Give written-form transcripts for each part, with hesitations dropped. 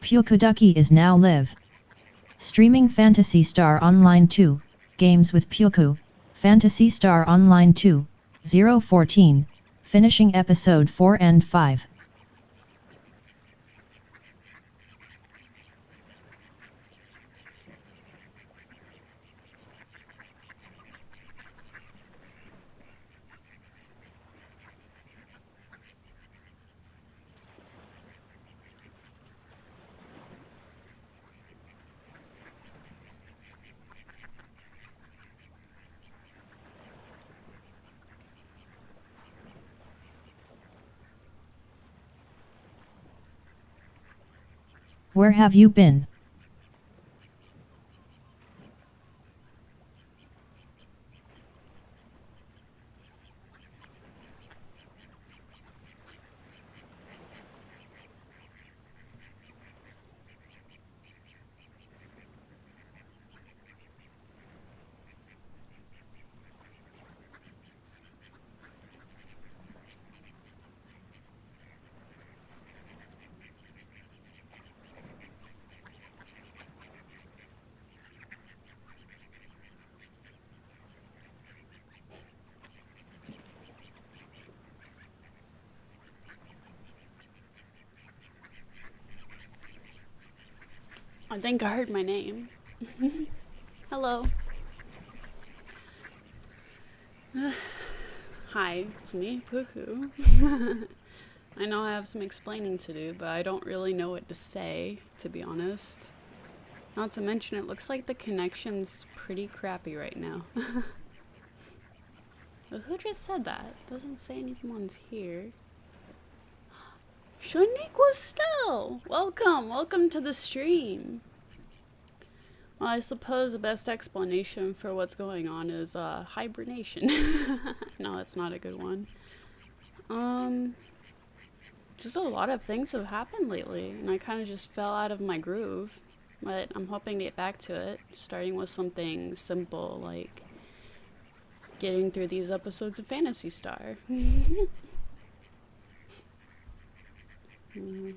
Puku is now live. Streaming Phantasy Star Online 2, Games with Puku, Phantasy Star Online 2, 014, finishing episode 4 and 5. Where have you been? I think I heard my name. Hello. Hi, it's me, Puku. I know I have some explaining to do, but I don't really know what to say, to be honest. Not to mention, it looks like the connection's pretty crappy right now. But who just said that? Doesn't say anyone's here. Shaniqua Stell! Welcome to the stream. Well, I suppose the best explanation for what's going on is hibernation. No, that's not a good one. Just a lot of things have happened lately, and I kind of just fell out of my groove. But I'm hoping to get back to it, starting with something simple like getting through these episodes of Phantasy Star. Man,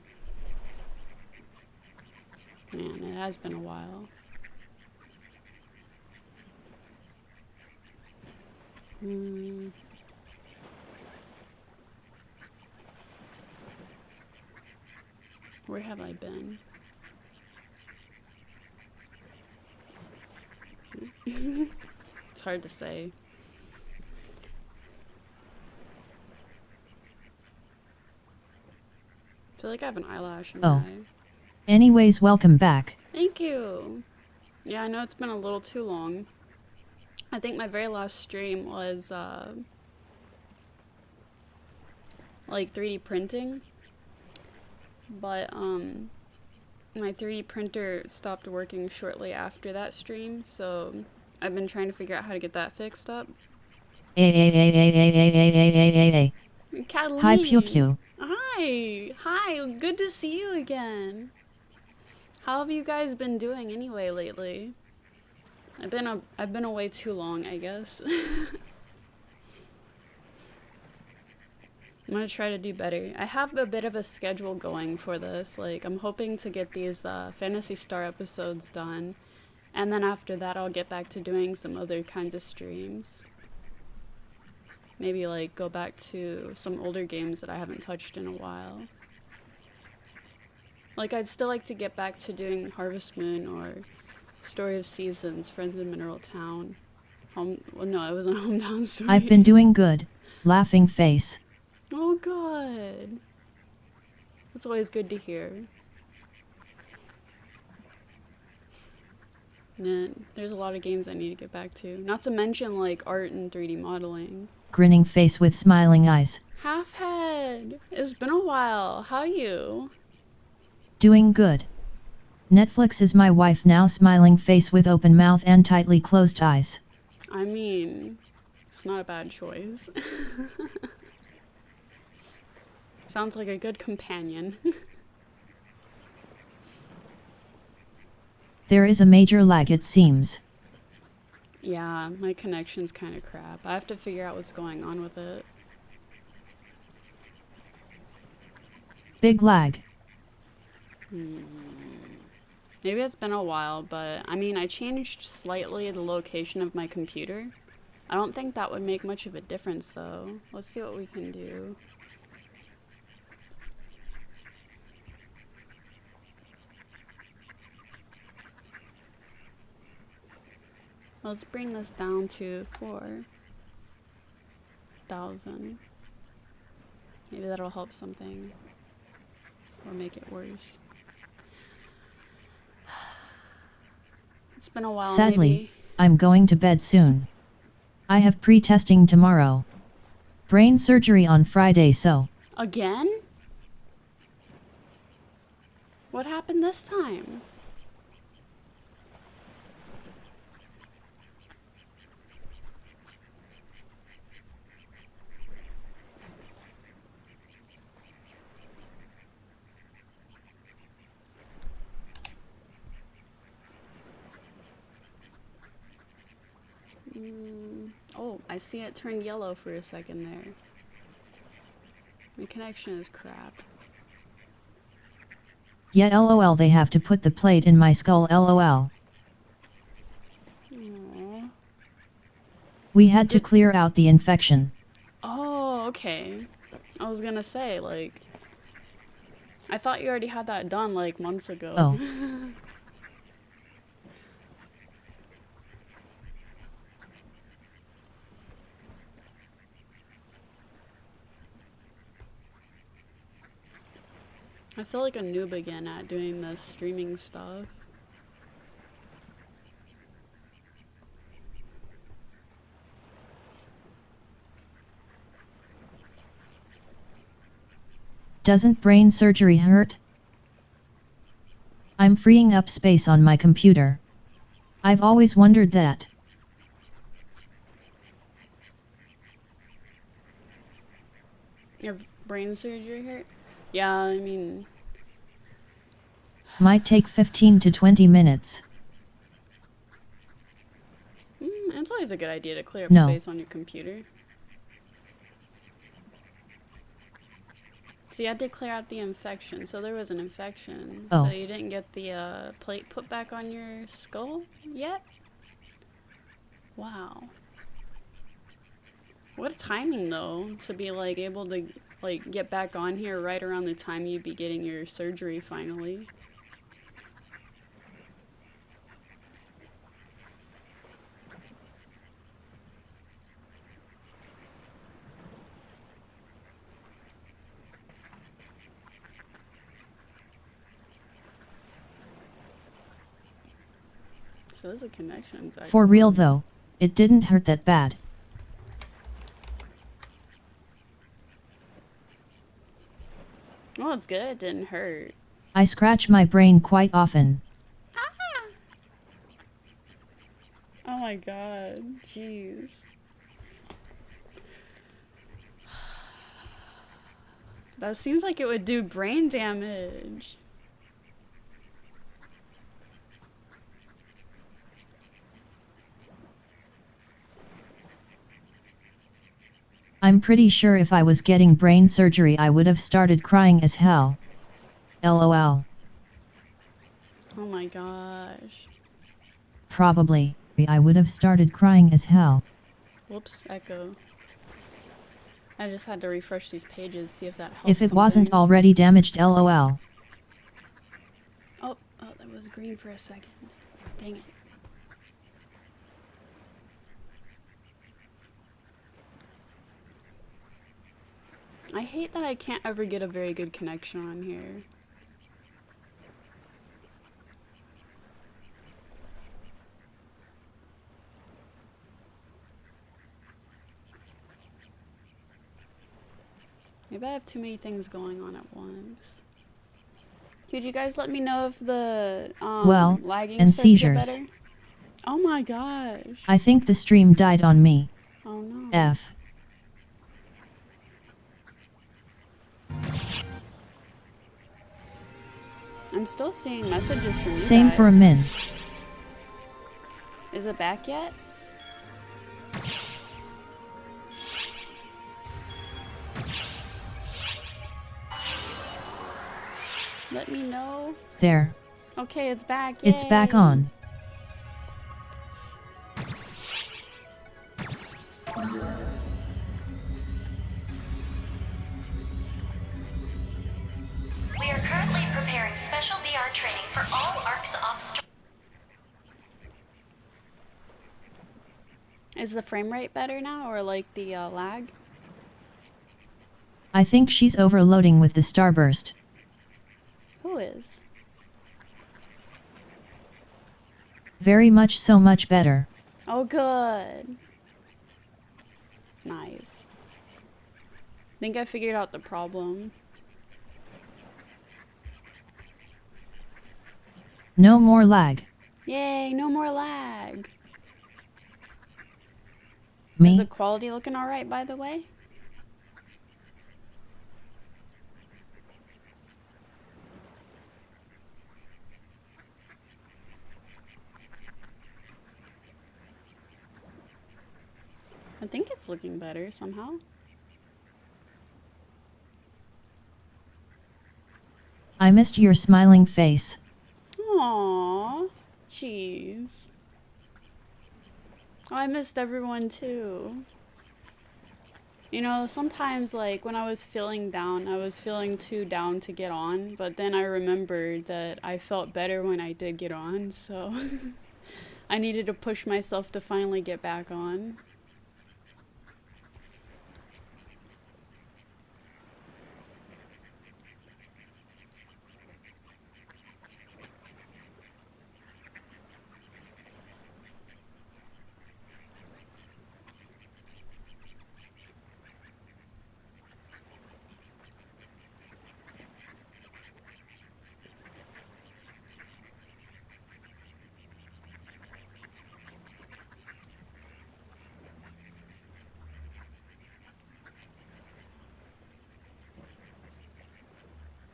it has been a while. Where have I been? It's hard to say. I feel like I have an eyelash in my eye. Anyways, welcome back. Thank you. Yeah, I know it's been a little too long. I think my very last stream was like 3D printing, but my 3D printer stopped working shortly after that stream, so I've been trying to figure out how to get that fixed up. Hi Puku. Hi, good to see you again. How have you guys been doing anyway lately? I've been away too long, I guess. I'm gonna try to do better. I have a bit of a schedule going for this. Like, I'm hoping to get these Phantasy Star episodes done, and then after that I'll get back to doing some other kinds of streams. Maybe like go back to some older games that I haven't touched in a while. Like, I'd still like to get back to doing Harvest Moon or Story of Seasons, Friends in Mineral Town. Well, no, it wasn't Hometown Story. I've been doing good. Laughing face. Oh, good. That's always good to hear. Nah, there's a lot of games I need to get back to. Not to mention, like, art and 3D modeling. Grinning face with smiling eyes. Halfhead! It's been a while. How you? Doing good. Netflix is my wife now, smiling face with open mouth and tightly closed eyes. I mean, it's not a bad choice. Sounds like a good companion. There is a major lag, it seems. Yeah, my connection's kind of crap. I have to figure out what's going on with it. Big lag. Maybe it's been a while, but I mean, I changed slightly the location of my computer. I don't think that would make much of a difference though. Let's see what we can do. Let's bring this down to 4,000. Maybe that'll help something. Or make it worse. It's been a while. Sadly, maybe. I'm going to bed soon. I have pre-testing tomorrow. Brain surgery on Friday, so... Again? What happened this time? Oh, I see it turned yellow for a second there. My connection is crap. Yeah, lol, they have to put the plate in my skull, lol. Aww. We had to clear out the infection. Oh, okay. I was gonna say, like... I thought you already had that done, like, months ago. Oh. I feel like a noob again at doing this streaming stuff. Doesn't brain surgery hurt? I'm freeing up space on my computer. I've always wondered that. Your brain surgery hurt? Yeah, I mean... Might take 15 to 20 minutes. It's always a good idea to clear up No. space on your computer. So you had to clear out the infection. So there was an infection. Oh. So you didn't get the plate put back on your skull yet? Wow. What a timing though, to be like able to like get back on here right around the time you'd be getting your surgery finally. So there's a connection. For real though, it didn't hurt that bad. Well, it's good. It didn't hurt. I scratch my brain quite often. Ah! Oh my god. Jeez. That seems like it would do brain damage. I'm pretty sure if I was getting brain surgery I would have started crying as hell. LOL. Oh my gosh. Probably, I would have started crying as hell. Whoops, echo. I just had to refresh these pages, see if that helps. If it wasn't already damaged, LOL. Oh, that was green for a second. Dang it. I hate that I can't ever get a very good connection on here. Maybe I have too many things going on at once. Could you guys let me know if the lagging and starts to get seizures. better? Oh my gosh. I think the stream died on me. Oh no. F. I'm still seeing messages from you Same guys. for a min. Is it back yet? Let me know. There. Okay, it's back. It's Yay. back on. We are currently preparing special VR training for all arcs off stream. Is the frame rate better now, or like the lag? I think she's overloading with the starburst. Who is? Very much so, much better. Oh, good. Nice. Think I figured out the problem. No more lag. Yay, no more lag. Me? Is the quality looking alright, by the way? I think it's looking better somehow. I missed your smiling face. Aww. Jeez. Oh, I missed everyone too. You know, sometimes like when I was feeling down, I was feeling too down to get on, but then I remembered that I felt better when I did get on, so I needed to push myself to finally get back on.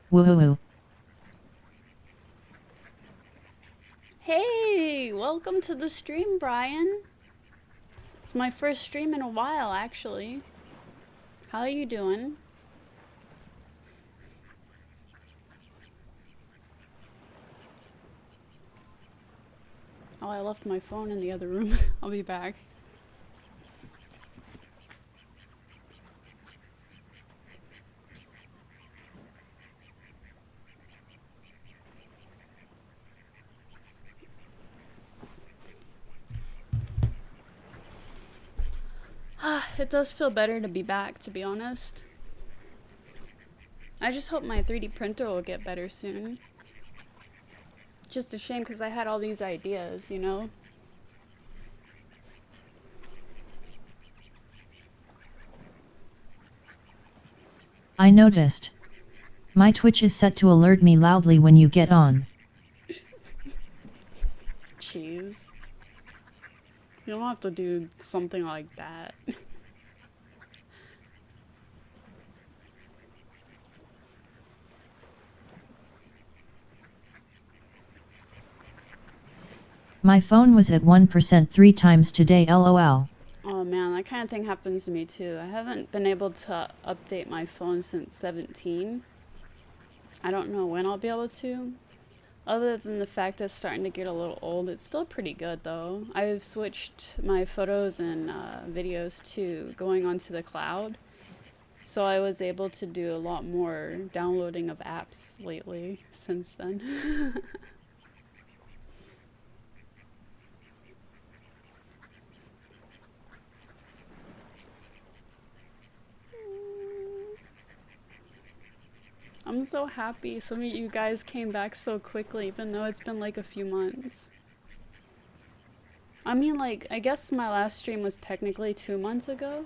Woohoo. Hey, welcome to the stream, Brian. It's my first stream in a while, actually. How are you doing? Oh, I left my phone in the other room. I'll be back. It does feel better to be back, to be honest. I just hope my 3D printer will get better soon. Just a shame because I had all these ideas, you know? I noticed. My Twitch is set to alert me loudly when you get on. Jeez. You don't have to do something like that. My phone was at 1% 3 times today, lol. Oh man, that kind of thing happens to me too. I haven't been able to update my phone since 17. I don't know when I'll be able to. Other than the fact that it's starting to get a little old, it's still pretty good though. I've switched my photos and videos to going onto the cloud. So I was able to do a lot more downloading of apps lately since then. I'm so happy some of you guys came back so quickly, even though it's been like a few months. I mean, like, I guess my last stream was technically 2 months ago,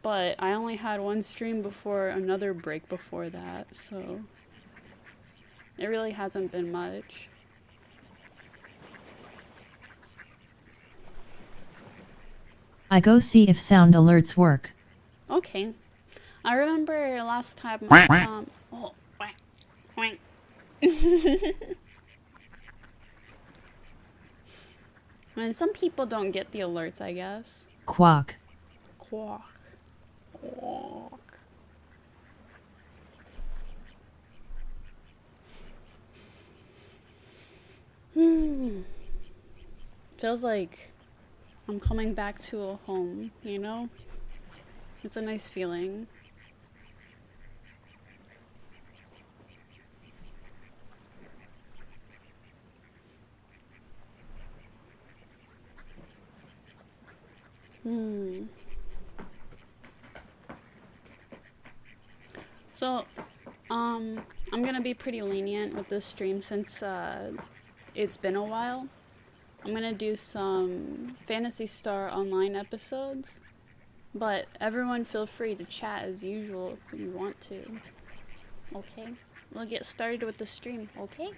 but I only had one stream before another break before that, so it really hasn't been much. I go see if sound alerts work. Okay. I remember last time, oh, whack, whack. I mean, some people don't get the alerts, I guess. Quack. Quack. Quack. Feels like I'm coming back to a home, you know? It's a nice feeling. So, I'm gonna be pretty lenient with this stream since it's been a while. I'm gonna do some Phantasy Star Online episodes, but everyone feel free to chat as usual if you want to. Okay? We'll get started with the stream, okay?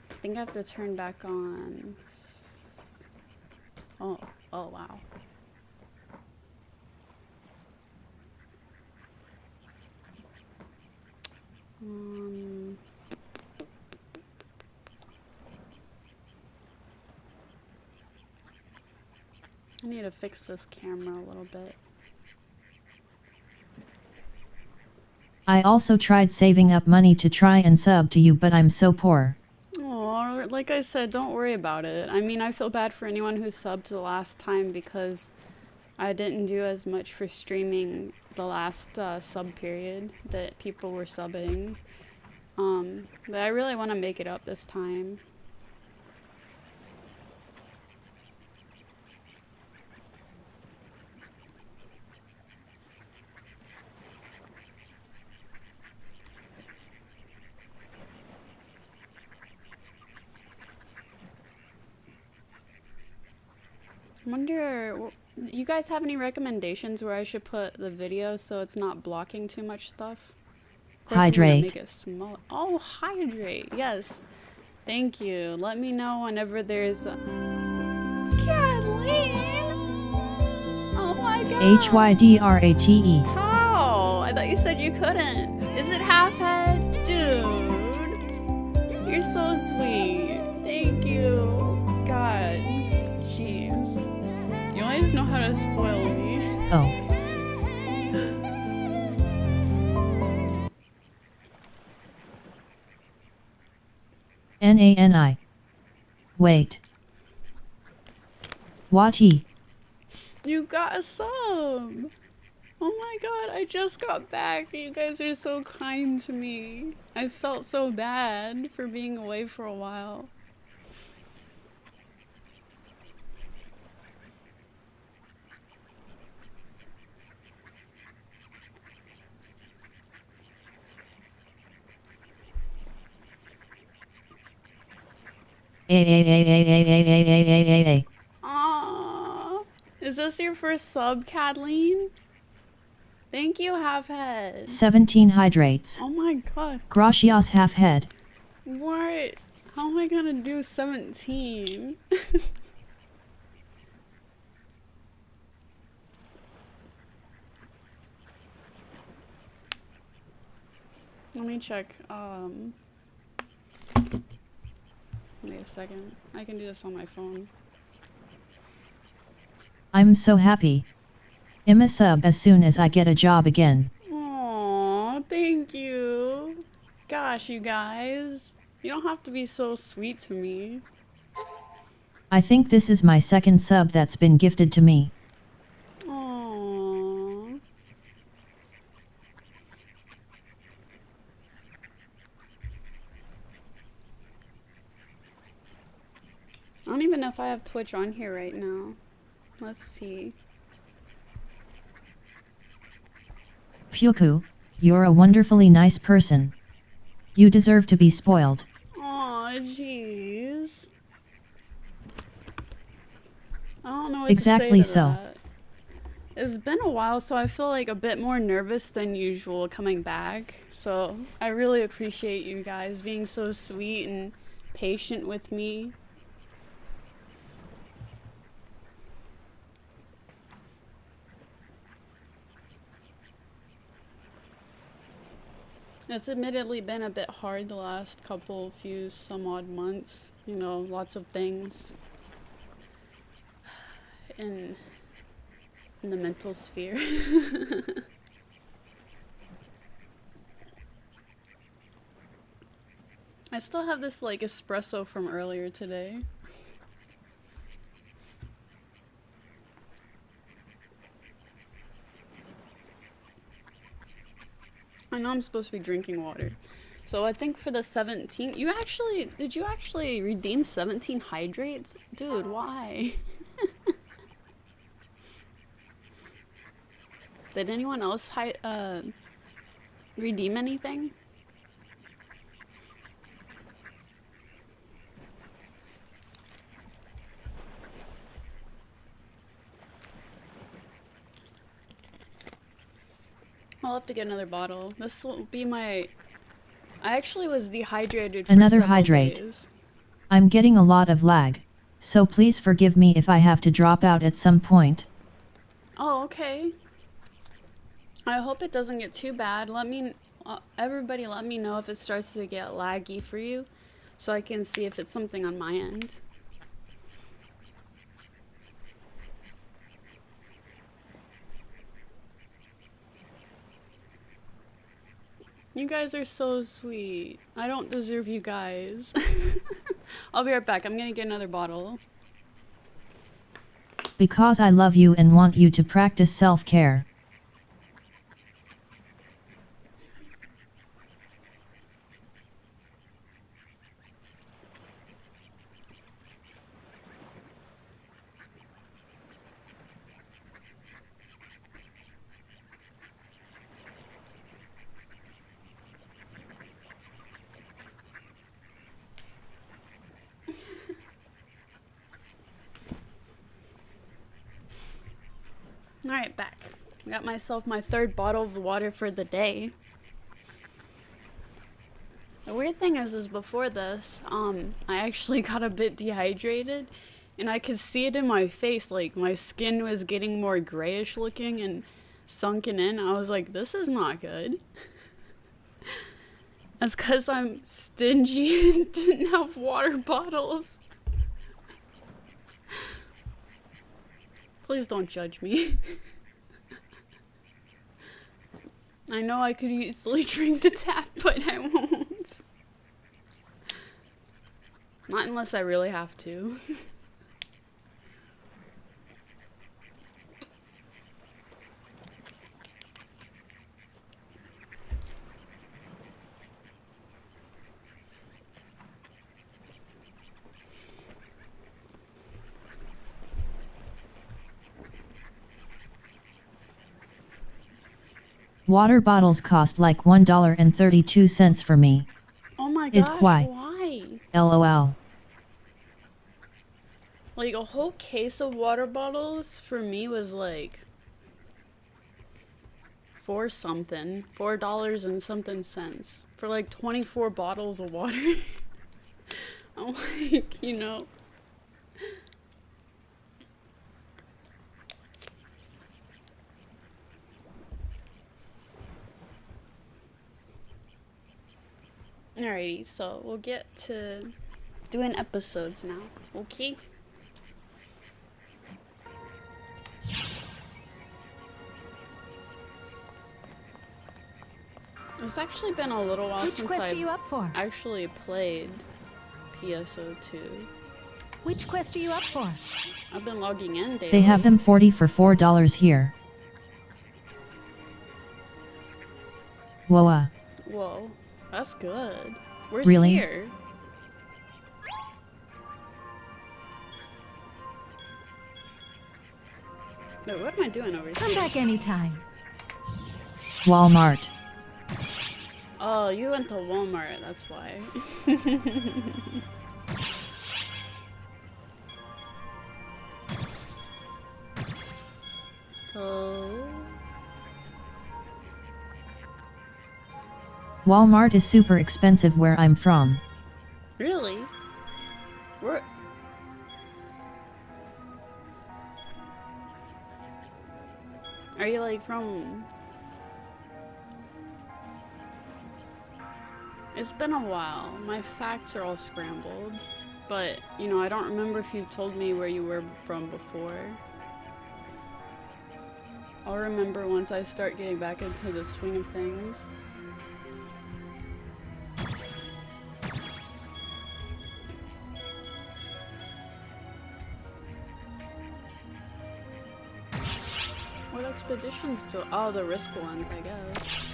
I think I have to turn back on. Oh wow. I need to fix this camera a little bit. I also tried saving up money to try and sub to you, but I'm so poor. Oh, like I said, don't worry about it. I mean, I feel bad for anyone who subbed the last time because I didn't do as much for streaming the last sub period that people were subbing. But I really want to make it up this time. I wonder, you guys have any recommendations where I should put the video so it's not blocking too much stuff? Of course, I'm gonna make it small. Oh, hydrate. Yes. Thank you. Let me know whenever there's Kathleen! Oh my god. HYDRATE. How? I thought you said you couldn't. Is it half head? Dude. You're so sweet. Thank you. God. Jeez. You always know how to spoil me. Oh. NANI. Wait. Wati. You got a sub. Oh my god, I just got back. You guys are so kind to me. I felt so bad for being away for a while. Aww. Is this your first sub, Kathleen? Thank you, Halfhead. 17 hydrates. Oh my god. Gracias, Halfhead. What? How am I gonna do 17? Let me check. Wait a second. I can do this on my phone. I'm so happy. I'm a sub as soon as I get a job again. Aww, thank you. Gosh, you guys. You don't have to be so sweet to me. I think this is my second sub that's been gifted to me. Aww. I don't even know if I have Twitch on here right now. Let's see. Puku, you're a wonderfully nice person. You deserve to be spoiled. Aw, jeez. I don't know what Exactly to say to so. that. It's been a while, so I feel like a bit more nervous than usual coming back. So I really appreciate you guys being so sweet and patient with me. It's admittedly been a bit hard the last few some odd months. You know, lots of things in the mental sphere. I still have this like espresso from earlier today. I know I'm supposed to be drinking water. So I think for the 17, did you actually redeem 17 hydrates? Dude, why? Did anyone else redeem anything? I'll have to get another bottle. This will be my... I actually was dehydrated for Another several hydrate. days. I'm getting a lot of lag, so please forgive me if I have to drop out at some point. Oh, okay. I hope it doesn't get too bad. Everybody let me know if it starts to get laggy for you, so I can see if it's something on my end. You guys are so sweet. I don't deserve you guys. I'll be right back. I'm gonna get another bottle. Because I love you and want you to practice self-care. Alright, back. Got myself my third bottle of water for the day. The weird thing is before this, I actually got a bit dehydrated, and I could see it in my face, like my skin was getting more grayish looking and sunken in. I was like, this is not good. That's because I'm stingy and didn't have water bottles. Please don't judge me. I know I could easily drink the tap, but I won't. Not unless I really have to. Water bottles cost like $1.32 for me. Oh my gosh, why? LOL. Like a whole case of water bottles for me was like $4 and something cents for like 24 bottles of water. I'm like, you know. Alrighty, so we'll get to doing episodes now, okay? It's actually been a little while since I've actually played PSO2. Which quest are you up for? I've been logging in daily. They have them 40 for $4 here. Whoa. Whoa, that's good. Where's Really? here? Wait, what am I doing over here? Come back anytime. Walmart. Oh, you went to Walmart, that's why. So... Walmart is super expensive where I'm from. Really? Where? Are you like from... It's been a while. My facts are all scrambled. But, you know, I don't remember if you told me where you were from before. I'll remember once I start getting back into the swing of things. What expeditions do— oh, the risk ones, I guess.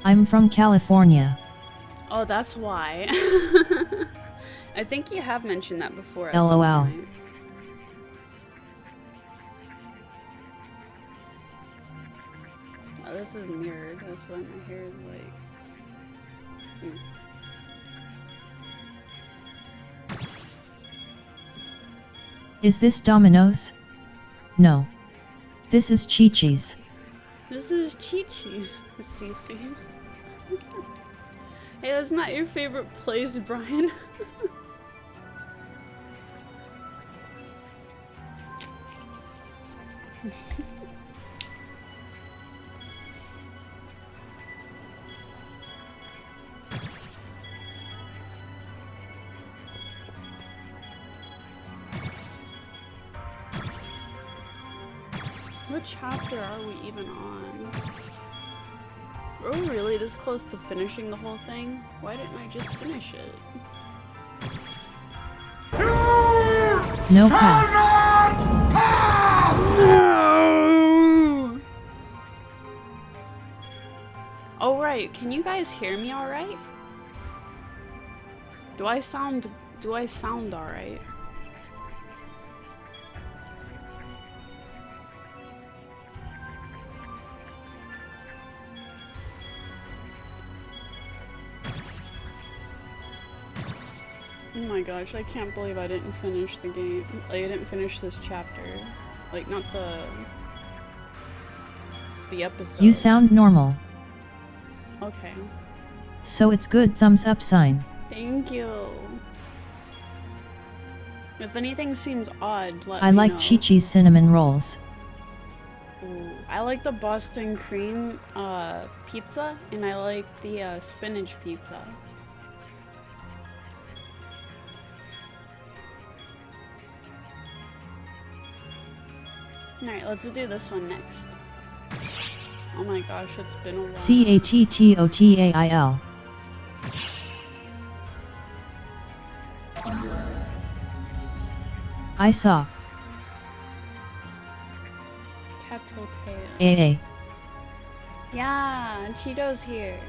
I'm from California. Oh, that's why. I think you have mentioned that before. LOL. Oh, this is mirrored. That's why my hair is like... Is this Domino's? No. This is Chi-Chi's. This is Chi-Chi's. Cece's. Hey, that's not your favorite place, Brian. What chapter are we even on? Oh, really? This close to finishing the whole thing? Why didn't I just finish it? No pass. No! Oh, right. Can you guys hear me alright? Do I sound alright? Oh my gosh, I can't believe I didn't finish the game. Like, I didn't finish this chapter. Like, not the episode. You sound normal. Okay. So it's good, thumbs up sign. Thank you. If anything seems odd, let I me like know. Chi-Chi's cinnamon rolls. Ooh, I like the Boston cream pizza, and I like the spinach pizza. Alright, let's do this one next. Oh my gosh, it's been a while. Cattotail. I saw. Cattotail. AA. Yeah, Cheeto's here.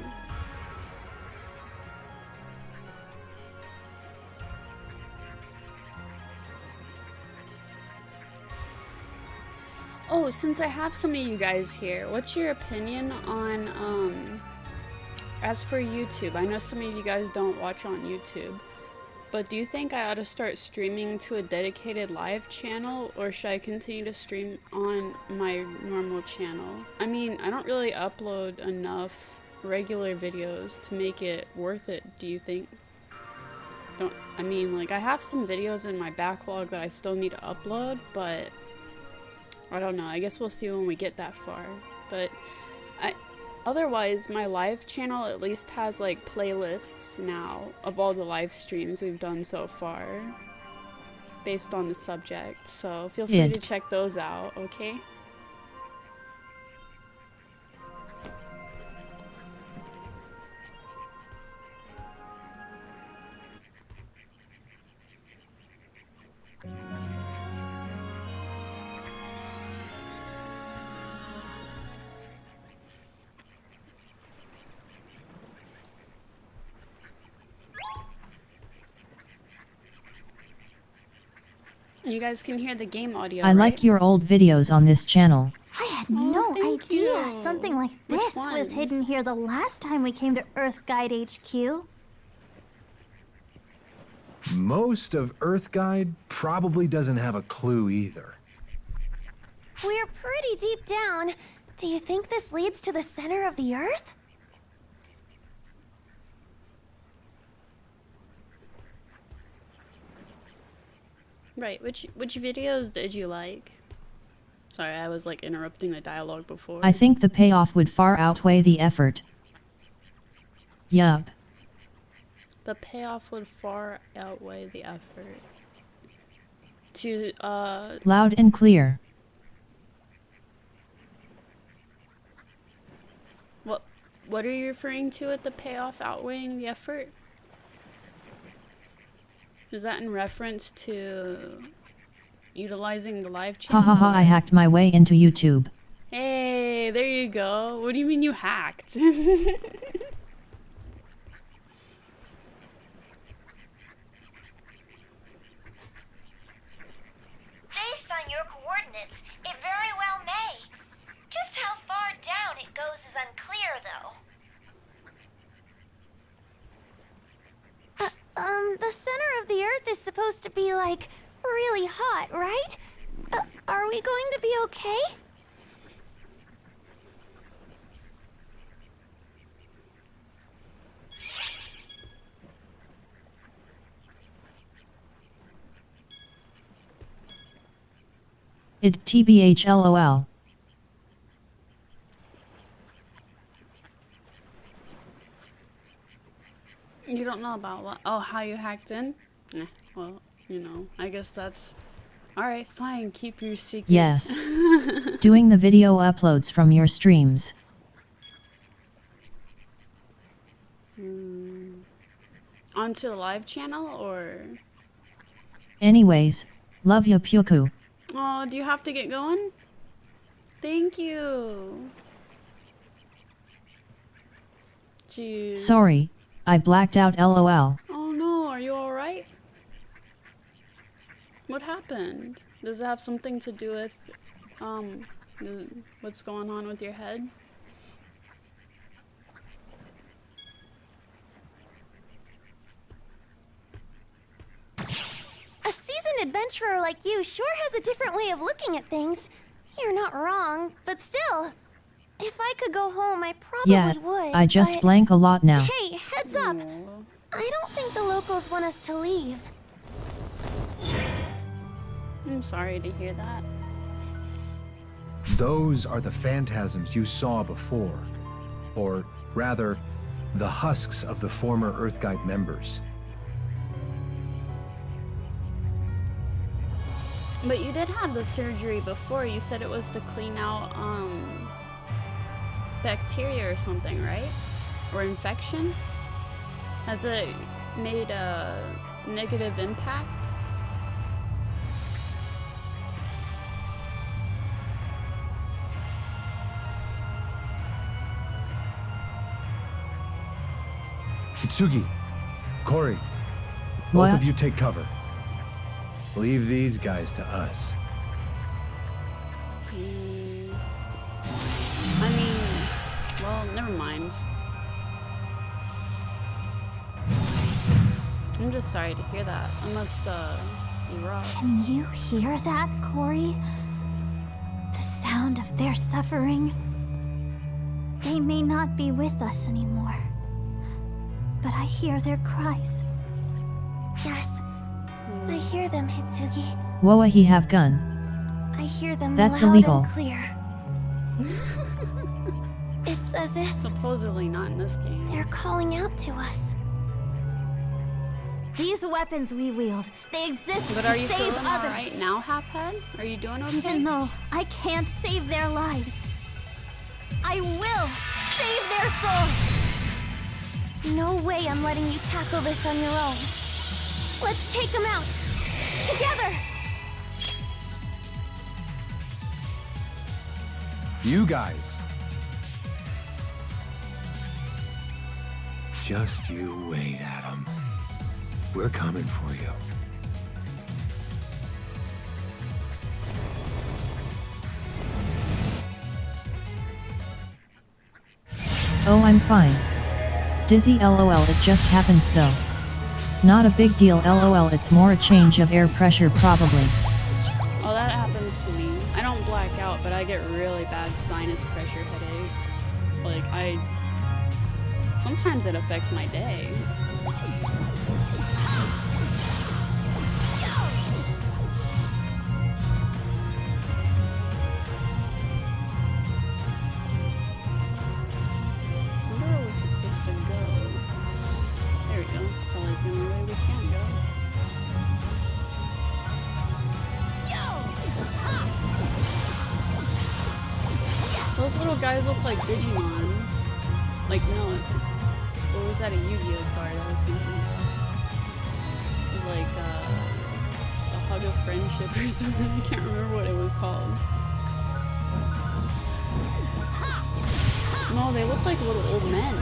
Oh, since I have some of you guys here, what's your opinion on, as for YouTube? I know some of you guys don't watch on YouTube, but do you think I ought to start streaming to a dedicated live channel, or should I continue to stream on my normal channel? I mean, I don't really upload enough regular videos to make it worth it, do you think? I mean, like, I have some videos in my backlog that I still need to upload, but I don't know, I guess we'll see when we get that far. But otherwise, my live channel at least has like playlists now of all the live streams we've done so far based on the subject. So feel free to check those out, okay? You guys can hear the game audio, I like your old videos on this channel. I had no thank idea you. something like Which this was ones? hidden here the last time we came to Earth Guide HQ. Most of Earth Guide probably doesn't have a clue either. We're pretty deep down. Do you think this leads to the center of the Earth? Right, which videos did you like? Sorry, I was like interrupting the dialogue before. I think the payoff would far outweigh the effort. Yup. The payoff would far outweigh the effort. To, Loud and clear. what are you referring to with the payoff outweighing the effort? Is that in reference to utilizing the live channel? Ha ha ha, I hacked my way into YouTube. Hey, there you go. What do you mean you hacked? Based on your coordinates, it very well may. Just how far down it goes is unclear, though. The center of the Earth is supposed to be, like, really hot, right? Are we going to be okay? It tbh lol. You don't know about what? Oh, how you hacked in? Eh, well, you know, I guess that's... Alright, fine, keep your secrets. Yes. Doing the video uploads from your streams. Onto the live channel, or... Anyways, love ya Puku. Oh, do you have to get going? Thank you. Jeez. Sorry, I blacked out lol. Oh no, are you alright? What happened? Does it have something to do with, what's going on with your head? A seasoned adventurer like you sure has a different way of looking at things. You're not wrong, but still. If I could go home, I probably Yeah, would. I just but... blank a lot now. Hey, heads up! Aw. I don't think the locals want us to leave. I'm sorry to hear that. Those are the phantasms you saw before. Or rather, the husks of the former Earth Guide members. But you did have the surgery before. You said it was to clean out, bacteria or something, right? Or infection? Has it made a negative impact? Kitsugi, Corey, both What? of you take cover. Leave these guys to us. I mean, well, never mind. I'm just sorry to hear that. I must, be rough. Can you hear that, Corey? The sound of their suffering. They may not be with us anymore, but I hear their cries. Yes, I hear them, Hitsugi. Woa he have gun. I hear them That's loud illegal. and clear. It's as if Supposedly not in this game. they're calling out to us. These weapons we wield, they exist But to are you save feeling others. alright now, Halfhead? Are you doing okay? Even though I can't save their lives, I will save their souls. No way I'm letting you tackle this on your own. Let's take them out. Together! You guys. Just you wait, Adam. We're coming for you. Oh, I'm fine. Dizzy lol, it just happens though. Not a big deal lol, it's more a change of air pressure probably. Oh, that happens to me. I don't black out, but I get really bad sinus pressure headaches. Like, sometimes it affects my day. I wonder where we're supposed to go. those little guys look like Digimon. Like, no. What was that, a Yu-Gi-Oh card I was thinking? Like, the Hug of Friendship or something. I can't remember what it was called. No, they look like little old men.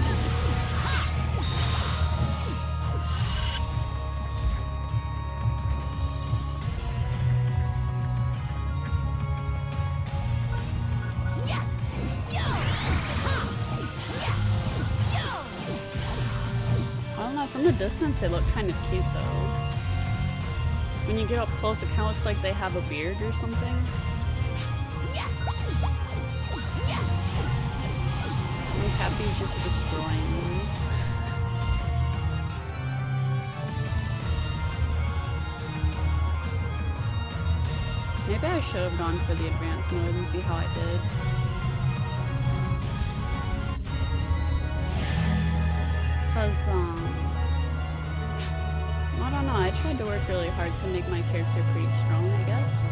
From a distance, they look kind of cute, though. When you get up close, it kind of looks like they have a beard or something. Yes! Yes! And Cappy's just destroying them. Maybe I should have gone for the advanced mode and see how I did. Because, I don't know, I tried to work really hard to make my character pretty strong, I guess.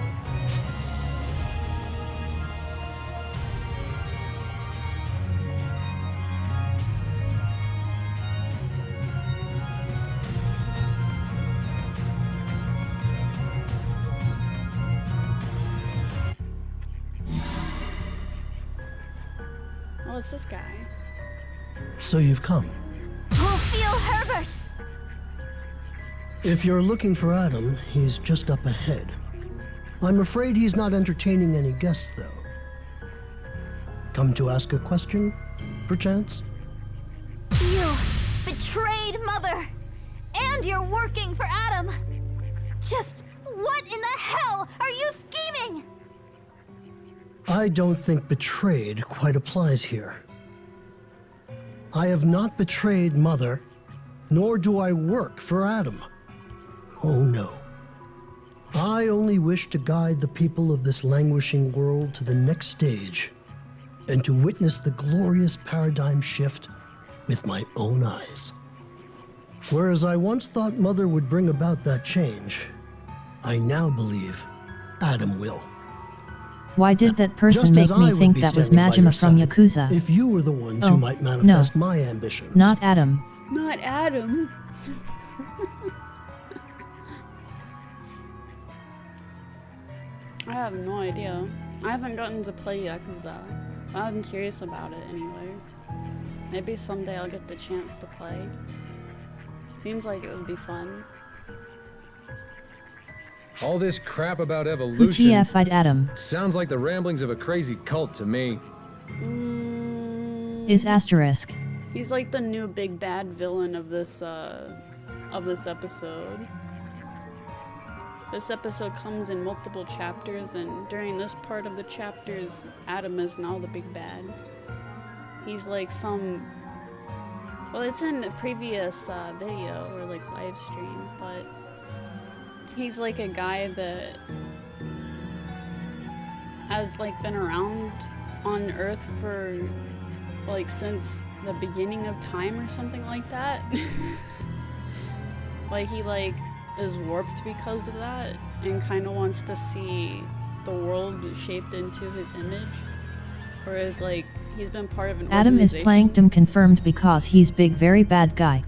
Oh, it's this guy. So you've come. Oh, feel Herbert! If you're looking for Adam, he's just up ahead. I'm afraid he's not entertaining any guests, though. Come to ask a question, perchance? You betrayed Mother! And you're working for Adam! Just what in the hell are you scheming? I don't think betrayed quite applies here. I have not betrayed Mother, nor do I work for Adam. Oh no. I only wish to guide the people of this languishing world to the next stage, and to witness the glorious paradigm shift with my own eyes. Whereas I once thought Mother would bring about that change, I now believe Adam will. Why did that person Just make as me I would think be that was standing by your Majima from side Yakuza? if you were the ones Oh, who might manifest no. my ambitions. Not Adam. Not Adam. I have no idea. I haven't gotten to play Yakuza. I'm curious about it anyway. Maybe someday I'll get the chance to play. Seems like it would be fun. All this crap about Who evolution TF'd Adam? sounds like the ramblings of a crazy cult to me. Is asterisk. He's like the new big bad villain of this episode. This episode comes in multiple chapters, and during this part of the chapters, Adam is now the big bad. He's like some... Well, it's in a previous video, or like live stream, but... He's like a guy that has like been around on Earth for like since the beginning of time or something like that. Like he like is warped because of that and kind of wants to see the world shaped into his image. Whereas like he's been part of an Adam is organization. Plankton confirmed because he's big very bad guy.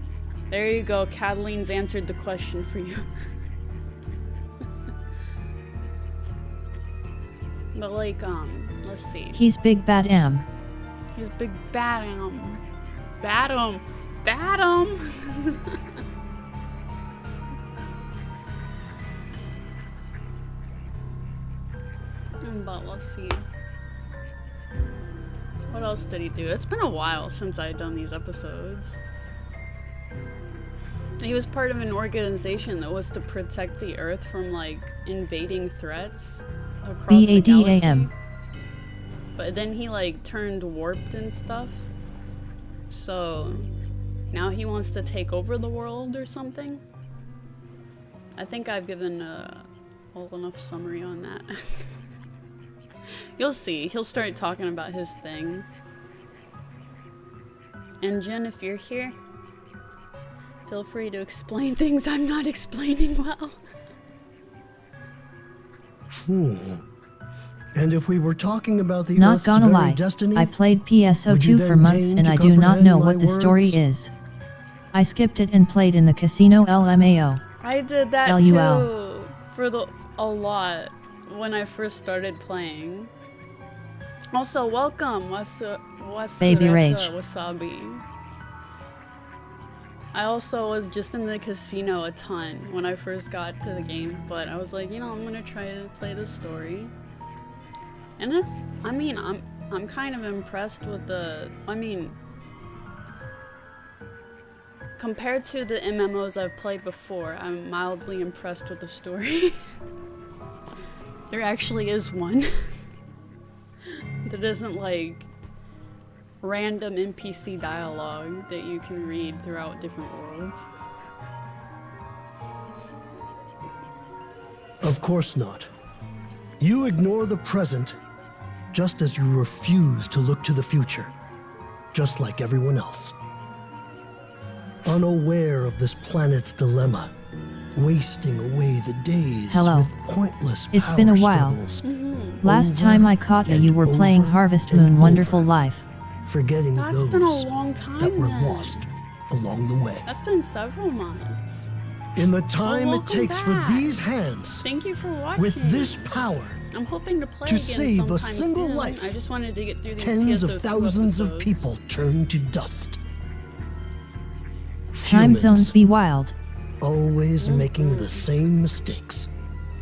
There you go, Cataline's answered the question for you. But like, let's see. He's big bad M. He's big bad Badum. Badum! But let's see. What else did he do? It's been a while since I've done these episodes. He was part of an organization that was to protect the Earth from like invading threats across the galaxy. BADAM. But then he like turned warped and stuff. So now he wants to take over the world or something. I think I've given a well enough summary on that. You'll see. He'll start talking about his thing. And Jen, if you're here, feel free to explain things I'm not explaining well. And if we were talking about the Not Earth's gonna very lie, destiny, I played would you PSO2 for then months deign and to I do not comprehend know my what the story words? is. I skipped it and played in the casino LMAO. I did that LUL. too for a lot when I first started playing. Also, welcome, Baby Rage. Wasabi. I also was just in the casino a ton when I first got to the game, but I was like, you know, I'm gonna try to play the story. And I'm kind of impressed with compared to the MMOs I've played before, I'm mildly impressed with the story. There actually is one. That isn't like random NPC dialogue that you can read throughout different worlds. Of course not. You ignore the present, just as you refuse to look to the future, just like everyone else. Unaware of this planet's dilemma, wasting away the days Hello. with pointless It's power been a while. struggles. Last Over time I caught you were and playing over Harvest and Moon Wonderful over, Life. forgetting That's those been a long time that were then. lost along the way. That's been several months. In the time it welcome takes for back. these hands, Thank you for watching. with this power, I'm hoping to play to again save a sometime single soon. life, I just wanted to get through these tens PSO2 of thousands of episodes. people turn to dust. Time Humans, zones be wild. always making the same mistakes.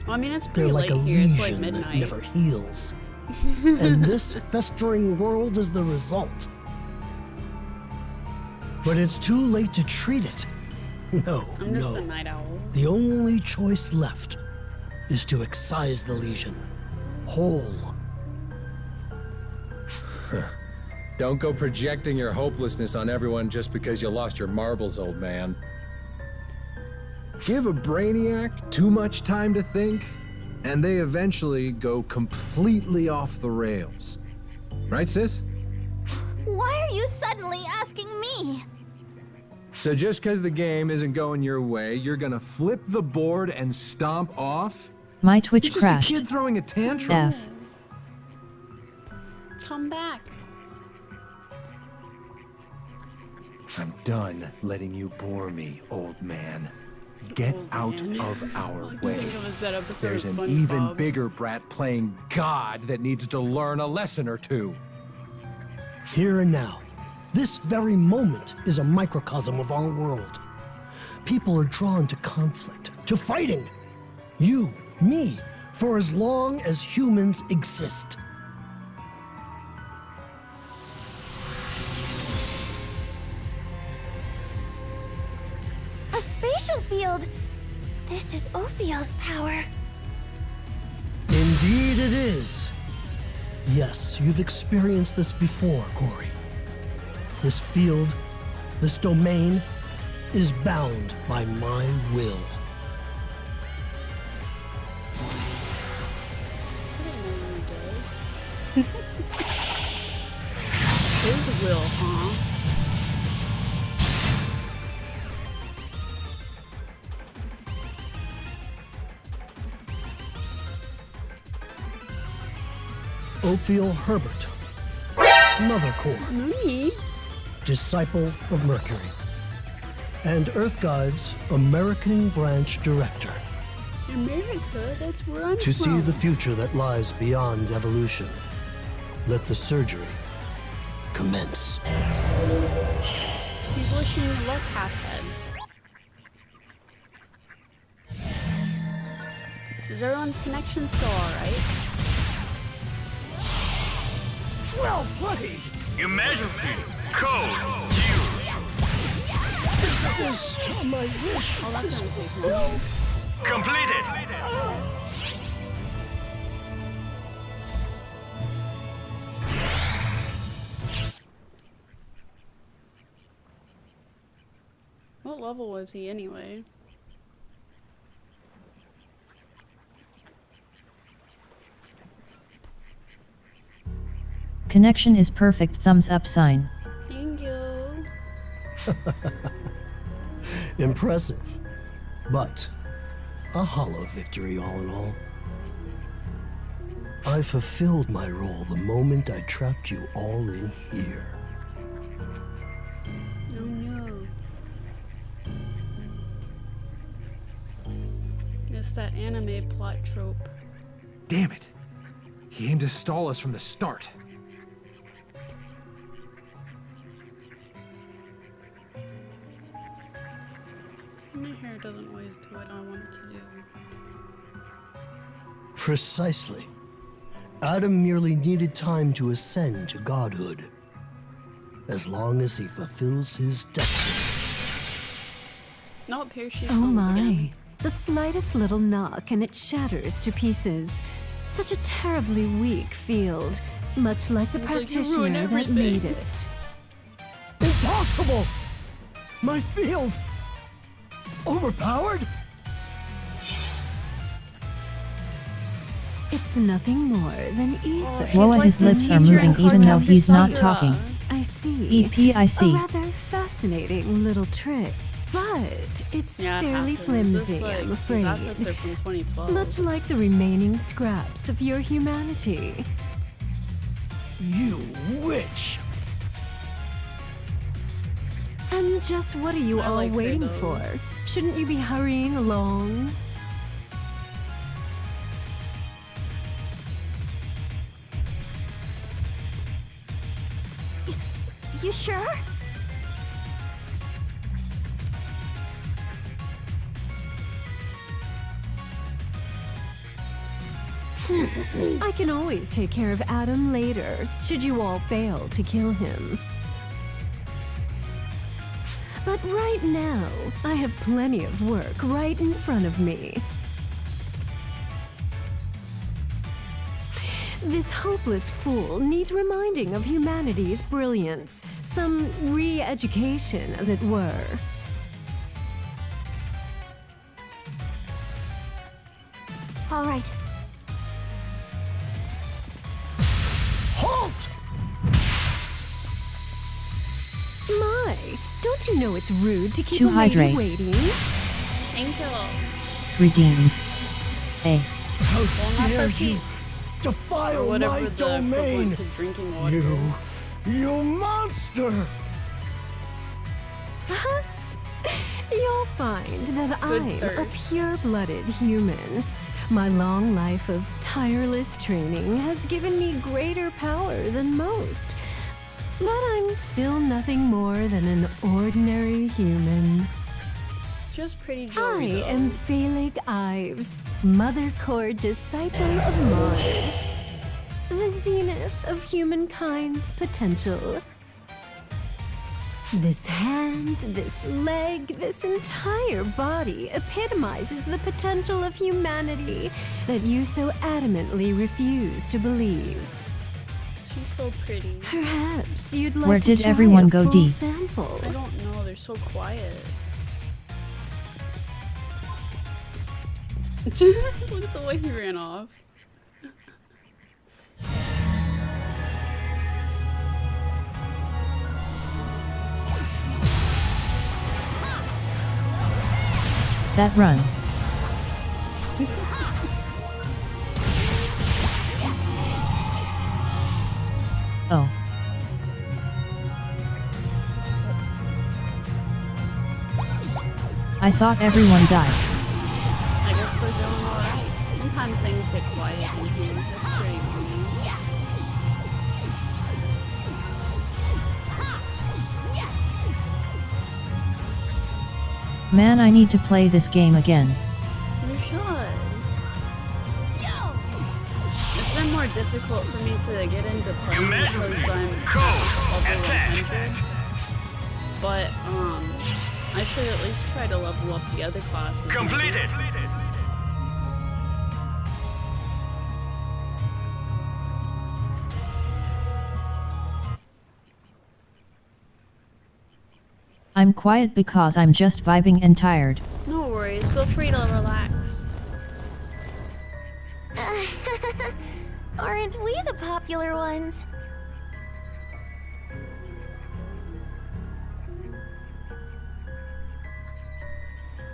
Well, I mean, it's They're pretty like late a here. It's like lesion that midnight. never heals. And this festering world is the result. But it's too late to treat it. No, I'm just a no. night owl. The only choice left is to excise the lesion. Whole. Don't go projecting your hopelessness on everyone just because you lost your marbles, old man. Give a brainiac too much time to think, and they eventually go completely off the rails. Right, sis? Why are you suddenly asking me? So just because the game isn't going your way, you're gonna flip the board and stomp off? My Twitch You're just crashed. a kid throwing a tantrum. F. Come back. I'm done letting you bore me, old man. Get Old out man. of our I way. think it was that episode There's of an even SpongeBob. bigger brat playing God that needs to learn a lesson or two. Here and now. This very moment is a microcosm of our world. People are drawn to conflict, to fighting. You, me, for as long as humans exist. A spatial field! This is Ophiel's power. Indeed it is. Yes, you've experienced this before, Corey. This field, this domain, is bound by my will. His will, huh? Ophiel Herbert, Mother Core, Me? disciple of Mercury, and Earthguide's American Branch Director. America? That's where I'm To see from. the future that lies beyond evolution, let the surgery commence. He's wishing you luck, half-head. Is everyone's connection still alright? Well played! Emergency code Q. This, my wish, Oh, that's gonna take long. Completed. What level was he anyway? Connection is perfect, thumbs up sign. Thank you. impressive, but a hollow victory all in all. I fulfilled my role the moment I trapped you all in here. Oh no. It's that anime plot trope. Damn it! He aimed to stall us from the start. My hair doesn't always do what I want it to do. Precisely. Adam merely needed time to ascend to godhood. As long as he fulfills his destiny. Nope, here she Oh comes my. again. The slightest little knock and it shatters to pieces. Such a terribly weak field, much like the It's like you ruin practitioner that made everything. it. Impossible! My field! Overpowered? It's nothing more than ether. she's Whoa, like his the lips are teacher in moving even though Cartoon he's not Sakura. talking. I see. EPIC. A rather fascinating little trick, but it's Yeah, it fairly happens. flimsy, It's like, I'm these afraid. assets are from 2012. Much like the remaining scraps of your humanity. You witch! And just what are you I all like her, waiting though. for? Shouldn't you be hurrying along? You sure? I can always take care of Adam later, should you all fail to kill him. But right now, I have plenty of work right in front of me. This hopeless fool needs reminding of humanity's brilliance, some re-education, as it were. All right. Halt! My, don't you know it's rude to keep To a lady hydrate. waiting? Thank you. Redeemed. A. How not dare for you tea. defile Or whatever my the domain! equivalent to drinking water You, is. you monster! You'll find that Good I'm a thirst. pure-blooded human. My long life of tireless training has given me greater power than most. But I'm still nothing more than an ordinary human. Just pretty I jewelry, though. am Phalig Ives, Mother Core Disciple of Mars. The zenith of humankind's potential. This hand, this leg, this entire body epitomizes the potential of humanity that you so adamantly refuse to believe. She's so pretty. Perhaps you'd like Where to did try everyone a go, full D? sample. I don't know, they're so quiet. Look at the way he ran off. That run. Oh. I thought everyone died. I guess they're doing alright. Sometimes things get quiet in here. That's pretty funny. Man, I need to play this game again. You should. It's been more difficult for me to get into playing Emergency. because I'm Code. level Attack. 100. But I should at least try to level up the other classes. Completed. I'm quiet because I'm just vibing and tired. No worries, feel free to relax. Aren't we the popular ones?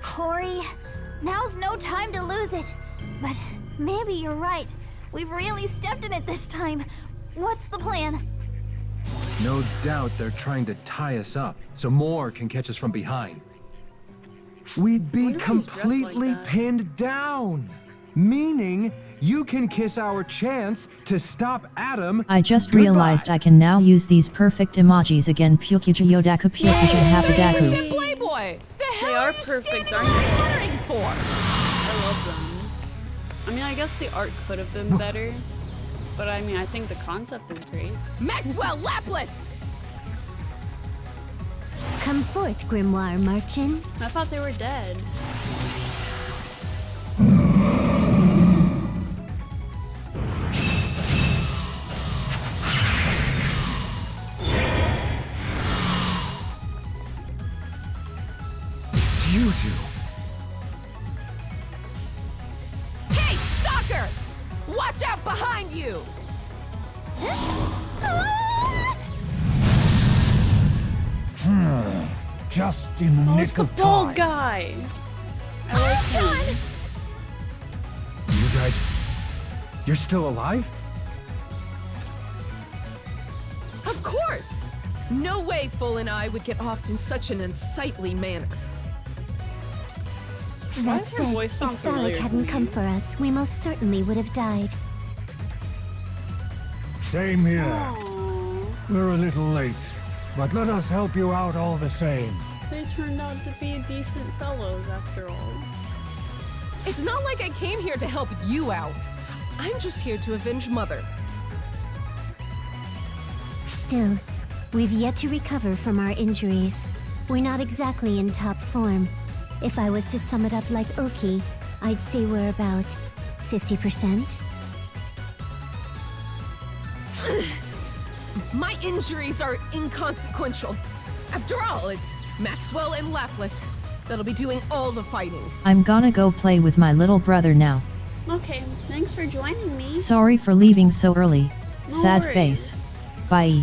Corey, now's no time to lose it. But maybe you're right. We've really stepped in it this time. What's the plan? No doubt they're trying to tie us up, so more can catch us from behind. We'd be wonder why he's dressed like completely that. pinned down. Meaning, you can kiss our chance to stop Adam. I just Goodbye. realized I can now use these perfect emojis again. Pyukuja Yodaku Pyukuja Hapadaku. Playboy! The hell They are are you perfect, standing aren't there they? staring for? I love them. I mean, I guess the art could have been better, but I mean, I think the concept is great. Maxwell Laplace! Come forth, Grimoire Marchin. I thought they were dead. It's you two. Hey, stalker! Watch out behind you! Just in the Oh, nick it's the of bald time. guy. I like him. You guys, you're still alive? Of course! No way Full and I would get off in such an unsightly manner. Why That does her said, voice sound if familiar Phallic to hadn't me? come for us, we most certainly would have died. Same here. Aww. We're a little late, but let us help you out all the same. They turned out to be decent fellows after all. It's not like I came here to help you out. I'm just here to avenge Mother. Still, we've yet to recover from our injuries. We're not exactly in top form. If I was to sum it up like Oki, I'd say we're about 50%. My injuries are inconsequential. After all, it's Maxwell and Laplace that'll be doing all the fighting. I'm gonna go play with my little brother now. Okay, thanks for joining me. Sorry for leaving so early. No Sad worries. face. Bye.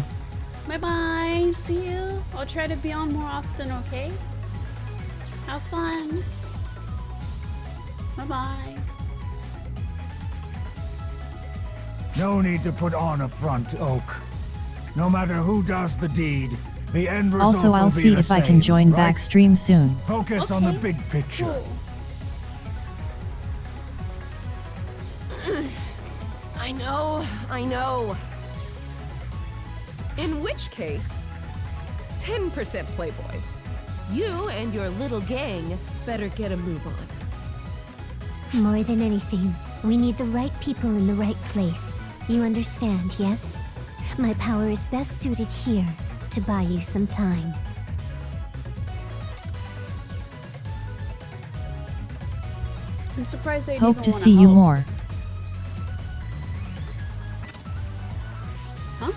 Bye-bye. See you. I'll try to be on more often, okay? Have fun. Bye-bye. No need to put on a front, Oak. No matter who does the deed, the end result Also, I'll will be see the if I same, can join right? back stream soon. Focus on the Okay. big picture. Cool. I know. In which case, 10% Playboy. You and your little gang better get a move on. More than anything, we need the right people in the right place. You understand, yes? My power is best suited here to buy you some time. I'm surprised they Hope even to wanna see you help. more. Huh?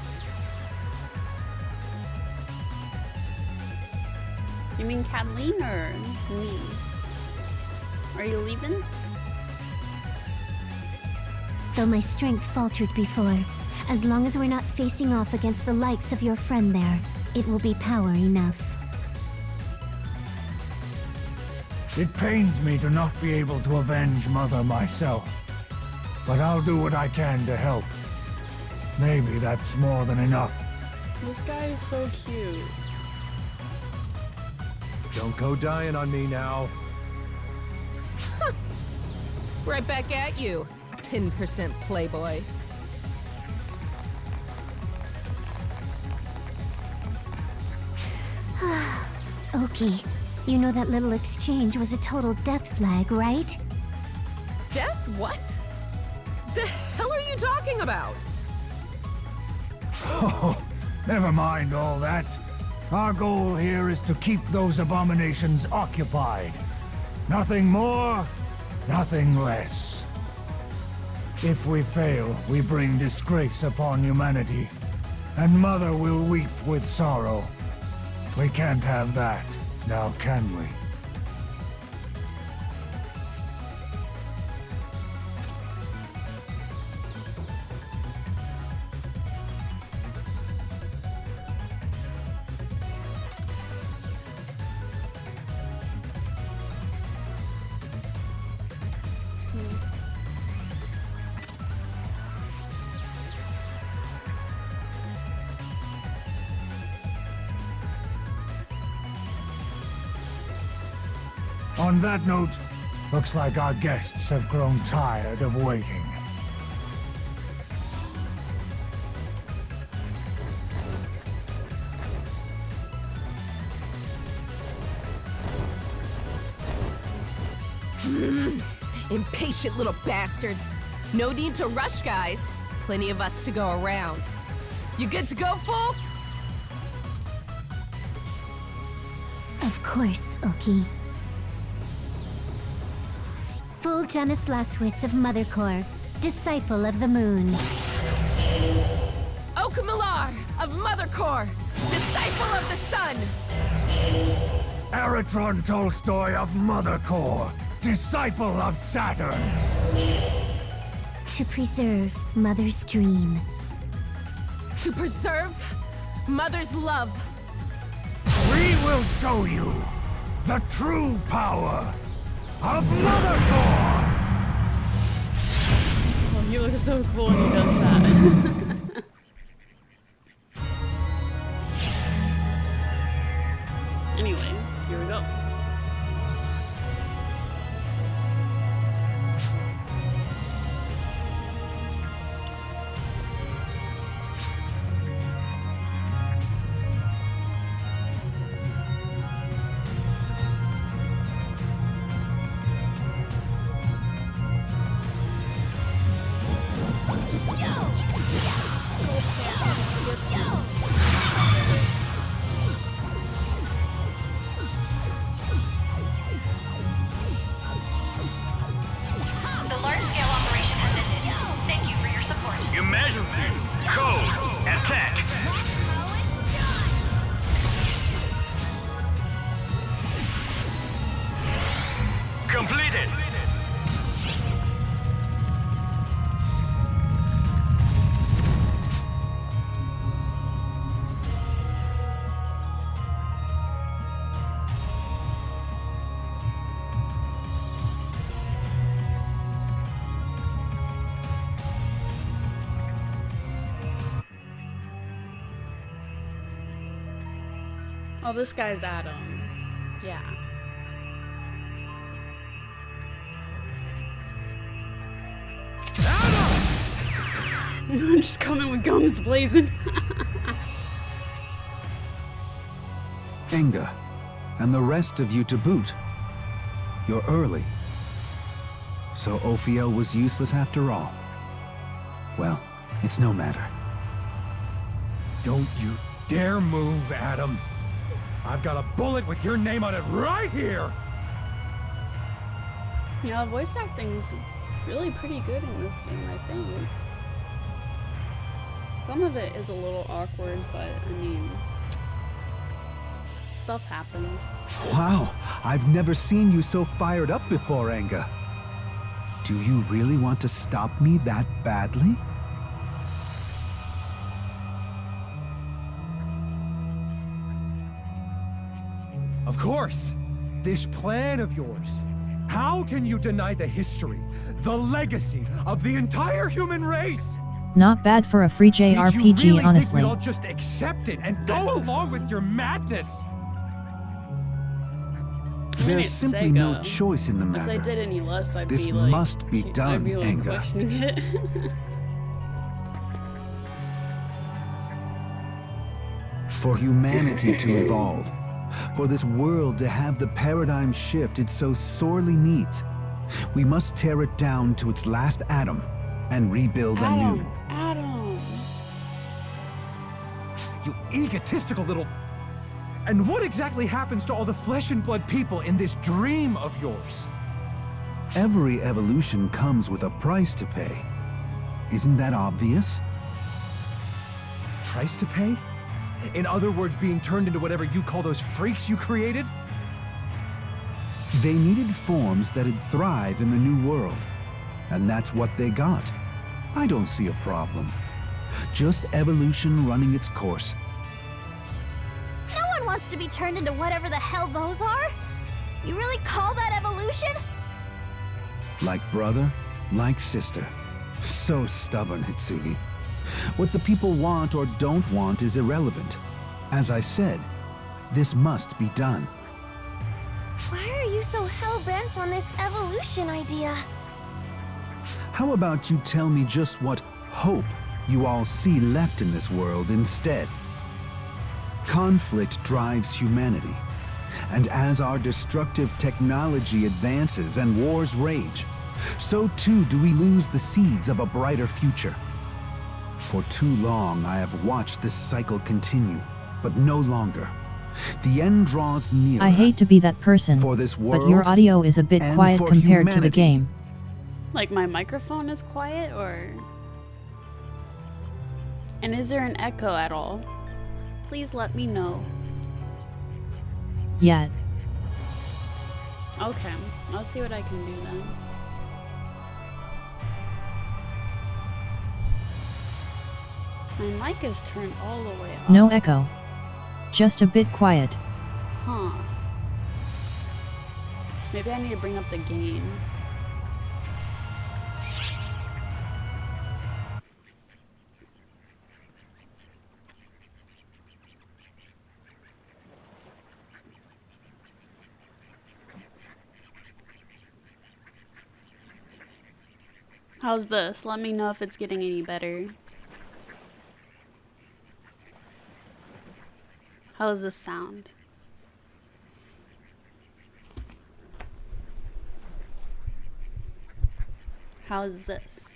You mean Kathleen or me? Are you leaving? Though my strength faltered before, as long as we're not facing off against the likes of your friend there, it will be power enough. It pains me to not be able to avenge Mother myself, but I'll do what I can to help. Maybe that's more than enough. This guy is so cute. Don't go dying on me now. Right back at you, 10% Playboy. Oki, you know that little exchange was a total death flag, right? Death? What? The hell are you talking about? Oh, never mind all that. Our goal here is to keep those abominations occupied. Nothing more, nothing less. If we fail, we bring disgrace upon humanity, and Mother will weep with sorrow. We can't have that, now can we? On that note, looks like our guests have grown tired of waiting. Impatient little bastards. No need to rush, guys. Plenty of us to go around. You good to go, Full? Of course, Oki. Full Janislaswitz of Mother Core, disciple of the moon. Okamilar of Mother Core, disciple of the sun. Eritron Tolstoy of Mother Core, disciple of Saturn. To preserve Mother's dream. To preserve Mother's love. We will show you the true power of Mother Core! Oh, he looks so cool when he does that. Anyway, here we go. Emergency! Code! Attack! Completed! Oh, this guy's Adam. Yeah. I'm just coming with guns blazing. Enga, and the rest of you to boot. You're early. So Ophiel was useless after all. Well, it's no matter. Don't you dare move, Adam. I've got a bullet with your name on it right here! Yeah, voice acting's really pretty good in this game, I think. Some of it is a little awkward, but I mean, stuff happens. Wow, I've never seen you so fired up before, Enga. Do you really want to stop me that badly? Of course! This plan of yours. How can you deny the history, the legacy of the entire human race? Not bad for a free JRPG, Did you really honestly. think we'd all just accept it and go along with your madness? There's simply no choice in the If they matter. did any less, I'd This be like, must be done, I'd be like Enga. questioning it. For humanity to evolve, for this world to have the paradigm shift it so sorely needs, we must tear it down to its last atom and rebuild anew. Adam. You egotistical little... And what exactly happens to all the flesh and blood people in this dream of yours? Every evolution comes with a price to pay. Isn't that obvious? Price to pay? In other words, being turned into whatever you call those freaks you created? They needed forms that'd thrive in the new world. And that's what they got. I don't see a problem. Just evolution running its course. No one wants to be turned into whatever the hell those are. You really call that evolution? Like brother, like sister. So stubborn, Hitsugi. What the people want or don't want is irrelevant. As I said, this must be done. Why are you so hell-bent on this evolution idea. How about you tell me just what hope you all see left in this world instead? Conflict drives humanity, and as our destructive technology advances and wars rage, so too do we lose the seeds of a brighter future. For too long I have watched this cycle continue, but no longer. The end draws nearer. I hate to be that person, for this world, but your audio is a bit and quiet for compared to the humanity. game. Like my microphone is quiet, or... And is there an echo at all? Please let me know. Yet. Okay, I'll see what I can do then. My mic is turned all the way up. No echo. Just a bit quiet. Huh. Maybe I need to bring up the gain. How's this? Let me know if it's getting any better. How does this sound? How is this?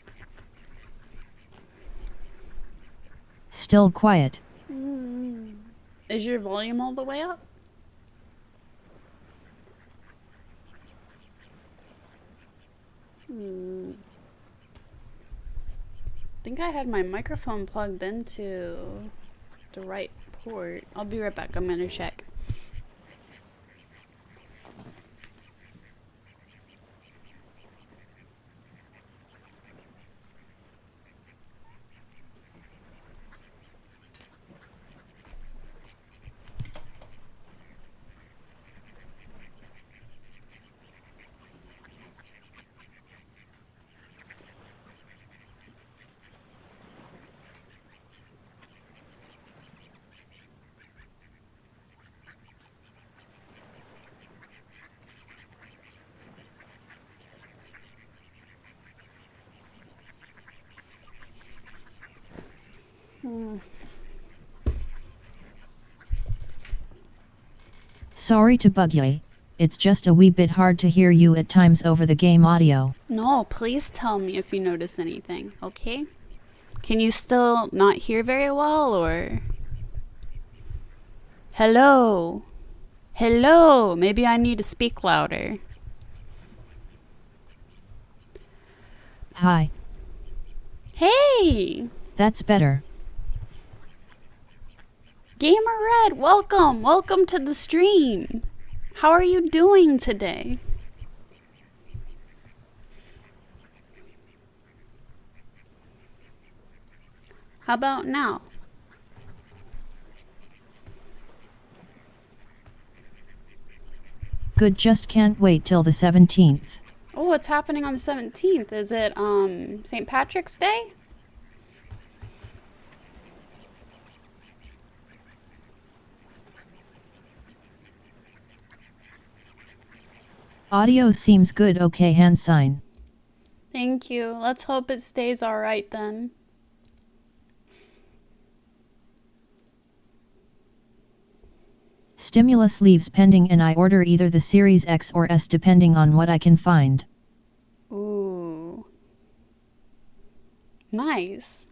Still quiet. Is your volume all the way up? I think I had my microphone plugged into the right port. I'll be right back. I'm gonna check. Sorry to bug you. It's just a wee bit hard to hear you at times over the game audio. No, please tell me if you notice anything, okay? Can you still not hear very well, or... Hello? Hello? Maybe I need to speak louder. Hi. Hey! That's better. Gamer Red, welcome! Welcome to the stream! How are you doing today? How about now? Good, just can't wait till the 17th. Oh, what's happening on the 17th? Is it, St. Patrick's Day? Audio seems good, okay, hand sign. Thank you. Let's hope it stays alright then. Stimulus leaves pending and I order either the Series X or S depending on what I can find. Ooh. Nice.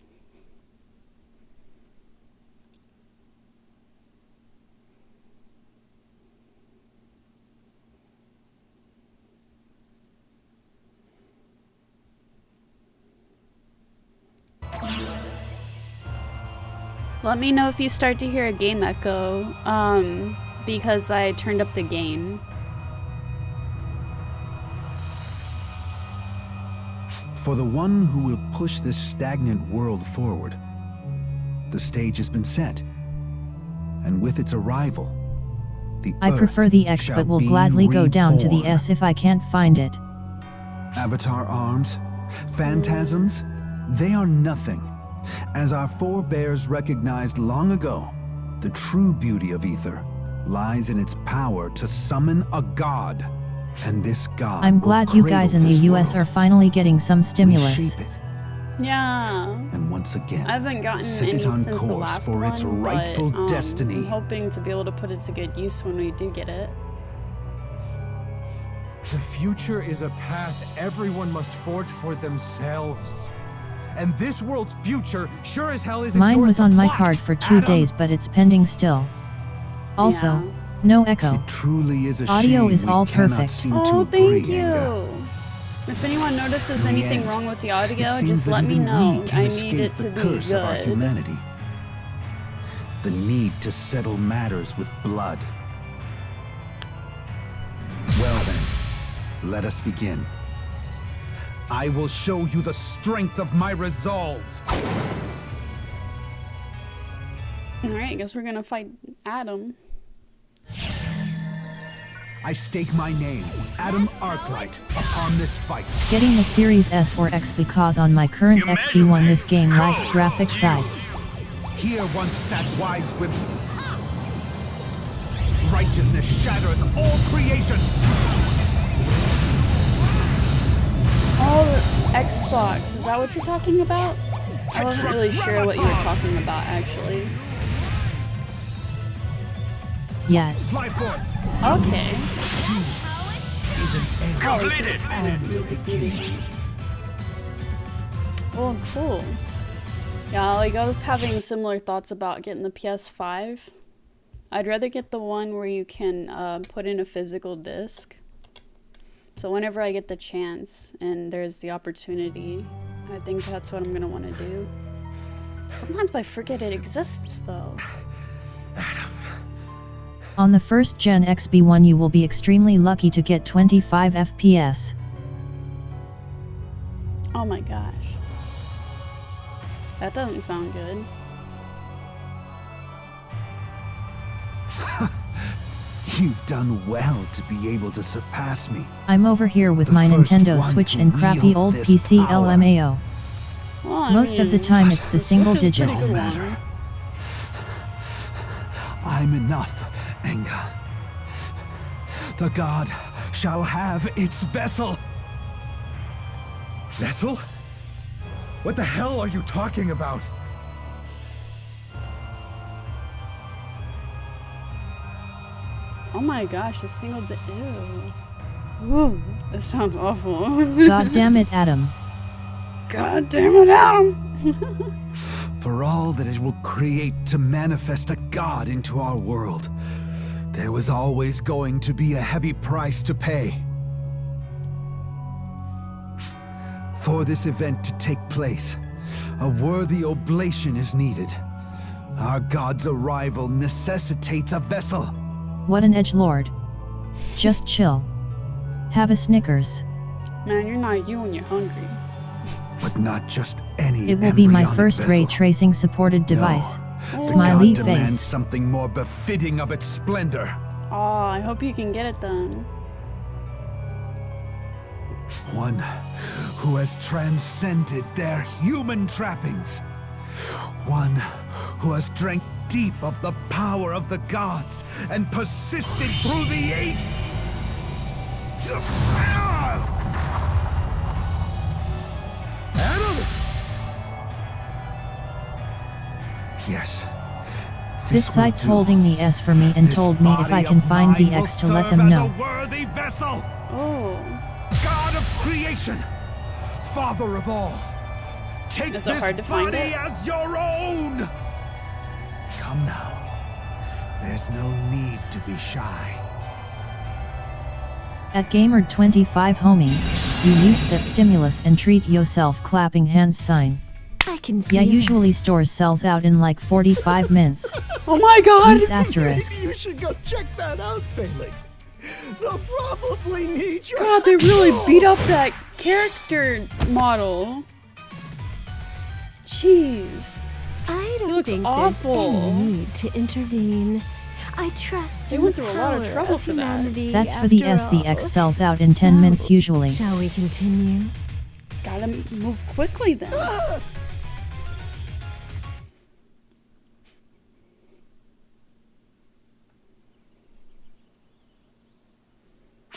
Let me know if you start to hear a game echo, because I turned up the gain. For the one who will push this stagnant world forward, the stage has been set. And with its arrival, the I Earth prefer the X shall but will be gladly go down to the reborn. S if I can't find it. Avatar arms, phantasms, they are nothing. As our forebears recognized long ago, the true beauty of ether lies in its power to summon a god. And this God I'm will glad you guys cradle in the this US are world. finally getting some We stimulus. shape it, Yeah. and once again, I haven't gotten set any it on since the course last for one, its rightful but destiny. I'm hoping to be able to put it to good use when we do get it. The future is a path everyone must forge for themselves. And this world's future sure as hell isn't Mine yours was to on my plot, card for 2 Adam. days, but it's pending still. Also, Yeah. no echo. It truly is a Audio shame is we all cannot perfect. seem to Oh, agree, thank you. Inga. If anyone notices In the anything end, wrong with the It audio, seems just that let me even know. we can I need escape it to the be curse of our good. humanity. The need to settle matters with blood. Well then, let us begin. I will show you the strength of my resolve. Alright, I guess we're gonna fight Adam. I stake my name, Adam Arclight, upon this fight. Getting the Series S or X because on my current XB1 this game lacks graphic side. Here once sat wise women. Righteousness shatters all creation. Oh, Xbox. Is that what you're talking about? I wasn't really sure what you were talking about, actually. Yeah. Fly forth. Okay. Completed. Oh, cool. Yeah, like I was having similar thoughts about getting the PS5. I'd rather get the one where you can put in a physical disc. So whenever I get the chance and there's the opportunity, I think that's what I'm gonna want to do. Sometimes I forget it exists though. On the first gen XB1 you will be extremely lucky to get 25 FPS. Oh my gosh. That doesn't sound good. You've done well to be able to surpass me. I'm over here with The my first Nintendo one Switch to and crappy wield old this PC power. LMAO. Well, I Most of the mean, time it's the single Switch is pretty digits. good Matter. one. I'm enough, Enga. The god shall have its vessel. Vessel? What the hell are you talking about? Oh my gosh, the single ew. Ooh, that sounds awful. God damn it, Adam. God damn it, Adam! For all that it will create to manifest a god into our world, there was always going to be a heavy price to pay. For this event to take place, a worthy oblation is needed. Our god's arrival necessitates a vessel. What an edgelord. Just chill. Have a Snickers. Man, you're not you when you're hungry. But not just any It will be my embryonic first ray vessel. tracing supported device. The Smiley god demands face. something more befitting of its splendor. Oh, I hope you can get it then. One who has transcended their human trappings. One who has drank deep of the power of the gods and persisted through the ages. Adam! Yes. This will site's do. holding the S for me and This told me if I body can of find the mine X will to let serve them as know. a worthy vessel. Oh. God of creation, Father of all, take Is it this hard to find body it? as your own. Come now. There's no need to be shy. At Gamer25 homie, release that stimulus and treat yourself clapping hands sign. I can feel Yeah, it. usually stores sells out in like 45 minutes. Oh my god! Use asterisk. Maybe you should go check that out, Failing. They'll probably need your God, they really beat up that character model. Jeez. I don't looks think awful. there's any need to intervene. I trust They in went the through a lot of power trouble for that. humanity, That's for the S. after The X all. sells out in 10 minutes usually. Shall we continue? Gotta move quickly then.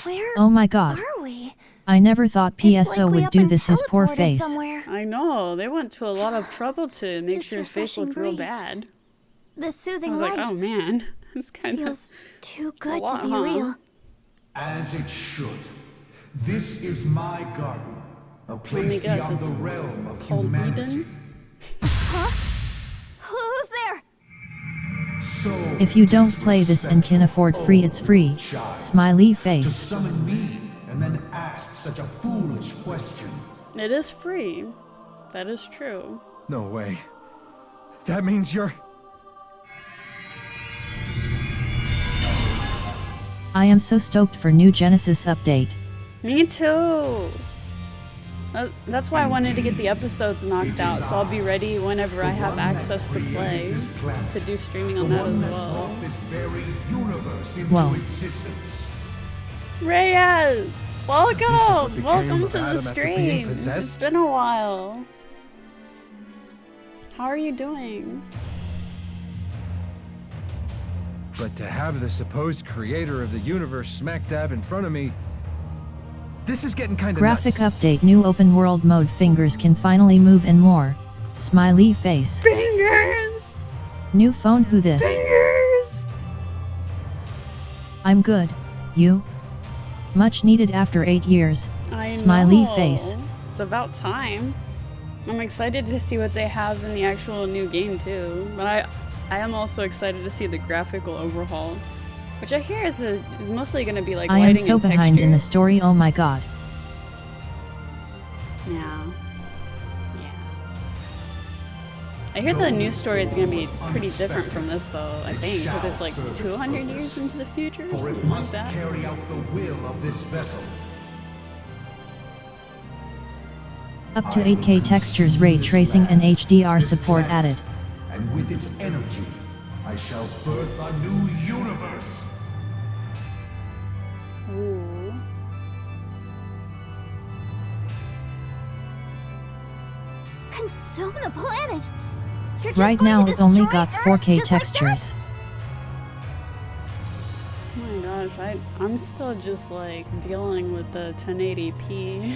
Where Oh my god. are we? I never thought It's PSO like we would up do and this his poor teleported face. somewhere. I know, they went to a lot of trouble to make This sure his face looked refreshing real breeze. bad. The I soothing was light like, oh man, it's kind of feels too good lot, to be huh? real. As it should. This is my garden, a Let me place guess, beyond it's the realm of called humanity. Eden? Huh? Who's there? So If you don't play this and can afford free, it's free. child, Smiley to face. summon me and then ask such a foolish question. It is free. That is true. No way. That means you're... I am so stoked for new Genesis update. Me too. That's why I wanted to get the episodes knocked out, so I'll be ready whenever I have access to play, to do streaming on that as well. This very universe into Whoa. existence. Reyes! Welcome! Welcome of to the Adam after being stream! It's possessed? been a while. How are you doing? But to have the supposed creator of the universe smack dab in front of me... This is getting kinda Graphic nuts. update, new open world mode, fingers can finally move and more. Smiley face. Fingers! New phone, who this? Fingers! I'm good. You? Much needed after 8 years. I Smiley know. face. It's about time. I'm excited to see what they have in the actual new game too. But I am also excited to see the graphical overhaul, which I hear is mostly going to be like I lighting am so and behind in the textures. story, oh my god. Yeah. I hear the new story is going to be pretty different from this though, I think, because it's like 200 years into the future or For it something like must that. carry out the will of this vessel. Up to 8K textures, ray tracing and HDR support added. And with its energy, I shall birth a new universe. Ooh. Consume the planet. You're just Right going now to it only destroy got Earth 4K just like textures. Oh my gosh, I'm still just like dealing with the 1080p.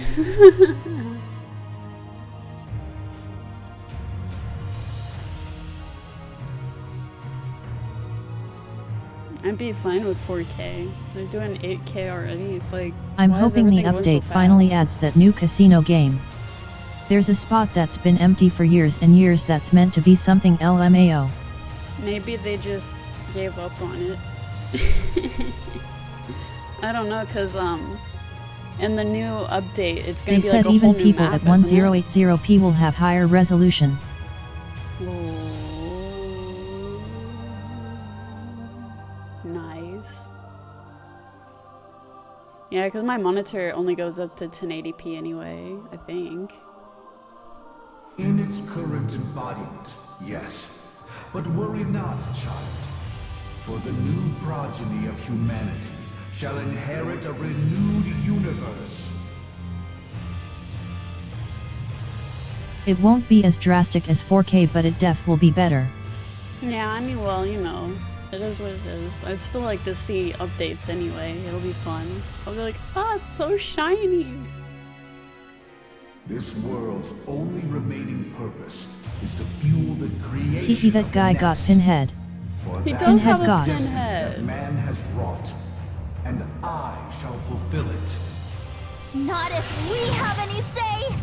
I'd be fine with 4K. They're doing 8K already. It's like, I'm why is hoping the everything going so update finally fast? adds that new casino game. There's a spot that's been empty for years and years that's meant to be something LMAO. Maybe they just gave up on it. I don't know, cause in the new update, it's They gonna be like said a whole even new people map, at isn't it? 1080p will have higher resolution. Ooh. Nice. Yeah, because my monitor only goes up to 1080p anyway, I think. In its current embodiment, yes. But worry not, child. For the new progeny of humanity shall inherit a renewed universe. It won't be as drastic as 4K, but it def will be better. Yeah, I mean, well, you know, it is what it is. I'd still like to see updates anyway. It'll be fun. I'll be like, ah, it's so shiny. This world's only remaining purpose is to fuel the creation Hee that of guy the got next. pinhead. For He that does is have the a destiny pinhead. that man has wrought, and I shall fulfill it. Not if we have any say!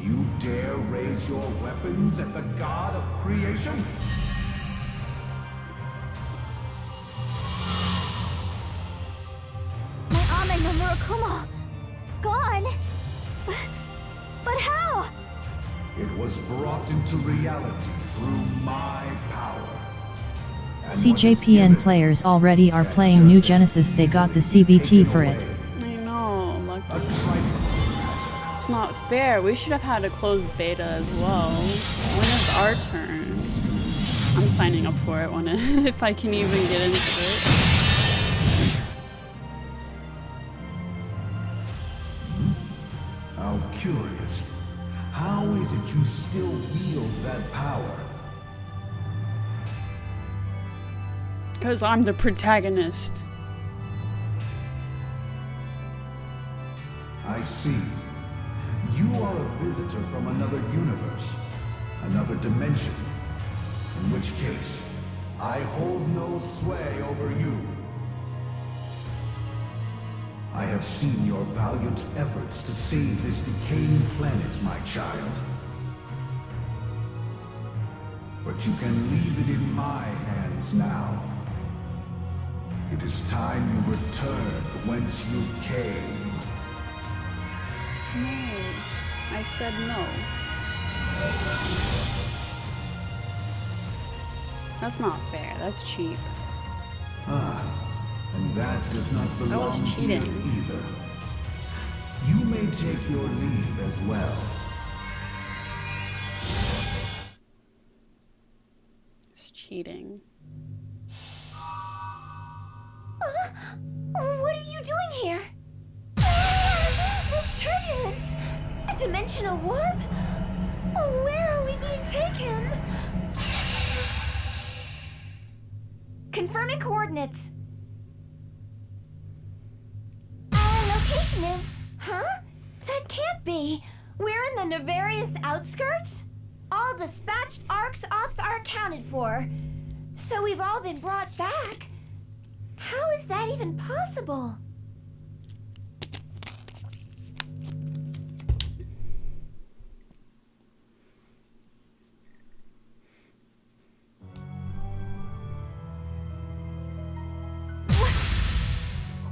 You dare raise your weapons at the god of creation? My Ame no Murakumo! Gone! But how? It was brought into reality through my power. And what is CJPN given players already are can playing just new as Genesis, they easily got the be CBT taken for away. it. I know, A lucky. trifling matter. It's not fair. We should have had a closed beta as well. When is our turn? I'm signing up for it when if I can even get into it. How curious. How is it you still wield that power? Because I'm the protagonist. I see. You are a visitor from another universe, another dimension. In which case, I hold no sway over you. I have seen your valiant efforts to save this decaying planet, my child. But you can leave it in my hands now. It is time you returned whence you came. No. I said no. That's not fair. That's cheap. And that does not belong That was cheating. here either. You may take your leave as well. It's cheating. What are you doing here? This turbulence! A dimensional warp? Where are we being taken? Confirming coordinates. Our location is... Huh? That can't be. We're in the nefarious outskirts? All dispatched ARC's ops are accounted for. So we've all been brought back. How is that even possible?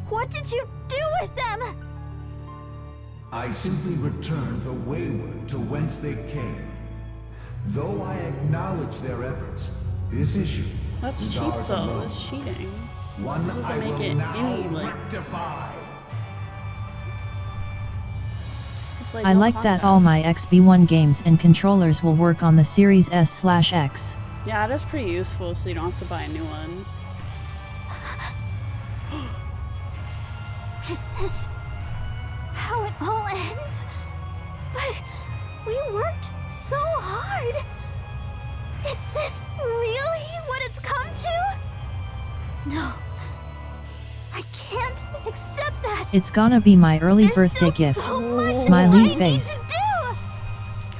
What did you do with them? I simply returned the wayward to whence they came. Though I acknowledge their efforts, this issue That's is cheap ours though. alone. That's cheating. One That doesn't I make will it now any like. rectify. It's like I no like that contest. all my XB1 games and controllers will work on the Series S/X. Yeah, that's pretty useful, so you don't have to buy a new one. Is this how it all ends? But we worked so hard. Is this really what it's come to? No. I can't accept that. It's gonna be my early There's birthday still gift. so much Smiley I face. need to do.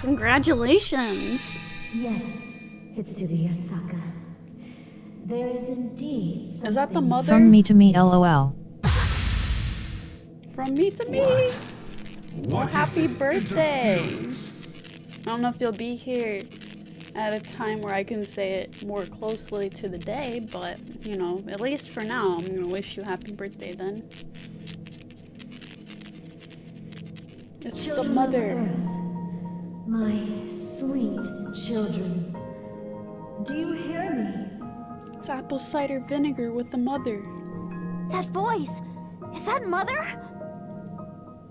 Congratulations! Yes, Hitsuya Saka. There is indeed something... Is that the mother? From me to me, LOL. From me to me. Well, happy birthday! I don't know if you'll be here at a time where I can say it more closely to the day, but, you know, at least for now, I'm gonna wish you happy birthday then. It's Children the mother. of Earth, my sweet children. Do you hear me? It's apple cider vinegar with the mother. That voice. Is that Mother?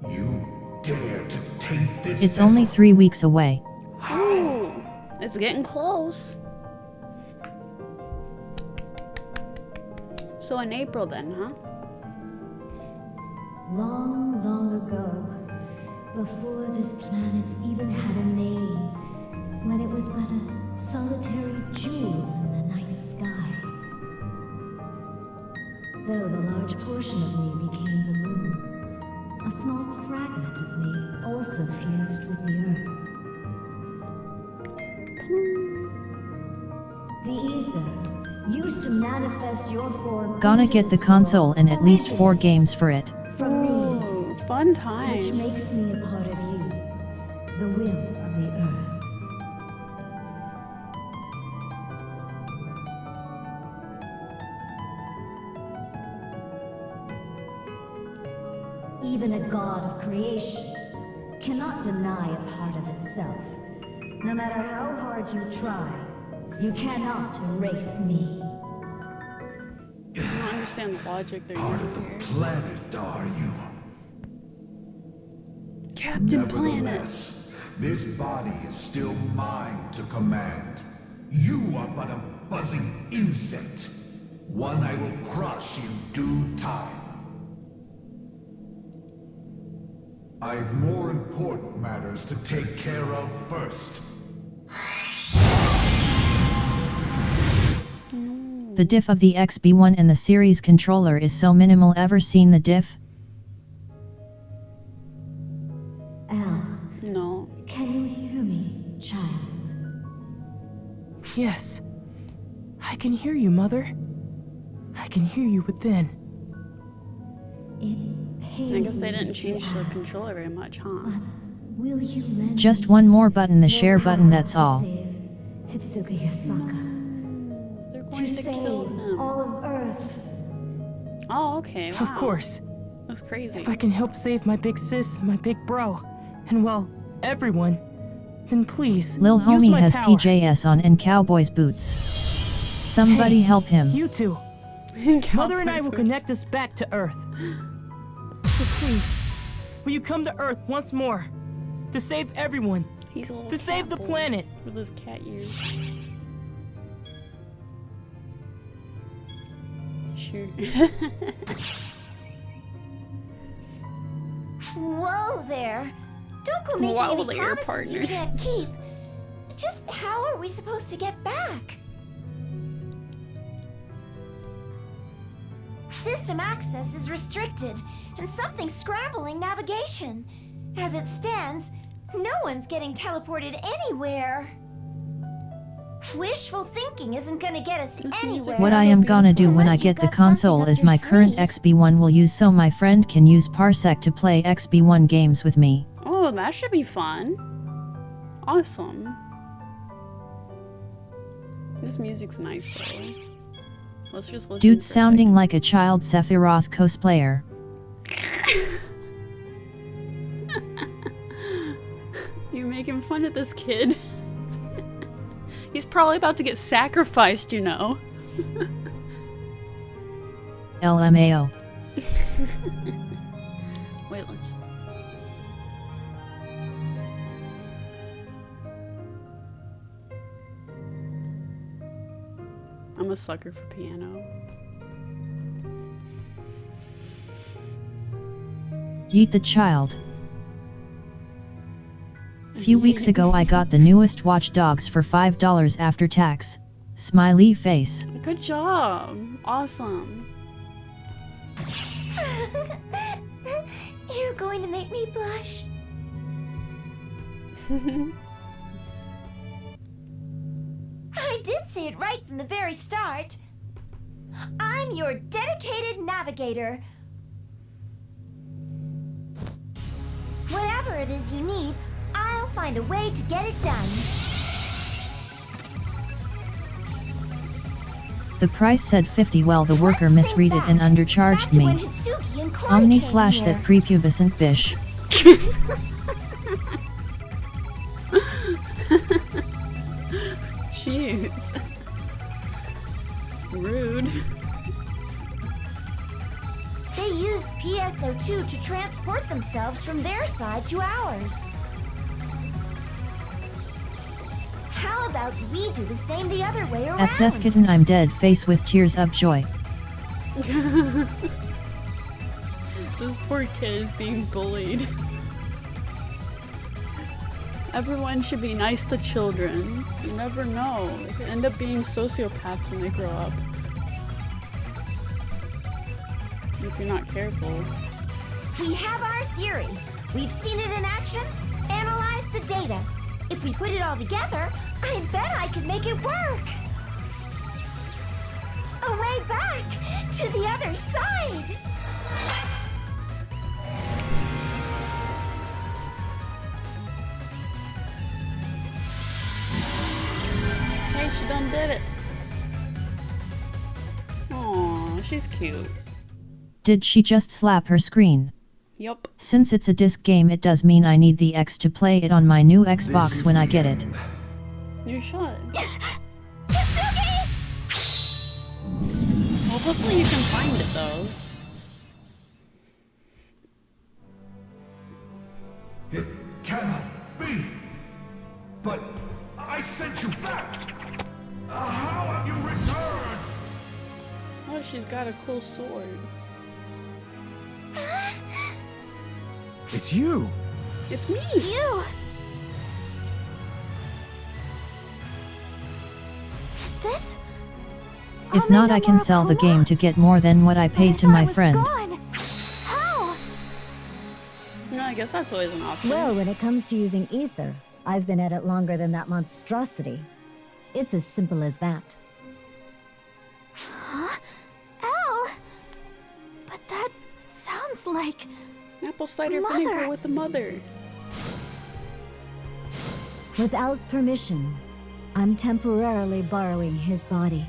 You dare to taint this It's only 3 weeks away. Ooh, it's getting close. So in April then, huh? Long, long ago, before this planet even had a name, when it was but a solitary jewel in the night sky. Though the large portion of me became the moon, a small fragment of me also fused with the earth. The ether used to manifest your form. Gonna into get the this console world and at least 4 originally games for it. from me. Ooh, fun times. Which makes me a part of you, the will of the earth. Even a god of creation cannot deny a part of itself. No matter how hard you try, you cannot erase me. I don't understand the logic they're part using of the here. planet, are you? Captain Planet. Nevertheless, this body is still mine to command. You are but a buzzing insect. One I will crush in due time. I've more important matters to take care of first. The diff of the XB1 and the series controller is so minimal. Ever seen the diff? No. Can you hear me, child? Yes. I can hear you, Mother. I can hear you within. I guess they didn't change the controller very much, huh? Will you lend Just one more button, the share button, that's all. Hitsuga Yasaka? They're going To to save kill him. all of Earth. Oh, okay. Wow. Of course. That's crazy. If I can help save my big sis, my big bro, and well, everyone, then please, Lil use homie my has power. PJs on and cowboys boots. Somebody Hey, help him. You two. Mother and I will connect us back to Earth. So please, will you come to Earth once more? To save everyone. He's a little to save the cat boy planet. with his cat ears. Sure. Whoa there! Don't go making Whoa any there, promises partner. you can't keep. Just how are we supposed to get back? System access is restricted, and something's scrambling navigation. As it stands, no one's getting teleported anywhere. Wishful thinking isn't gonna get us anywhere. What I am gonna do when I get the console is my current XB1 will use so my friend can use Parsec to play XB1 games with me. Oh, that should be fun. Awesome. This music's nice though. Let's just listen. Dude sounding like a child Sephiroth cosplayer. You're making fun of this kid. He's probably about to get sacrificed, you know. LMAO. Wait, let's... I'm a sucker for piano. Yeet the child. Few weeks ago I got the newest Watch Dogs for $5 after tax. Smiley face. Good job. Awesome. You're going to make me blush. I did say it right from the very start. I'm your dedicated navigator. Whatever it is you need, I'll find a way to get it done. The price said 50, well the worker misread it and undercharged me. Omni slash that prepubescent bish. Jeez. Rude. They used PSO2 to transport themselves from their side to ours. How about we do the same the other way around? At Seth Kitten I'm dead face with tears of joy. This poor kid is being bullied. Everyone should be nice to children. You never know. They could end up being sociopaths when they grow up. If you're not careful. We have our theory. We've seen it in action, analyzed the data. If we put it all together, I bet I could make it work. A way back to the other side. Hey, she done did it. Aw, she's cute. Did she just slap her screen? Yup. Since it's a disc game it does mean I need the X to play it on my new Xbox when I get it. You should. Well, hopefully you can find it though. It cannot be. But I sent you back. How have you returned? Oh, she's got a cool sword. It's you. It's me. You. Is this? If not I can sell the game to get more than what I paid to my friend. How? No, I guess that's always an option. Well, when it comes to using ether, I've been at it longer than that monstrosity. It's as simple as that. Huh? Al! But that sounds like... Apple cider vinegar with the mother. With Al's permission, I'm temporarily borrowing his body.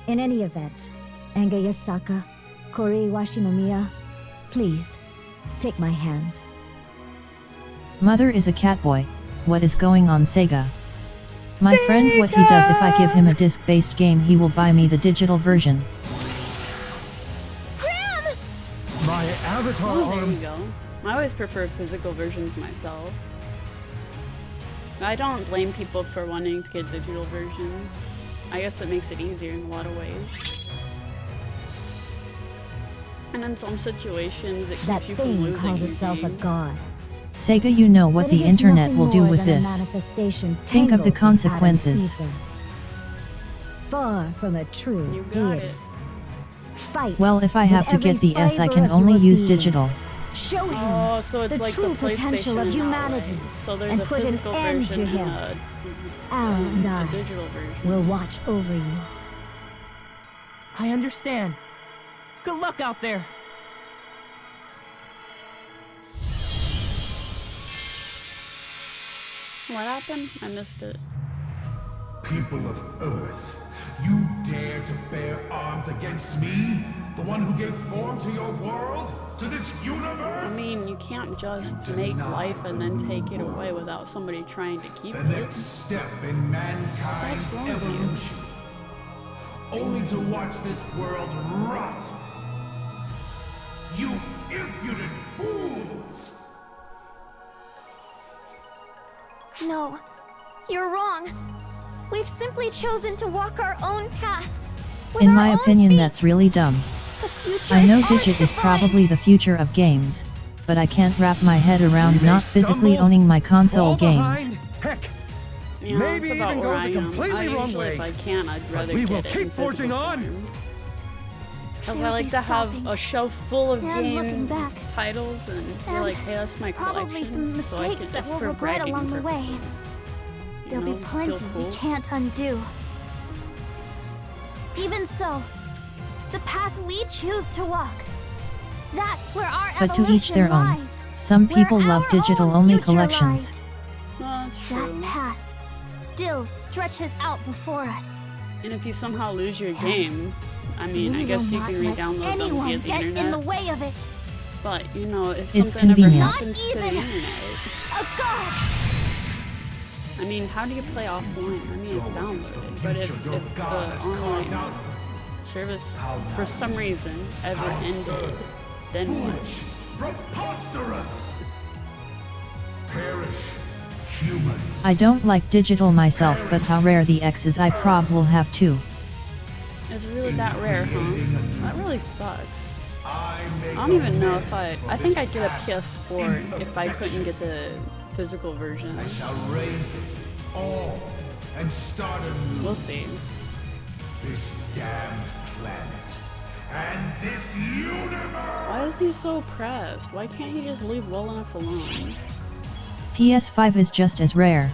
In any event, Enge Yasaka, Kori Washinomiya, please, take my hand. Mother is a catboy. What is going on, Sega? My friend, what he does if I give him a disc-based game, he will buy me the digital version. My avatar Oh, there you go. I always prefer physical versions myself. I don't blame people for wanting to get digital versions. I guess it makes it easier in a lot of ways. And in some situations, it keeps you from Thing losing calls your itself a game. god. Sega, you know what But it the is internet nothing will do more with than a this. manifestation Think of the tangled with Adam's consequences. ether. Far from a true You got deity. it. Fight. Well, if I with have to get every the S, I fiber can of only your use being. digital. Show him Oh, so it's the like true the potential PlayStation of in that humanity, way. So there's and a put an physical end version to him. and Al and a I digital version. will watch over you. I understand. Good luck out there. What happened? I missed it. People of Earth, you dare to bear arms against me? The one who gave form to your world? To this universe? I mean, you can't just make life and then take it away without somebody trying to keep The it. next step in mankind's What's wrong with you? evolution. Only to watch this world rot. You impudent fools! No, you're wrong. We've simply chosen to walk our own path. With In our my own opinion, feet. that's really dumb. The future I know is ours Digit to is find. probably the future of games, but I can't wrap my head around may not physically stumble, owning my console fall games. behind, heck, Yeah, maybe that's about even where go I the am. completely I wrong usually, way. if I can, I'd rather we get will it in keep forging physical on. form. Because I Can't like be to have stopping. a shelf full of And looking game back. titles and feel And like, hey, that's my probably collection. some So I mistakes can, that it's we'll for regret bragging along the way. purposes. You There'll know, be feel plenty cool. we can't undo. Even so, the path we choose to walk, that's where our But to evolution each their own. lies. Some Where people love our digital-only own future collections. lies. Well, that's That true. path still stretches out before us. And if you somehow lose your game, I mean, I We guess will you not can let re-download them anyone via the get internet. in the way of it. But, you know, if It's something ever convenient. happens to the Not even internet, a god. I mean, how do you play offline? I mean, it's downloaded. But if the online service, for some reason, ever ended, then what? Foolish! Preposterous! Perish, humans. I don't like digital myself, but how rare the X's I prob will have too. Is it really that rare, huh? That really sucks. I I don't even know if I think I'd get a PS4 if I couldn't get the physical version. I shall raise it all and start anew. We'll see. This damned planet and this universe. Why is he so pressed? Why can't he just leave well enough alone? PS5 is just as rare.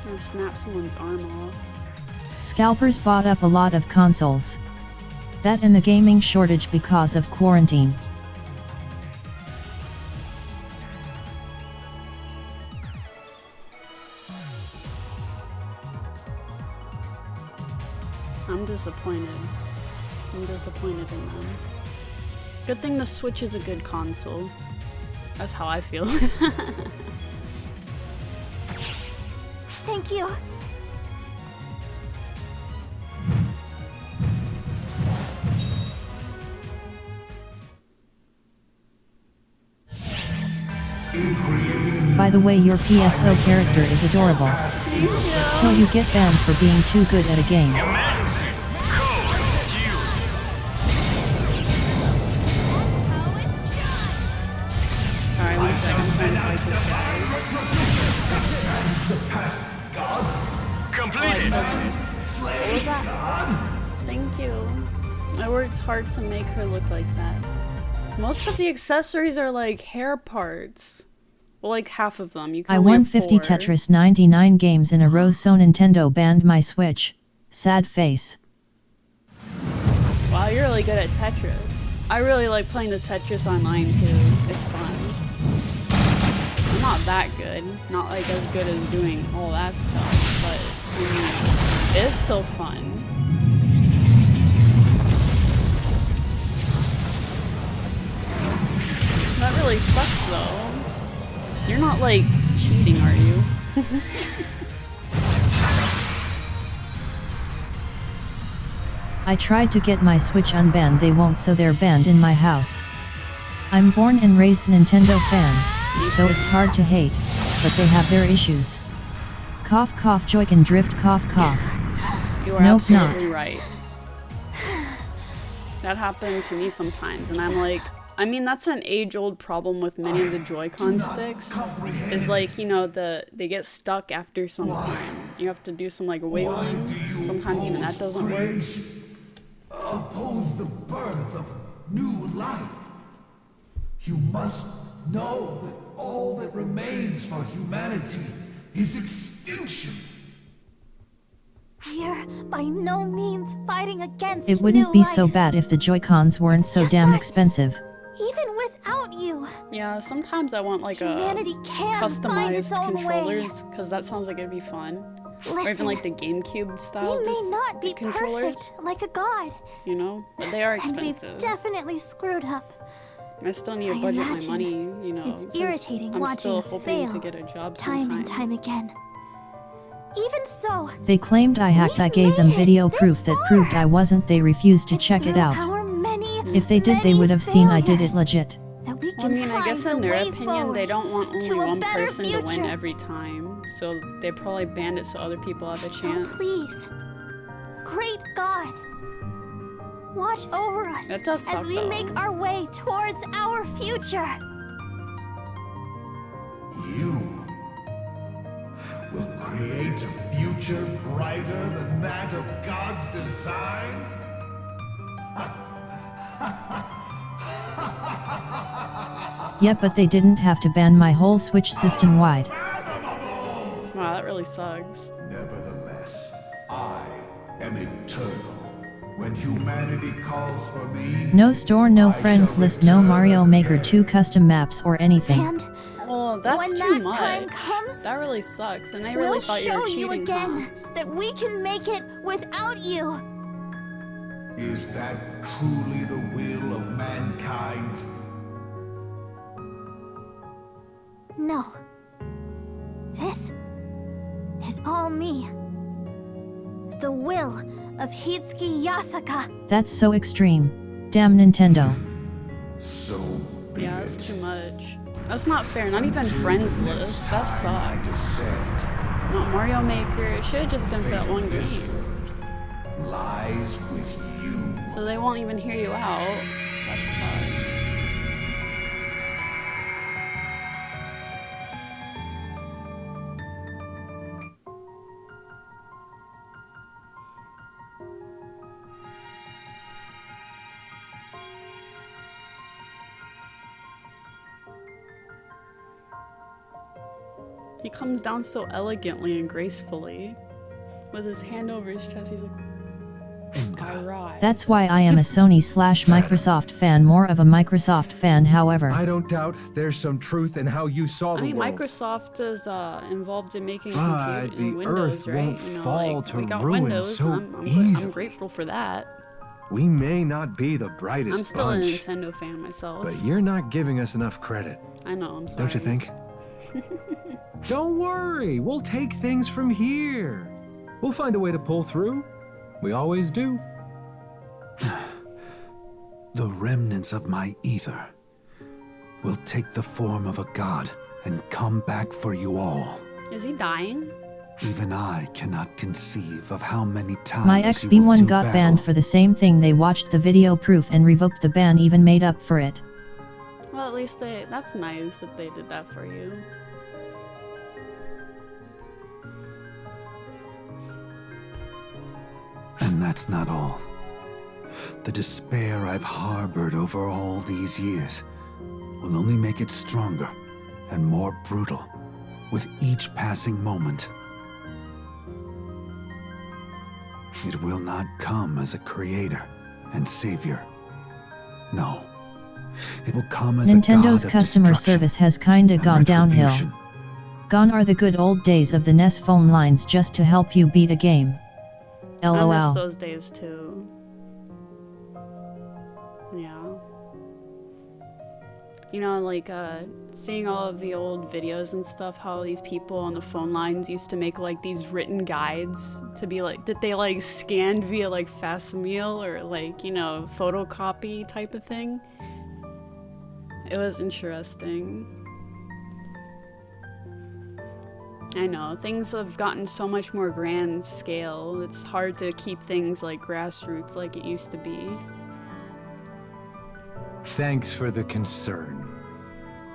I'll snap someone's arm off. Scalpers bought up a lot of consoles. That and the gaming shortage because of quarantine. I'm disappointed. I'm disappointed in them. Good thing the Switch is a good console. That's how I feel. Thank you. By the way, your PSO character is adorable. Till you get banned for being too good at a game. Alright, 1 second. I'm trying to fight this guy. Completed. What was that? Thank you. I worked hard to make her look like that. Most of the accessories are like hair parts. Well, like half of them. You can I only won have 50 4. Tetris 99 games in a row, so Nintendo banned my Switch. Sad face. Wow, you're really good at Tetris. I really like playing the Tetris online too. It's fun. I'm not that good. Not like as good as doing all that stuff, but I mean, it's still fun. That really sucks though. You're not like cheating, are you? I tried to get my Switch unbanned, they won't, so they're banned in my house. I'm born and raised Nintendo fan, so it's hard to hate, but they have their issues. Cough cough Joy-Con drift cough cough. You are Nope, absolutely not. right. That happened to me sometimes, and I'm like, I mean, that's an age-old problem with many of the Joy-Con sticks. Is like, you know, they get stuck after some time. You have to do some like wiggling. Sometimes even that doesn't work. Oppose the birth of new life. You must know that all that remains for humanity is extinction. We're by no means fighting against It wouldn't new be life. so bad if the Joy-Cons weren't so just damn that- expensive. Even without you, Yeah, sometimes I want like humanity a can find its customized own controllers, because that sounds like it'd be fun. Or even Listen, like the GameCube style we may not be controllers. perfect like a god, You know, but they are and we've expensive. definitely screwed up. I still need to I budget my imagine money, you know. it's since irritating I'm watching still us hoping fail to get a job time sometime. and time again. Even so, They claimed I hacked. I gave them video proof that proved I wasn't. They refused to check it through out. our many, If they did, they would have seen I did it legit. that we Well, I can mean, I guess find in the their way opinion, they forward don't want only to a one better person to win future. every time. So they probably banned it so other people have a So chance. please, great God, watch over us That does as suck, we though. make our way towards our future. You will create a future brighter than that of God's design? Yep, but they didn't have to ban my whole Switch system-wide. Wow, that really sucks. Nevertheless, I am eternal. When humanity calls for me, No store, no I friends shall list, no return Mario Maker 2 custom maps or anything. And Oh, that's when too that much. time comes, That really sucks. And they really we'll thought you show were you cheating, again that we can make it without you. is that truly the will of mankind? No. This is all me. The will of Hitsuki Yasaka. That's so extreme. Damn Nintendo. So be Yeah, that's it. too much. That's not fair. Not even friends list. That I sucks. descend. Not Mario Maker. It should have just been for that one game. Lies with you. So they won't even hear you out. That sucks. He comes down so elegantly and gracefully. With his hand over his chest, he's like, alright. That's why I am a Sony/Microsoft fan, more of a Microsoft fan, however. I don't doubt there's some truth in how you saw I the mean, world. Microsoft is involved in making But compute the and Windows, Earth right? won't You know, fall like, to we got ruin Windows. so I'm easily. grateful for that. We may not be the brightest I'm still bunch, a Nintendo fan myself. but you're not giving us enough credit. I know, I'm sorry. Don't you think? Don't worry, we'll take things from here. We'll find a way to pull through. We always do. The remnants of my ether will take the form of a god and come back for you all. Is he dying? Even I cannot conceive of how many times My you will XB1 do got battle. banned for the same thing. They watched the video proof and revoked the ban, even made up for it. Well, at least that's nice that they did that for you. And that's not all. The despair I've harbored over all these years will only make it stronger and more brutal with each passing moment. It will not come as a creator and savior. No. It will come as Nintendo's a god of customer destruction service has kinda and gone downhill. retribution. Gone are the good old days of the NES phone lines just to help you beat a game. I miss LOL. those days too. Yeah. You know, like, seeing all of the old videos and stuff, how these people on the phone lines used to make, like, these written guides to be, like, that they, like, scanned via, like, facsimile or, like, you know, photocopy type of thing. It was interesting. I know, things have gotten so much more grand scale. It's hard to keep things, like, grassroots like it used to be. Thanks for the concern,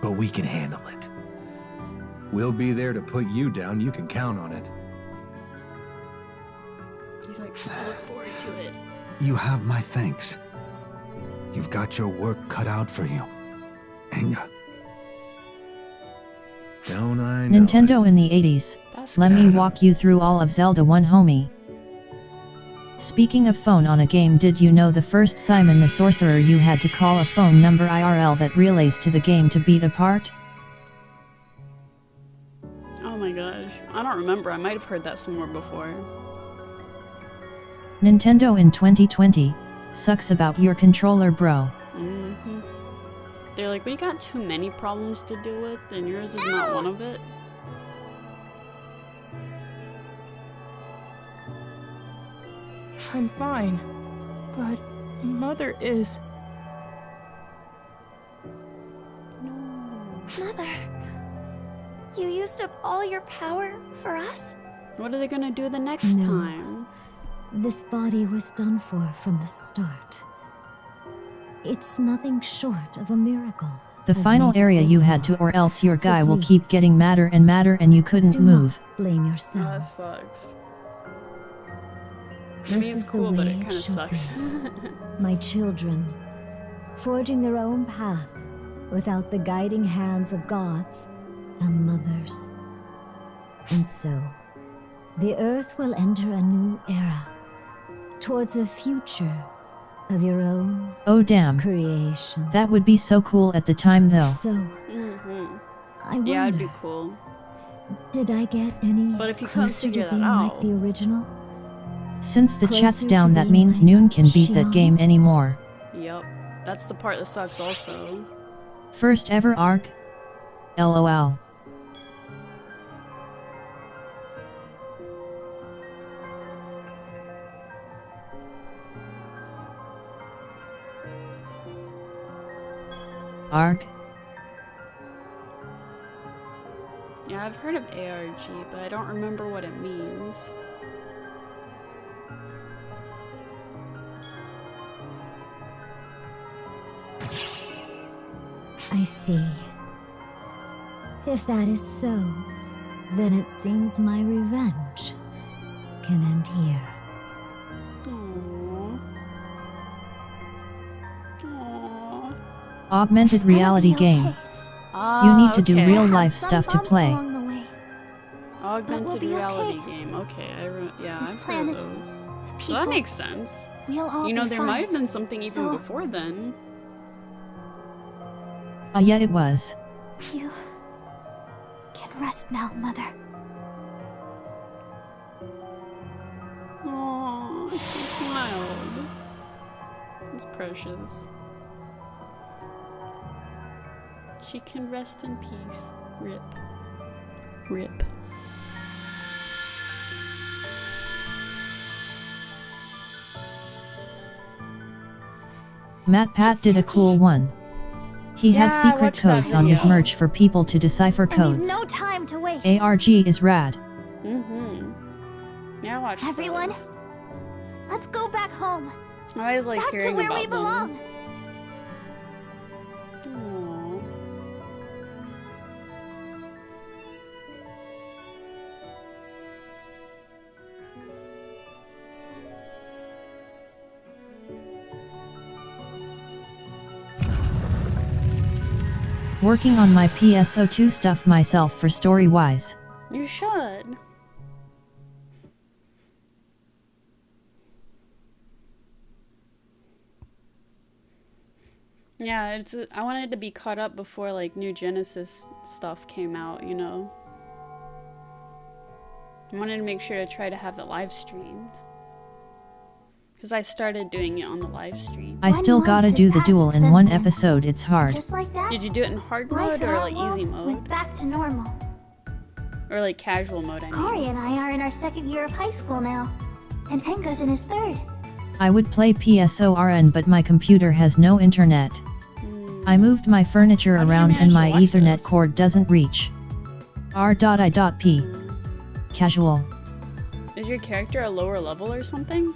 but we can handle it. We'll be there to put you down, you can count on it. He's like, I look forward to it. You have my thanks. You've got your work cut out for you, Anga. Don't I know Nintendo in the 80s. Let me walk you through all of Zelda 1, homie. Speaking of phone on a game, did you know the first Simon the Sorcerer you had to call a phone number IRL that relays to the game to beat a part? Oh my gosh. I don't remember. I might have heard that somewhere before. Nintendo in 2020. Sucks about your controller, bro. Mm-hmm. They're like, we got too many problems to deal with, and yours is not one of it. I'm fine, but Mother is... Mother, you used up all your power for us? What are they gonna do the next No. time? This body was done for from the start. It's nothing short of a miracle. The I've final made it area this you had to, far. or else your So guy will please, keep getting madder and madder and you couldn't do move. not blame Oh, that yourselves. sucks. I This mean, it's is the cool, but way it it kind of should sucks. be. My children, forging their own path without the guiding hands of gods and mothers. And so, the Earth will enter a new era, towards a future of your own Oh damn. creation. That would be so cool at the time though. So, Mm-hmm. I wonder, Yeah, it'd be cool. did I get any But if you couldn't closer figure to that being out- like the original? Since the chat's Closer down, to that being means like Noon can beat that Shion? game anymore. Yep. That's the part that sucks also. First ever arc? LOL. Arc? Yeah, I've heard of ARG, but I don't remember what it means. I see. If that is so, then it seems my revenge can end here. Aww. Aww. Augmented reality game. You need to do okay. real life stuff to play. Along the way. Augmented be reality okay. game. Okay, yeah, This I've heard planet, of those. the So people, that makes sense. we'll all You know, be there fine. might have been something even So- before then. Yeah, it was. You can rest now, Mother. Aww, she smiled. It's precious. She can rest in peace. Rip. Rip. Matt Pat did a cool one. He had Yeah, I secret watched that codes on his video. merch for people to decipher And we've codes. no time to waste. ARG is rad. Mm-hmm. Yeah, I watched Everyone, those. let's go back home. I always like Back to hearing where about we belong. them. Aww. Working on my PSO2 stuff myself for story-wise. You should. Yeah, I wanted to be caught up before like new Genesis stuff came out, you know. I wanted to make sure to try to have it live streamed. Because I started doing it on the live stream. I still gotta do the duel in one episode, it's hard. Just like that, Did you do it in hard mode or like easy went mode? back to normal. Or like casual mode, I mean. Corey and I are in our 2nd year of high school now, and Enga's in his 3rd. I would play PSORN but my computer has no internet. I moved my furniture around and my Ethernet cord doesn't reach. R.I.P. Casual. Is your character a lower level or something?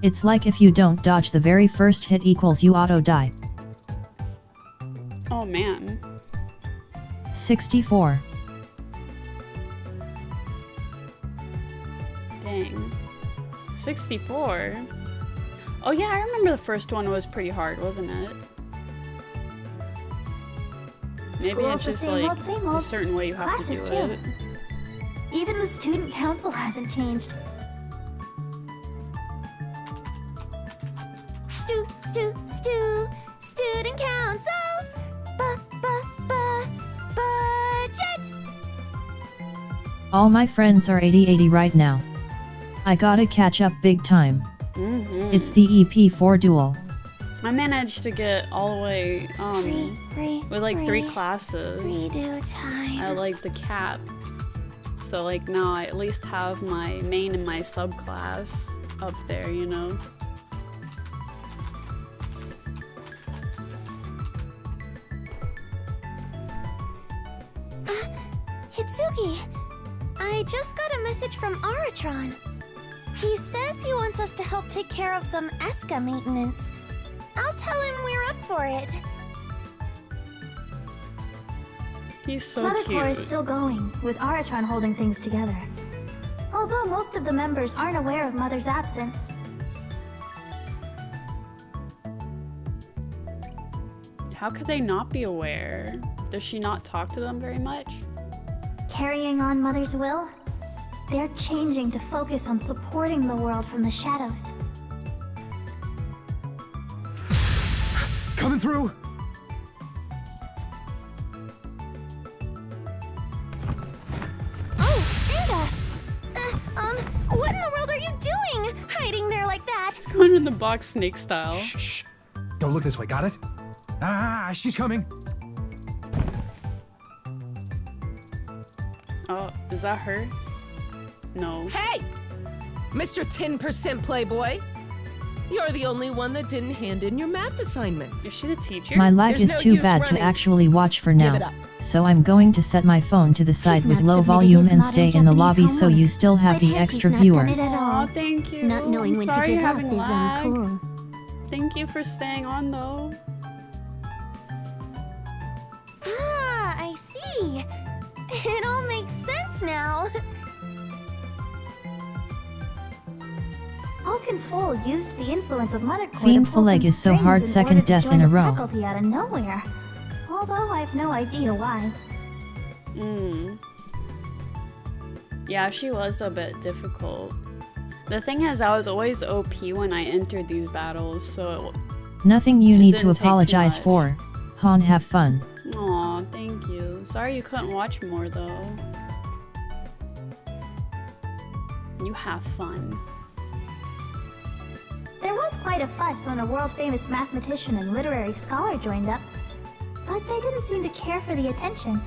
It's like if you don't dodge the very first hit equals you auto die. Oh man. 64. Dang. 64? Oh yeah, I remember the first one was pretty hard, wasn't it? Maybe it's just like a certain way you have to do it. Even the student council hasn't changed. Student council. Budget. All my friends are 80-80 right now. I gotta catch up big time. It's the EP4 duel. I managed to get all the way with like 3 classes. Redo time. I like the cap. So like now I at least have my main and my subclass up there, you know. Hitsuki, I just got a message from Aratron. He says he wants us to help take care of some Eska maintenance. I'll tell him we're up for it. He's so Mother cute. Corps is still going, with Aratron holding things together. Although most of the members aren't aware of Mother's absence. How could they not be aware? Does she not talk to them very much? Carrying on Mother's will, they're changing to focus on supporting the world from the shadows. Coming through! Oh, Inga! What in the world are you doing? Hiding there like that? It's going in the box snake style. Shh. Don't look this way, got it? Ah, she's coming! Oh, is that her? No. Hey! Mr. 10% Playboy! You're the only one that didn't hand in your math assignment. Is she the teacher? My lag There's is no too use bad running. to actually watch for Give now. it up. So I'm going to set my phone to the side with not low submitted volume his and modern stay in the Japanese lobby so homework. you still have I've the heard extra he's viewer. not done it at all. Aw, thank you. Not knowing I'm when sorry to you're give up having is lag. uncool. Thank you for staying on though. Ah, I see. It all makes sense now. Vulcan Full used the influence of Mother Corps Fiend to pull Fuleg some is so hard, strings in second order to death join in a the row. faculty out of nowhere. Although I've no idea why. Yeah, she was a bit difficult. The thing is, I was always OP when I entered these battles, so Nothing you need to didn't take too apologize much. for. Han, have fun. Aw, thank you. Sorry you couldn't watch more though. You have fun. There was quite a fuss when a world-famous mathematician and literary scholar joined up, but they didn't seem to care for the attention.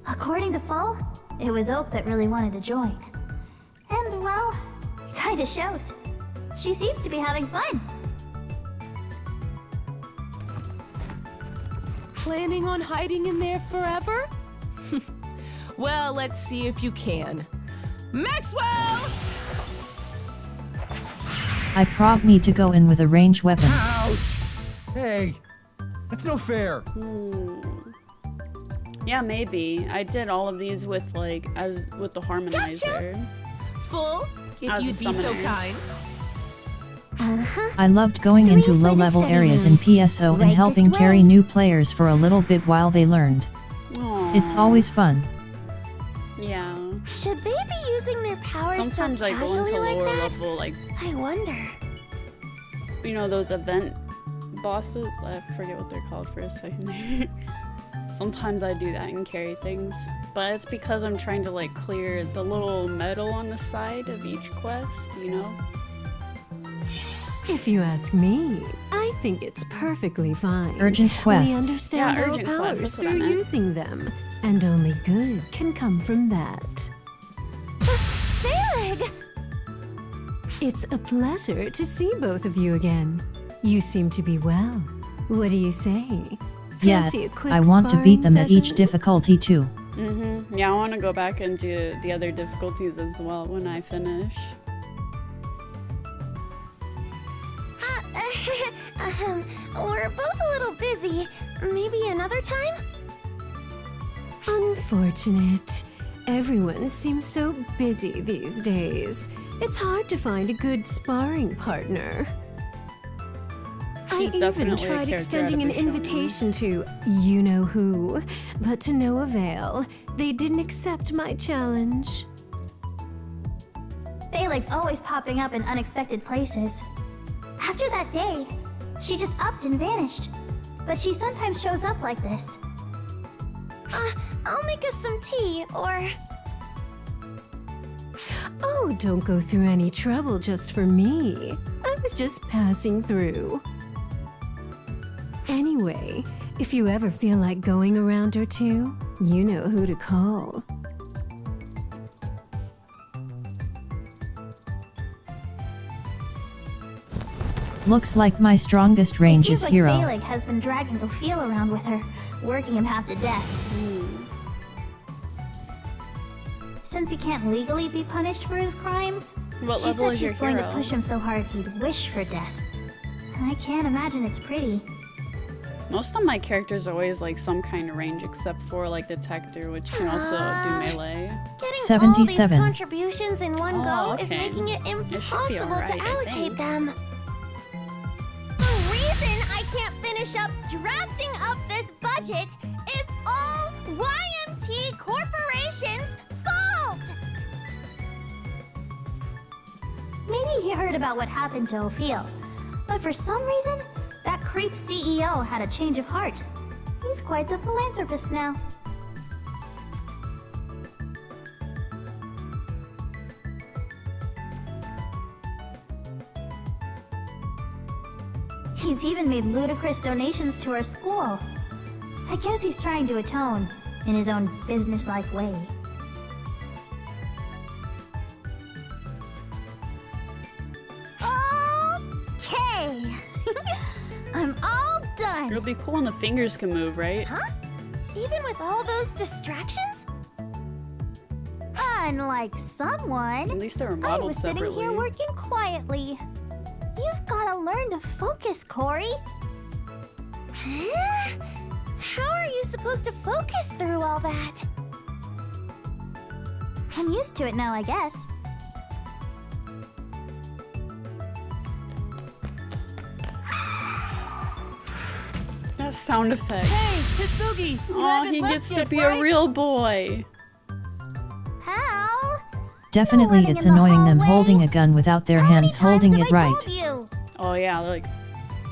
According to Full, it was Oak that really wanted to join. And, well, it kinda shows. She seems to be having fun. Planning on hiding in there forever? Well, let's see if you can. Maxwell! I prob need to go in with a ranged weapon. Ouch! Hey, that's no fair. Yeah, maybe. I did all of these with like with the harmonizer. Gotcha. Full, if As a you'd be so summoner. kind. I loved going into low-level areas in PSO and Right helping this way. carry new players for a little bit while they learned. It's always fun. Yeah. Should they be using their powers Sometimes so I go casually into like lower that? level, like, I wonder. you know, those event bosses? I forget what they're called for a second there. Sometimes I do that and carry things. But it's because I'm trying to, like, clear the little medal on the side of each quest, you know? If you ask me, I think it's perfectly fine. Urgent quests. We understand Yeah, our urgent quests, powers that's what I through meant. using them, and only good can come from that. Phaleg! It's a pleasure to see both of you again. You seem to be well. What do you say? Yeah, Fancy a quick I want to beat sparring them at each session? difficulty too. Yeah, I want to go back and do the other difficulties as well when I finish. We're both a little busy. Maybe another time? Unfortunate. Everyone seems so busy these days. It's hard to find a good sparring partner. She's I even definitely a tried character extending out an of a shonen. invitation to you-know-who, but to no avail. They didn't accept my challenge. Phaleg's always popping up in unexpected places. After that day, she just upped and vanished. But she sometimes shows up like this. I'll make us some tea, or... Oh, don't go through any trouble just for me. I was just passing through. Anyway, if you ever feel like going a round or two, you know who to call. Looks like my strongest range it is seems like hero. Phaleg has been dragging Ophiel around with her, working him half to death. Since he can't legally be punished for his crimes, What she level said is she's your going hero? to push him so hard he'd wish for death. I can't imagine it's pretty. Most of my characters are always like some kind of range except for like Detector, which can also do melee. Getting 77. all these contributions in one Oh, go is okay. making it It should be impossible alright, to I allocate think. them. The reason I can't finish up drafting up this budget is all YMT Corporation's fault! Maybe he heard about what happened to Ophiel, but for some reason, that creep CEO had a change of heart. He's quite the philanthropist now. He's even made ludicrous donations to our school. I guess he's trying to atone in his own business-like way. Okay! I'm all done! It'll be cool when the fingers can move, right? Huh? Even with all those distractions? Unlike someone, At least they were I modeled was sitting separately. here working quietly. You've gotta learn to focus, Corey. Huh? How are you supposed to focus through all that? I'm used to it now, I guess. That sound effect. Hey, Hitsugi! You Oh, haven't he left gets to yet, be right? a real boy. How? Definitely running it's in the annoying them hallway? holding a gun without their How many hands holding times it have I right. told you? Oh yeah, like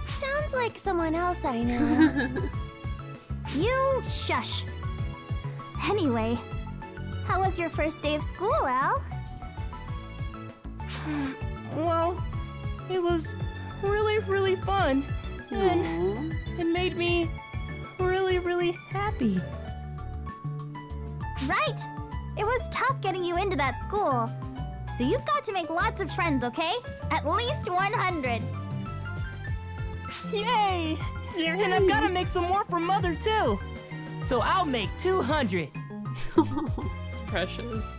Sounds like someone else I know. You shush. Anyway, how was your first day of school, Al? Well, it was really, really fun. And it made me really, really happy. Right! It was tough getting you into that school. So you've got to make lots of friends, okay? At least 100. Yay! And I've got to make some more for Mother, too. So I'll make 200. it's precious.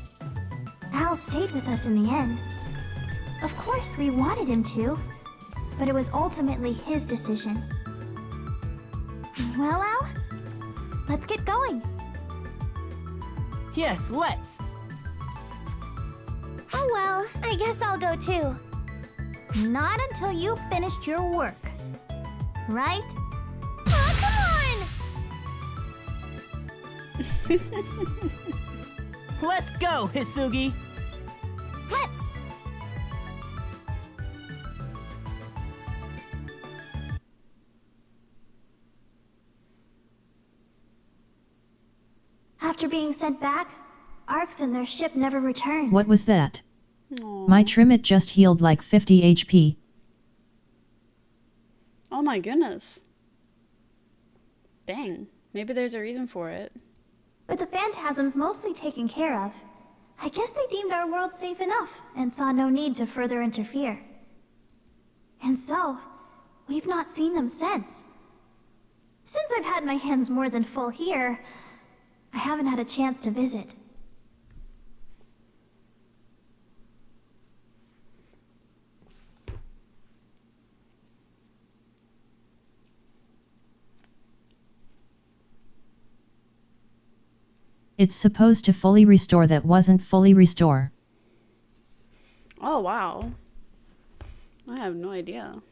Al stayed with us in the end. Of course, we wanted him to, but it was ultimately his decision. Well, Al, let's get going. Yes, let's. Oh well, I guess I'll go too. Not until you've finished your work. Right? Oh, come on! Let's go, Hisugi. Let's. After being sent back, Arcs and their ship never returned. What was that? Aww. My Trimmet just healed like 50 HP. Oh my goodness. Dang. Maybe there's a reason for it. With the phantasms mostly taken care of, I guess they deemed our world safe enough and saw no need to further interfere. And so, we've not seen them since. Since I've had my hands more than full here, I haven't had a chance to visit. It's supposed to fully restore that wasn't fully restore. Oh wow. I have no idea.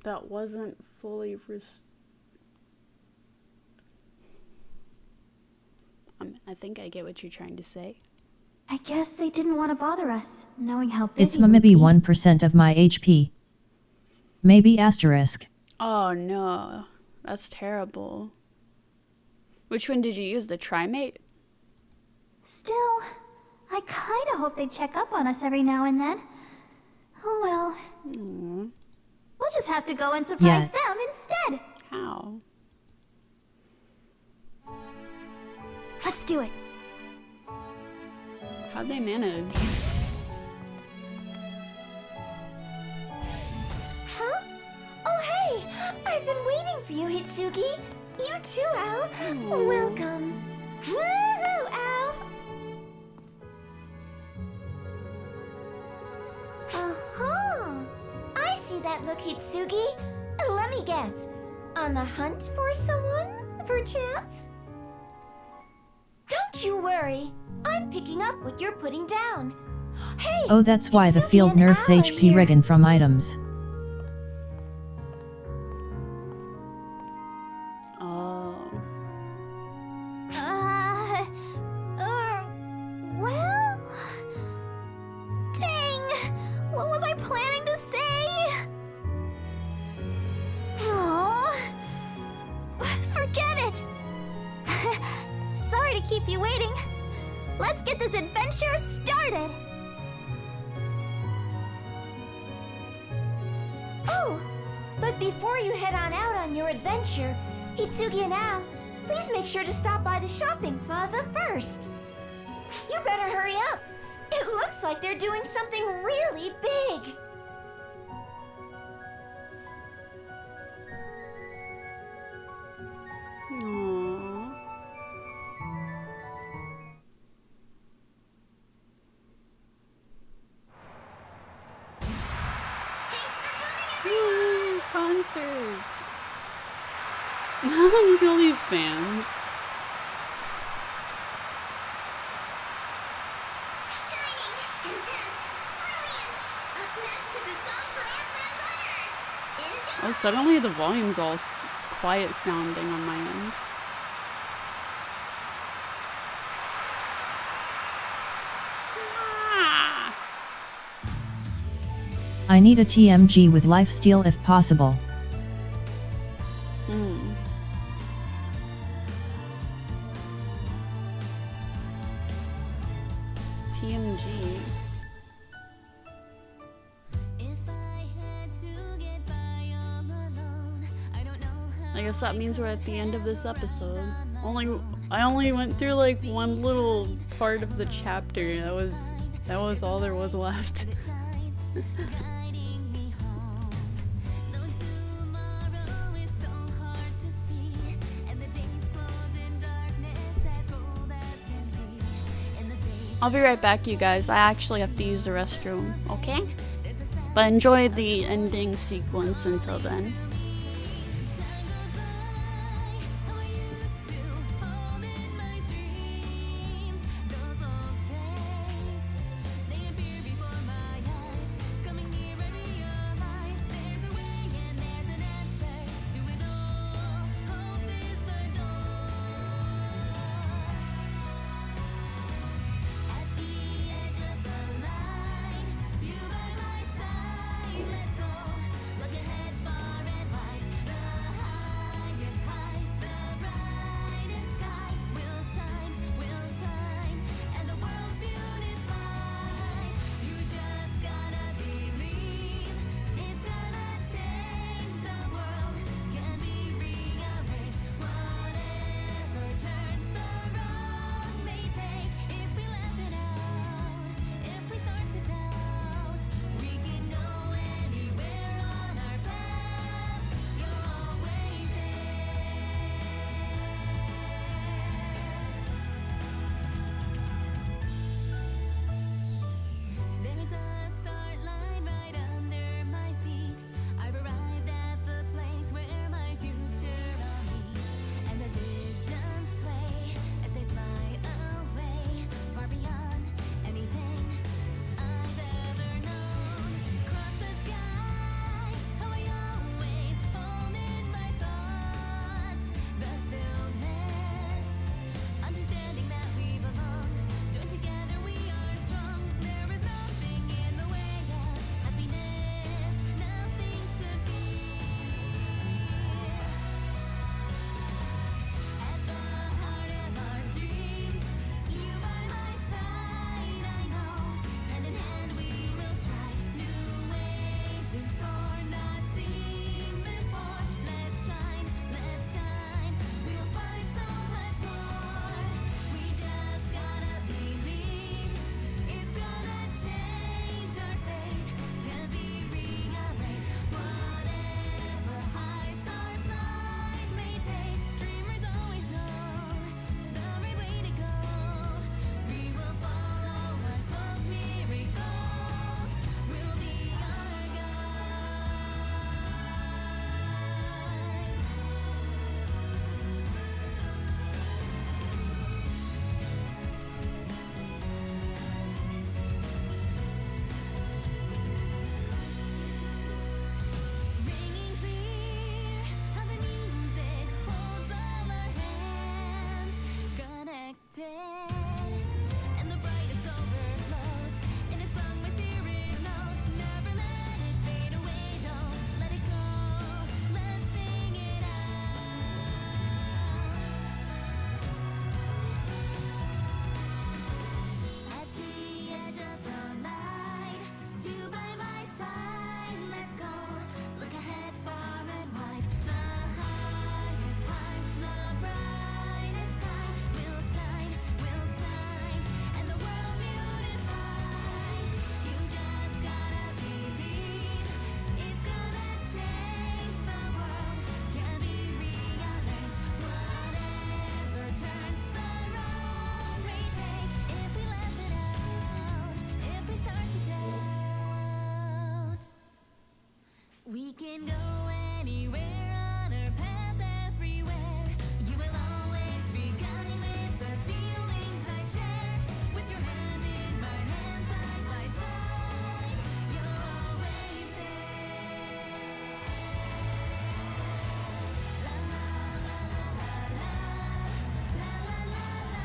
That wasn't fully I think I get what you're trying to say. I guess they didn't want to bother us, knowing how busy It's maybe 1% of my HP. Maybe asterisk. Oh no, that's terrible. Which one did you use, the Trimate? Still, I kinda hope they check up on us every now and then. Oh well. Aww. We'll just have to go and surprise Yeah. them instead. How? Let's do it. How'd they manage? Huh? Oh hey! I've been waiting for you, Hitsugi. You too, Al. Aww. Welcome. Woohoo, Al! Uh-huh. I see that look, Hitsugi. Let me guess. On the hunt for someone, perchance? Don't you worry. I'm picking up what you're putting down. Hey! Oh, that's why the Hitsugi field and nerfs Al are HP here. regen from items. Oh. Well... Dang! What was I planning to say? Oh... Forget it! Sorry to keep you waiting. Let's get this adventure started! Oh! But before you head on out on your adventure, Hitsugi and Al, please make sure to stop by the shopping plaza first. You better hurry up. It looks like they're doing something really big. Aww. Woo, concert! Look at all these fans. Shining, intense, brilliant. Up next is a song for our friends on Earth. Enjoy. Oh, suddenly the volume's all quiet sounding on my end. Ah. I need a TMG with lifesteal if possible. Hmm. TMG. I guess that means we're at the end of this episode. I only went through like one little part of the chapter. That was all there was left. I'll be right back, you guys. I actually have to use the restroom, okay? But enjoy the ending sequence until then. We can go anywhere on our path everywhere. You will always be kind with the feelings I share. With your hand in my hand, side by side, you're always there. La la la la la la la la la la la.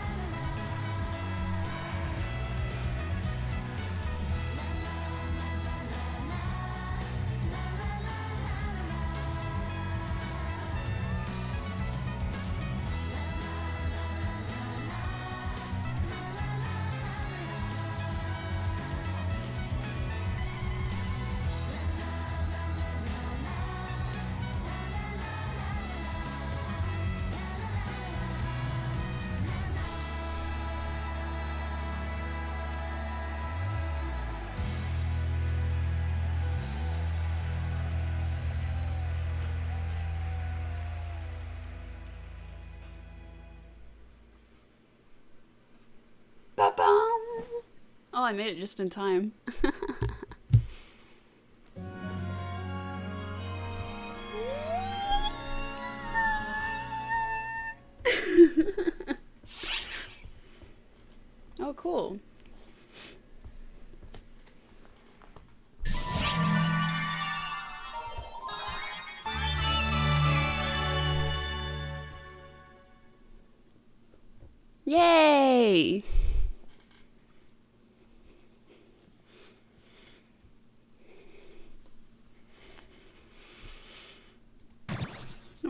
Oh, I made it just in time.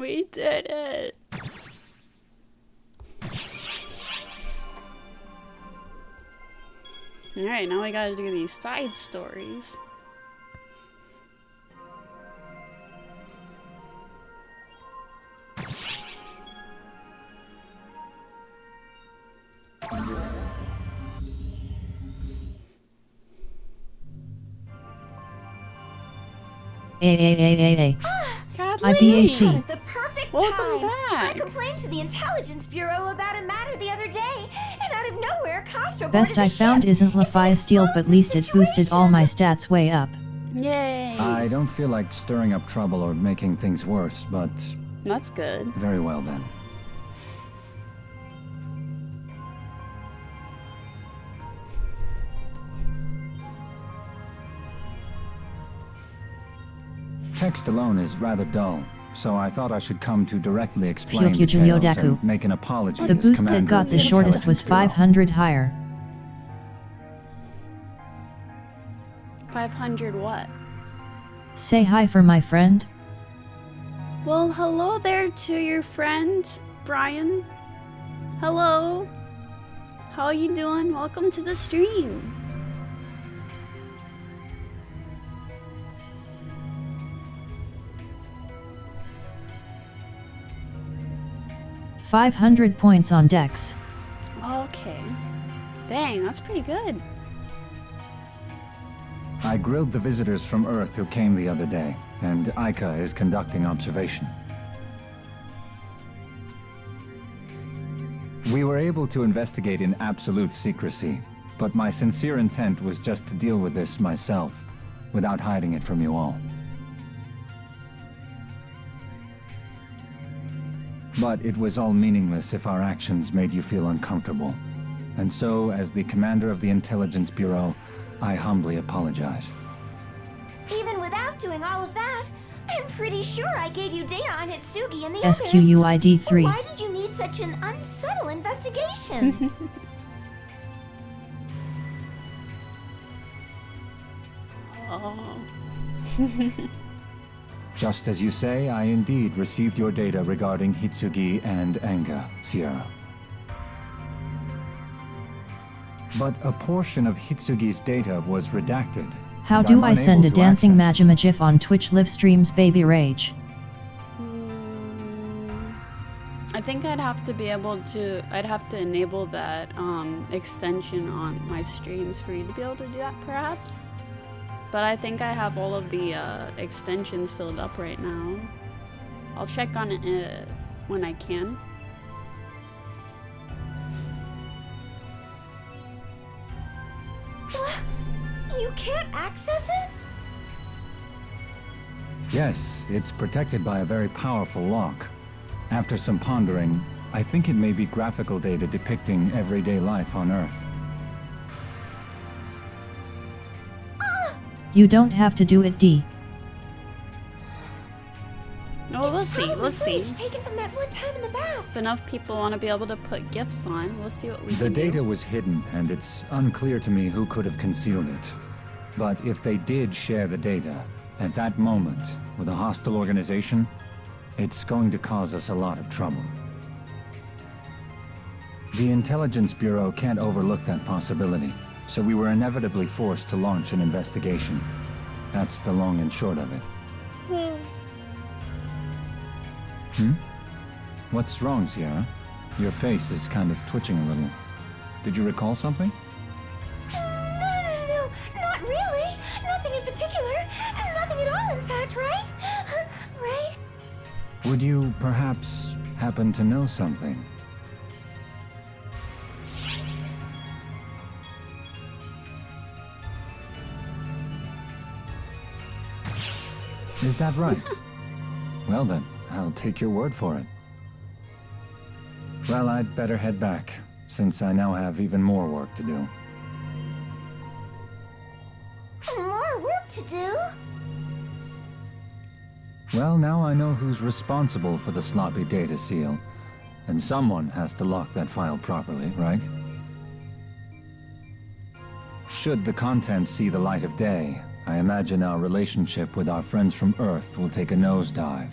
We did it. Alright, now we gotta do these side stories. IBAC. The perfect Welcome time. back. I complained to the Intelligence Bureau about a matter the other day, and out of nowhere, Castro Best boarded I the found ship. isn't Lafia Steel, but least it boosted all my stats way up. Yay! I don't feel like stirring up trouble or making things worse, but... That's good. Very well then. Text alone is rather dull, so I thought I should come to directly explain details and make an apology. The as boost that Commander got of the shortest was Intelligence 500 higher. 500 what? Say hi for my friend. Well, hello there to your friend, Brian. Hello. How are you doing? Welcome to the stream. $500 points on Dex. Okay. Dang, that's pretty good. I grilled the visitors from Earth who came the other day, and Aika is conducting observation. We were able to investigate in absolute secrecy, but my sincere intent was just to deal with this myself, without hiding it from you all. But it was all meaningless if our actions made you feel uncomfortable. And so, as the commander of the Intelligence Bureau, I humbly apologize. Even without doing all of that, I'm pretty sure I gave you data on Hitsugi and the SQUID 3. Why did you need such an unsubtle investigation? Oh. Just as you say, I indeed received your data regarding Hitsugi and Anga, Sierra. But a portion of Hitsugi's data was redacted. How and do I'm I send a unable to dancing access Majima GIF on Twitch live streams Baby Rage? I think I'd have to be able to, I'd have to enable that extension on my streams for you to be able to do that, perhaps. But I think I have all of the extensions filled up right now. I'll check on it when I can. You can't access it? Yes, it's protected by a very powerful lock. After some pondering, I think it may be graphical data depicting everyday life on Earth. You don't have to do it, D. No, we'll see, we'll see. Footage taken from that one time in the bath. If enough people want to be able to put GIFs on, we'll see what we The can do. data was hidden, and it's unclear to me who could have concealed it. But if they did share the data, at that moment, with a hostile organization, it's going to cause us a lot of trouble. The Intelligence Bureau can't overlook that possibility, so we were inevitably forced to launch an investigation. That's the long and short of it. What's wrong, Sierra? Your face is kind of twitching a little. Did you recall something? No, not really. Nothing in particular. Nothing at all, in fact, right? Right? Would you perhaps happen to know something? Is that right? Well then, I'll take your word for it. Well, I'd better head back, since I now have even more work to do. More work to do? Well, now I know who's responsible for the sloppy data seal. And someone has to lock that file properly, right? Should the contents see the light of day, I imagine our relationship with our friends from Earth will take a nosedive.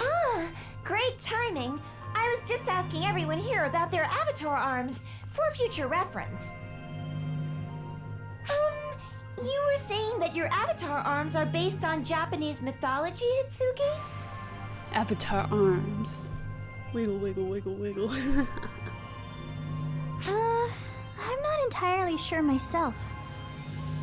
Ah, great timing. I was just asking everyone here about their avatar arms for future reference. You were saying that your avatar arms are based on Japanese mythology, Hitsuki? Avatar arms. Wiggle, wiggle, wiggle, wiggle. I'm not entirely sure myself.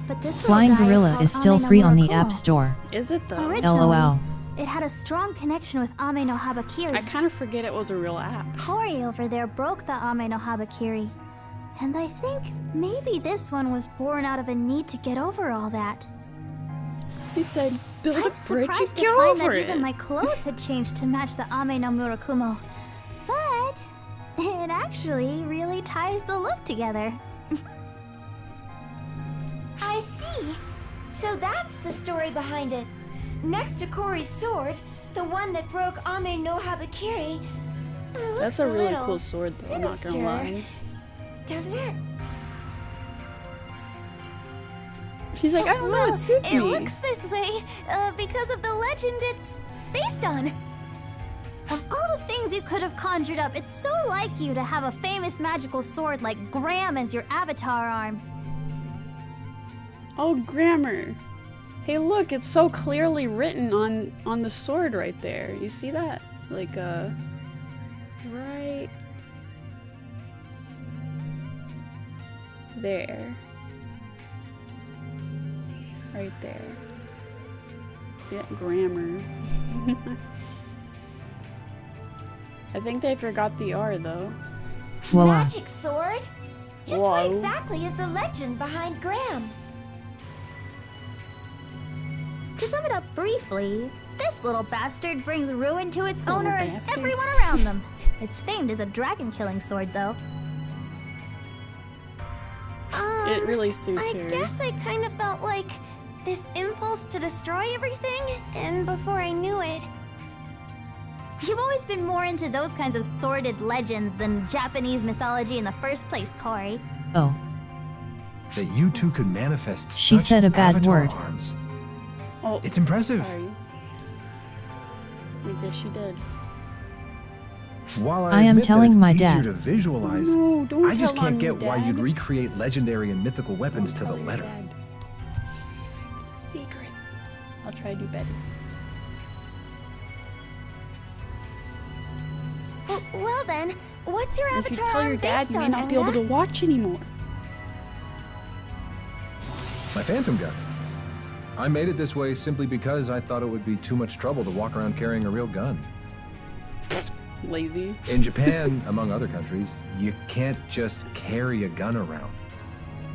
But this little Flying guy Gorilla called is still Ame no free on the Murakumo. App Store. Is it though? Originally, LOL. it had a strong connection with Ame no Habakiri. I kind of forget it was a real app. Cory over there broke the Ame no Habakiri. And I think maybe this one was born out of a need to get over all that. He said, build a I'm bridge and surprised to get find over that it. even my clothes had changed to match the Ame no Murakumo. But it actually really ties the look together. I see. So that's the story behind it. Next to Cory's sword, the one that broke Ame no Habakiri. That's a really cool sword though, I'm not sinister, gonna lie. doesn't it? She's like, I don't know, it suits It me. looks this way because of the legend it's based on. Of all the things you could have conjured up, it's so like you to have a famous magical sword like Graham as your avatar arm. Oh, grammar. Hey, look, it's so clearly written on the sword right there. You see that? Like, right there. Right there. See that grammar? I think they forgot the R though. Voila. Magic sword? Just Whoa. what exactly is the legend behind Graham? To sum it up briefly, this little bastard brings ruin to its Little owner and bastard. everyone around them. It's famed as a dragon-killing sword, though. It really suits I her. guess I kind of felt like this impulse to destroy everything, and before I knew it, You've always been more into those kinds of sordid legends than Japanese mythology in the first place, Cory. Oh. That you two could manifest She such said a bad avatar word. arms. Oh, It's impressive. sorry. I guess she did. While I am admit that telling it's my easier dad. to visualize, No, don't I just tell on can't me, get why Dad. you'd recreate legendary and mythical weapons to the Tell your letter. dad. It's a secret. I'll try to do better. well then, what's your If you avatar tell your arm dad, based you may on, not be able Anya? to watch anymore. My phantom gun. I made it this way simply because I thought it would be too much trouble to walk around carrying a real gun. Lazy. In Japan, among other countries, you can't just carry a gun around.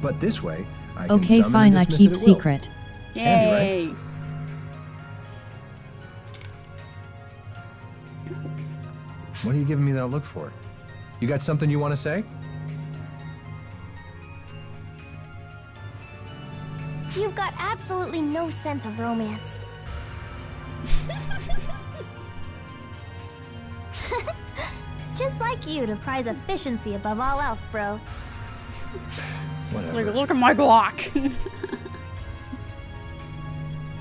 But this way, I can Okay, summon fine, and I dismiss keep it at will. secret. Handy, Yay! right? What are you giving me that look for? You got something you want to say? You've got absolutely no sense of romance. Just like you to prize efficiency above all else, bro. Whatever. Like, look at my Glock.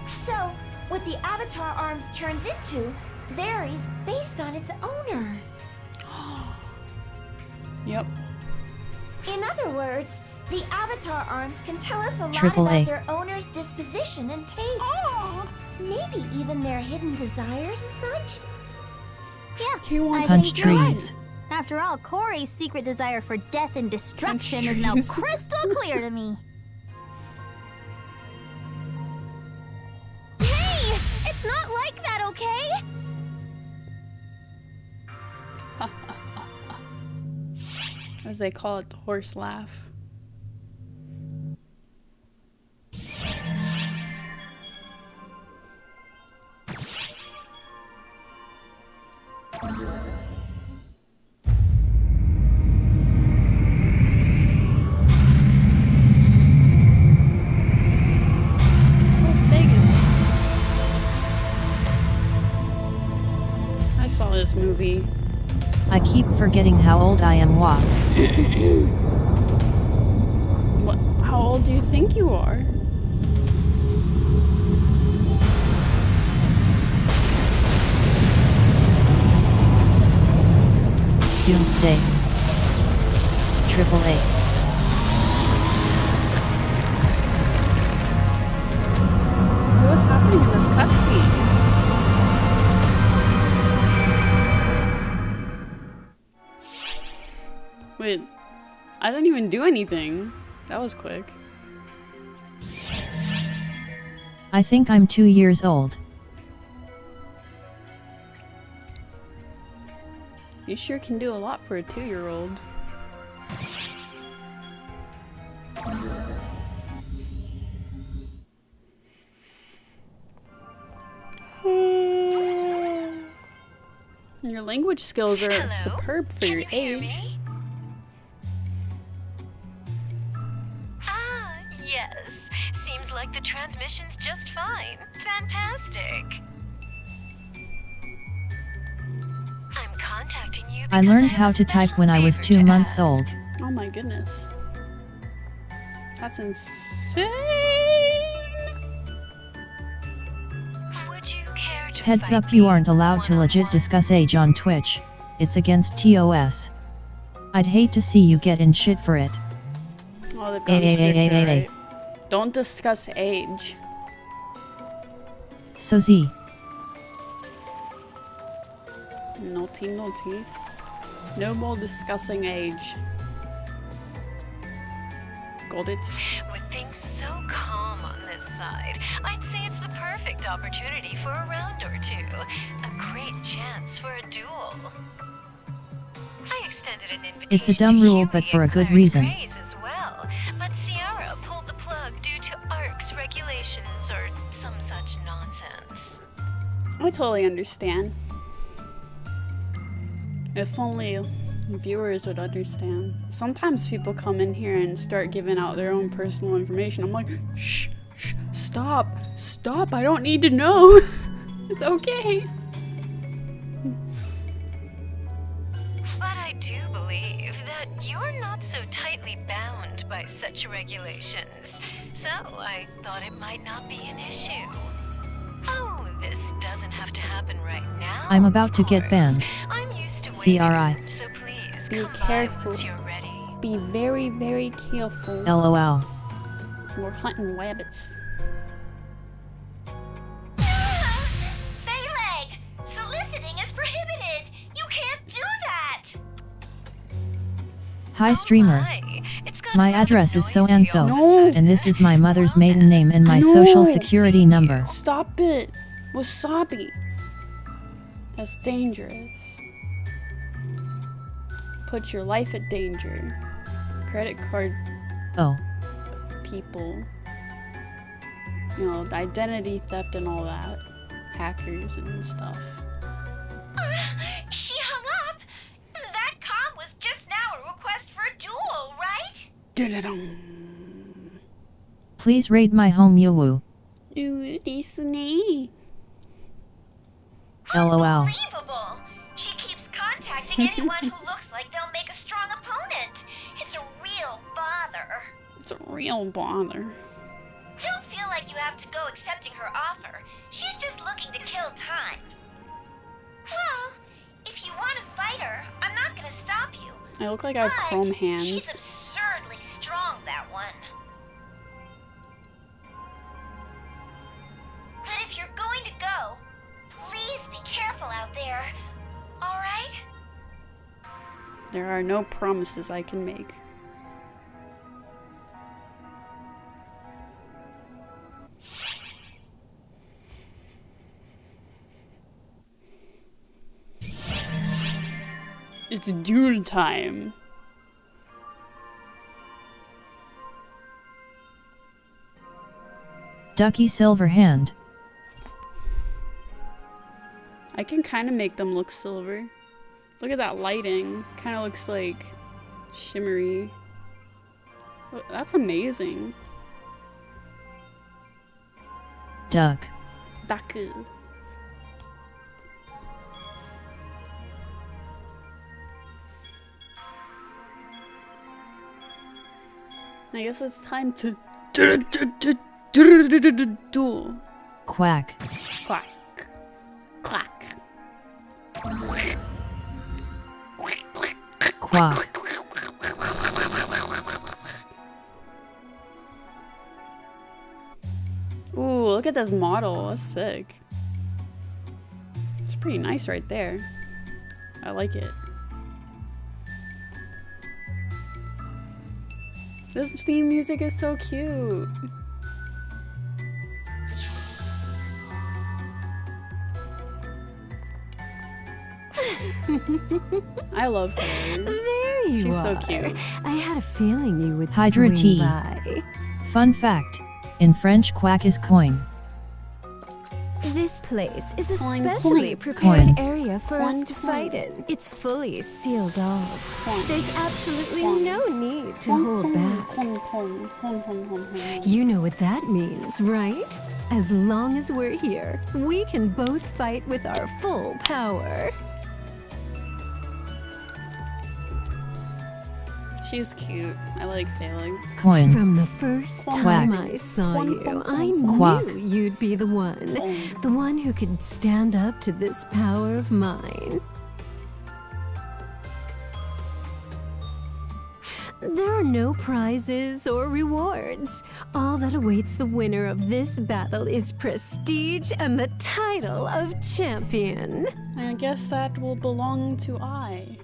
So, what the avatar arms turns into varies based on its owner. Yep. In other words, the avatar arms can tell us a lot Triple about A. their owner's disposition and tastes. Maybe even their hidden desires and such. Yeah, He wants I Punch think you're right. trees. After all, Corey's secret desire for death and destruction Punch is now trees. crystal clear to me. Hey! It's not like that, okay? As they call it, the horse laugh. Oh, it's Vegas. I saw this movie. I keep forgetting how old I am. Walk. What? How old do you think you are? Doomsday. Triple A. What's happening in this cutscene? Wait, I didn't even do anything. That was quick. I think I'm 2 years old. You sure can do a lot for a 2-year-old. Your language skills are superb for your age. Ah, yes. Seems like the transmission's just fine. Fantastic. I'm contacting you I because learned have how a to type special when I was favor 2 to months ask. old. Oh my goodness. That's insane. Would you care to Heads fight up, you me aren't allowed to legit discuss age on Twitch. It's against TOS. I'd hate to see you get in shit for it. Oh, they've gotten stricter, right? Don't discuss age. So Z. Naughty, naughty. No more discussing age. Got it? With things so calm on this side, I'd say it's the perfect opportunity for a round or two. A great chance for a duel. I extended an invitation It's a dumb to rule, Huey but for a and good Claire's reason. Grays as well, but Ciara pulled the plug due to ARC's regulations or some such nonsense. I totally understand. If only viewers would understand. Sometimes people come in here and start giving out their own personal information. I'm like, shh, shh, stop, stop, I don't need to know. It's okay. But I do believe that you're not so tightly bound by such regulations, so I thought it might not be an issue. Oh, this doesn't have to happen right now. I'm about to get banned. I'm used to waiting, CRI. so please Be come by careful. once you're ready. Be very, very careful. LOL. We're hunting rabbits. Phaleg! Soliciting is prohibited! You can't do that! Hi streamer. My address is so and so, No. and this is my mother's maiden name and my social security number. Stop it. Wasabi. That's dangerous. Put your life at danger. Credit card Oh. people. You know, identity theft and all that. Hackers and stuff. She hung up. That comm was just now a request for a duel, right? Please raid my home Yuwu. LOL. Unbelievable! She keeps contacting anyone who looks like they'll make a strong opponent. It's a real bother. It's a real bother. Don't feel like you have to go accepting her offer. She's just looking to kill time. Well, if you want to fight her, I'm not gonna stop you. I look like I have chrome hands. She's absurdly strong, that one. But if you're going to go, please be careful out there. Alright? There are no promises I can make. It's duel time. Ducky Silverhand. I can kind of make them look silver. Look at that lighting. Kind of looks like shimmery. Oh, that's amazing. Duck. Daku. I guess it's time to duel. Quack. Quack. Quack. Quack. Ooh, look at this model. That's sick. It's pretty nice right there. I like it. This theme music is so cute. I love her. There you She's are. so cute. I had a feeling you would Hydra swing tea. by. Fun fact. In French, quack is coin. This place is a Coin, specially coin. prepared Coin. area for Coin, us to coin. fight in. It's fully sealed off. Coin. There's absolutely Coin. no need to hold back. You know what that means, right? As long as we're here, we can both fight with our full power. She's cute. I like failing. Coin. From the first Quack. time I saw Quack, you, quack, I quack. knew you'd be the one. The one who could stand up to this power of mine. There are no prizes or rewards. All that awaits the winner of this battle is prestige and the title of champion. I guess that will belong to I.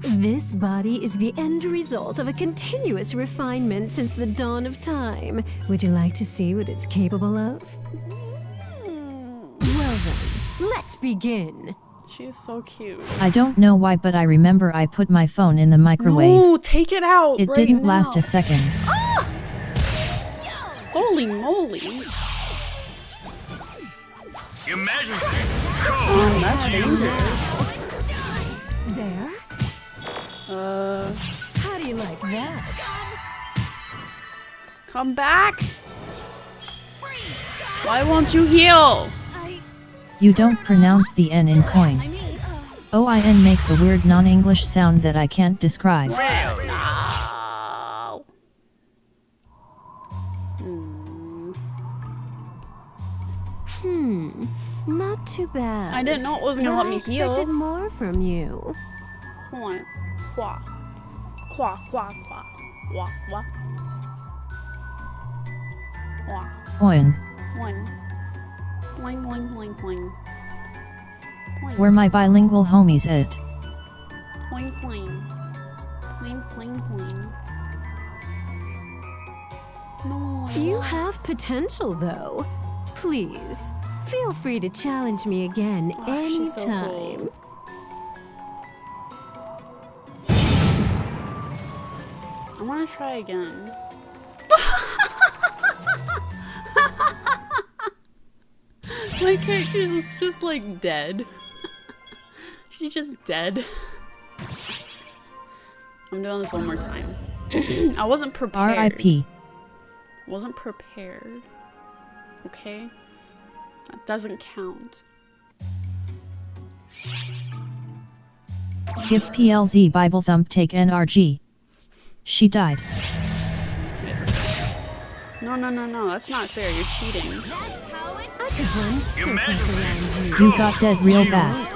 This body is the end result of a continuous refinement since the dawn of time. Would you like to see what it's capable of? Well then, let's begin. She's so cute. I don't know why, but I remember I put my phone in the microwave. No, take it out. It right didn't now. last a second. Holy moly. Emergency Oh, that's dangerous. There? How do you like that? Come back. Why won't you heal? You don't pronounce the N in coin. OIN makes a weird non-English sound that I can't describe. No. Not too bad. I didn't know it wasn't gonna let me I expected heal. more from you. Quack, quack, quack, quack, quack, quack, quack. Quack. Coin. One. Boing, boing, boing, boing. Boing. Where my bilingual homies at? Boing, boing. Boing, boing, boing. No. You have potential, though. Please, feel free to challenge me again she's so anytime. cool. I want to try again. My character's just like dead. She's just dead. I'm doing this one more time. I wasn't prepared. R.I.P. Wasn't prepared. Okay? That doesn't count. Give PLZ Bible thump take NRG. She died. No, that's not fair. You're cheating. I could run circles around you. You got dead real bad.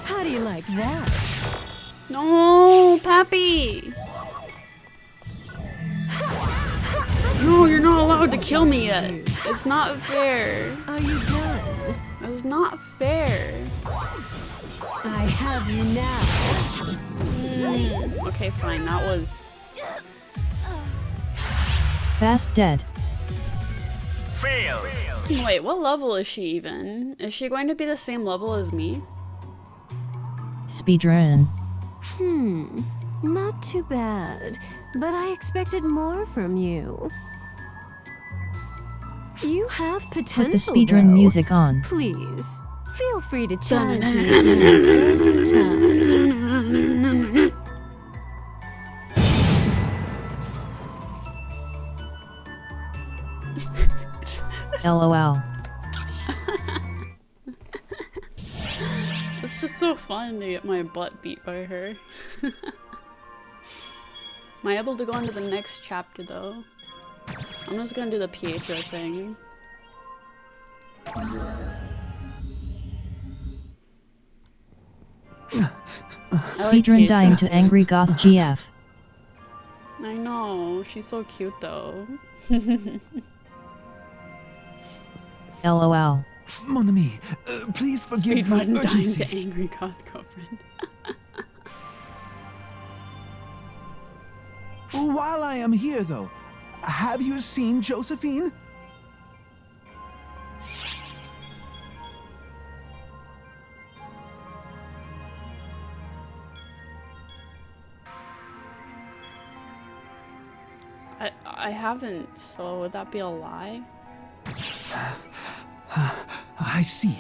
How do you like that? No, Pappy! No, you're not allowed to kill me yet. It's not fair. Are you done? It's not fair. I have you now. Okay, fine. That was... Fast dead. Failed. Wait, what level is she even? Is she going to be the same level as me? Speedrun. Not too bad, but I expected more from you. You have potential. Put the speedrun though. music on. Please, feel free to challenge me every time. LOL. It's just so fun to get my butt beat by her. Am I able to go into the next chapter though? I'm just gonna do the Pietro thing. Speedrun dying to angry goth GF. I know, she's so cute though. LOL. Mon ami, please forgive my Speedrun dying urgency. to angry goth girlfriend. While I am here, though, have you seen Josephine? I haven't, so would that be a lie? I see.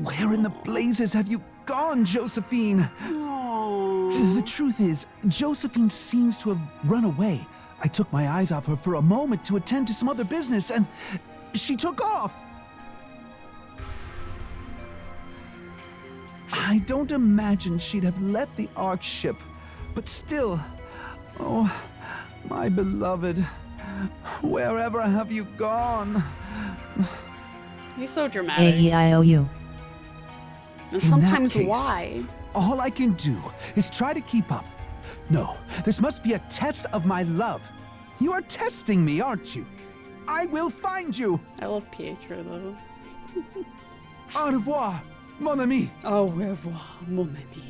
Where in the blazes have you gone, Josephine? Aww. The truth is, Josephine seems to have run away. I took my eyes off her for a moment to attend to some other business, and she took off. I don't imagine she'd have left the Ark ship, but still, oh, my beloved, wherever have you gone? He's so dramatic. AEIOU. And In sometimes that case, why? All I can do is try to keep up. No, this must be a test of my love. You are testing me, aren't you? I will find you. I love Pietro though. Au revoir, mon ami. Au revoir, mon ami.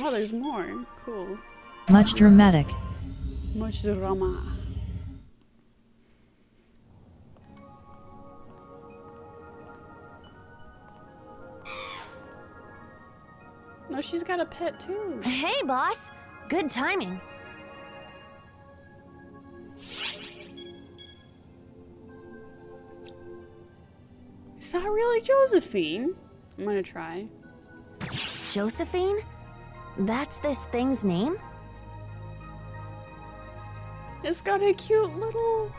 Oh, there's more. Cool. Much dramatic. Much drama. No, she's got a pet too. Hey, boss. Good timing. It's not really Josephine. I'm gonna try. Josephine? That's this thing's name? It's got a cute little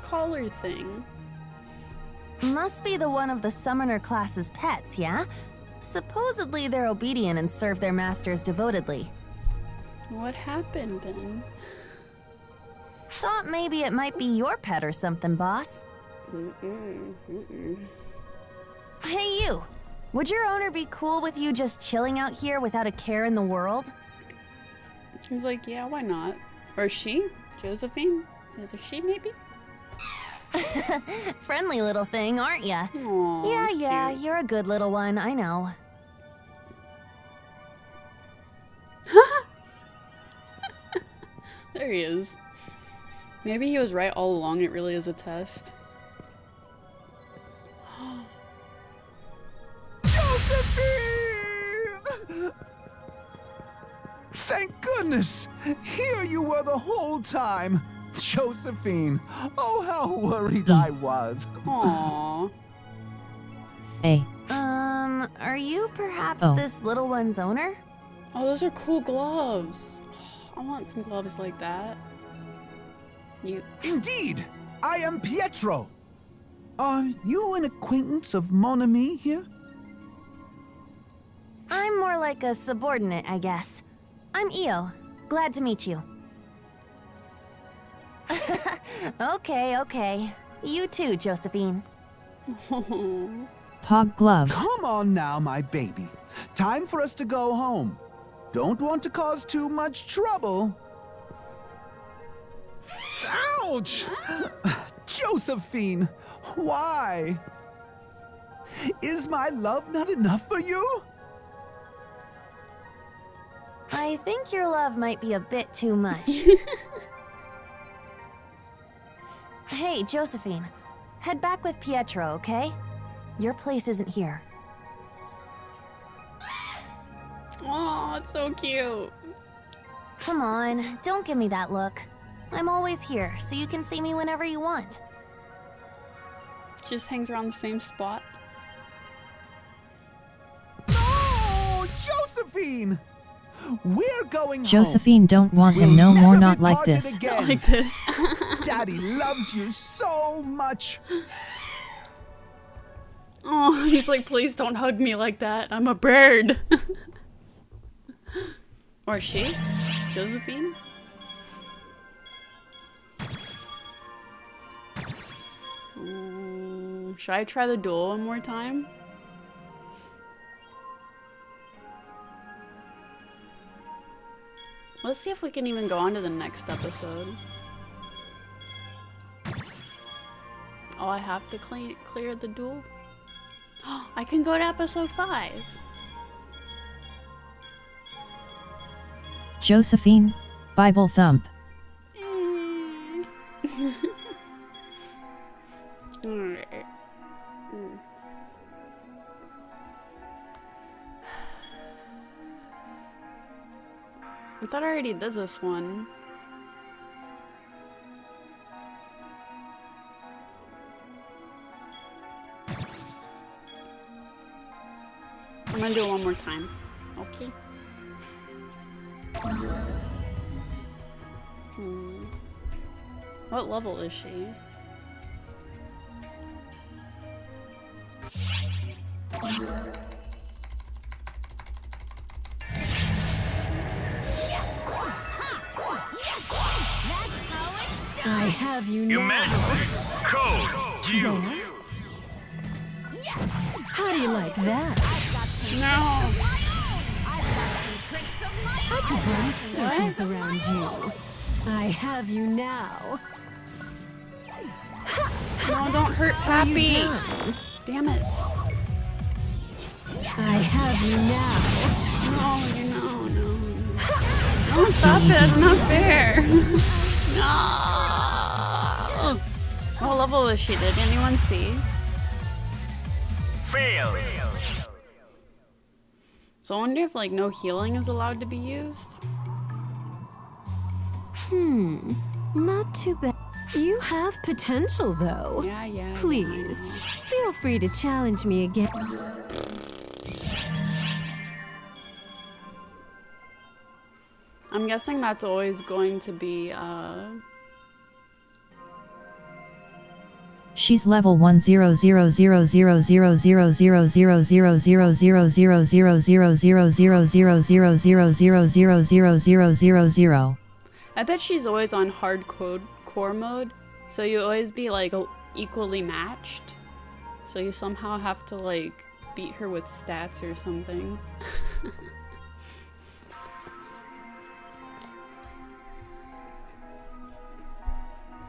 collar thing. Must be the one of the summoner class's pets, yeah? Supposedly they're obedient and serve their masters devotedly. What happened then? Thought maybe it might be your pet or something, boss. Hey, you! Would your owner be cool with you just chilling out here without a care in the world? He's like, yeah, why not? Or she? Josephine? Is it she, maybe? Friendly little thing, aren't ya? Aww, Yeah, cute. you're a good little one, I know. There he is. Maybe he was right all along, it really is a test. Josephine! Thank goodness! Here you were the whole time! Josephine! Oh, how worried I was. Aww. A. Are you perhaps Oh. this little one's owner? Oh, those are cool gloves. I want some gloves like that. You. Indeed! I am Pietro! Are you an acquaintance of Mon Ami here? I'm more like a subordinate, I guess. I'm Io. Glad to meet you. Okay. You too, Josephine. Pog gloves. Come on now, my baby. Time for us to go home. Don't want to cause too much trouble. Ouch! Josephine, why? Is my love not enough for you? I think your love might be a bit too much. Hey, Josephine. Head back with Pietro, okay? Your place isn't here. Oh, it's so cute. Come on, don't give me that look. I'm always here, so you can see me whenever you want. Just hangs around the same spot. No, Josephine! We're going Josephine don't want him no more, not like this. Not like this. Daddy loves you so much. Oh, he's like, please don't hug me like that. I'm a bird. Or she? Josephine? Should I try the duel one more time? Let's see if we can even go on to the next episode. Oh, I have to clear the duel? I can go to episode 5. Josephine, Bible thump. Alright. I thought I already did this one. I'm gonna do it one more time. Okay. What level is she? I have you now. Humanity. Code. You. How do you like that? No. I could run circles around you. I have you now. No, don't hurt Pappy. Damn it. I have you No, no, stop it. That's not fair. No. What level was she? Did anyone see? Failed. So I wonder if like no healing is allowed to be used. Not too bad. You have potential, though. Yeah. Please, feel free to challenge me again. I'm guessing that's always going to be She's level 100000000000000000000000000000000000000000000000000000000000000000000000000000000000000000000000000000000000000000000000000000000000000000000000000000000000000000000000000000000000000000000000000000000000000000000000000000000000000000000000000000000000000000000000000000000000000000000000000000000000000000000000000000000000000000000000000000000000000000000000000000000000000000000000000000000000000000000000000000000000000000000000000000000000000000000000000000000000000000000000000000000000000000000000000000000000000000000000000000000000000000000000000000000000000000000000000000000000000000000000000000000000000000000000000000000000000000000000000000000000000000000 equally matched. So you somehow have to like beat her with stats or something.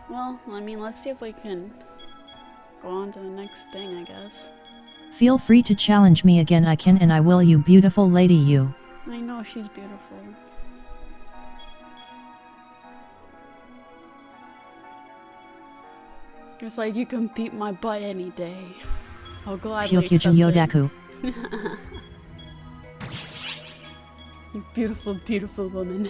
Well, I mean, let's see if we can go on to the next thing, I guess. Feel free to challenge me again. I can and I will, you beautiful lady, you. I know she's beautiful. It's like, you can beat my butt any day. I'll gladly accept Hyokyu it. Yodaku. You beautiful, beautiful woman.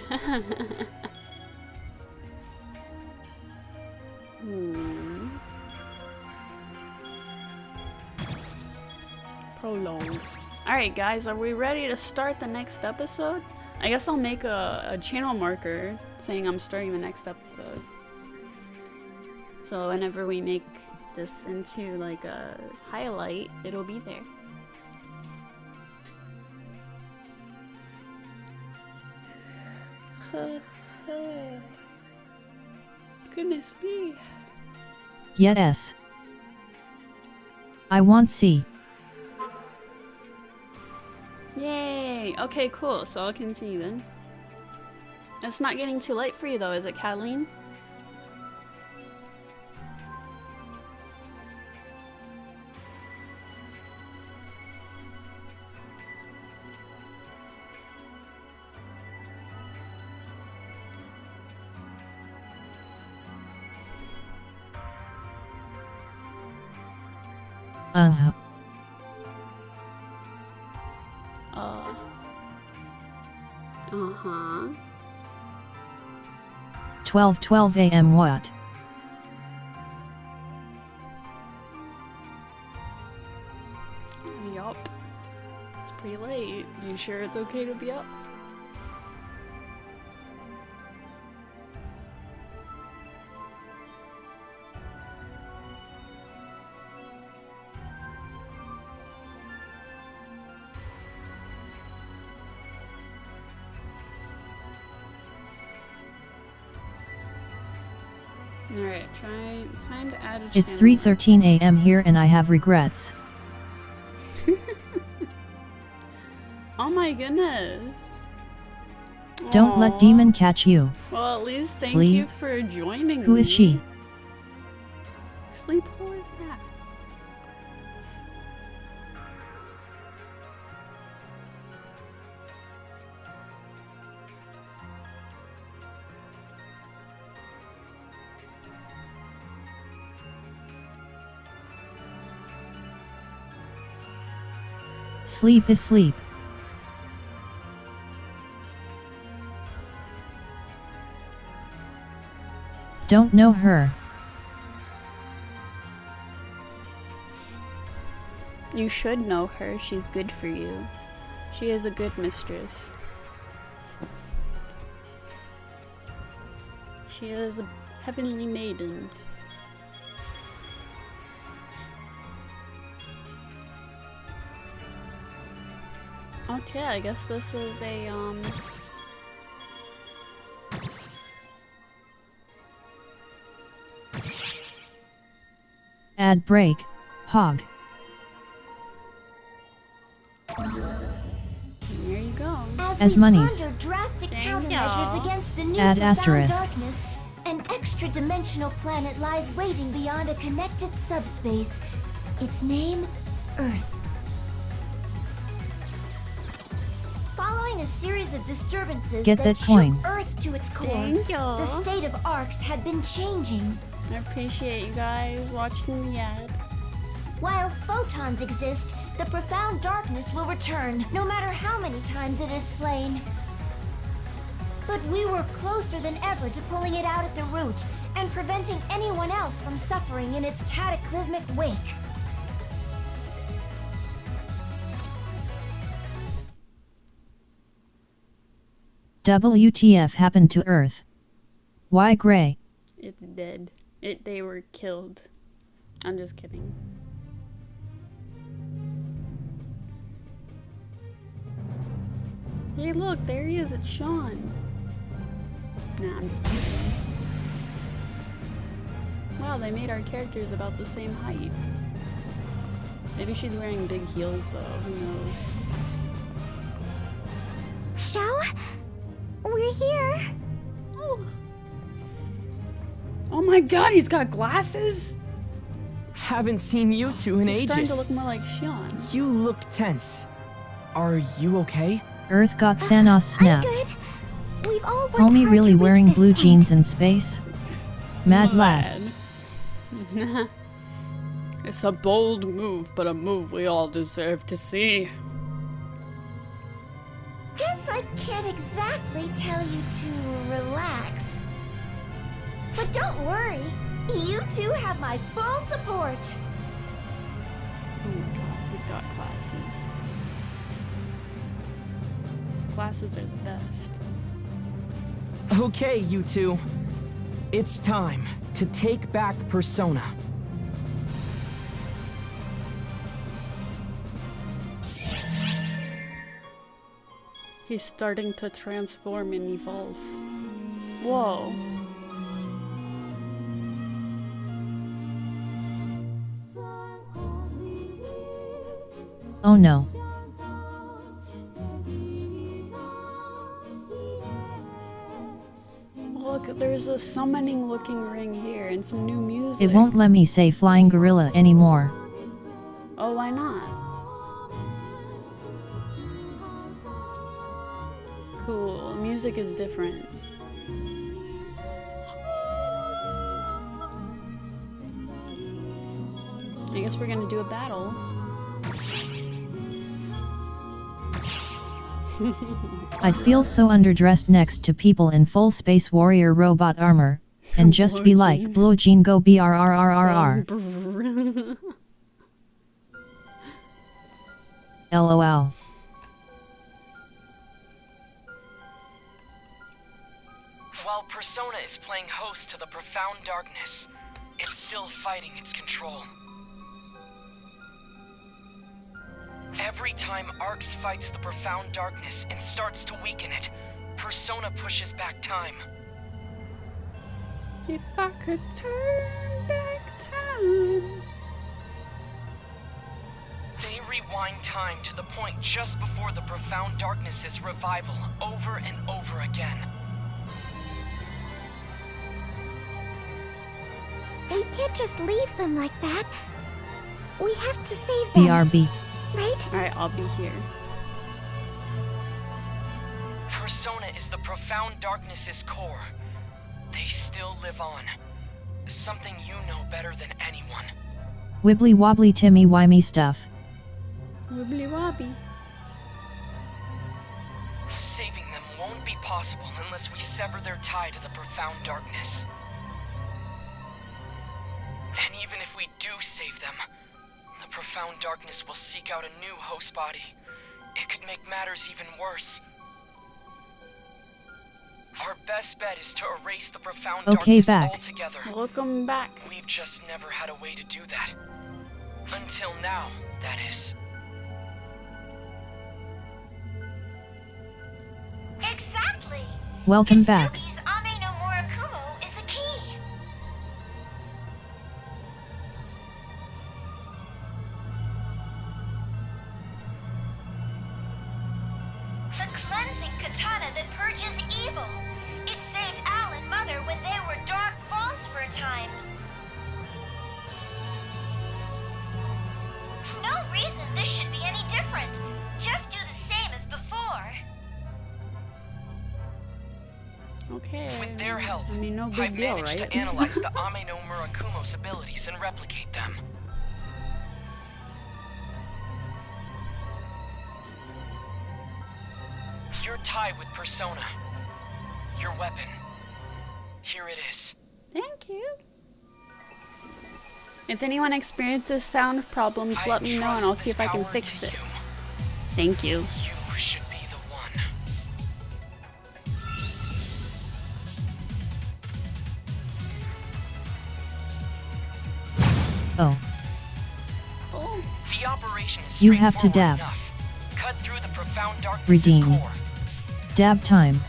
Prolong. Alright guys, are we ready to start the next episode? I guess I'll make a channel marker saying I'm starting the next episode. So whenever we make this into like a highlight, it'll be there. Goodness me. Yes. I want C. Yay! Okay, cool. So I'll continue then. It's not getting too late for you though, is it, Kathleen? Uh-huh. 12:12 a.m. What? Yup. It's pretty late. You sure it's okay to be up? Alright, time to add a It's channel. 3:13 a.m. here and I have regrets. Oh my goodness. Don't let demon catch you. Well, at least thank Sleep. you for joining me. Who is she? Sleep, who is that? Sleep is sleep. Don't know her. You should know her. She's good for you. She is a good mistress. She is a heavenly maiden. Okay, I guess this is a, Ad break. Hog. There you go. As we monies. ponder drastic Thank countermeasures y'all. against the new Add profound asterisk. darkness, an extra-dimensional planet lies waiting beyond a connected subspace. Its name, Earth. Following a series of disturbances Get that that coin. shook Earth to its core, Thank y'all. the state of arcs had been changing. I appreciate you guys watching the ad. While photons exist, the profound darkness will return, no matter how many times it is slain. But we were closer than ever to pulling it out at the root and preventing anyone else from suffering in its cataclysmic wake. WTF happened to Earth? Why gray? It's dead. They were killed. I'm just kidding. Hey, look, there he is. It's Sean. Nah, I'm just kidding. Wow, they made our characters about the same height. Maybe she's wearing big heels, though. Who knows? Shao? We're here. Oh my god, he's got glasses? Haven't seen you two in He's ages. starting to look more like Sean. You look tense. Are you okay? Earth got Thanos snapped. We've all worked Homie hard really to reach wearing this blue point. jeans in space? Mad lad. It's a bold move, but a move we all deserve to see. Guess I can't exactly tell you to relax. But don't worry, you two have my full support. Oh my god, he's got classes. Classes are the best. Okay, you two. It's time to take back Persona. He's starting to transform and evolve. Whoa. Oh no. Look, there's a summoning looking ring here and some new music. It won't let me say flying gorilla anymore. Oh, why not? Cool, music is different. I guess we're gonna do a battle. I feel so underdressed next to people in full Space Warrior robot armor, and just be like, Blue Jean go BRRRRR. LOL. While Persona is playing host to the profound darkness, it's still fighting its control. Every time Arx fights the profound darkness and starts to weaken it, Persona pushes back time. If I could turn back time. They rewind time to the point just before the profound darkness's revival over and over again. We can't just leave them like that. We have to save them. BRB. Right? Alright, I'll be here. Persona is the profound darkness's core. They still live on. Something you know better than anyone. Wibbly wobbly timmy wimey stuff. Wibbly wobbly. Saving them won't be possible unless we sever their tie to the profound darkness. And even if we do save them, the profound darkness will seek out a new host body. It could make matters even worse. Our best bet is to erase the profound darkness altogether. Welcome back. We've just never had a way to do that. Until now, that is. Exactly. Welcome back. Itsuki's Ame no Murakumo is the key. The cleansing katana that purges evil. It saved Al and Mother when they were dark falls for a time. No reason this should be any different. Just do the same as before. Okay. With their help, I mean, no big I've deal, managed right? to analyze the Ame no Murakumo's abilities and replicate them. Your tie with Persona. Your weapon. Here it is. Thank you. If anyone experiences sound problems, let me know and I'll see if I can fix it. Thank you. You should be the one. Oh. The operation is You have to dab. enough. Cut through the profound darkness's Redeem. core. Dab time.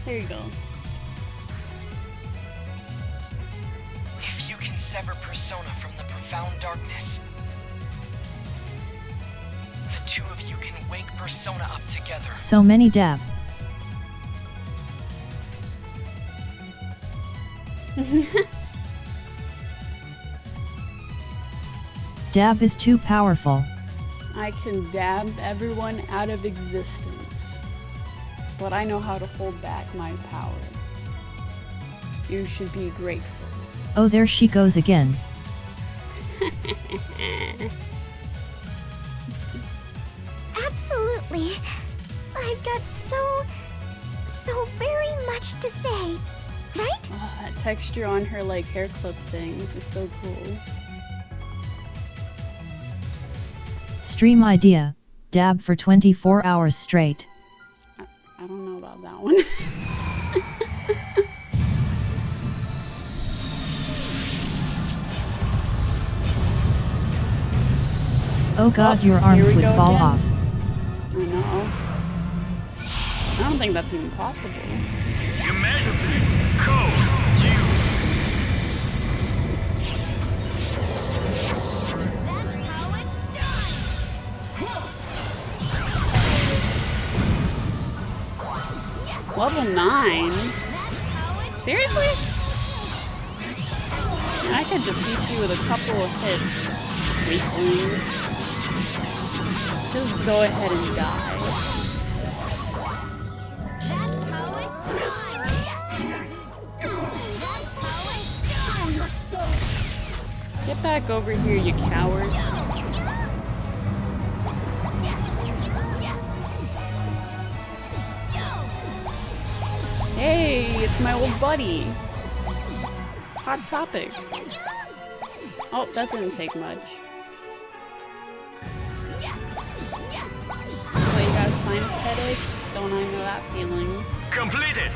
There you go. If you can sever Persona from the profound darkness, the two of you can wake Persona up together. So many dab. Dab is too powerful. I can dab everyone out of existence, but I know how to hold back my power. You should be grateful. Oh, there she goes again. Absolutely. I've got so very much to say, right? Oh, that texture on her like hair clip things is so cool. Stream idea. Dab for 24 hours straight. I don't know about that one. Oh god, your arms would fall off. I know. I don't think that's even possible. Emergency code due. Level 9? Seriously? I could defeat you with a couple of hits. Weaklings. Just go ahead and die. Get back over here, you coward. Hey, it's my old buddy. Hot topic. Oh, that didn't take much. So you got a sinus headache? Don't I know that feeling? Completed.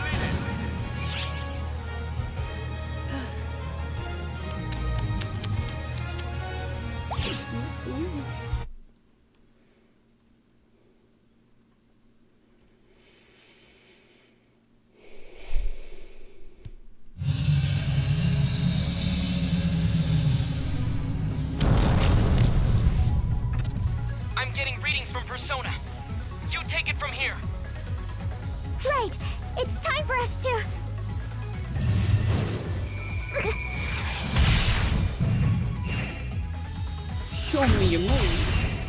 I'm getting readings from Persona. You take it from here. Right. It's time for us to... Show me your moves.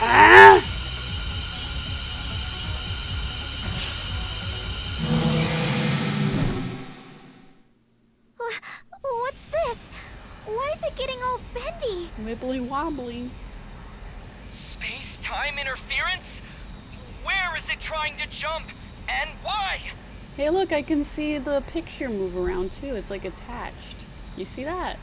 Ah! What's this? Why is it getting all bendy? Wibbly wobbly. Space-time interference? Where is it trying to jump? And why? Hey look, I can see the picture move around too. It's like attached. You see that?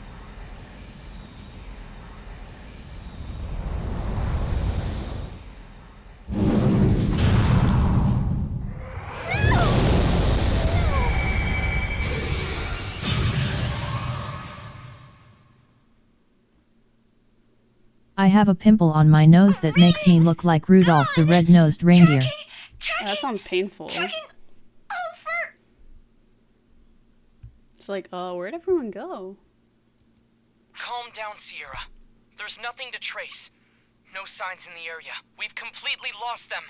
I have a pimple on my nose that makes me look like Rudolph the red-nosed reindeer. That sounds painful. It's like, where'd everyone go? Calm down, Sierra. There's nothing to trace. No signs in the area. We've completely lost them.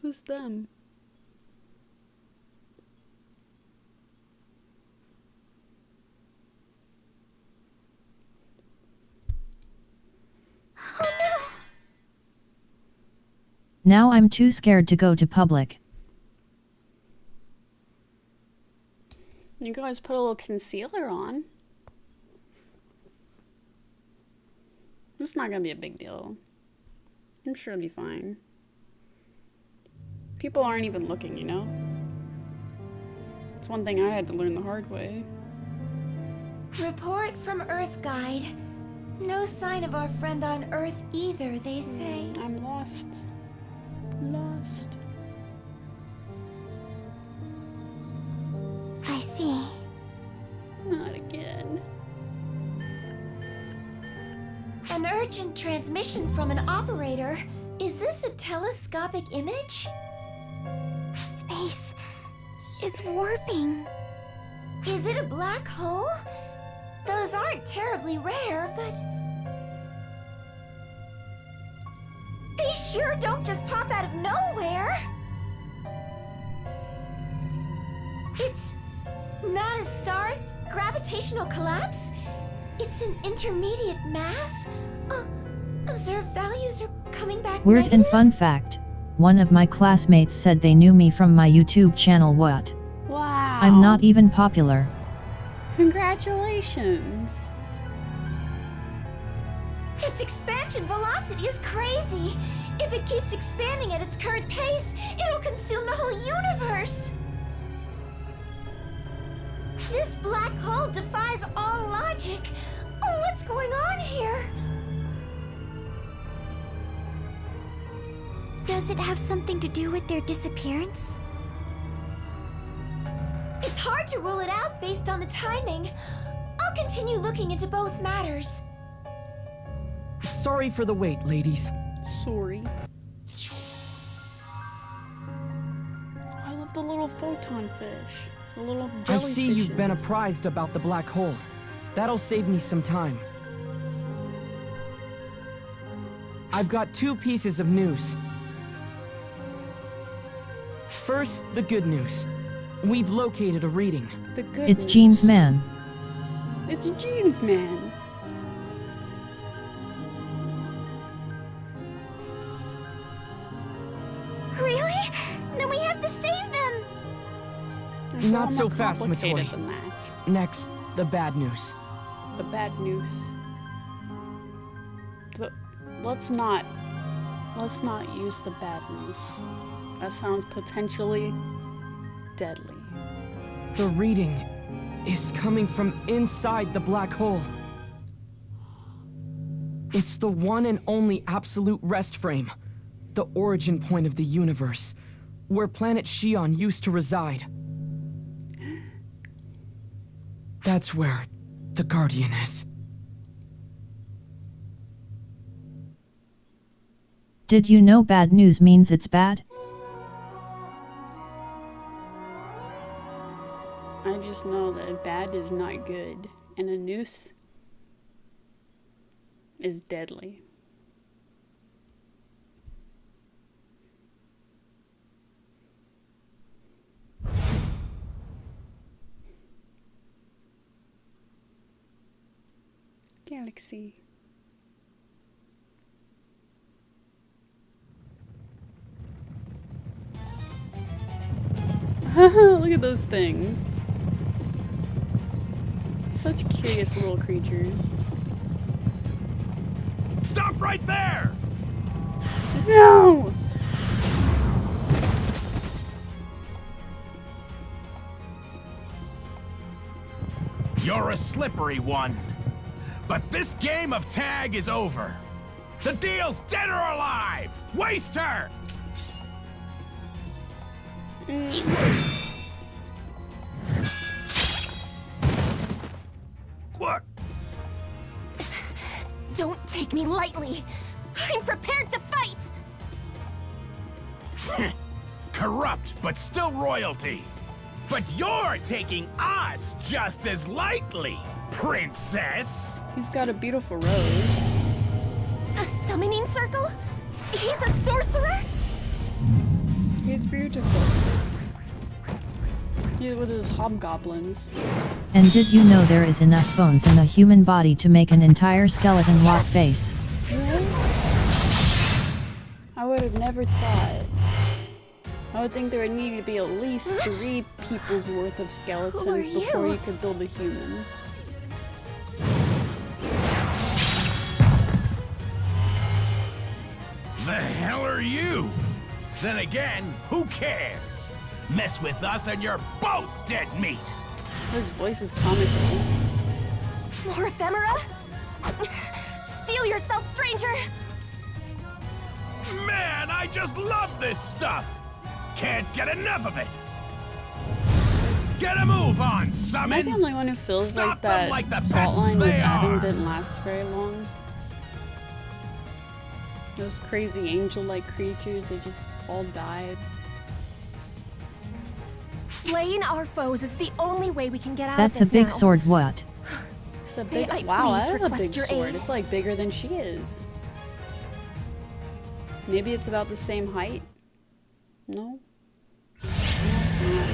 Who's them? Oh no! Now I'm too scared to go to public. You guys put a little concealer on. It's not gonna be a big deal. I'm sure it'll be fine. People aren't even looking, you know? It's one thing I had to learn the hard way. Report from Earth Guide. No sign of our friend on Earth either, they say. I'm lost. Lost. I see. Not again. An urgent transmission from an operator. Is this a telescopic image? Space is warping. Is it a black hole? Those aren't terribly rare, but... they sure don't just pop out of Not a star's gravitational collapse? It's an intermediate mass? Observed values are coming back Weird negative? and fun fact. One of my classmates said they knew me from my YouTube channel. What? Wow. I'm not even popular. Congratulations. Its expansion velocity is crazy. If it keeps expanding at its current pace, it'll consume the whole universe. This black hole defies all logic. Oh, what's going on here? Does it have something to do with their disappearance? It's hard to rule it out based on the timing. I'll continue looking into both matters. Sorry for the wait, ladies. Sorry. I love the little photon fish. The little I jellyfishes. see you've been apprised about the black hole. That'll save me some time. I've got 2 pieces of news. First, the good news. We've located a reading. The good It's news. Jeans Man. It's Jeans Man. Really? Then we have to save them! It's a Not lot so more fast, complicated Matori. than that. Next, the bad news. The bad news. Let's not use the bad news. That sounds potentially deadly. The reading is coming from inside the black hole. It's the one and only absolute rest frame, the origin point of the universe, where planet Xion used to reside. That's where the Guardian is. Did you know bad news means it's bad? I just know that bad is not good, and a noose is deadly. Galaxy. Look at those things. Such curious little creatures. Stop right there! No! You're a slippery one. But this game of tag is over. The deal's dead or alive! Waste her! What? Don't take me lightly. I'm prepared to fight! Corrupt, but still royalty. But you're taking us just as lightly, princess! He's got a beautiful rose. A summoning circle? He's a sorcerer? He's beautiful. He's with his hobgoblins. And did you know there is enough bones in the human body to make an entire skeleton lot face? Really? I would have never thought. I would think there would need to be at least 3 people's worth of skeletons before you could build a human. The hell are you? Then again, who cares? Mess with us and you're both dead meat! His voice is comical. More ephemera? Steel yourself, stranger! Man, I just love this stuff! Can't get enough of it! Get a move on, summons! Am I the only one who feels Stop like them that like the plotline with they Adam are. didn't last very long? Those crazy angel-like creatures, they just all died. Slaying our foes is the only way we can get out That's of a this big now. sword, what? It's a May big, I wow, please that is a request big your sword. aid? It's like bigger than she is. Maybe it's about the same height? No? No, it's not.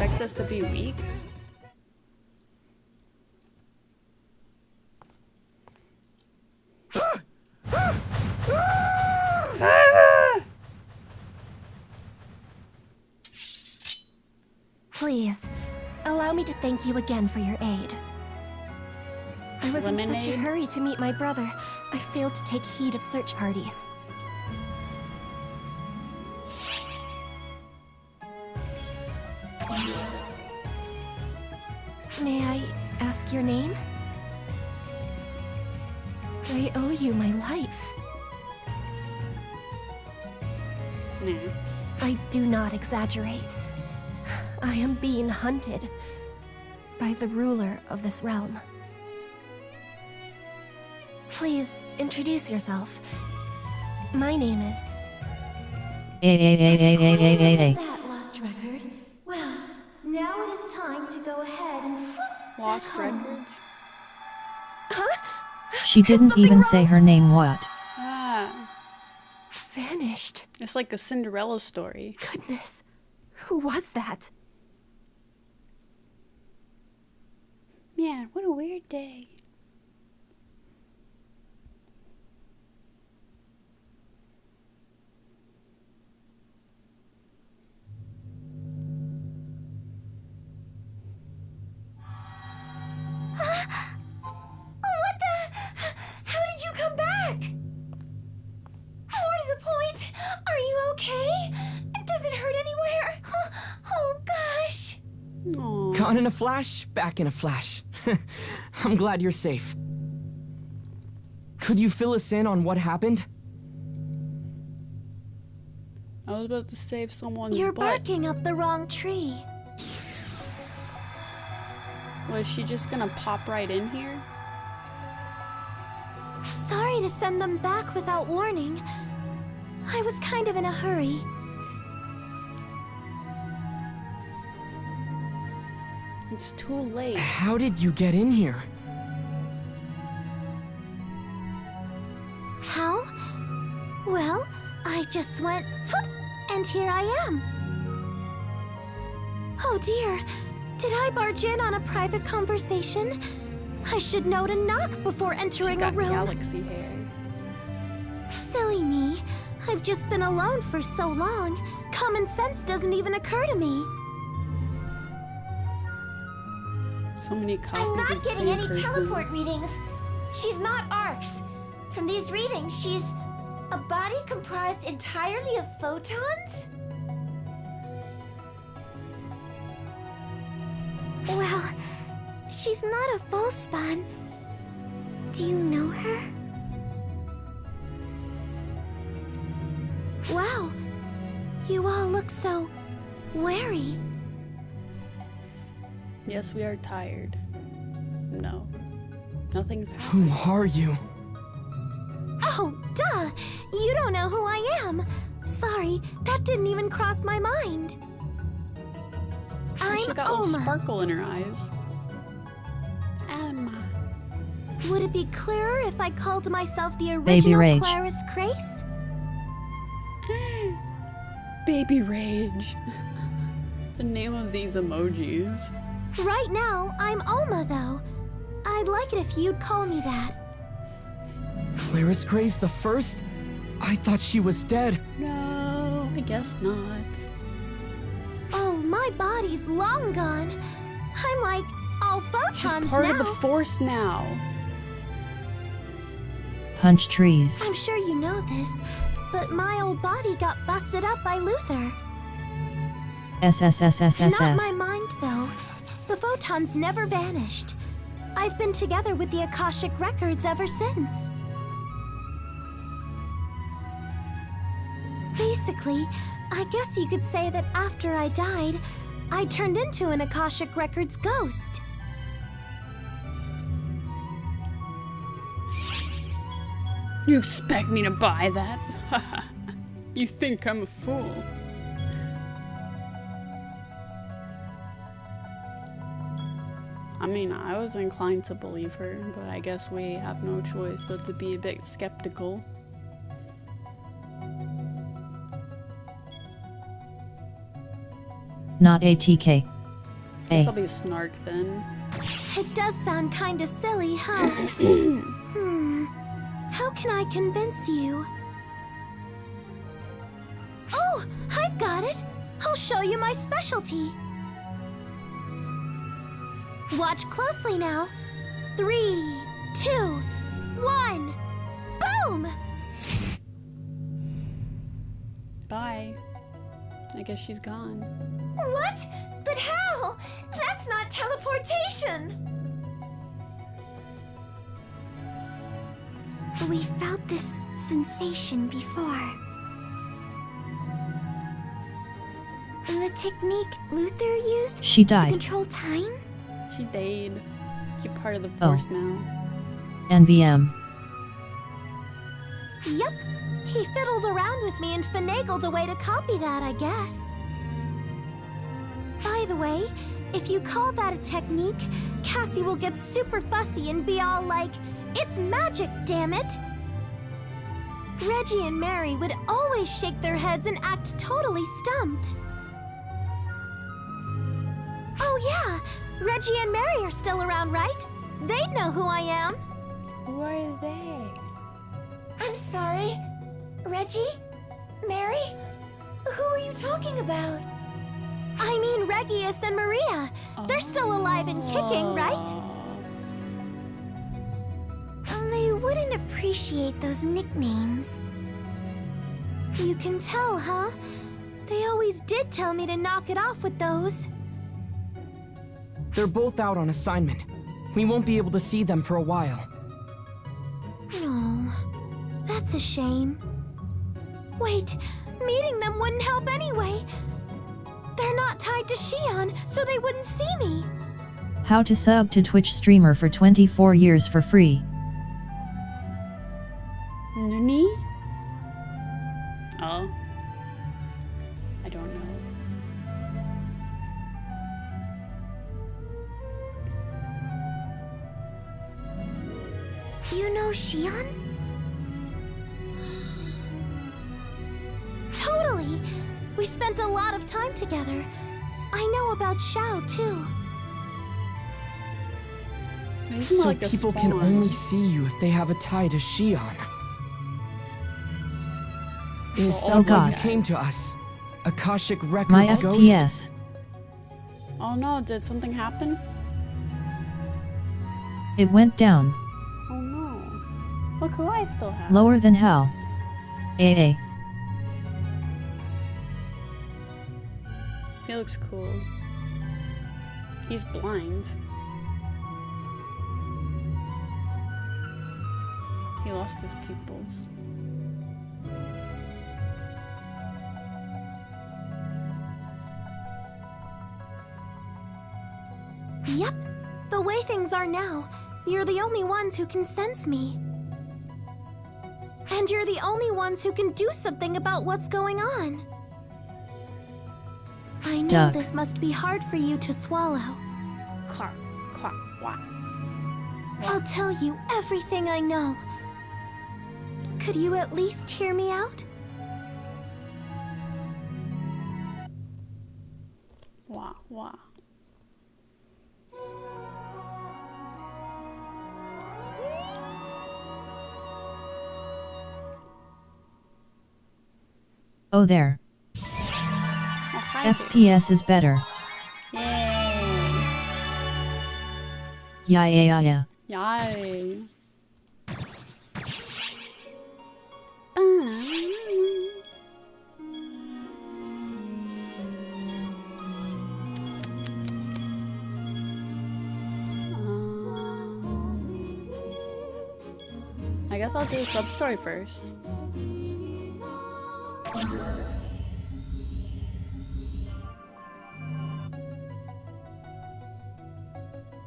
expect us to be weak? Please, allow me to thank you again for your aid. I was in such a Lemonade? hurry to meet my brother, I failed to take heed of search parties. May I ask your name? I owe you my life. Nah. I do not exaggerate. I am being hunted by the ruler of this realm. Please introduce yourself. My name is... That lost record. Well, now it is time to go ahead and Lost records? She didn't even say her name. What? Ah. Vanished. It's like a Cinderella story. Goodness. Who was that? Man, what a weird day. What the? How did you come back? More to the point, are you okay? Does it hurt anywhere? Oh gosh. Gone in a flash, back in a flash. I'm glad you're safe. Could you fill us in on what happened? I was about to save someone's You're butt. barking up the wrong tree. Was she just gonna pop right in here? Sorry to send them back without warning. I was kind of in a hurry. It's too late. How did you get in here? How? Well, I just went, and here I am. Oh dear, did I barge in on a private conversation? I should know to knock before entering a room. Galaxy hair. Silly me. I've just been alone for so long. Common sense doesn't even occur to me. So many I'm copies not of the getting same any person. teleport readings. She's not Arcs. From these readings, she's a body comprised entirely of photons? Well, she's not a full spawn. Do you know her? Wow, you all look so wary. Yes, we are tired. No. Nothing's happening. Who are you? Oh, duh! You don't know who I am. Sorry, that didn't even cross my mind. She I'm got a little Oma. sparkle in her eyes. Alma. Would it be clearer if I called myself the Baby original Rage. Clarice Grace? Baby Rage. The name of these emojis. Right now, I'm Oma, though. I'd like it if you'd call me that. Clarice Grace the First? I thought she was dead. No, I guess not. Oh, my body's long gone. I'm like all She's photons part now. of the Force now. Punch trees. I'm sure you know this, but my old body got busted up by Luther. SSSSSS. Not my mind, though. The photons never vanished. I've been together with the Akashic Records ever since. Basically, I guess you could say that after I died, I turned into an Akashic Records ghost. You expect me to buy that? You think I'm a fool? I mean, I was inclined to believe her, but I guess we have no choice but to be a bit skeptical. Not ATK. Guess I'll be Snark then. It does sound kinda silly, huh? How can I convince you? Oh, I've got it! I'll show you my specialty. Watch closely now. 3, 2, 1. Boom! Bye. I guess she's gone. What? But how? That's not teleportation! We felt this sensation before. The technique Luther used She to died. control time? She died. You're part of the Force now. NVM. Yep. He fiddled around with me and finagled a way to copy that, I guess. By the way, if you call that a technique, Cassie will get super fussy and be all like, "It's magic, damn it!" Reggie and Mary would always shake their heads and act totally stumped. Oh yeah, Reggie and Mary are still around, right? They'd know who I am. Who are they? I'm sorry. Reggie? Mary? Who are you talking about? I mean Regius and Maria. They're still alive and kicking, right? They wouldn't appreciate those nicknames. You can tell, huh? They always did tell me to knock it off with those. They're both out on assignment. We won't be able to see them for a while. No, that's a shame. Wait, meeting them wouldn't help anyway. They're not tied to Shion, so they wouldn't see me. How to sub to Twitch streamer for 24 years for free. Nani? Oh. I don't know. You know Shion? Totally! We spent a lot of time together. I know about Xiao, too. He's So like a people can spawn. only see you if they have a tie to Shion. Is So that all why God. you came to us? Akashic Records My ghost? FPS. Oh no, did something happen? It went down. Oh no. Look who I still have. Lower than hell. AA. He looks cool. He's blind. He lost his pupils. Yep. The way things are now, you're the only ones who can sense me. And you're the only ones who can do something about what's going on. I know Duck. this must be hard for you to swallow. Quack, quack, quack. I'll tell you everything I know. Could you at least hear me out? Wah, wah. Oh there. Oh, hi, FPS is better. Yay. Yeah yeah yeah. Yay. I guess I'll do a sub-story first.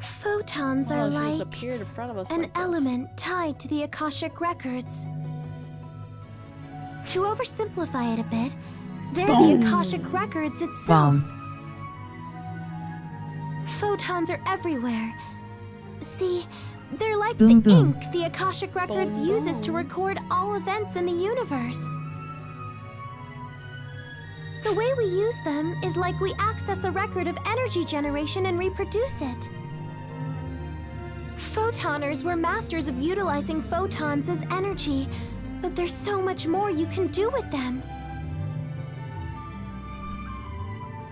Photons are Oh, she just like appeared in front of us an like this. element tied to the Akashic Records. To oversimplify it a bit, they're Boom. the Akashic Records itself. Bomb. Photons are everywhere. See, they're like Boom, the boom. ink the Akashic Records Boom, uses to boom. record all events in the universe. The way we use them is like we access a record of energy generation and reproduce it. Photoners were masters of utilizing photons as energy, but there's so much more you can do with them.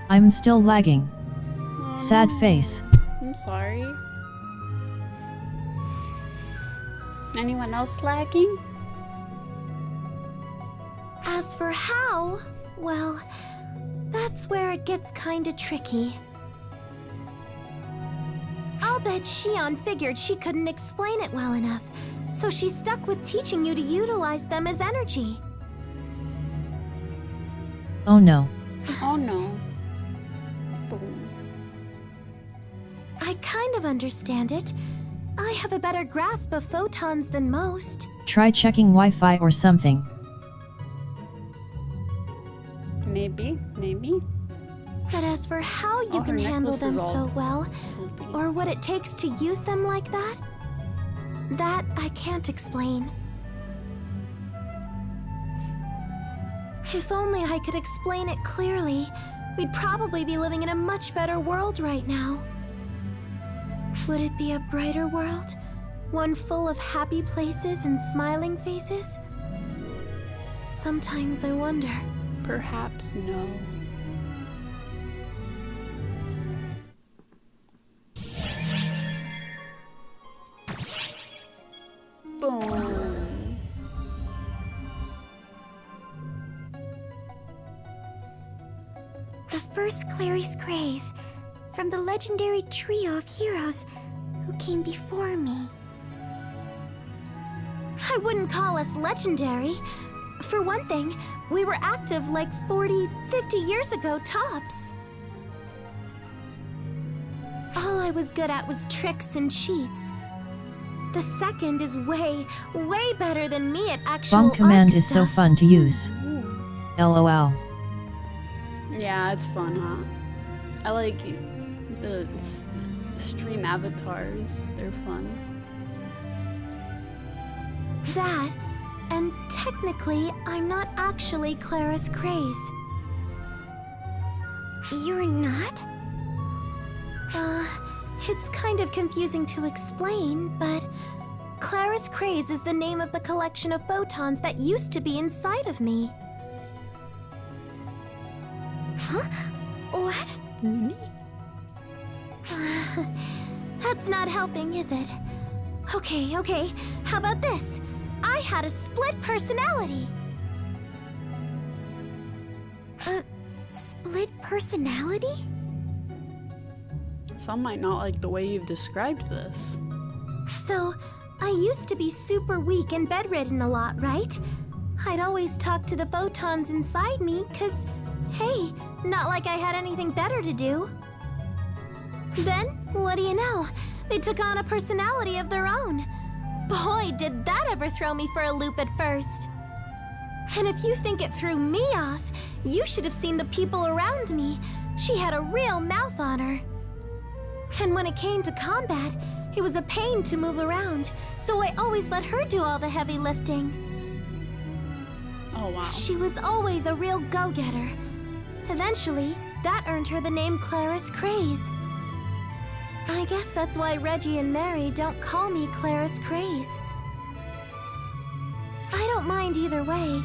I'm still lagging. Sad face. I'm sorry. Anyone else lagging? As for how, well, that's where it gets kinda tricky. I'll bet Shion figured she couldn't explain it well enough, so she stuck with teaching you to utilize them as energy. Oh no. Oh no. I kind of understand it. I have a better grasp of photons than most. Try checking Wi-Fi or something. Maybe. But as for how you can handle them so well, or what it takes to use them like that I can't explain. If only I could explain it clearly, we'd probably be living in a much better world right now. Would it be a brighter world? One full of happy places and smiling faces? Sometimes I wonder. Perhaps no. Boom. The first Clarice Craze, from the legendary trio of heroes who came before me. I wouldn't call us legendary. For one thing, we were active like 40, 50 years ago tops. All I was good at was tricks and cheats. The second is way, way better than me at actual Bomb command arc is so stuff. fun to use. LOL. Yeah, it's fun, huh? I like the stream avatars. They're fun. That, and technically, I'm not actually Clarice Craze. You're not? It's kind of confusing to explain, but Clarice Craze is the name of the collection of photons that used to be inside of me. Huh? What? That's not helping, is it? Okay, how about this? I had a split personality. A split personality? Some might not like the way you've described this. So, I used to be super weak and bedridden a lot, right? I'd always talk to the photons inside me, 'cause, hey, not like I had anything better to do. Then, what do you know? They took on a personality of their own. Boy, did that ever throw me for a loop at first. And if you think it threw me off, you should have seen the people around me. She had a real mouth on her. And when it came to combat, it was a pain to move around, so I always let her do all the heavy lifting. Oh, wow. She was always a real go-getter. Eventually, that earned her the name Clarice Craze. I guess that's why Reggie and Mary don't call me Clarice Craze. I don't mind either way,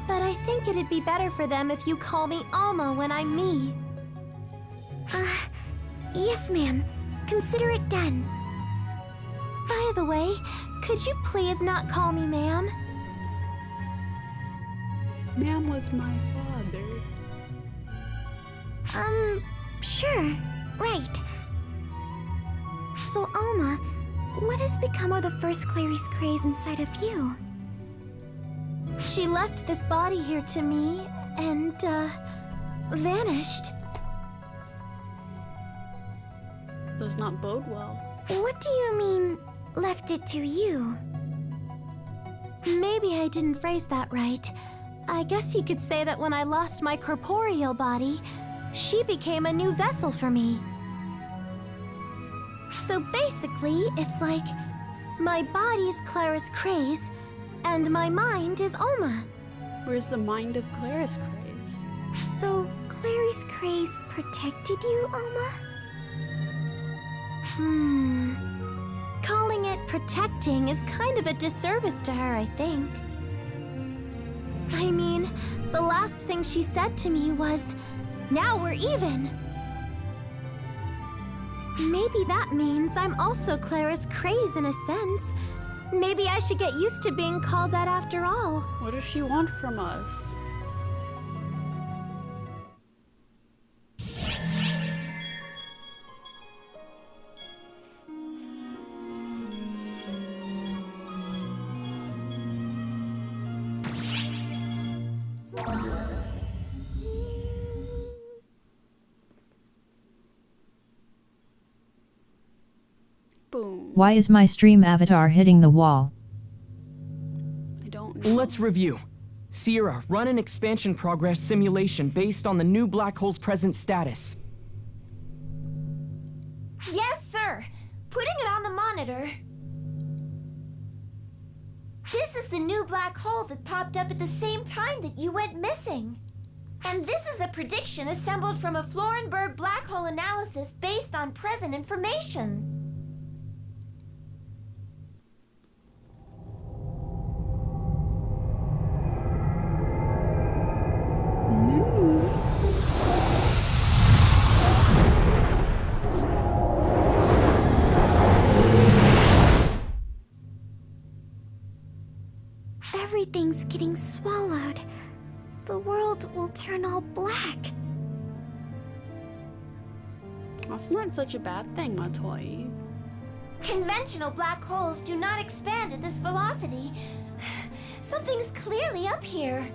but I think it'd be better for them if you call me Alma when I'm me. Yes, ma'am. Consider it done. By the way, could you please not call me ma'am? Ma'am was my father. Sure. Right. So, Alma, what has become of the first Clarice Craze inside of you? She left this body here to me, and, vanished. Does not bode well. What do you mean, left it to you? Maybe I didn't phrase that right. I guess you could say that when I lost my corporeal body, she became a new vessel for me. So basically, it's like, my body's Clarice Craze, and my mind is Alma. Where's the mind of Clarice Craze? So, Clary's craze protected you, Alma? Calling it protecting is kind of a disservice to her, I think. I mean, the last thing she said to me was, "Now we're even." Maybe that means I'm also Clara's craze in a sense. Maybe I should get used to being called that after all. What does she want from us? Boom. Why is my stream avatar hitting the wall? I don't know. Let's review. Sierra, run an expansion progress simulation based on the new black hole's present status. Yes, sir! Putting it on the monitor. This is the new black hole that popped up at the same time that you went missing. And this is a prediction assembled from a Florenberg black hole analysis based on present information. Everything's getting swallowed. The world will turn all black. That's not such a bad thing, my toy. Conventional black holes do not expand at this velocity. Something's clearly up here.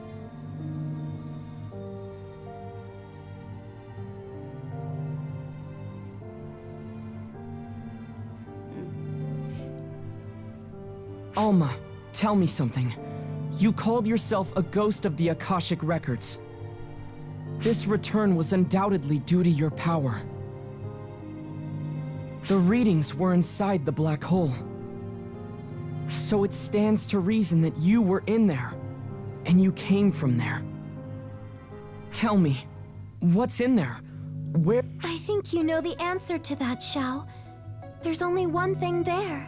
Alma, tell me something. You called yourself a ghost of the Akashic Records. This return was undoubtedly due to your power. The readings were inside the black hole. So it stands to reason that you were in there, and you came from there. Tell me, what's in there? Where— I think you know the answer to that, Xiao. There's only one thing there.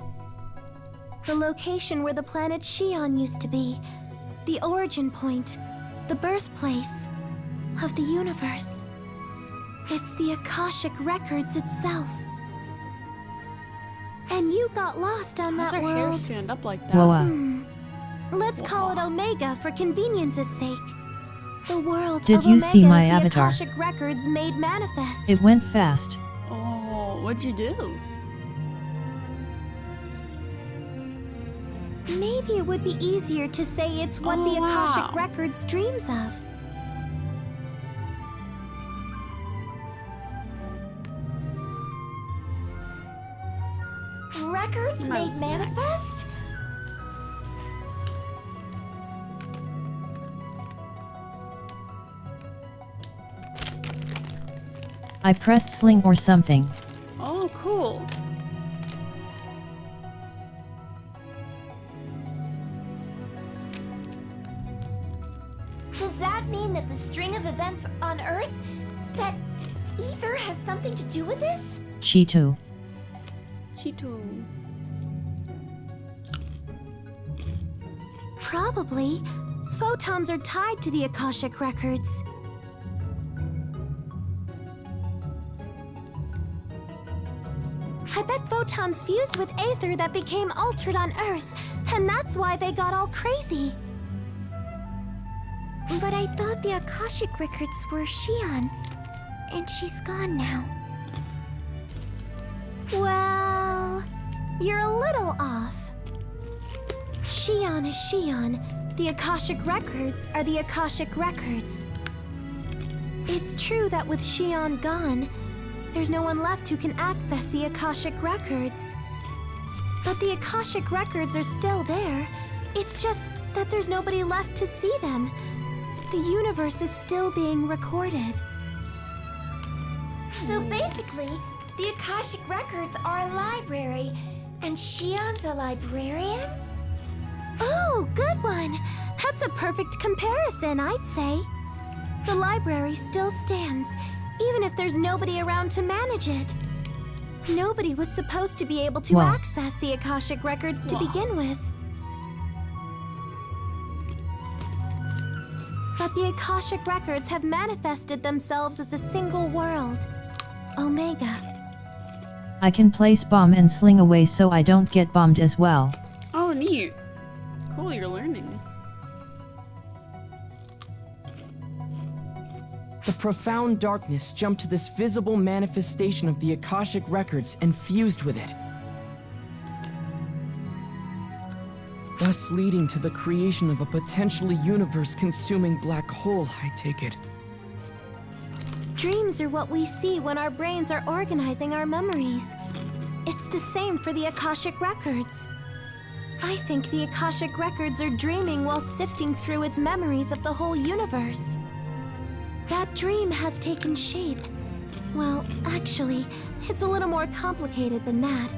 The location where the planet Xi'an used to be. The origin point. The birthplace of the universe. It's the Akashic Records itself. And you got lost on How's that her hair world. stand up like that? Whoa. Let's call it Omega for convenience's sake. The world Did of you Omega see my is the avatar? Akashic Records made manifest. It went fast. Oh, what'd you do? Maybe it would be easier to say it's what the Akashic Records dreams of. Records made manifest? I pressed sling or something. Oh, cool. Does that mean that the string of events on Earth, that ether has something to do with this? Cheeto. Cheeto. Probably. Photons are tied to the Akashic Records. I bet photons fused with aether that became altered on Earth, and that's why they got all crazy. But I thought the Akashic Records were Xi'an, and she's gone now. Well, you're a little off. Xi'an is Xi'an. The Akashic Records are the Akashic Records. It's true that with Xi'an gone, there's no one left who can access the Akashic Records. But the Akashic Records are still there. It's just that there's nobody left to see them. The universe is still being recorded. So basically, the Akashic Records are a library, and Xi'an's a librarian? Oh, good one! That's a perfect comparison, I'd say. The library still stands, even if there's nobody around to manage it. Nobody was supposed to be able to Wow. access the Akashic records to begin with. But the Akashic records have manifested themselves as a single world, Omega. I can place bomb and sling away so I don't get bombed as well. Oh, neat. Cool, you're learning. The profound darkness jumped to this visible manifestation of the Akashic records and fused with it, thus leading to the creation of a potentially universe-consuming black hole, I take it. Dreams are what we see when our brains are organizing our memories. It's the same for the Akashic records. I think the Akashic records are dreaming while sifting through its memories of the whole universe. That dream has taken shape. Well, actually, it's a little more complicated than that.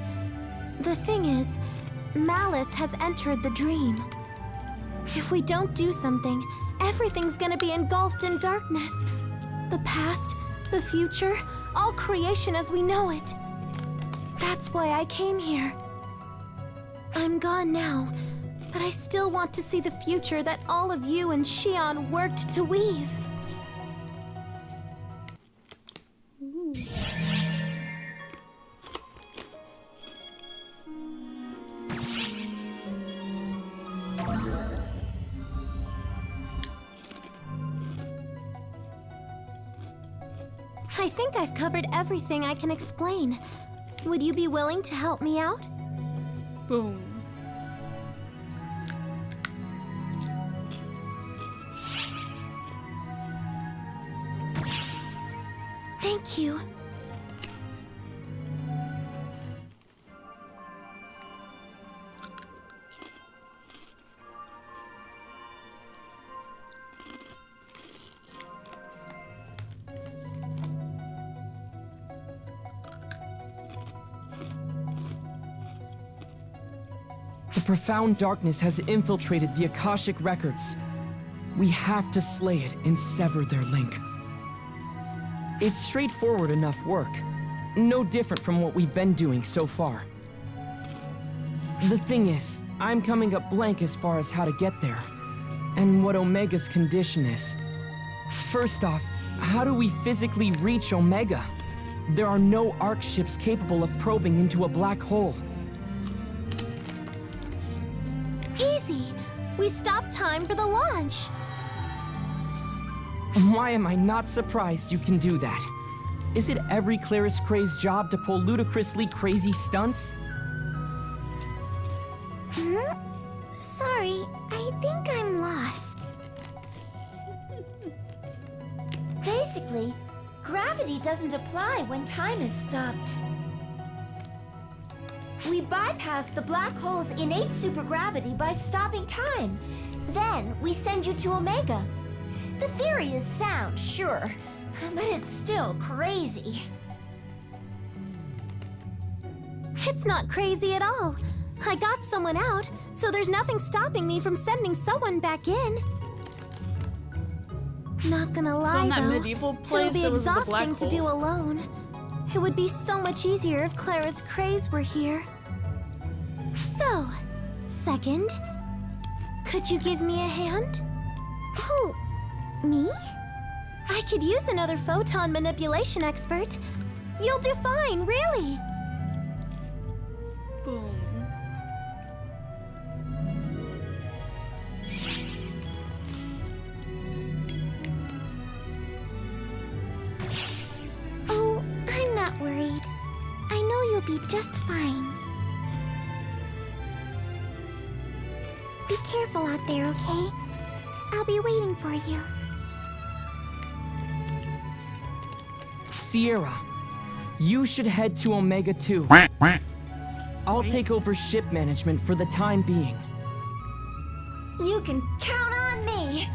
The thing is, malice has entered the dream. If we don't do something, everything's gonna be engulfed in darkness. The past, the future, all creation as we know it. That's why I came here. I'm gone now, but I still want to see the future that all of you and Shion worked to weave. I think I've covered everything I can explain. Would you be willing to help me out? Boom. Thank you. The profound darkness has infiltrated the Akashic records. We have to slay it and sever their link. It's straightforward enough work. No different from what we've been doing so far. The thing is, I'm coming up blank as far as how to get there, and what Omega's condition is. First off, how do we physically reach Omega? There are no ARC ships capable of probing into a black hole. Easy! We stopped time for the launch! Why am I not surprised you can do that? Is it every Claris Cray's job to pull ludicrously crazy stunts? Sorry, I think I'm lost. Basically, gravity doesn't apply when time is stopped. We bypass the black hole's innate supergravity by stopping time. Then we send you to Omega. The theory is sound, sure, but it's still crazy. It's not crazy at all. I got someone out, so there's nothing stopping me from sending someone back in. Not gonna lie, So in that though, medieval place, it'll be it was the black exhausting to do hole. alone. It would be so much easier if Claris Craze were here. So, second, could you give me a hand? Who? Me? I could use another photon manipulation expert. You'll do fine, really. Boom. Oh, I'm not worried. I know you'll be just fine. Be careful out there, okay? I'll be waiting for you. Sierra, you should head to Omega 2. I'll take over ship management for the time being. You can count on me.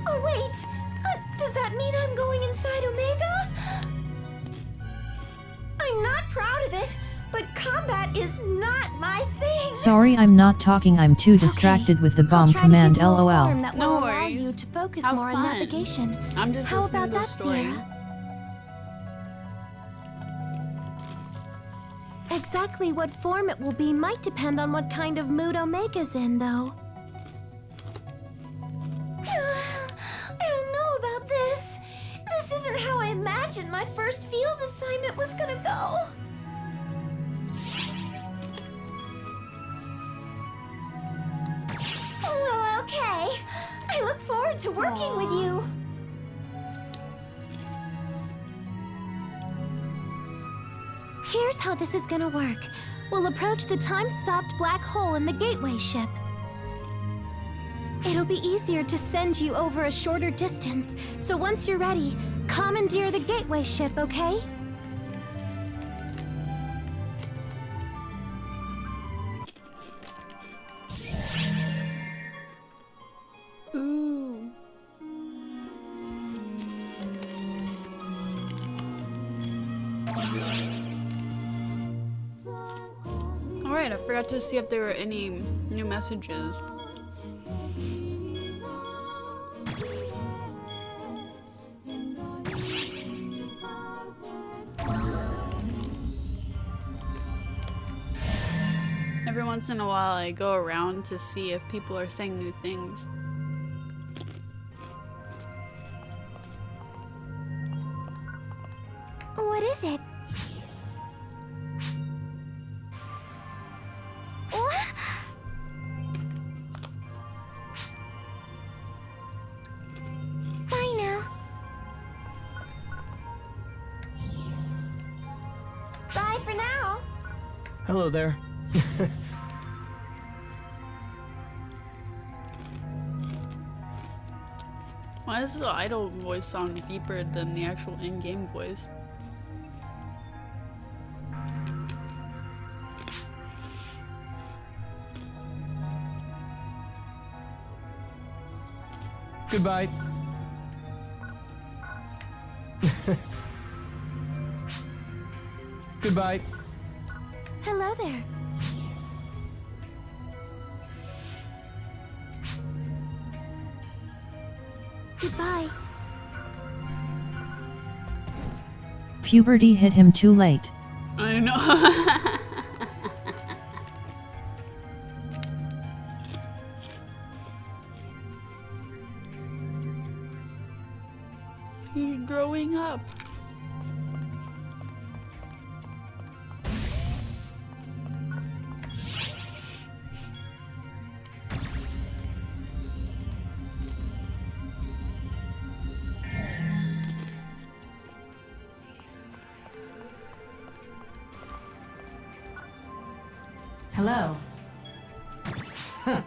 Oh, wait. Does that mean I'm going inside Omega? I'm not proud of it, but combat is not my thing. Sorry, I'm not talking. I'm too distracted with the bomb Try to command. give you a form LOL. that No will allow worries. you to focus Have more on fun. navigation. I'm just How listening about to a that, story. Sierra? Exactly what form it will be might depend on what kind of mood Omega's in, though. I don't know about this. This isn't how I imagined my first field assignment was gonna go. Well, okay. I look forward to working with you. Here's how this is gonna work. We'll approach the time-stopped black hole in the gateway ship. It'll be easier to send you over a shorter distance, so once you're ready, commandeer the gateway ship, okay? Ooh. Alright, I forgot to see if there were any new messages. Every once in a while I go around to see if people are saying new things. What is it? What? Bye now. Bye for now. Hello there. Why does the idle voice sound deeper than the actual in-game voice? Goodbye. Goodbye. Hello there. Goodbye. Puberty hit him too late. I know. He's growing up. Hello. Huh.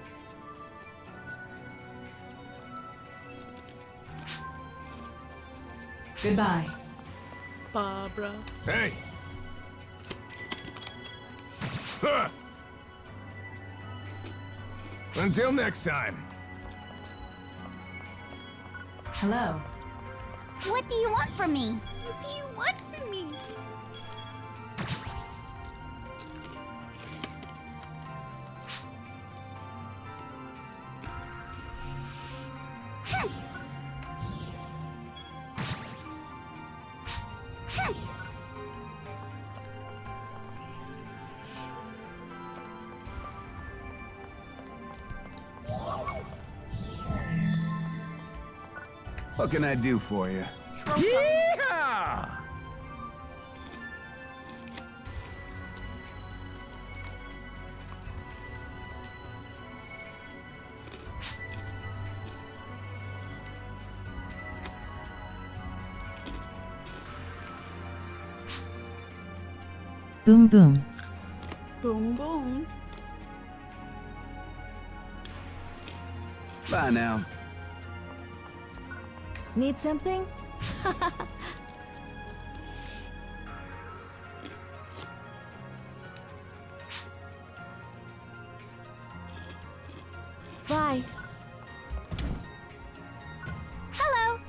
Goodbye. Barbara. Hey! Huh. Until next time. Hello. What do you want from me? What do you want from me? What can I do for you? Yeah! Boom boom. Boom boom. Bye now. Need something? Bye. Hello.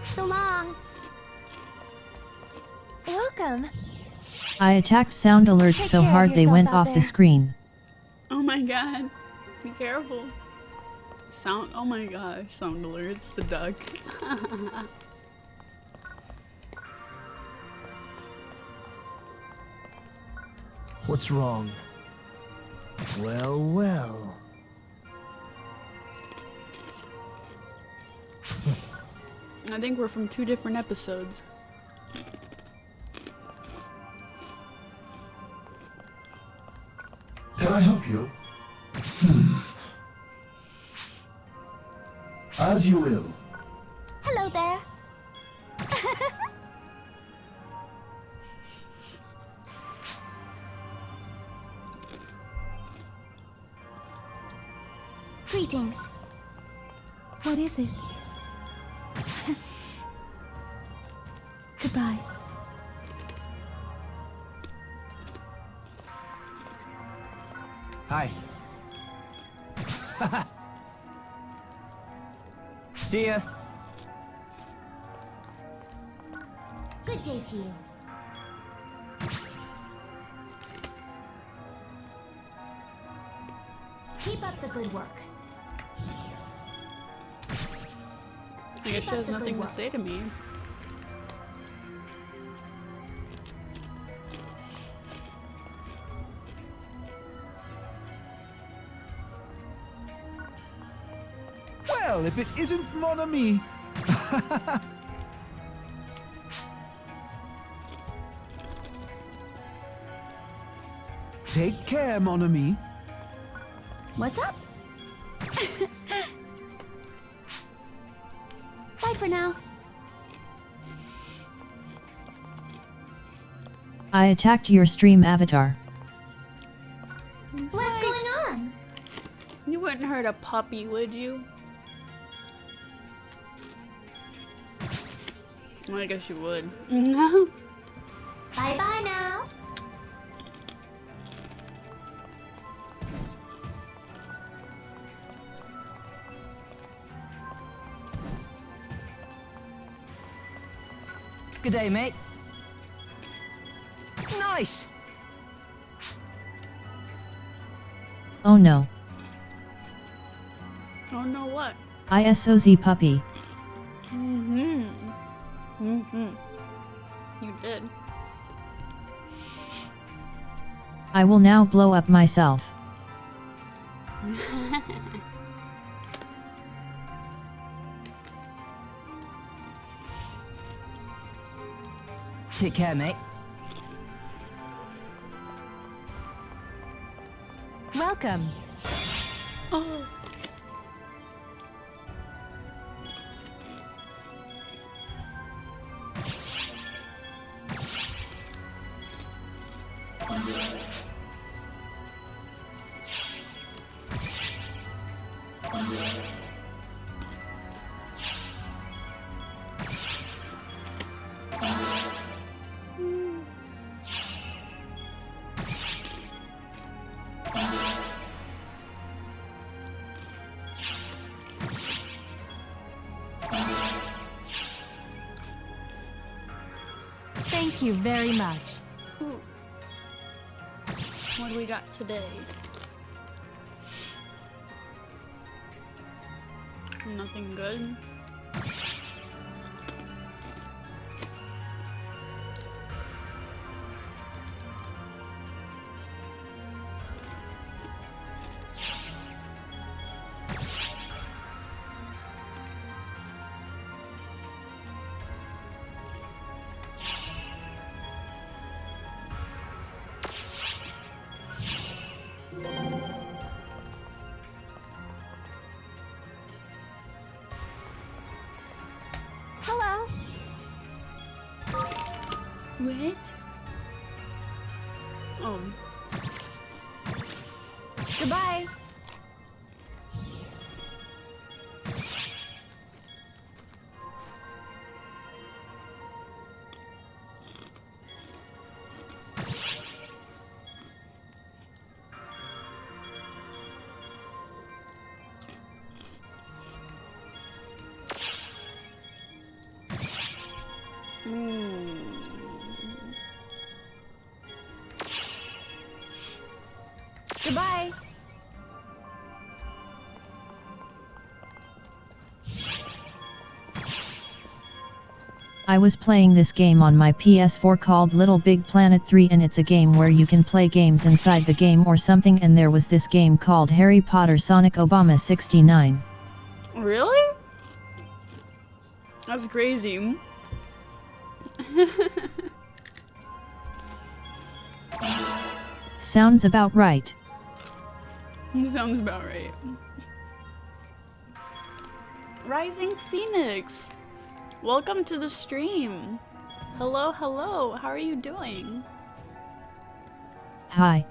So long. Welcome. I attacked sound alerts Take so care of hard they yourself went out off the there. screen. Oh my god. Be careful. Sound, oh my gosh, sound alerts, the duck. What's wrong? Well, well. I think we're from 2 different episodes. Can I help you? As you will. Hello there. Greetings. What is it? Goodbye. Hi. See ya. Good day to you. Keep up the good work. I guess she has nothing to say to me. Well, if it isn't Mon Ami. Take care, Mon Ami. What's up? Bye for now. I attacked your stream avatar. What's going on? You wouldn't hurt a puppy, would you? Well, I guess you would. Bye bye now. Good day, mate. Nice! Oh no. Oh no, what? ISOZ puppy. You did. I will now blow up myself. Take care, mate. Welcome. Oh. Thank you very much. Ooh. What do we got today? Nothing good. Hello. What? Oh. Goodbye. Goodbye. I was playing this game on my PS4 called Little Big Planet 3, and it's a game where you can play games inside the game or something, and there was this game called Harry Potter Sonic Obama 69. Really? That's crazy. Sounds about right. Sounds about right. Rising Phoenix, welcome to the stream. Hello, hello. How are you doing? Hi.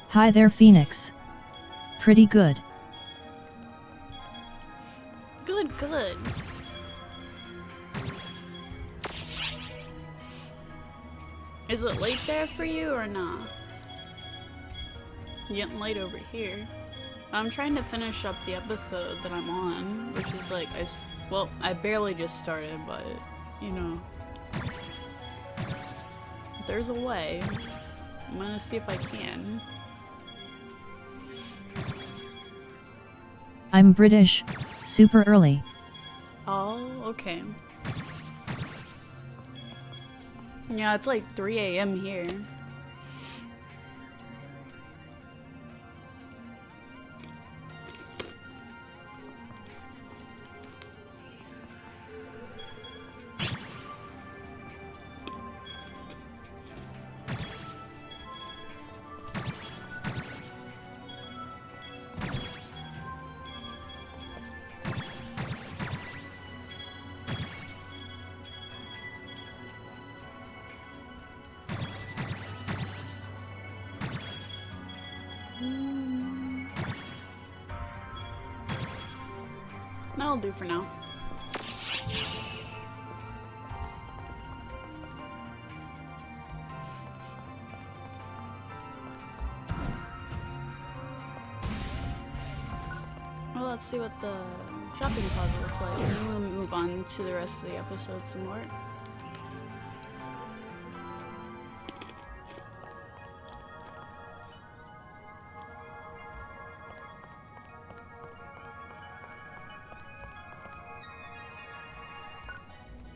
Hi there, Phoenix. Pretty good. Good, good. Is it late there for you or not? Getting late over here. I'm trying to finish up the episode that I'm on, which is like, well, I barely just started, but, you know. If there's a way. I'm gonna see if I can. I'm British, super early. Oh, okay. Yeah, it's like 3 a.m. here. That'll do for now. Well, let's see what the shopping closet looks like, and then we'll move on to the rest of the episode some more.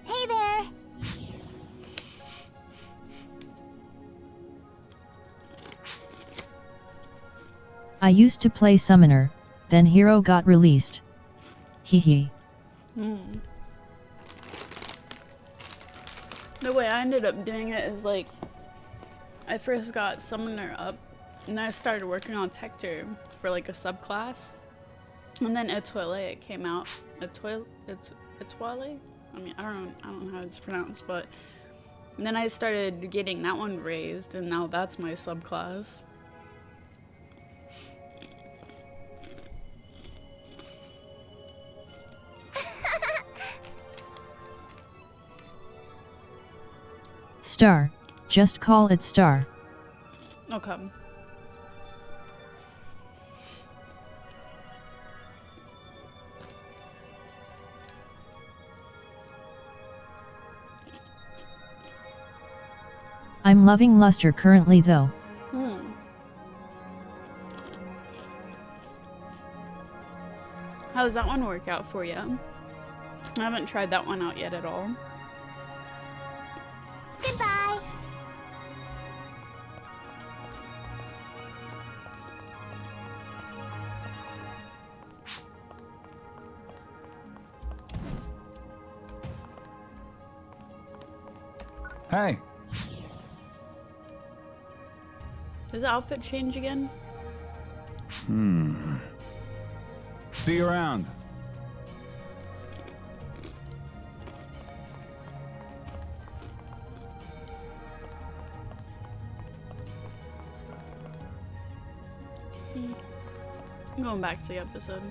Hey there! I used to play Summoner, then Hero got released. Hee. The way I ended up doing it is like, I first got Summoner up, and then I started working on Tector for like a subclass, and then Etoile came out. Etoile? I mean, I don't know how it's pronounced, but then I started getting that one raised, and now that's my subclass. Star. Just call it Star. Okay. I'm loving Luster currently though. How does that one work out for you? I haven't tried that one out yet at all. Goodbye! Hey! Does the outfit change again? See you around. I'm going back to the episode.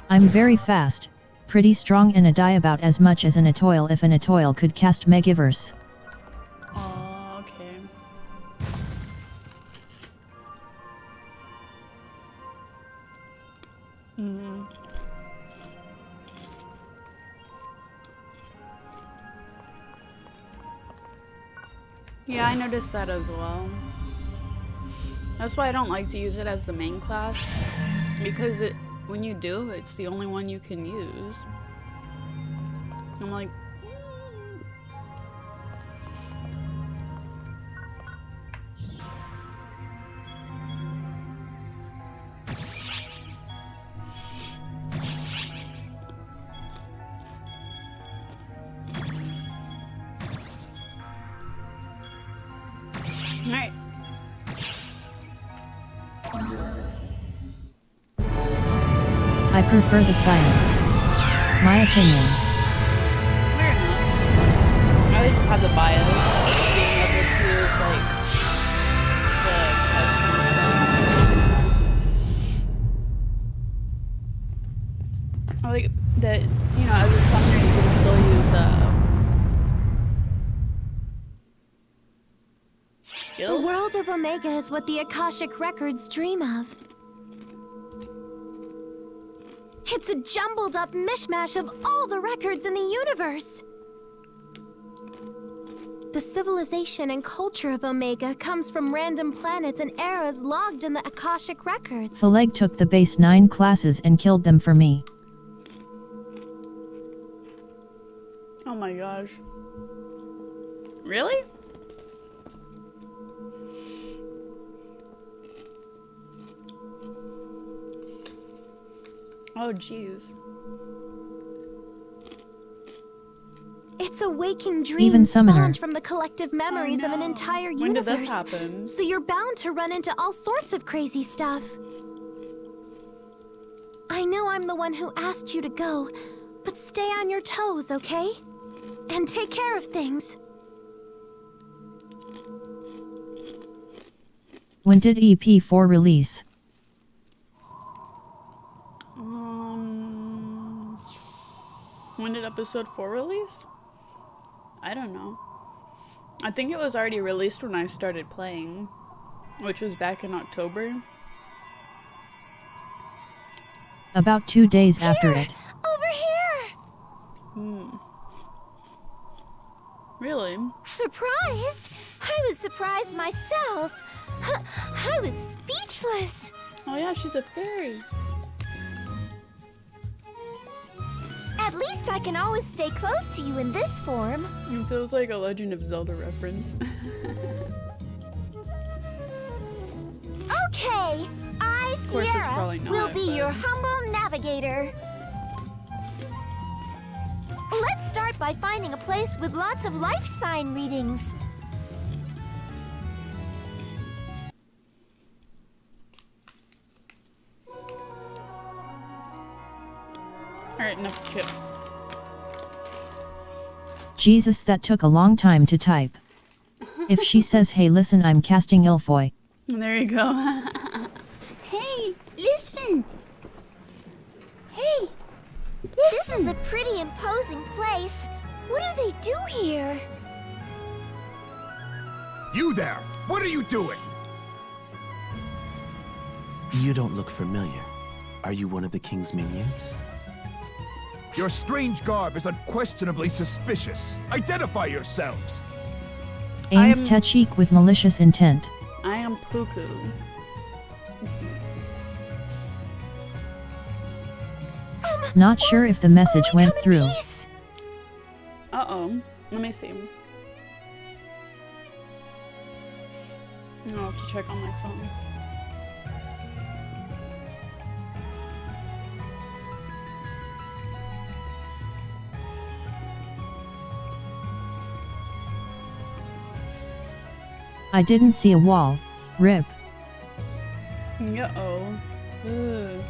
I'm very fast, pretty strong, and I die about as much as an Etoile if an Etoile could cast Megaverse. Oh, okay. Yeah, I noticed that as well. That's why I don't like to use it as the main class, because when you do, it's the only one you can use. I'm like, alright. I prefer the silence. My opinion. Fair enough. I just have the bias of being able to use like the cutscene stuff. I like that, you know, as a summoner you can still use skills. The world of Omega is what the Akashic Records dream of. It's a jumbled up mishmash of all the records in the universe. The civilization and culture of Omega comes from random planets and eras logged in the Akashic Records. Phaleg took the base 9 classes and killed them for me. Oh my gosh. Really? Oh jeez. It's a waking dream Even Summoner. spawned from the collective memories of an entire universe. When did this happen? So you're bound to run into all sorts of crazy stuff. I know I'm the one who asked you to go, but stay on your toes, okay? And take care of things. When did EP4 release? When did episode 4 release? I don't know. I think it was already released when I started playing, which was back in October. About 2 days after it. Over here! Really? Surprised? I was surprised myself. I was speechless. Oh yeah, she's a fairy. At least I can always stay close to you in this form. It feels like a Legend of Zelda reference. Okay, I, Of course it's Sierra, probably not, will be but- your humble navigator. Let's start by finding a place with lots of life sign readings. Alright, enough chips. Jesus, that took a long time to type. If she says, hey listen, I'm casting Ilfoy. There you go. Hey, listen. Hey, this is a pretty imposing place. What do they do here? You there! What are you doing? You don't look familiar. Are you one of the king's minions? Your strange garb is unquestionably suspicious. Identify yourselves! Aims Techik with malicious intent. I am Puku. Not sure if the message went through. Uh-oh. Let me see. I'll have to check on my phone. I didn't see a wall. Rip. Uh-oh. Ugh.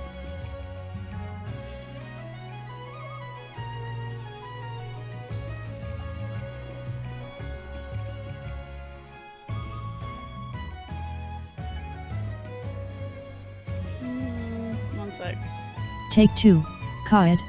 One sec. Take 2. Kaid.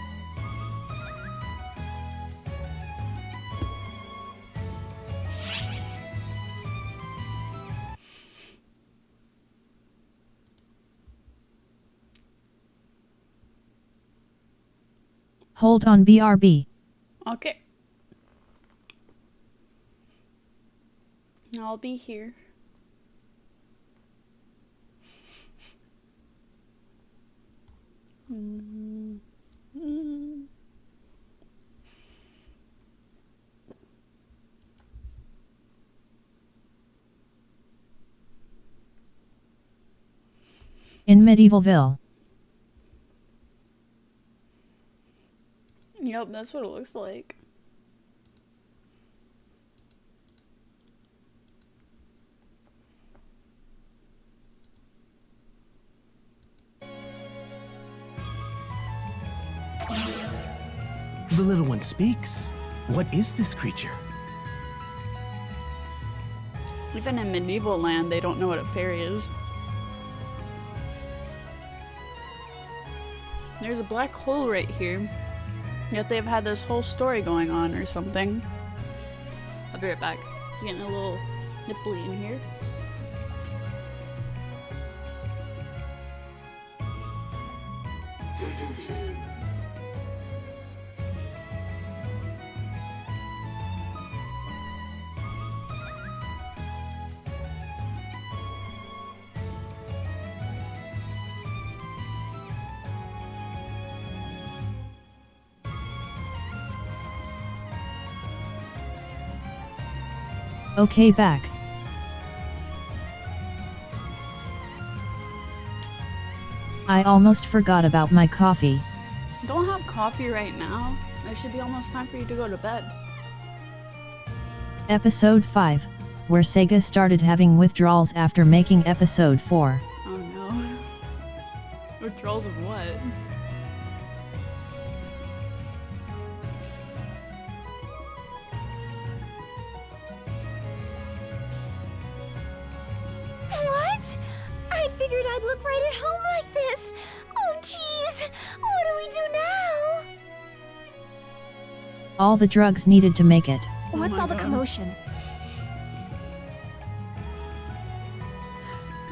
Hold on BRB. Okay. I'll be here. In Medievalville. Yep, that's what it looks like. The little one speaks. What is this creature? Even in medieval land, they don't know what a fairy is. There's a black hole right here. Yet they've had this whole story going on or something. I'll be right back. It's getting a little nipply in here. Okay, back. I almost forgot about my coffee. Don't have coffee right now. It should be almost time for you to go to bed. Episode 5, where Sega started having withdrawals after making Episode 4. Oh no. Withdrawals of what? What? I figured I'd look right at home like this. Oh jeez, what do we do now? All the drugs needed to make it. What's all the commotion?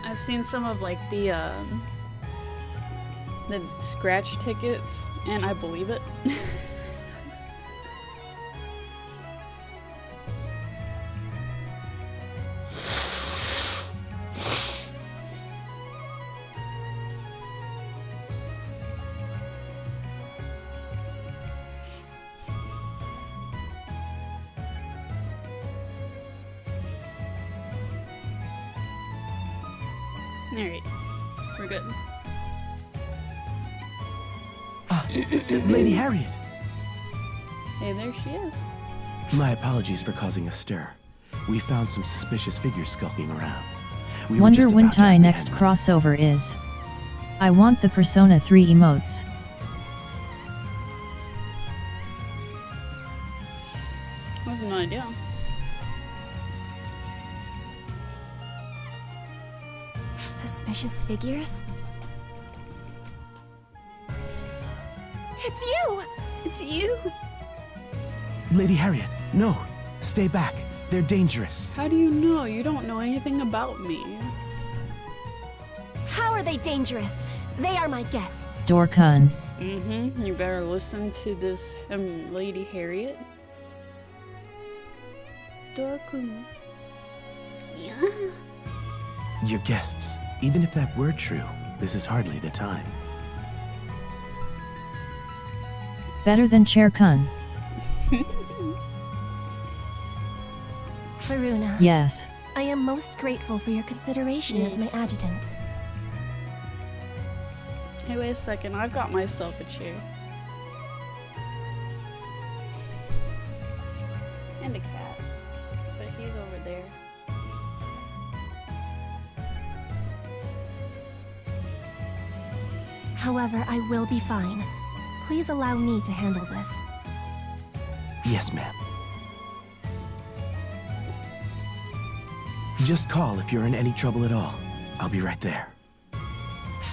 I've seen some of like the scratch tickets, and I believe it. Alright, we're good. Lady Harriet! Hey, there she is. My apologies for causing a stir. We found some suspicious figures skulking around. We were Wonder just when about to Tai apprehend next crossover is. I want the Persona 3 emotes. I have no idea. Suspicious figures? It's you! It's you! Lady Harriet, no! Stay back. They're dangerous. How do you know? You don't know anything about me. How are they dangerous? They are my guests. Dorkun. Mm-hmm. You better listen to this Lady Harriet. Dorkun. Yeah. Your guests. Even if that were true, this is hardly the time. Better than Chair-kun. Varuna. Yes. I am most grateful for your consideration as my adjutant. Hey, wait a second. I've got myself a chair. And a cat. But he's over there. However, I will be fine. Please allow me to handle this. Yes, ma'am. Just call if you're in any trouble at all. I'll be right there.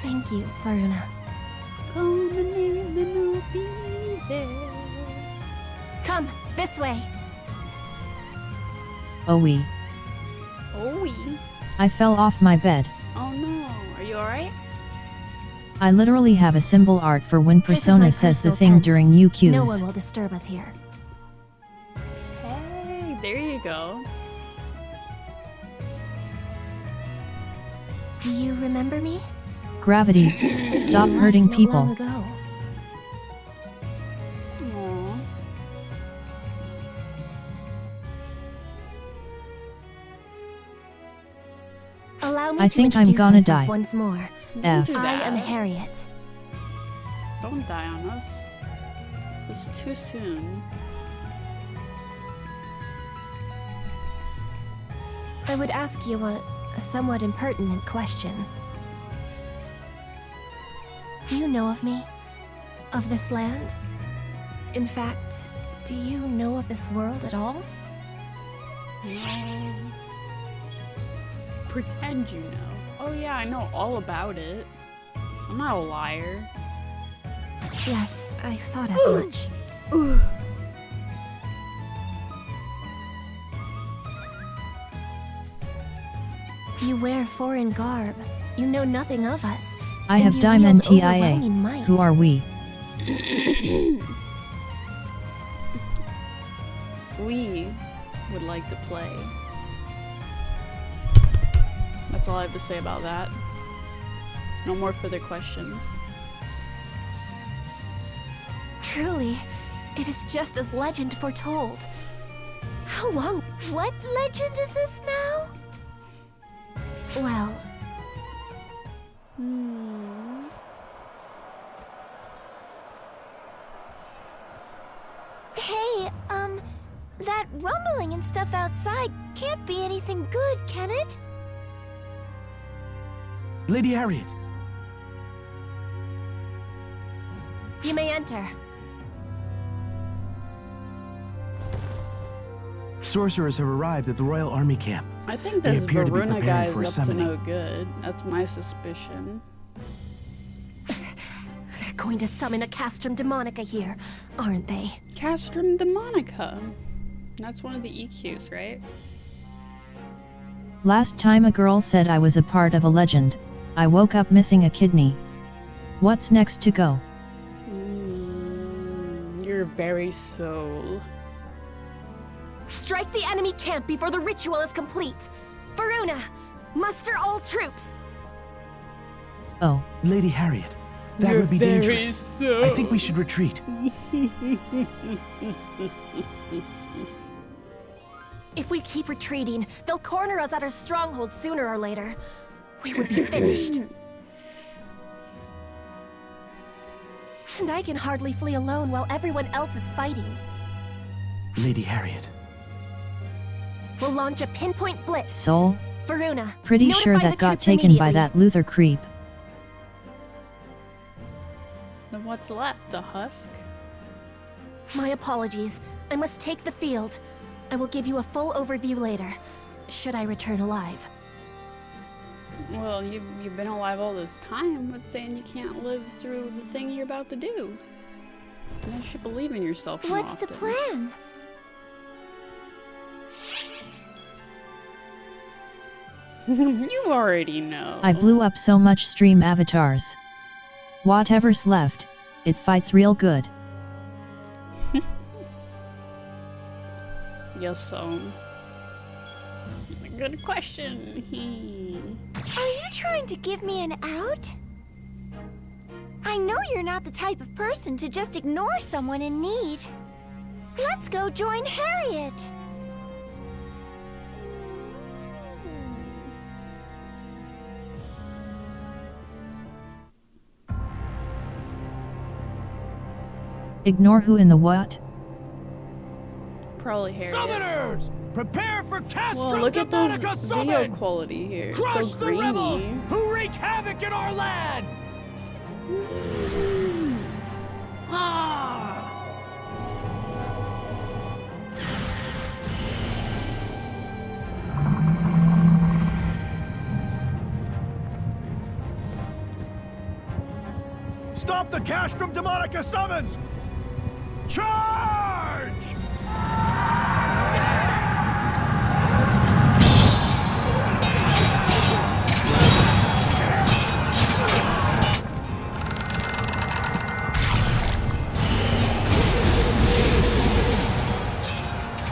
Thank you, Varuna. Come and I'll be there. Come, this way. Owie. Owie. I fell off my bed. Oh no. Are you alright? I literally have a symbol art for when This is my Persona says the personal thing tent. during UQs. No one will disturb us here. Hey, there you go. Do you remember me? Gravity, stop hurting Not long people. ago. Aw. Allow me I to think I'm introduce gonna myself die. once more. F. Do I that. am Harriet. Don't die on us. It's too soon. I would ask you a somewhat impertinent question. Do you know of me? Of this land? In fact, do you know of this world at all? No. Pretend you know. Oh yeah, I know all about it. I'm not a liar. Yes, I thought as much. You wear foreign garb. You know nothing of us. I and have you Diamond wield TIA. overwhelming might. Who are we? We would like to play. That's all I have to say about that. No more further questions. Truly, it is just as legend foretold. How long? What legend is this now? Well, Hey, that rumbling and stuff outside can't be anything good, can it? Lady Harriet, you may enter. sorcerers have arrived at the Royal Army camp. I think They this appear to be Varuna preparing guy is for a up to summoning. no good. That's my suspicion. They're going to summon a Castrum Demonica here, aren't they? Castrum Demonica. That's one of the EQs, right? Last time a girl said I was a part of a legend, I woke up missing a kidney. What's next to go? Your very soul. Strike the enemy camp before the ritual is complete. Varuna, muster all troops. Oh. Lady Harriet, that Your would be very dangerous. soul. I think we should retreat. If we keep retreating, they'll corner us at our stronghold sooner or later. We would be finished. And I can hardly flee alone while everyone else is fighting. Lady Harriet, We'll launch a pinpoint blitz. Soul? Varuna, Pretty sure notify that the got troops taken by immediately. that Luther creep. Then what's left? The husk? My apologies. I must take the field. I will give you a full overview later, should I return alive. Well, you've been alive all this time. What's saying you can't live through the thing you're about to do? You should believe in yourself more What's the often. plan? You already know. I blew up so much stream avatars. Whatever's left, it fights real good. Yes, so. Good question. Are you trying to give me an out? I know you're not the type of person to just ignore someone in need. Let's go join Harriet. Ignore who in the what? Probably Harriet. Summoners! Prepare for Castrum Well, look at this Demonica video summons! quality here. It's Crush so the grainy. rebels who wreak havoc in our land! Stop the Castrum Demonica summons! Charge!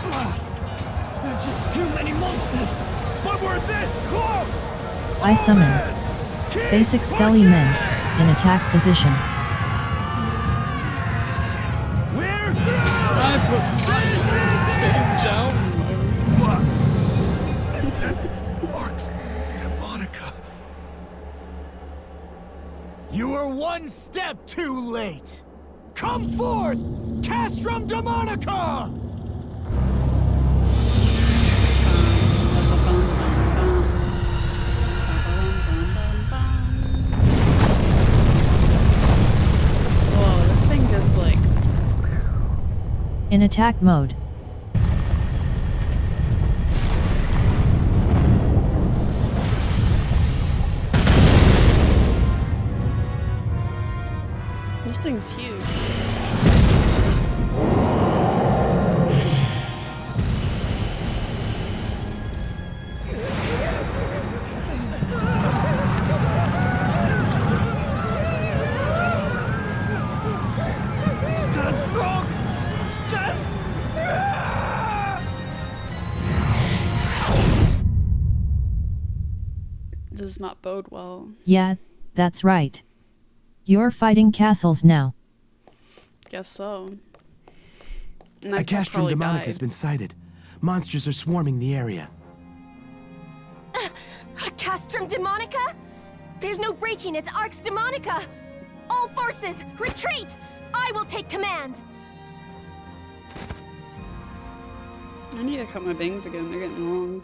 There are just too many monsters! But we're this close! I summon. Basic Skelly Men, in attack position. Arx Demonica. You were one step too late. Come forth, Castrum Demonica! Whoa, this thing just like... In attack mode. This thing's huge. Stand strong! Stand! Does not bode well. Yeah, that's right. You're fighting castles now. Guess so. And A I Castrum probably Demonica died. has been sighted. Monsters are swarming the area. Castrum Demonica? There's no breaching, it's Arx Demonica! All forces, retreat! I will take command! I need to cut my bangs again, they're getting long.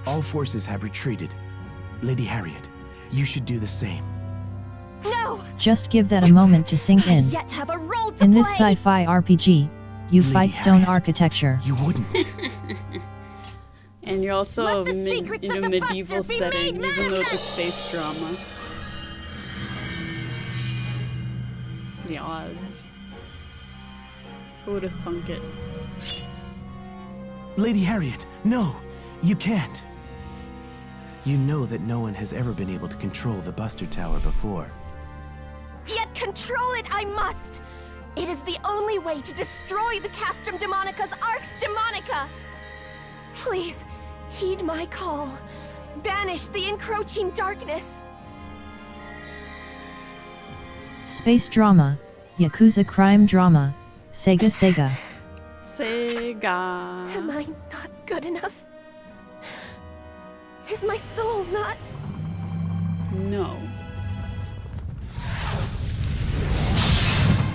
All forces have retreated. Lady Harriet, you should do the same. No! Just give that a moment to sink in. Yet have a role to In this play! sci-fi RPG, you Lady fight stone Harriet, architecture. You wouldn't. And you're also the in secrets a of the medieval Buster be setting, made even though it's a manifest! space drama. The odds. Who would have thunk it? Lady Harriet, no! You can't! You know that no one has ever been able to control the Buster Tower before. Yet control it I must! It is the only way to destroy the Castrum Demonica's Arx Demonica! Please, heed my call. Banish the encroaching darkness. Space drama, Yakuza crime drama, Sega Sega. Sega. Am I not good enough? Is my soul not? No.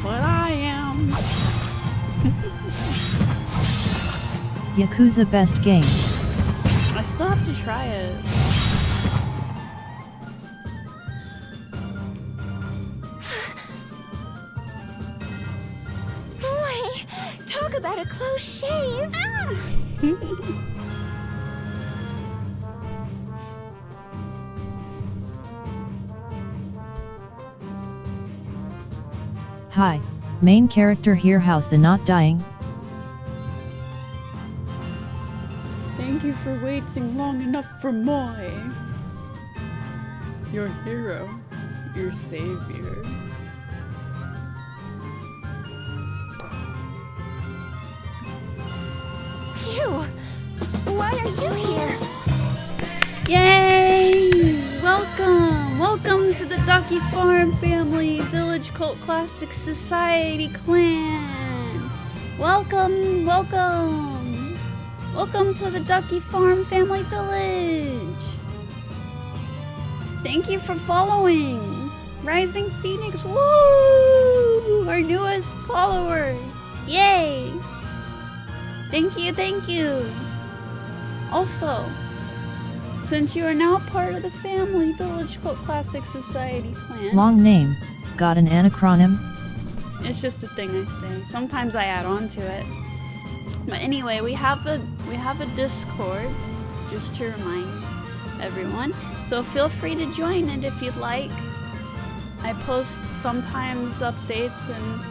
But I am. Yakuza best game. I still have to try it. Boy, talk about a close shave. Hi, main character here. How's the not dying? Thank you for waiting long enough for Moy. Your hero. Your savior. You! Why are you here? Yay! Welcome! Welcome to the Ducky Farm Family Village Cult Classic Society Clan! Welcome! Welcome! Welcome to the Ducky Farm Family Village! Thank you for following! Rising Phoenix, woo! Our newest follower! Yay! Thank you, thank you! Also, since you are now part of the Family Village Cult Classic Society clan. Long name, got an anachronym? It's just a thing I say. Sometimes I add on to it. But anyway, we have a Discord, just to remind everyone. So feel free to join it if you'd like. I post sometimes updates and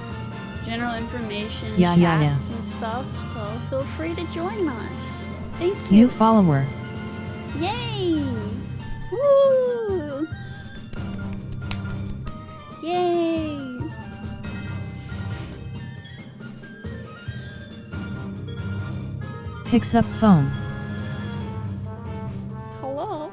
general information, chats and stuff, so feel free to join us. Thank you. New follower. Yay! Woo! Yay! Picks up phone. Hello?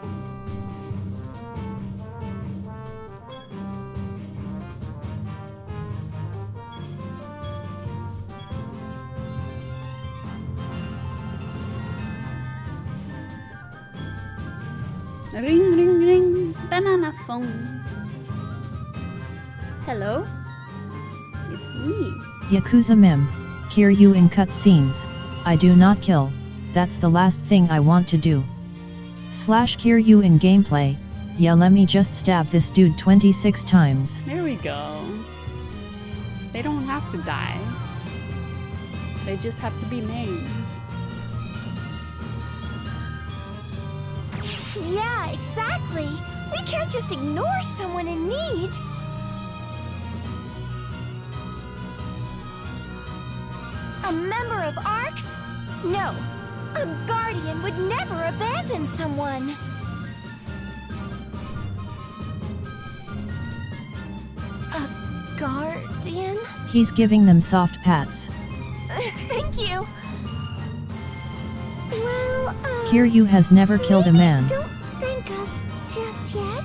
Ring, ring, ring. Banana phone. Hello? It's me. Yakuza Mim. Kiryu in cutscenes. I do not kill. That's the last thing I want to do. Slash Kiryu in gameplay. Yeah, let me just stab this dude 26 times. There we go. They don't have to die. They just have to be named. Yeah, exactly. We can't just ignore someone in need. A member of ARCS? No. A guardian would never abandon someone. A guardian? He's giving them soft pats. Thank you. Well, Kiryu has never killed a man. Don't thank us just yet.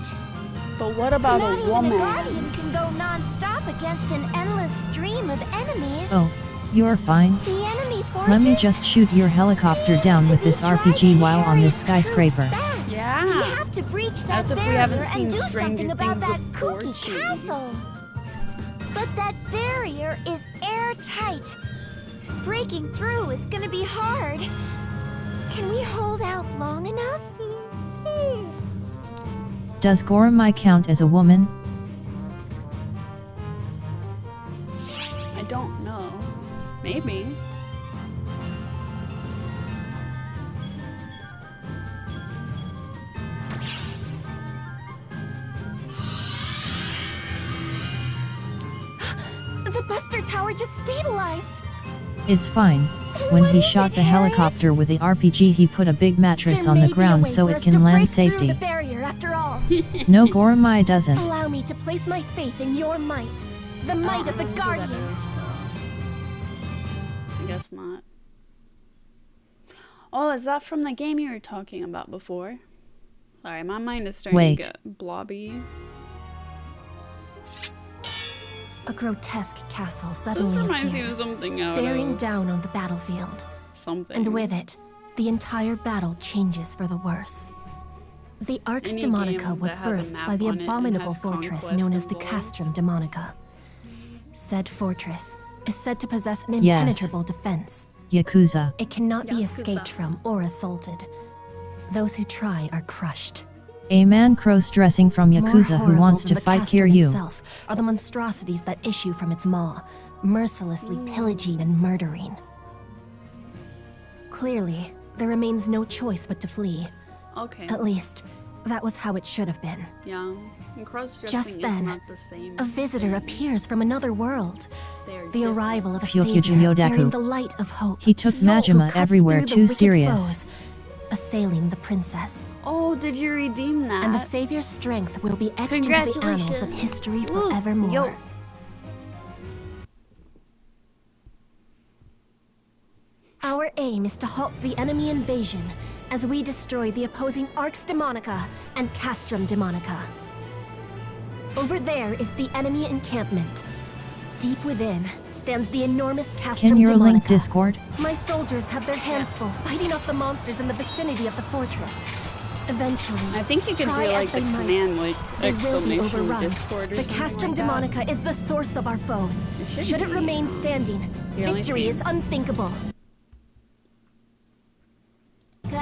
But what about Not a even woman? a guardian can go non-stop against an endless stream of enemies. Oh, you're fine. The enemy forces Let me just shoot your helicopter down with this RPG while on this skyscraper. Yeah. We have to breach that As if we barrier haven't seen and do Stranger something about Things that with kooky orgies. castle. But that barrier is airtight. Breaking through is gonna be hard. Can we hold out long enough? Does Goromai count as a woman? I don't know. Maybe. The Buster Tower just stabilized. It's fine. When he shot the helicopter with the RPG, he put a big mattress on the ground so it can land safety. The barrier, after all. No, Goromai doesn't. Allow me to place my faith in your might, the might of the Guardian. I guess not. Oh, is that from the game you were talking about before? Sorry, my mind is starting to get blobby. A grotesque castle This suddenly reminds me of appears, something out bearing of down on the battlefield. something. And with it, the entire battle changes for the worse. The Arx Any Demonica game was that has a birthed map by the on it and abominable has fortress conquest known as the involved. Castrum Demonica. Said fortress is said to possess an Yes. impenetrable defense. Yakuza. It cannot be Yakuza. escaped from or assaulted. Those who try are crushed. A man cross-dressing from Yakuza More who horrible wants than to the fight Castrum Kiryu. itself are the monstrosities that issue from its maw, mercilessly pillaging and murdering. Clearly, there remains no choice but to flee. Okay. At least, that was how it should have been. Yeah. And cross-dressing Just is then, not the same. a visitor appears from another world. They are The arrival of a Pyokyuju savior Yodaku. bearing the light of hope. He took who Majima cuts everywhere through the too wicked serious. foes, assailing the princess. Oh, did you redeem that? And the savior's strength will be etched into the annals of Congratulations. history Woo. forevermore. Yo. Our aim is to halt the enemy invasion as we destroy the opposing Arx Demonica and Castrum Demonica. Over there is the enemy encampment. Deep within stands the enormous Castrum Can your Demonica. link Discord? My soldiers have their hands full fighting off the monsters in the vicinity of the fortress. Eventually, I think you could try do as like the they might, command like they will be exclamation overrun. Discord or The something Castrum like that. Demonica is the source of our foes. should Should it be. remain standing, You only victory see- is unthinkable.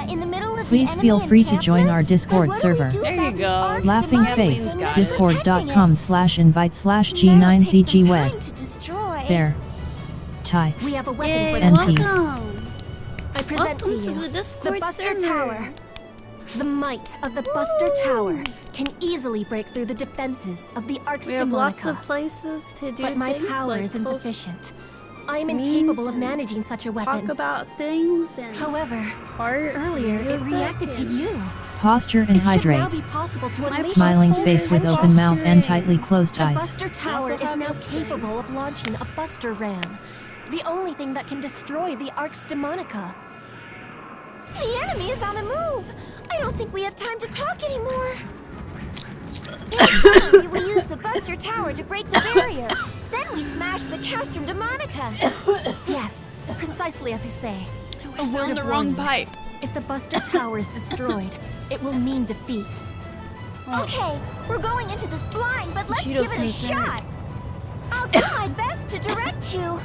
In the middle of Please the feel enemy free to join encampment? our Discord What do we server. do There about you the go. Arx Laughing Demonica Face. when they're Discord.com/invite/G9ZG That'll take some WED. time to destroy. There. Ty. We have a weapon Yay, for and the peace. welcome. I present Welcome to you the Discord Buster server. Tower. The might of the Buster Tower can easily break through the defenses of the Arx We have lots Demonica. of places to do But my things power like is post insufficient. I am incapable of managing such a weapon. Talk about things and However, art. earlier it reacted to you. Posture and It should now hydrate. be possible to unleash Smiling its full face with potential. open mouth and tightly closed The eyes. Buster Tower also is have now this thing. capable of launching a Buster Ram, the only thing that can destroy the Arx Demonica. The enemy is on the move! I don't think we have time to talk anymore. Initially, we use the Buster Tower to break the barrier. Then we smash the Castrum Demonica. Yes, precisely as you say. A word down of the wrong warning. pipe. If the Buster Tower is destroyed, it will mean defeat. Okay, we're going into this blind, but let's Cheeto's give it a concerned. shot. I'll do my best to direct you.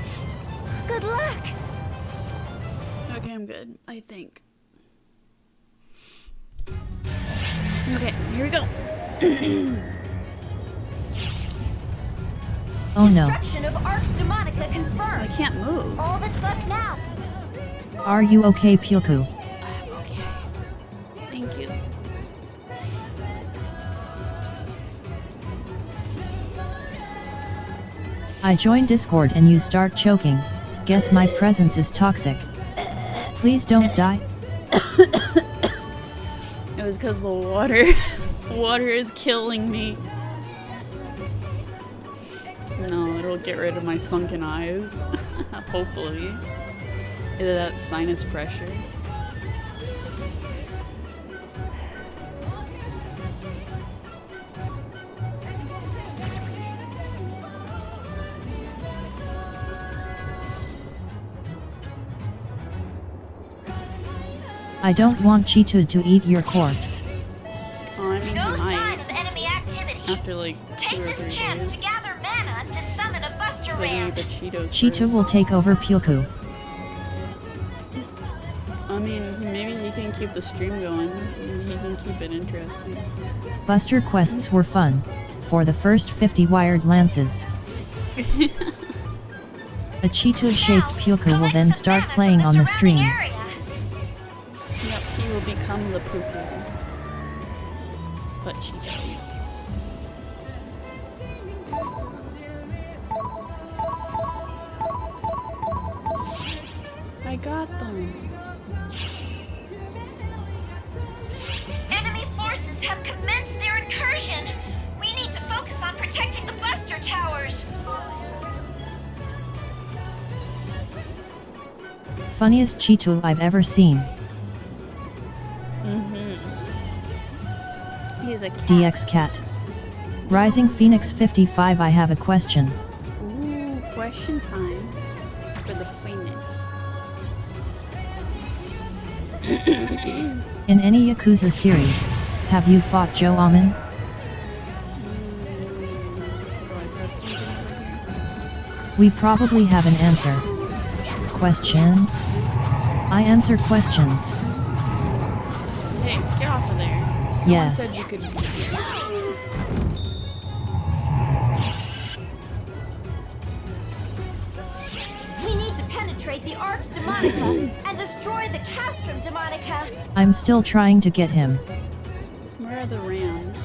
Good luck. Okay, I'm good, I think. Okay, here we go. Oh no. Destruction of Arx Demonica confirmed. I can't move. All that's left now. Are you okay, Puku? I'm okay. Thank you. I join Discord and you start choking. Guess my presence is toxic. Please don't die. It was because the water. The water is killing me. No, it'll get rid of my sunken eyes. Hopefully. Either that sinus pressure. I don't want Cheeto to eat your corpse. Oh, I mean, No he might. sign of enemy activity. After like 2 Take or this 3 chance days. to gather mana to summon a Buster But you Ram. eat the Cheetos Cheeto first. will take over Puku. I mean, maybe he can keep the stream going. He can keep it interesting. Buster quests were fun. For the first 50 wired lances. A Cheeto-shaped Puku will then start playing on the stream. Yep, he will become the Puku. But Cheeto. I got them. Enemy forces have commenced their incursion. We need to focus on protecting the Buster Towers. Funniest Cheeto I've ever seen. He's a cat. DX Cat. Rising Phoenix 55, I have a question. Ooh, question time for the Phoenix. In any Yakuza series, have you fought Joe Amon? We probably have an answer. Questions? I answer questions. Hey, get off of there. Yes. No one said you could. We need to penetrate the Arx Demonica and destroy the Castrum Demonica. I'm still trying to get him. Where are the Rams?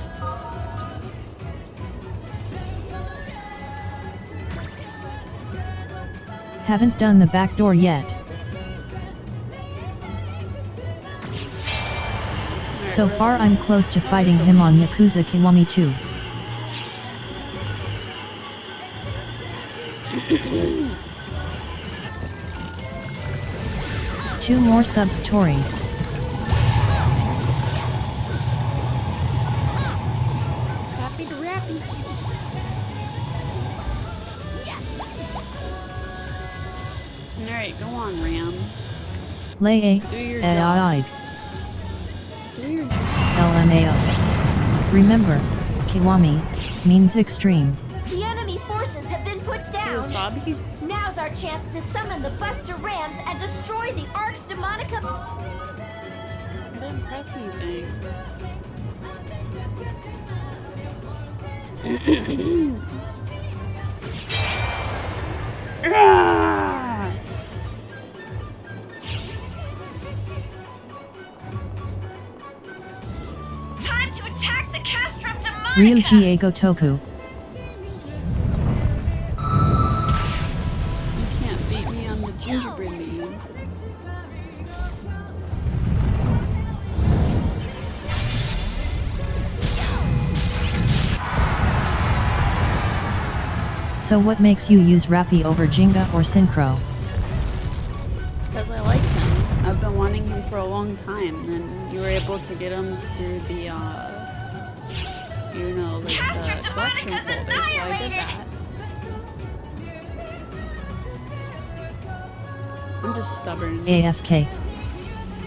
Haven't done the back door yet. So far I'm close to fighting him on Yakuza Kiwami 2. Two more sub-stories. Happy to rappy. Alright, go on, Ram. Lay Do your A Do your LMAO. Remember, Kiwami means extreme. The enemy forces have been put down. Wasabi? Now's our chance to summon the Buster Rams and destroy the Arx Demonica. I didn't press anything. Ah! Time to attack the Castrum Demonica. Ryuji Ego Toku. You can't So what makes you use Rappy over Jinga or Synchro? Because I like him. I've been wanting him for a long time, and you were able to get him through the, you know, like the collection folder, so I did that. I'm just stubborn. AFK.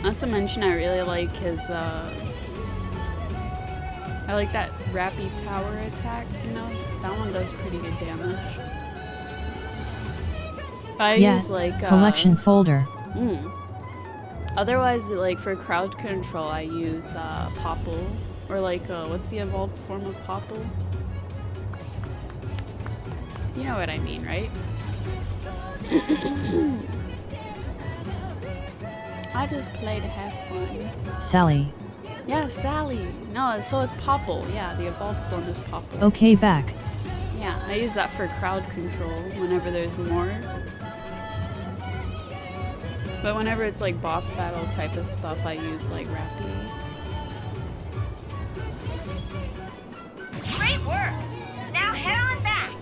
Not to mention, I really like his, I like that Rappy Tower attack, you know? That one does pretty good damage. I use, like, collection folder. Otherwise, like, for crowd control, I use, Popple. Or, like, what's the evolved form of Popple? You know what I mean, right? I just play to have fun. Sally. Yeah, Sally. No, so it's Popple. Yeah, the evolved form is Popple. Okay, back. Yeah, I use that for crowd control whenever there's more. But whenever it's like boss battle type of stuff, I use like Rappy. Great work! Now head on back!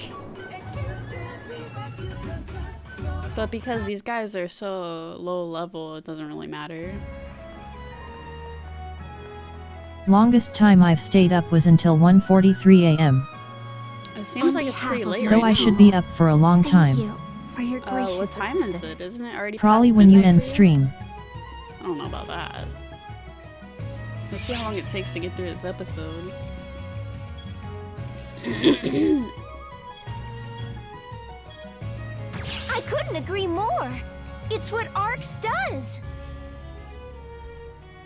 But because these guys are so low level, it doesn't really matter. Longest time I've stayed up was until 1:43 a.m. It seems like it's pretty late So right I now. should be up for a long time. Thank you for your gracious What time is assistance. it? Isn't it already Probably past when you midnight end for stream. I don't know about that. Let's see how long it takes to get through this episode. I couldn't agree more. It's what ARX does.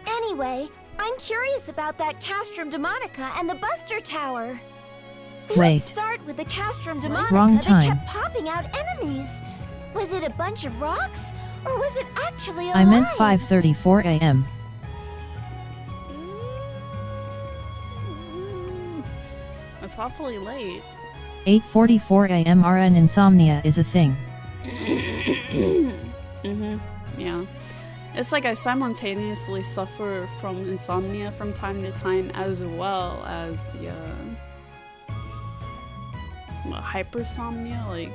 Anyway, I'm curious about that Castrum Demonica and the Buster Tower. Wait. Let's start with the Castrum Demonica Wrong that time. kept popping out enemies. Was it a bunch of rocks, or was it actually alive? I meant 5:34 a.m. It's awfully late. 8:44 a.m. RN insomnia is a thing. Yeah. It's like I simultaneously suffer from insomnia from time to time, as well as the hypersomnia. Like,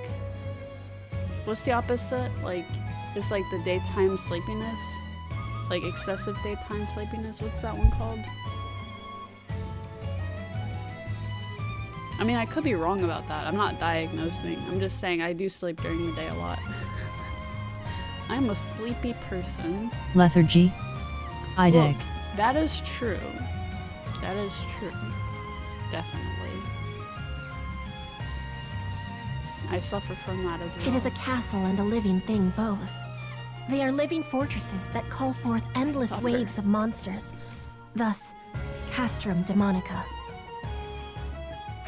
what's the opposite? Like, it's like the daytime sleepiness, like excessive daytime sleepiness. What's that one called? I mean, I could be wrong about that. I'm not diagnosing. I'm just saying I do sleep during the day a lot. I'm a sleepy person. Lethargy. I Well, dig. that is true. That is true. Definitely. I suffer from that as well. It is a castle and a living thing both. They are living fortresses that call forth endless Suffer. waves of monsters. Thus, Castrum Demonica.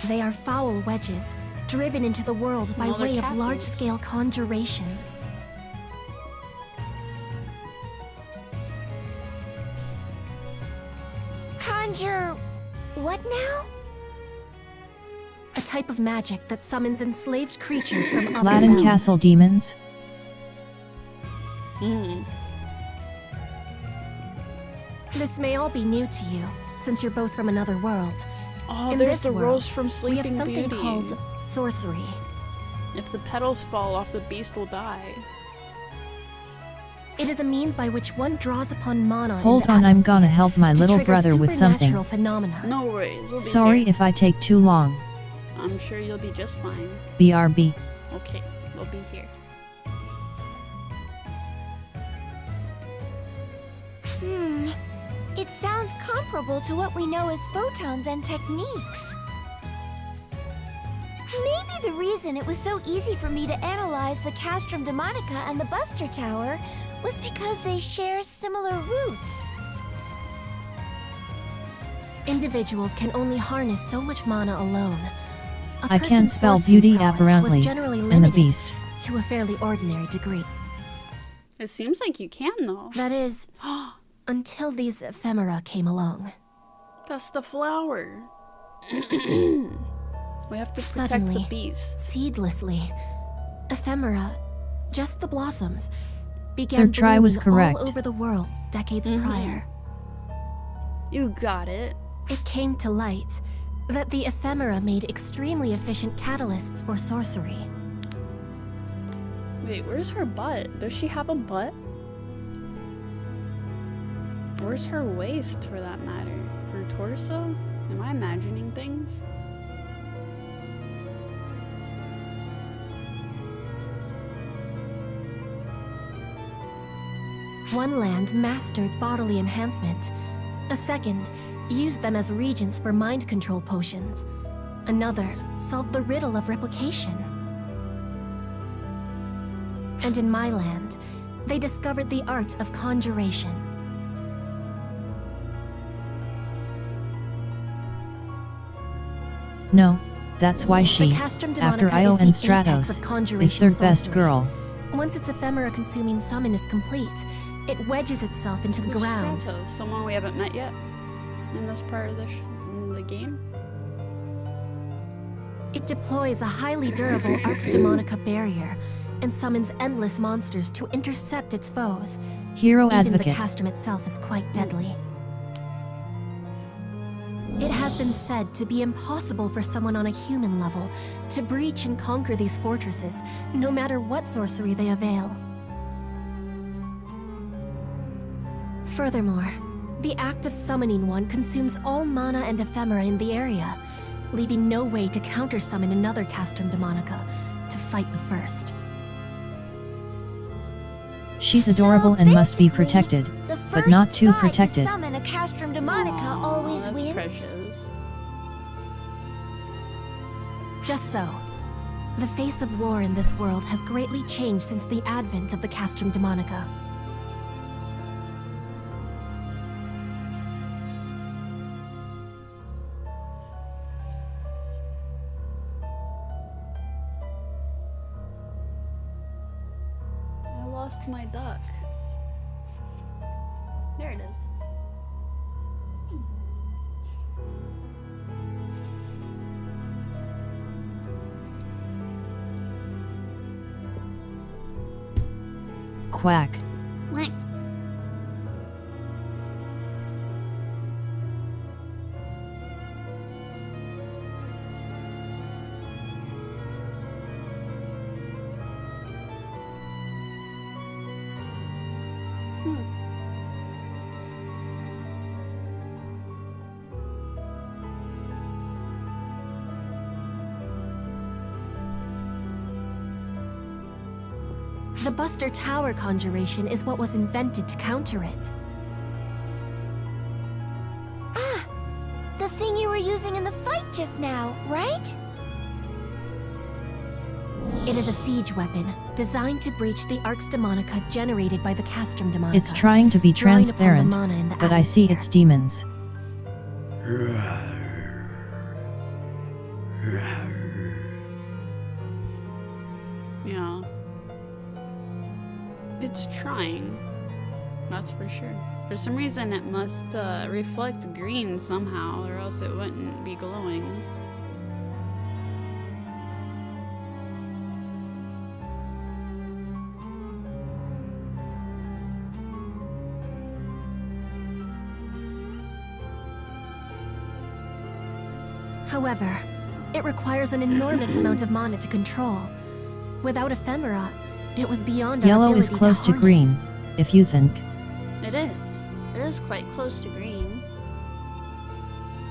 They are foul wedges, driven into the world by Well, they're way of castles. large-scale conjurations. Conjure... what now? A type of magic that summons enslaved creatures from other Latin realms. castle demons. This may all be new to you, since you're both from another world. Oh, In there's this the world, rose from we have Sleeping something Beauty. called sorcery. If the petals fall off, the beast will die. It is a means by which one draws upon mana Hold in the on, I'm atmosphere gonna help my to little trigger brother with something. supernatural phenomena. No worries, we'll be Sorry here. if I take too long. I'm sure you'll be just fine. BRB. Okay, we'll be here. It sounds comparable to what we know as photons and techniques. Maybe the reason it was so easy for me to analyze the Castrum Demonica and the Buster Tower was because they share similar roots. Individuals can only harness so much mana alone. A I can't person's spell sorcery beauty prowess apparently. was generally And the limited beast. to a fairly ordinary degree. It seems like you can, though. That is, until these ephemera came along. That's the flower. We have to protect Suddenly, the beast. seedlessly, ephemera, just the blossoms, began Third try was blooming correct. all over the world decades prior. You got it. It came to light that the ephemera made extremely efficient catalysts for sorcery. Wait, where's her butt? Does she have a butt? Where's her waist, for that matter? Her torso? Am I imagining things? One land mastered bodily enhancement. A second used them as regents for mind control potions. Another solved the riddle of replication. And in my land, they discovered the art of conjuration. No, that's why she, Castrum after Demonica Io is and the apex Stratos, of conjuration is third best sorcery. girl. Once its ephemera-consuming summon is complete, it wedges itself into the Who's ground. Stratos? Someone we haven't met yet in this part of the game? It deploys a highly durable Arx Demonica barrier and summons endless monsters to intercept its foes. Hero Even advocate. the castrum itself is quite deadly. It has been said to be impossible for someone on a human level to breach and conquer these fortresses, no matter what sorcery they avail. Furthermore, the act of summoning one consumes all mana and ephemera in the area, leaving no way to counter-summon another Castrum Demonica to fight the first. She's adorable and must be protected, The but first not too side protected. to summon a Castrum Demonica always That's wins. precious. Just so, the face of war in this world has greatly changed since the advent of the Castrum Demonica. I lost my duck. There it is. Quack. What? The Buster Tower conjuration is what was invented to counter it. Ah! The thing you were using in the fight just now, right? It is a siege weapon, designed to breach the Arx Demonica generated by the Castrum Demonica. It's trying to be drawing upon the transparent, mana in the but I see its demons. Yeah. It's trying. That's for sure. For some reason it must reflect green somehow, or else it wouldn't be glowing. However, it requires an enormous amount of mana to control. Without ephemera, it was beyond our Yellow is ability close to harness. green, if you think. It is. It is quite close to green.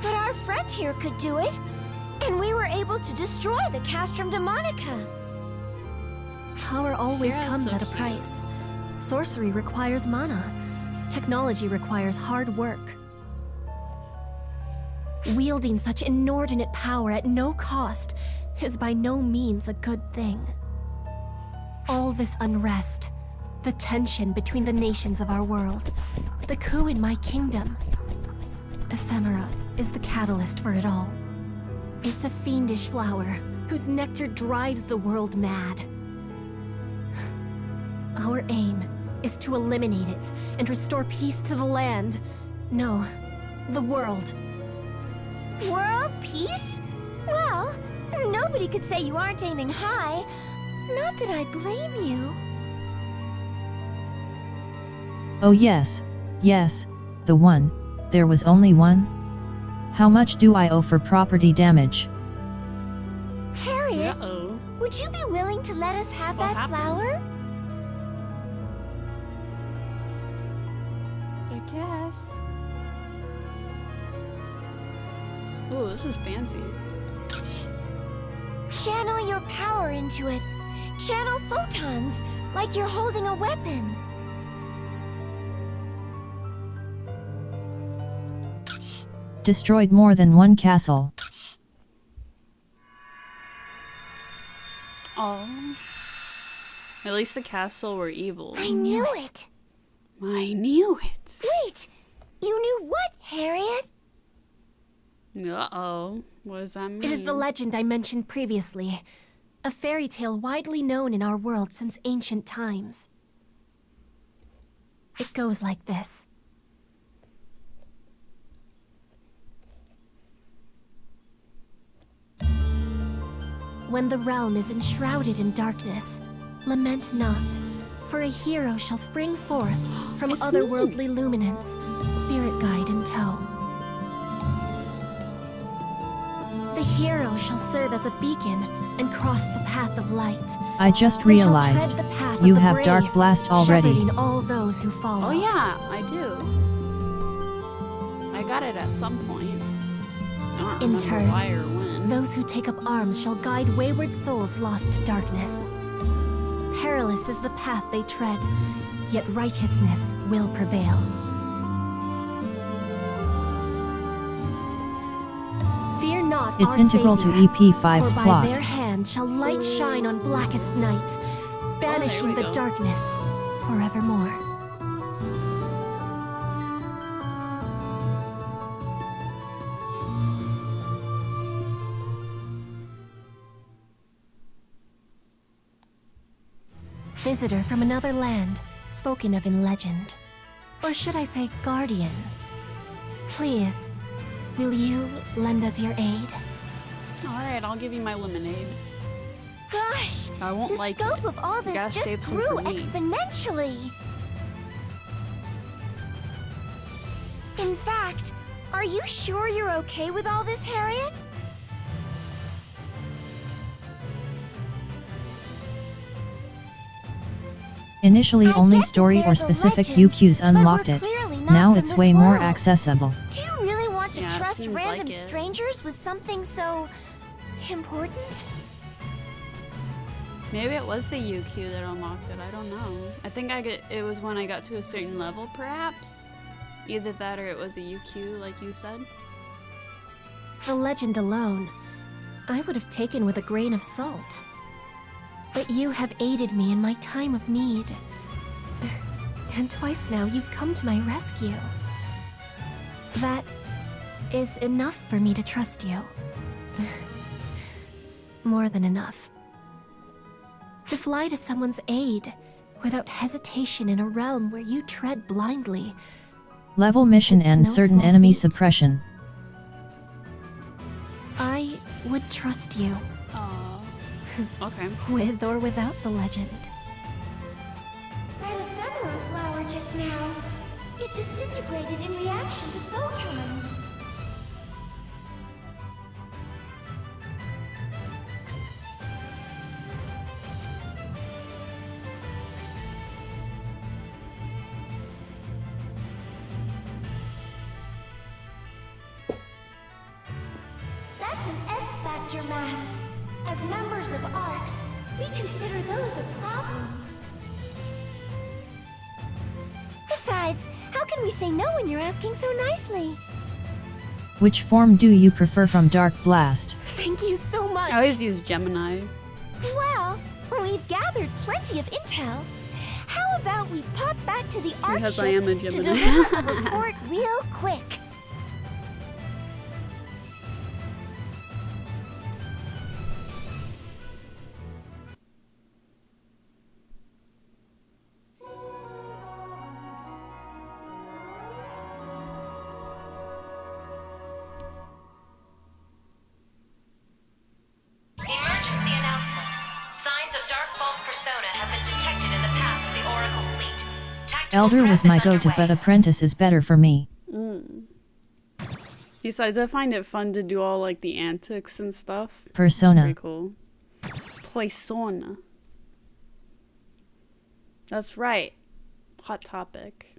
But our friend here could do it, and we were able to destroy the Castrum Demonica. Power always Sarah's comes so at a cute. price. Sorcery requires mana. Technology requires hard work. Wielding such inordinate power at no cost is by no means a good thing. All this unrest, the tension between the nations of our world, the coup in my kingdom. Ephemera is the catalyst for it all. It's a fiendish flower whose nectar drives the world mad. Our aim is to eliminate it and restore peace to the land. No, the world. World peace? Well, nobody could say you aren't aiming high. Not that I blame you. Oh yes, yes, the one. There was only one? How much do I owe for property damage? Harriet, Uh-oh. would you be willing to let us have What that happened? flower? I guess. Ooh, this is fancy. Channel your power into it. Channel photons, like you're holding a weapon. Destroyed more than one castle. Oh. At least the castle were evil. I knew it. I knew it. Wait, you knew what, Harriet? Uh-oh. What does that mean? It is the legend I mentioned previously. A fairy tale widely known in our world since ancient times. It goes like this. When the realm is enshrouded in darkness, lament not, for a hero shall spring forth from otherworldly luminance, spirit guide in tow. The hero shall serve as a beacon and cross the path of light. I just They shall realized, tread the path you of the have brave, Dark Blast already. shepherding all those who follow. Oh yeah, I do. I got it at some point. I don't In remember turn, why or when. those who take up arms shall guide wayward souls lost to darkness. Perilous is the path they tread, yet righteousness will prevail. Fear not It's our integral to savior, EP5's for by plot. their hand shall light shine on blackest night, banishing the darkness forevermore. Visitor from another land, spoken of in legend. Or should I say guardian? Please, will you lend us your aid? Alright, I'll give you my lemonade. Gosh, I won't the like scope it. of all You this gotta just save some grew for me. exponentially. In fact, are you sure you're okay with all this, Harriet? Initially only story or there's a specific legend, UQs but we're unlocked it. clearly not Now from it's this way more world. accessible. Do you really want to Yeah, it trust seems random like it. strangers with something so important? Maybe it was the UQ that unlocked it, I don't know. I think it was when I got to a certain level, perhaps? Either that or it was a UQ, like you said. The legend alone, I would have taken with a grain of salt. But you have aided me in my time of need. And twice now you've come to my rescue. That is enough for me to trust you. More than enough. To fly to someone's aid without hesitation in a realm where you tread blindly. Level mission It's and no certain small enemy feat. suppression. I would trust you. Okay. With or without the legend. That ephemera flower just now. It disintegrated in reaction to photons. That's an F-factor mass. As members of ARCS, we consider those a problem. Besides, how can we say no when you're asking so nicely? Which form do you prefer from Dark Blast? Thank you so much. I always use Gemini. Well, we've gathered plenty of intel. How about we pop back to the ARC Because ship I am a to Gemini. deliver a report real quick? Emergency announcement. Signs of dark false persona have been detected in the path of the Oracle fleet. Elder was my go-to, but Apprentice is better for me. Besides, I find it fun to do all like the antics and stuff. Persona. It's pretty cool. Persona. That's right. Hot topic.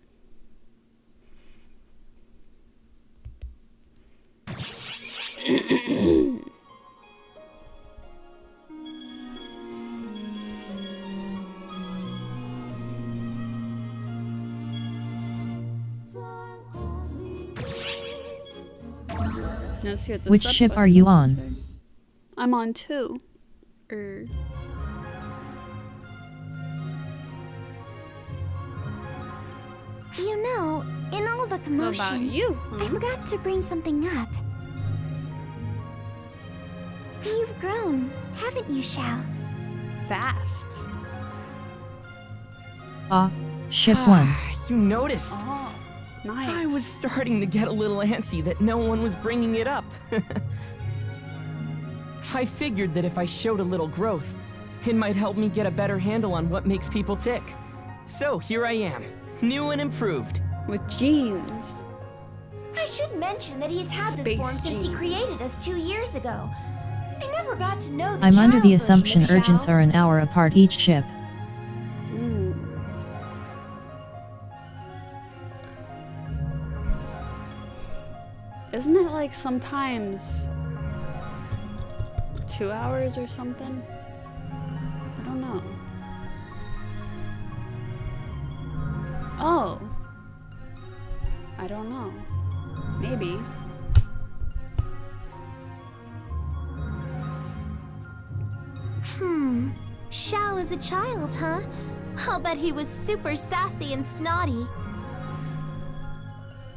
Let's see what the Which ship are you on? say. I'm on 2. You know, in all the commotion, about you? I forgot to bring something up. You've grown, haven't you, Xiao? Fast. Ship 1. You noticed? Oh, nice. I was starting to get a little antsy that no one was bringing it up. I figured that if I showed a little growth, it might help me get a better handle on what makes people tick. So here I am, new and improved. With jeans. I should mention that he's had this Space form since he jeans. created us 2 years ago. I never got to know the I'm under the child assumption version of urgents Xiao. are an hour apart each ship. Isn't it like sometimes 2 hours or something? I don't know. Oh. I don't know. Maybe. Xiao is a child, huh? I'll bet he was super sassy and snotty.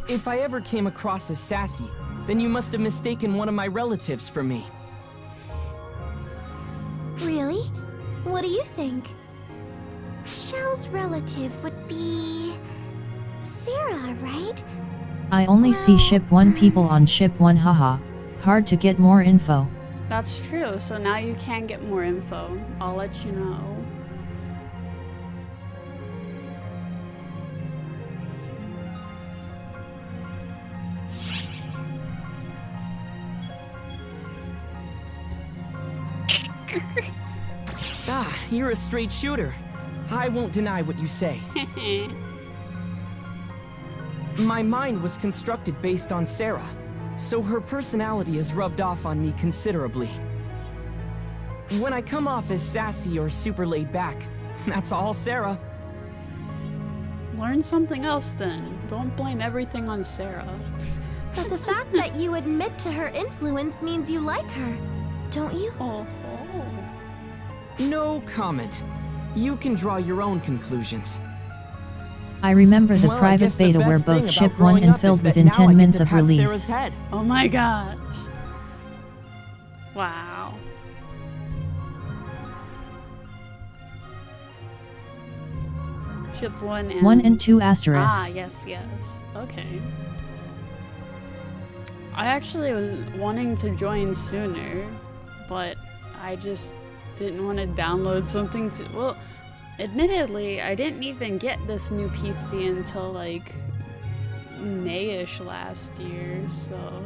If I ever came across as sassy, then you must have mistaken one of my relatives for me. Really? What do you think? Xiao's relative would be... Sarah, right? I only see ship 1 people on ship 1, haha. Hard to get more info. That's true, so now you can get more info. I'll let you know. You're a straight shooter. I won't deny what you say. My mind was constructed based on Sarah, so her personality is rubbed off on me considerably. When I come off as sassy or super laid back, that's all Sarah. Learn something else then. Don't blame everything on Sarah. But the fact that you admit to her influence means you like her, don't you? Oh. No comment. You can draw your own conclusions. I remember the Well, I private guess the beta where best thing both about ship 1 growing and up is filled that within now I 10 get minutes to of pat release. Sarah's head. Oh my gosh. Wow. Ship 1 and... 1 and 2 asterisk. Ah, yes. Okay. I actually was wanting to join sooner, but I just didn't want to download something to... Well, admittedly, I didn't even get this new PC until like May-ish last year, so...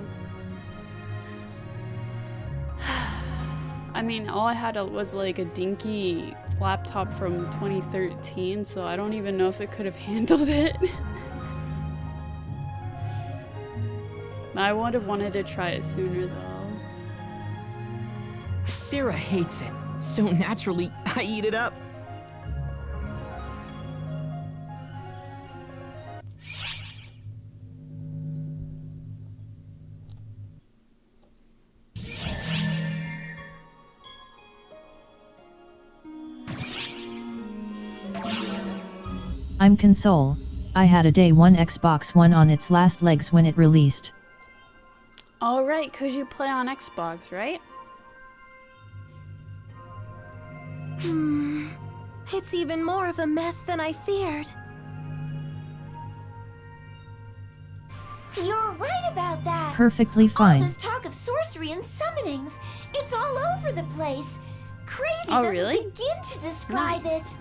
I mean, all I had was like a dinky laptop from 2013, so I don't even know if it could have handled it. I would have wanted to try it sooner though. Sarah hates it, so naturally, I eat it up. I'm Console. I had a day 1 Xbox One on its last legs when it released. Alright, 'cause you play on Xbox, right? It's even more of a mess than I feared. You're right about that. Perfectly fine. All this talk of sorcery and summonings, it's all over the place. Crazy Oh, doesn't really? begin to describe Nice. it.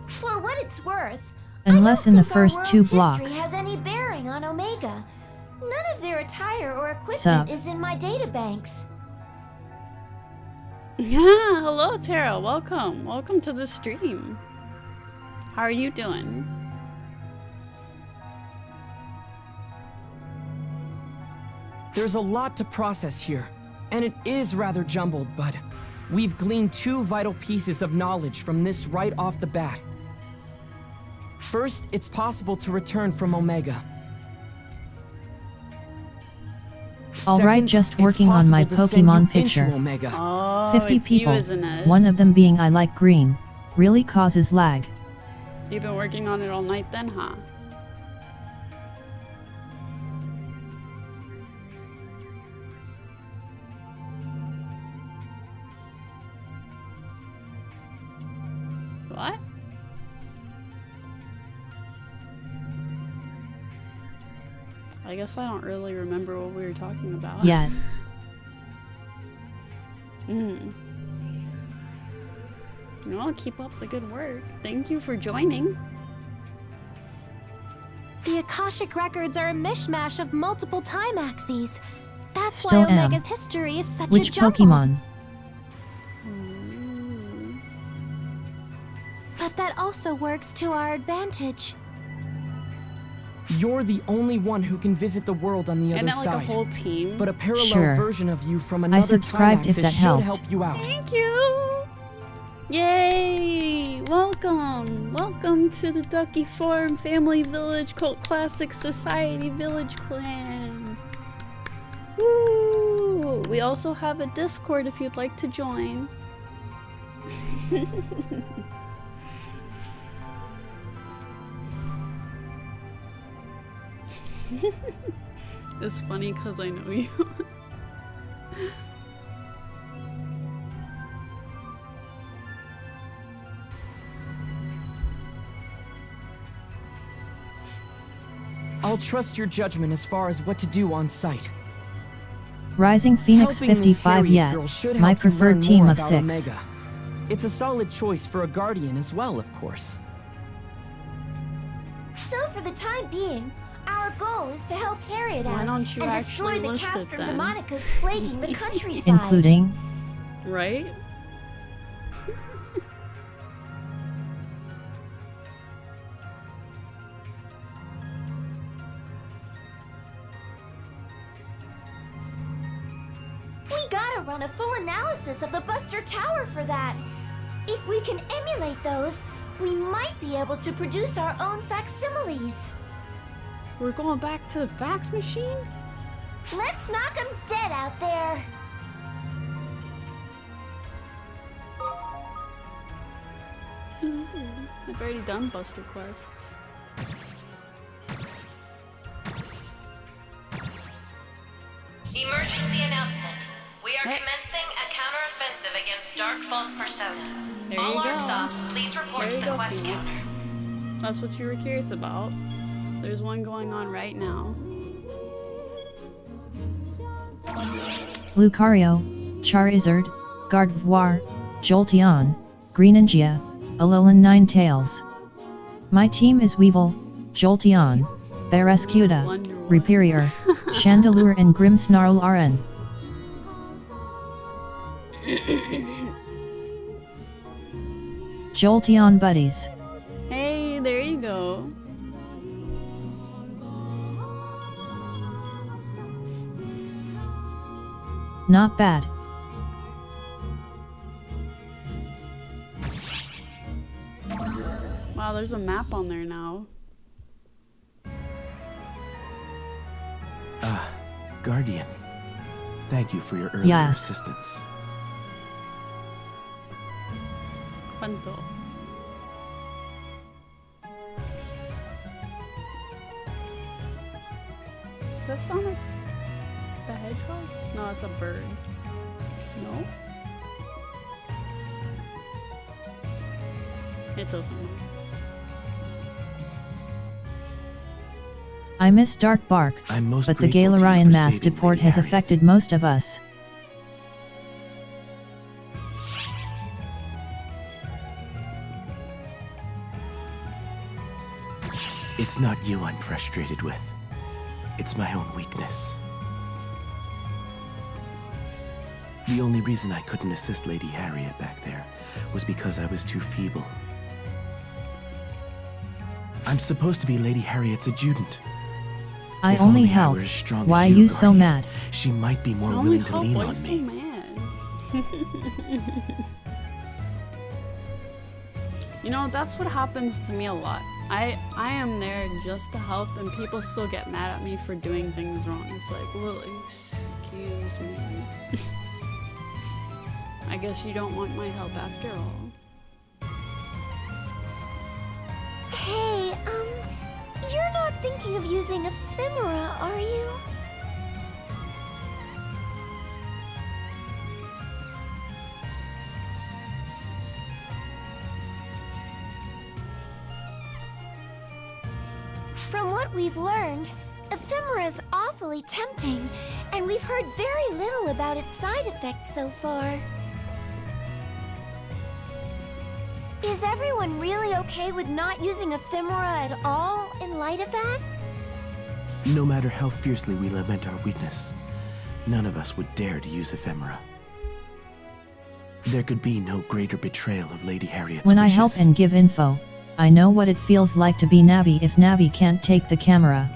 For what it's worth, Unless in the think our first 2 world's blocks. history has any bearing on Omega. None of their attire or equipment Sup. is in my databanks. Yeah, hello Tara, welcome. Welcome to the stream. How are you doing? There's a lot to process here, and it is rather jumbled, but we've gleaned 2 vital pieces of knowledge from this right off the bat. First, it's possible to return from Omega. Alright, Second, just it's working on my possible to send Pokemon you picture. into Omega. Oh, 50 it's you, people, isn't it? one of them being I like green, really causes lag. You've been working on it all night then, huh? What? I guess I don't really remember what we were talking about. Yet. Well, keep up the good work. Thank you for joining. The Akashic Records are a mishmash of multiple time axes. That's Still why am. Omega's history is such a Which jumble. Pokemon? But that also works to our advantage. You're the only one who can visit the world on the And other not like side. a whole team. But a parallel Sure. version of you from I another subscribed time if axis that should helped. help you out. Thank you! Yay! Welcome! Welcome to the Ducky Farm Family Village Cult Classic Society Village Clan! Woo! We also have a Discord if you'd like to join. It's funny because I know you. I'll trust your judgment as far as what to do on site. Rising Phoenix Helping this 55 Harriet yet, girl should my help you preferred learn team more of about 6. Omega. It's a solid choice for a guardian as well, of course. So for the time being, our goal is to help Harriet Why out don't you and destroy actually the list it Castrum then? Demonicas plaguing the countryside. Including Right? We gotta run a full analysis of the Buster Tower for that. If we can emulate those, we might be able to produce our own facsimiles. We're going back to the fax machine? Let's knock 'em dead out there. I've already done Buster quests. Emergency announcement. We are commencing a counteroffensive against Dark Falls Persona. There All you go. ARCS ops, please report There to you the go, quest Phoenix. counter. That's what you were curious about. There's one going on right now. Lucario, Charizard, Gardevoir, Jolteon, Greninja, Alolan Ninetales. My team is Weevil, Jolteon, Barraskewda, Rhyperior, Chandelure and Grimmsnarl RN. Jolteon buddies. Hey, there you go. Not bad. Wow, there's a map on there now. Guardian. Thank you for your earlier Yes. assistance. Cuento. Is that Sonic the Hedgehog? No, it's a bird. No? It doesn't know. I miss Dark Bark, I'm most but the grateful to you Galarian for mass saving deport Lady has Harriet. affected most of us. It's not you I'm frustrated with. It's my own weakness. The only reason I couldn't assist Lady Harriet back there was because I was too feeble. I'm supposed to be Lady Harriet's adjutant. I If only I help. were as strong Why as you so Guardian, mad? She might be more Only willing to help, lean why on you so me. mad? You know, that's what happens to me a lot. I am there just to help, and people still get mad at me for doing things wrong. It's like, well, excuse me. I guess you don't want my help after all. Hey, you're not thinking of using ephemera, are you? From what we've learned, ephemera is awfully tempting, and we've heard very little about its side effects so far. Is everyone really okay with not using ephemera at all in light of that? No matter how fiercely we lament our weakness, none of us would dare to use ephemera. There could be no greater betrayal of Lady Harriet's When I wishes. help and give info, I know what it feels like to be Navi if Navi can't take the camera.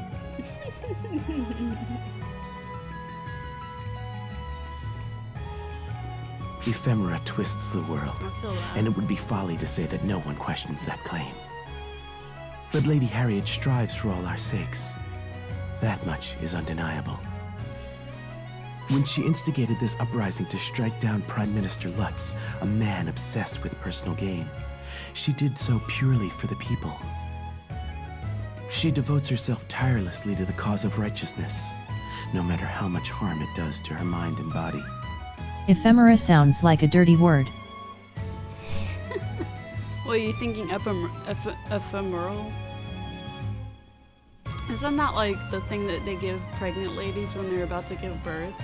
Ephemera twists the world, I feel that. and it would be folly to say that no one questions that claim. But Lady Harriet strives for all our sakes. That much is undeniable. When she instigated this uprising to strike down Prime Minister Lutz, a man obsessed with personal gain, she did so purely for the people. She devotes herself tirelessly to the cause of righteousness, no matter how much harm it does to her mind and body. Ephemera sounds like a dirty word. Well, are you thinking ephemeral? Isn't that like the thing that they give pregnant ladies when they're about to give birth?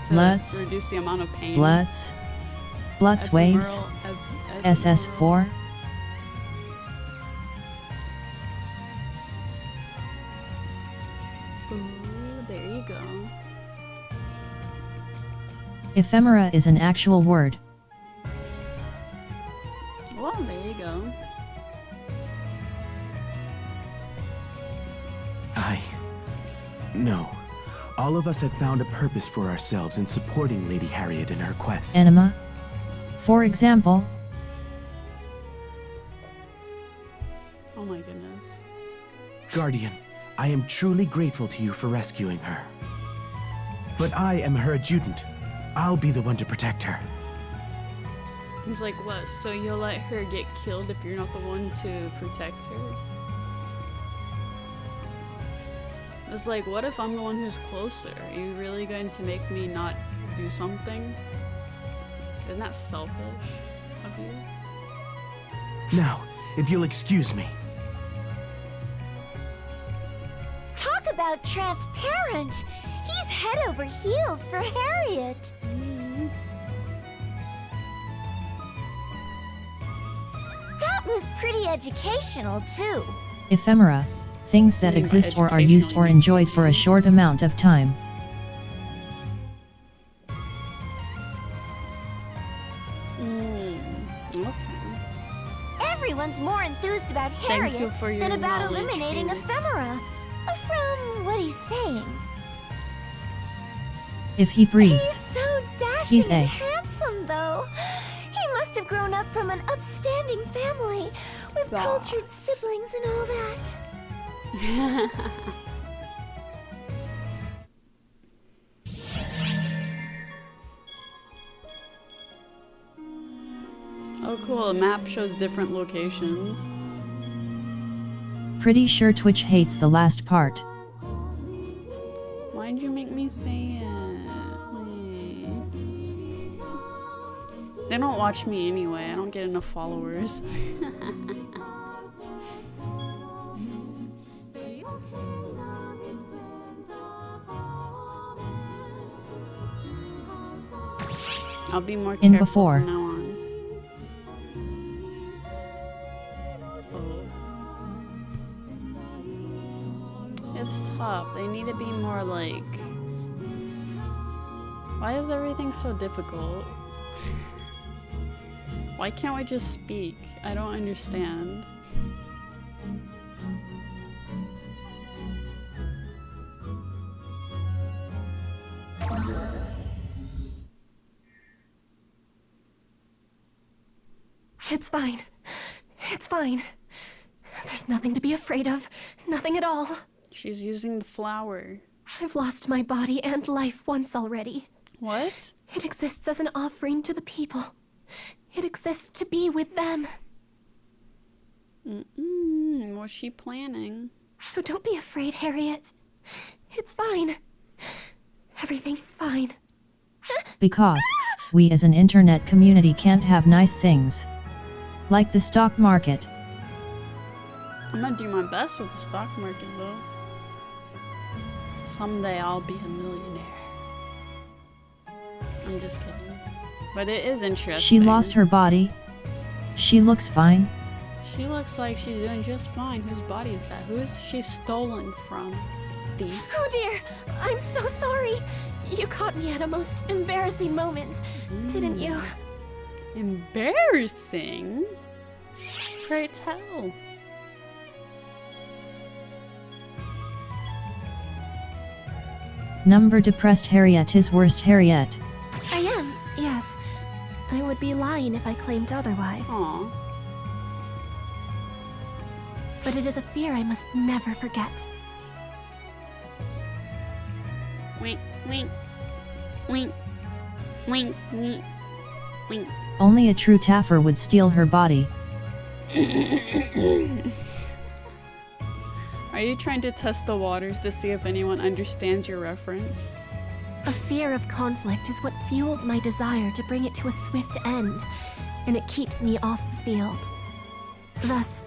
To Lutz. reduce the amount of pain? Lutz waves. Ephemeral, SS4. Ooh, there you go. Ephemera is an actual word. Well, there you go. No. All of us have found a purpose for ourselves in supporting Lady Harriet in her quest. Enema? For example? Oh my goodness. Guardian, I am truly grateful to you for rescuing her. But I am her adjutant. I'll be the one to protect her. He's like, what? So you'll let her get killed if you're not the one to protect her? It's like, what if I'm the one who's closer? Are you really going to make me not do something? Isn't that selfish of you? Now, if you'll excuse me. Talk about transparent! He's head over heels for Harriet! That was pretty educational, too. Ephemera. Things that exist or are used or enjoyed for a short amount of time. Okay. Everyone's more enthused about Thank you Harriet for your than about knowledge, eliminating Phoenix. ephemera. From what he's saying. If he breathes. He's so dashing He's and a- handsome, though. He must have grown up from an upstanding family with cultured siblings and all that. Oh cool, a map shows different locations. Pretty sure Twitch hates the last part. Why'd you make me say it? They don't watch me anyway, I don't get enough followers. I'll be more In careful before. from now on. It's tough. They need to be more like... Why is everything so difficult? Why can't we just speak? I don't understand. It's fine. It's fine. There's nothing to be afraid of. Nothing at all. She's using the flower. I've lost my body and life once already. What? It exists as an offering to the people. It exists to be with them. What's she planning? So don't be afraid, Harriet. It's fine. Everything's fine. Because we as an internet community can't have nice things. Like the stock market. I'm gonna do my best with the stock market though. Someday I'll be a millionaire. I'm just kidding. But it is interesting. She lost her body. She looks fine. She looks like she's doing just fine. Whose body is that? Who is she stolen from? Thief. Oh dear! I'm so sorry! You caught me at a most embarrassing moment, didn't you? Embarrassing? Pray tell. Number depressed Harriet is worst Harriet. I am, yes. I would be lying if I claimed otherwise. Aww. But it is a fear I must never forget. Wink, wink, wink, wink, wink, wink. Only a true Taffer would steal her body. Are you trying to test the waters to see if anyone understands your reference? A fear of conflict is what fuels my desire to bring it to a swift end, and it keeps me off the field. Thus,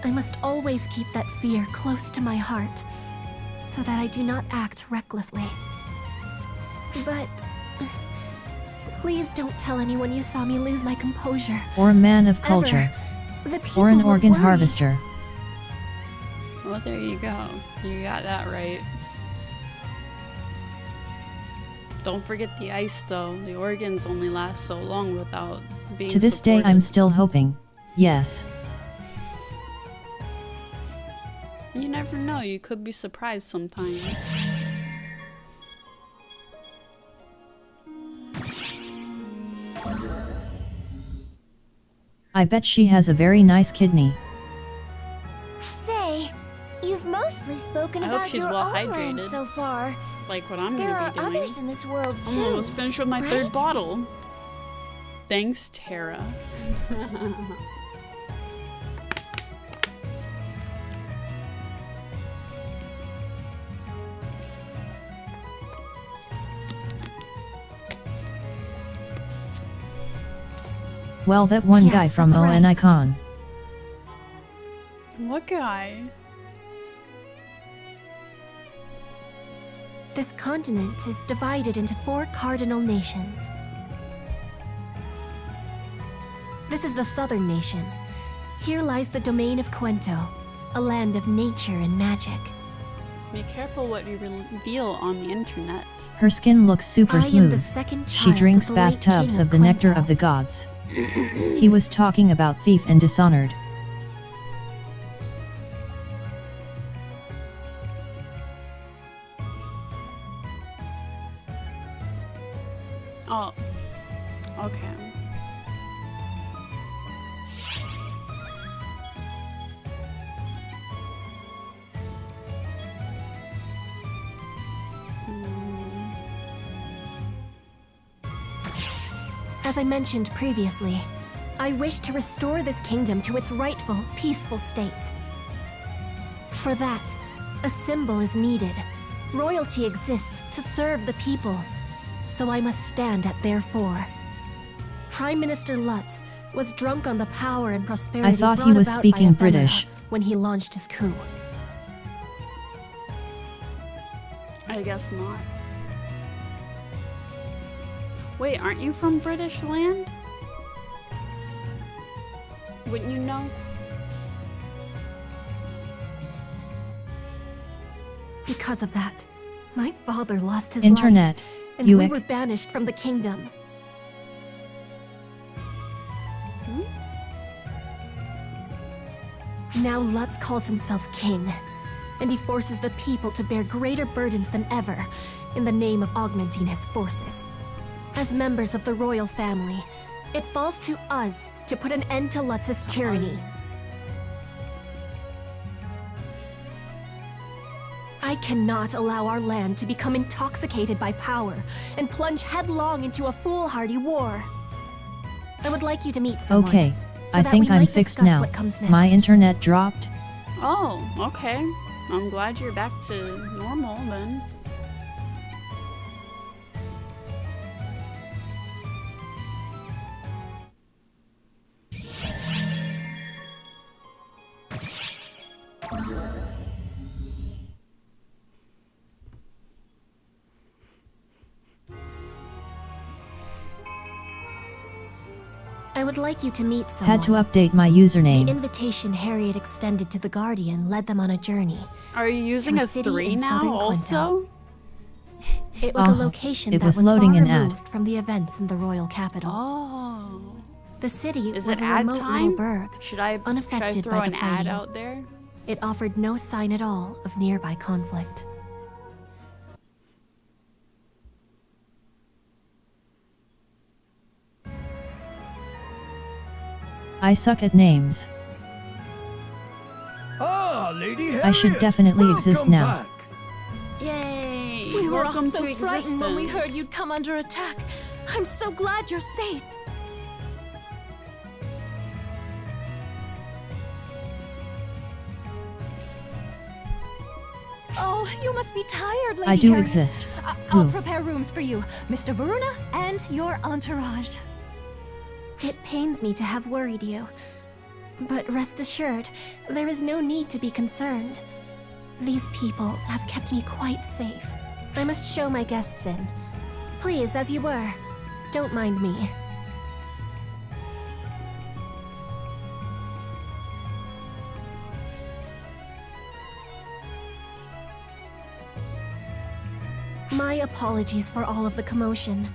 I must always keep that fear close to my heart, so that I do not act recklessly. But please don't tell anyone you saw me lose my composure. Or a man of culture. The people Or an will organ worry. harvester. Well, there you go. You got that right. Don't forget the ice, though. The organs only last so long without being To this day I'm still hoping. Yes. You never know. You could be surprised sometimes. I bet she has a very nice kidney. Say, you've mostly spoken I hope about she's your well own land hydrated. so far. Like what I'm There gonna are be doing. others in this world too. I'm almost finished with my right? third bottle. Thanks, Tara. Well, that one Yes, guy from that's ON right. Icon. What guy? This continent is divided into 4 cardinal nations. This is the southern nation. Here lies the domain of Cuento, a land of nature and magic. Be careful what you reveal on the internet. Her skin looks super I am smooth. the second She child drinks of the late bathtubs king of of the nectar Cuento. of the gods. He was talking about Thief and Dishonored. Oh. Okay. As I mentioned previously, I wish to restore this kingdom to its rightful, peaceful state. For that, a symbol is needed. Royalty exists to serve the people, so I must stand at their fore. Prime Minister Lutz was drunk on the power and prosperity I thought he brought was about speaking by ephemera British. when he launched his coup. I guess not. Wait, aren't you from British land? Wouldn't you know? Because of that, my father lost his Internet. life, and we Uick. were banished from the kingdom. Now Lutz calls himself king, and he forces the people to bear greater burdens than ever in the name of augmenting his forces. As members of the royal family, it falls to us to put an end to Lutz's tyranny. I cannot allow our land to become intoxicated by power and plunge headlong into a foolhardy war. I would like you to meet someone. Okay, so I that think we I'm might fixed discuss now. what comes next. My internet dropped. Oh, okay. I'm glad you're back to normal then. I would like you to meet someone. Had to update my The username. invitation Harriet extended to the Guardian led them on a journey. Are you using to a city 3 in now southern also? It was a Uh-huh. location It that was was loading far an ad. removed from the events in the royal capital. Oh. The city Is was it a ad remote time? little burg, Should I unaffected throw by an the ad fighting. out there? It offered no sign at all of nearby conflict. I suck at names. Ah, Lady Harriet! I should definitely exist welcome now. back. Yay! We were all Welcome so to frightened when we heard existence. you'd come under attack. I'm so glad you're safe. Oh, you must be tired, Lady I do Harriet. exist. I'll Ooh. prepare rooms for you, Mr. Varuna, and your entourage. It pains me to have worried you. But rest assured, there is no need to be concerned. These people have kept me quite safe. I must show my guests in. Please, as you were. Don't mind me. My apologies for all of the commotion.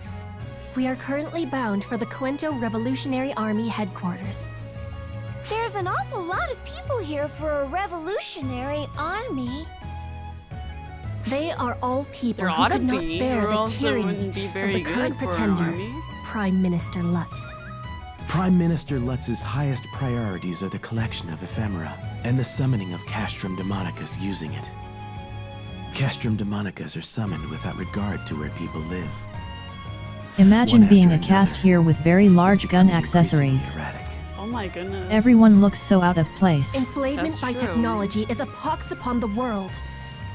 We are currently bound for the Cuento Revolutionary Army headquarters. There's an awful lot of people here for a revolutionary army. They are all people There who ought to could not be, bear or the else it tyranny wouldn't be of very the good current for an pretender, army. Prime Minister Lutz. Prime Minister Lutz's highest priorities are the collection of ephemera and the summoning of Castrum Demonicus using it. Castrum Demonicus are summoned without regard to where people live. Imagine One being a after cast here with very large gun accessories. Oh my goodness. Everyone looks so out of place. Enslavement That's by true. technology is a pox upon the world.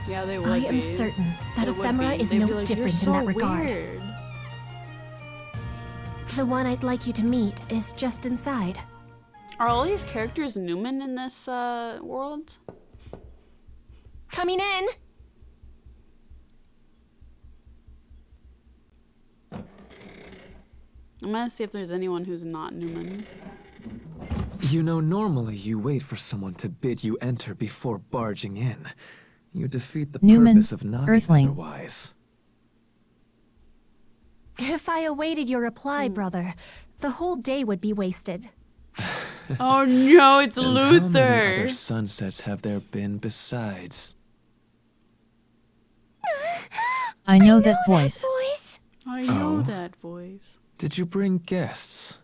Yeah, they would I be. am certain that It would ephemera be. is They'd be no like, "You're different so in that regard. weird." The one I'd like you to meet is just inside. Are all these characters Newman in this world? Coming in! I'm gonna see if there's anyone who's not Newman. You know, normally you wait for someone to bid you enter before barging in. You defeat the Newman, purpose of not Earthling. otherwise. If I awaited your reply, brother, the whole day would be wasted. Oh no, it's And how many Luther! other sunsets have there been besides? I know that voice. I know Oh. that voice. Did you bring guests?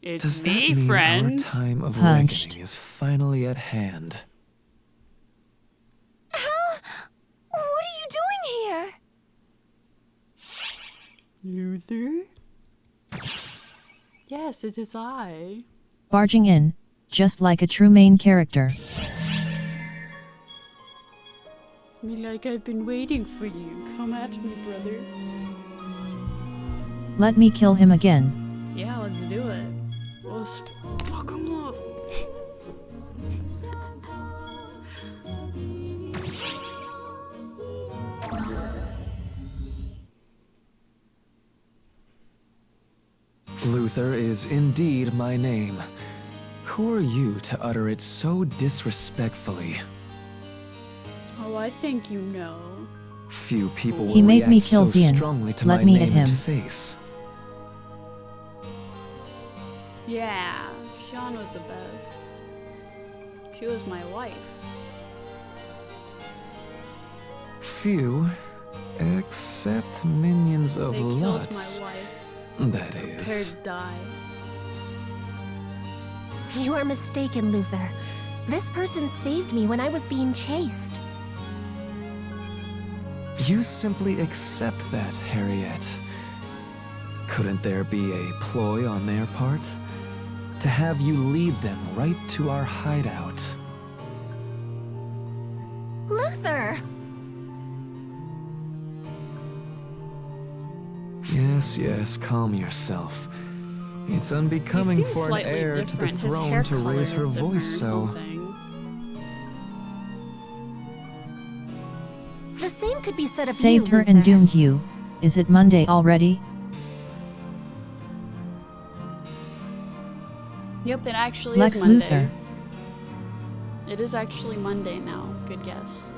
It's Does that me, mean friend. our time of Hunched. reckoning is finally at hand? What are you doing here? Luther? Yes, it is I. Barging in, just like a true main character. Me like I've been waiting for you. Come at me, brother. Let me kill him again. Yeah, let's do it. Let's fuck him up. Luther is indeed my name. Who are you to utter it so disrespectfully? Oh, I think you know. Few people He will made me react kill so Xian. strongly to Let my me name at him. and face. Yeah, Sean was the best. She was my wife. Few, except minions of They killed Lutz. my wife. That Prepared is. to die. You are mistaken, Luther. This person saved me when I was being chased. You simply accept that, Harriet. Couldn't there be a ploy on their part? To have you lead them right to our hideout. Luther! Yes, yes, calm yourself. It's unbecoming seems for an slightly heir to the different. His throne hair to color raise is her different voice or so. something. The same could be said of Saved you, her Luther. and doomed you. Is it Monday already? Yep, it actually Lex is Monday. Luthor. It is actually Monday now. Good guess.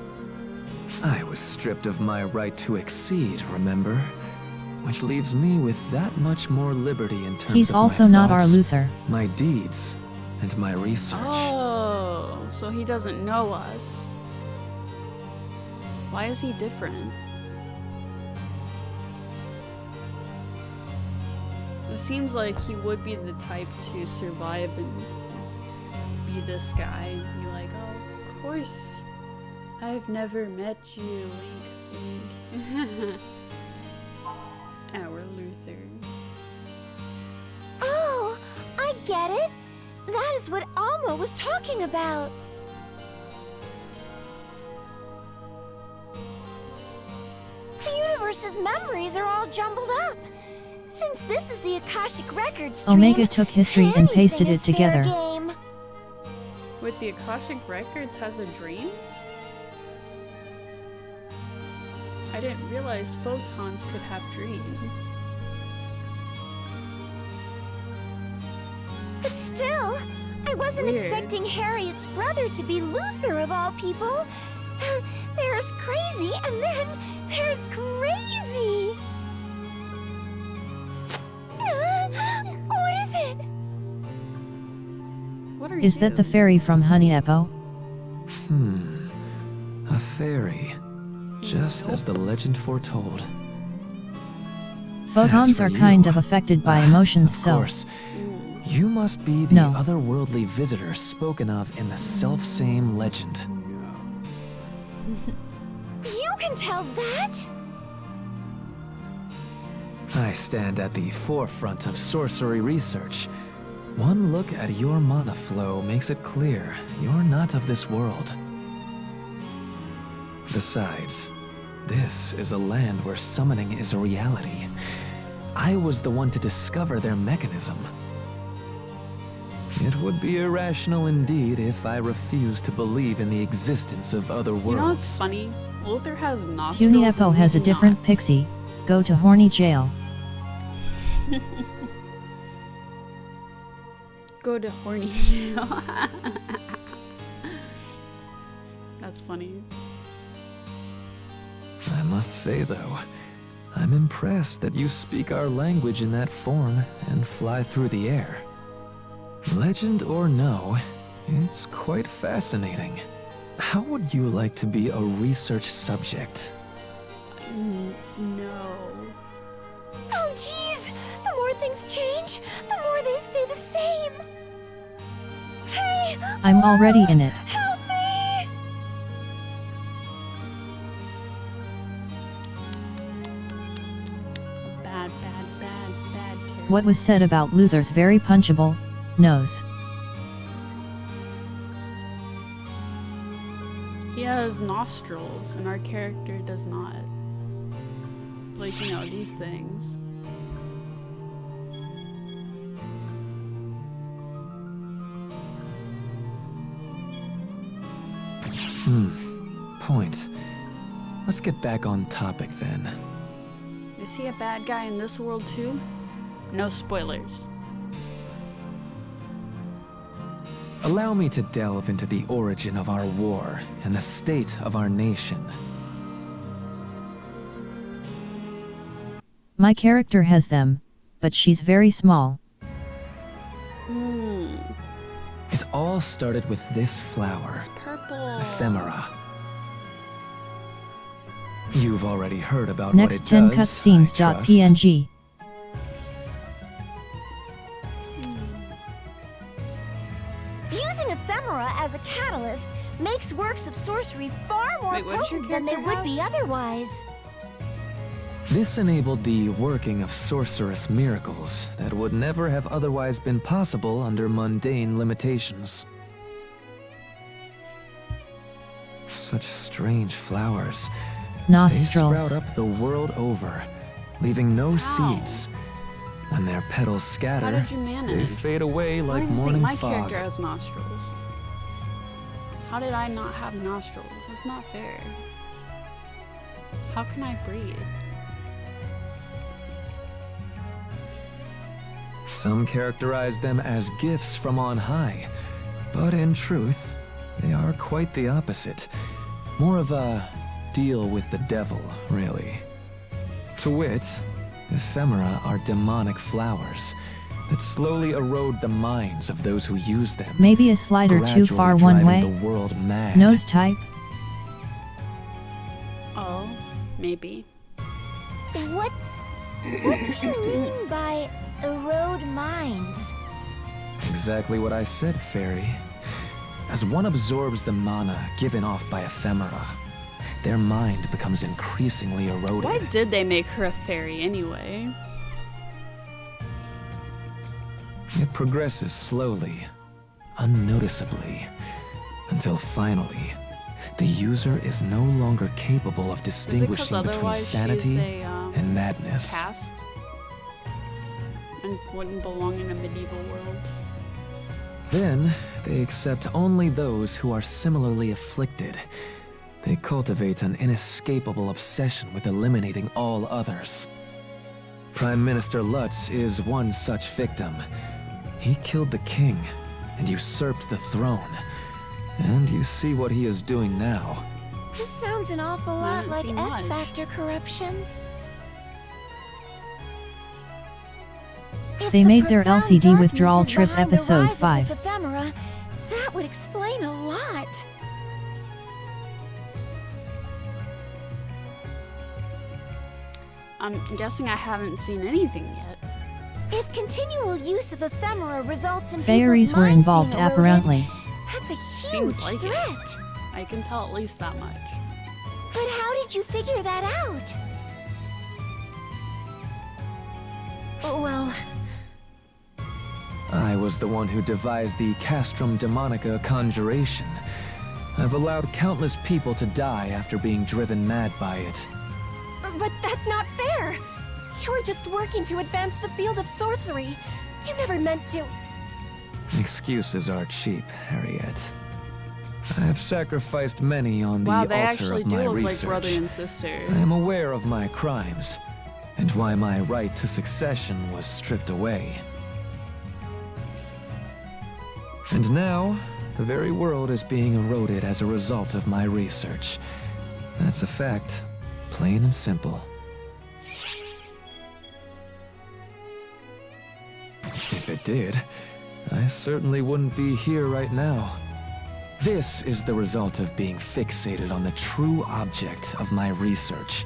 I was stripped of my right to exceed, remember? Which leaves me with that much more liberty in terms He's of also my not our thoughts, Luther. my deeds, and my research. Oh, so he doesn't know us. Why is he different? It seems like he would be the type to survive and be this guy and be like, oh, of course, I've never met you, wink, wink. Our Luther. Oh, I get it. That is what Alma was talking about. The universe's memories are all jumbled up. Since this is the Akashic Records stream, Omega took history and pasted anything it is fair together. game. Wait, the Akashic Records has a dream? I didn't realize photons could have dreams. But still, I wasn't Weird. expecting Harriet's brother to be Luther of all people. There's crazy, and then there's crazy. What is it? What are Is you? that the fairy from Honey Eppo? A fairy. Just as the legend foretold. Photons for are you, kind of affected by emotions, Of so course. You must be the No. otherworldly visitor spoken of in the self-same legend. You can tell that? I stand at the forefront of sorcery research. One look at your mana flow makes it clear you're not of this world. Besides, this is a land where summoning is a reality. I was the one to discover their mechanism. It would be irrational indeed if I refused to believe in the existence of other worlds. You know what's funny? Luther has nostrils. Puny Eppo and has a we do different not. pixie. Go to horny jail. Go to horny jail. That's funny. I must say, though, I'm impressed that you speak our language in that form and fly through the air. Legend or no, it's quite fascinating. How would you like to be a research subject? No. Oh, jeez. The more things change, the more they stay the same. Hey! I'm already in it. Help me! Bad, terrible. What was said about Luther's very punchable nose? He has nostrils, and our character does not. Like, you know, these things. Point. Let's get back on topic then. Is he a bad guy in this world too? No spoilers. Allow me to delve into the origin of our war and the state of our nation. My character has them, but she's very small. It all started with this flower. It's purple. Ephemera. You've already heard about Next what it 10 does, cutscenes.png. Using ephemera as a catalyst makes works of sorcery far more Wait, what does your potent than they character would be otherwise. This enabled the working of sorcerous miracles that would never have otherwise been possible under mundane limitations. Such strange flowers. Nostrils. They sprout up the world over, leaving no seeds. When their petals scatter, How did you manage? they fade away I like don't even morning think my fog. character has nostrils. How did I not have nostrils? That's not fair. How can I breathe? Some characterize them as gifts from on high, but in truth, they are quite the opposite. More of a deal with the devil, really. To wit, ephemera are demonic flowers that slowly erode the minds of those who use them. Maybe a slider too gradually far one driving way. the world mad. Nose type. Oh, maybe. What do you mean by erode minds? Exactly what I said, Fairy. As one absorbs the mana given off by ephemera, their mind becomes increasingly eroded. Why did they make her a fairy anyway? It progresses slowly, unnoticeably, until finally, the user is no longer capable of Is it 'cause distinguishing between otherwise sanity she's a, and madness. Caste? And wouldn't belong in a medieval world? Then, they accept only those who are similarly afflicted. They cultivate an inescapable obsession with eliminating all others. Prime Minister Lutz is one such victim. He killed the king and usurped the throne. And you see what he is doing now. This sounds an awful lot haven't like seen much. F-Factor corruption. If They the made their profound LCD darkness withdrawal is trip behind the episode rise of 5. this ephemera, that would explain a lot. I'm guessing I haven't seen anything yet. If continual use of ephemera results in Fairies people's were minds involved being eroded, apparently. that's a huge Seems like threat. it. I can tell at least that much. But how did you figure that out? Well, I was the one who devised the Castrum Demonica conjuration. I've allowed countless people to die after being driven mad by it. But that's not fair! You're just working to advance the field of sorcery. You never meant to. Excuses are cheap, Harriet. I've sacrificed many on the Wow, they altar actually of do my look like research. brother and sister. I am aware of my crimes, and why my right to succession was stripped away. And now, the very world is being eroded as a result of my research. That's a fact, plain and simple. If it did, I certainly wouldn't be here right now. This is the result of being fixated on the true object of my research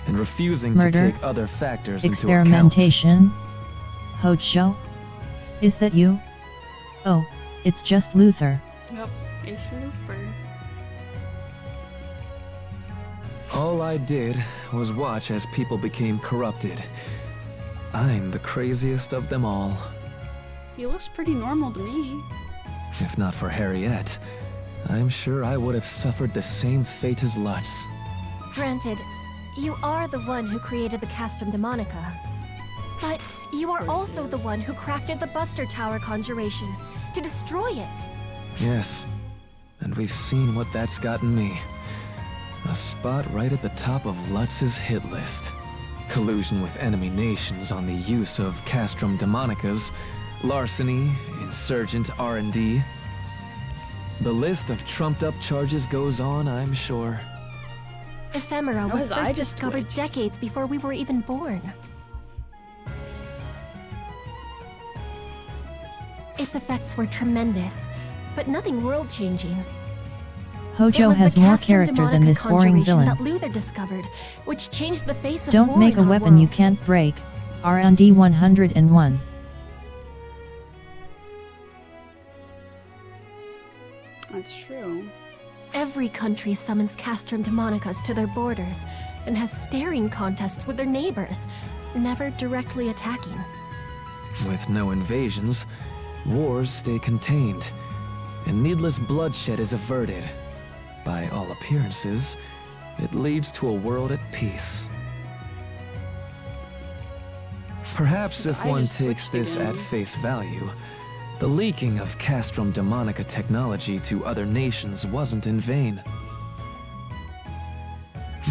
and refusing Murder? to take other factors into account. Experimentation? Hocho? Is that you? Oh, it's just Luther. Yep, it's Lufer. All I did was watch as people became corrupted. I'm the craziest of them all. He looks pretty normal to me. If not for Harriet, I'm sure I would have suffered the same fate as Lutz. Granted, you are the one who created the Castrum Demonica. But you are also the one who crafted the Buster Tower conjuration to destroy it. Yes, and we've seen what that's gotten me. A spot right at the top of Lutz's hit list. Collusion with enemy nations on the use of Castrum Demonicas, larceny, insurgent R&D. The list of trumped-up charges goes on, I'm sure. Ephemera How was was I first just discovered twitched? decades before we were even born. Its effects were tremendous, but nothing world-changing. Hojo has more character than this boring villain. That Luther discovered, which changed the face of Don't war make in a our weapon you world. can't break. R&D 101. That's true. Every country summons castrum demonicas to their borders and has staring contests with their neighbors, never directly attacking. With no invasions, wars stay contained, and needless bloodshed is averted. By all appearances, it leads to a world at peace. Perhaps if I one just takes twitched this again. at face value, the leaking of Castrum Demonica technology to other nations wasn't in vain.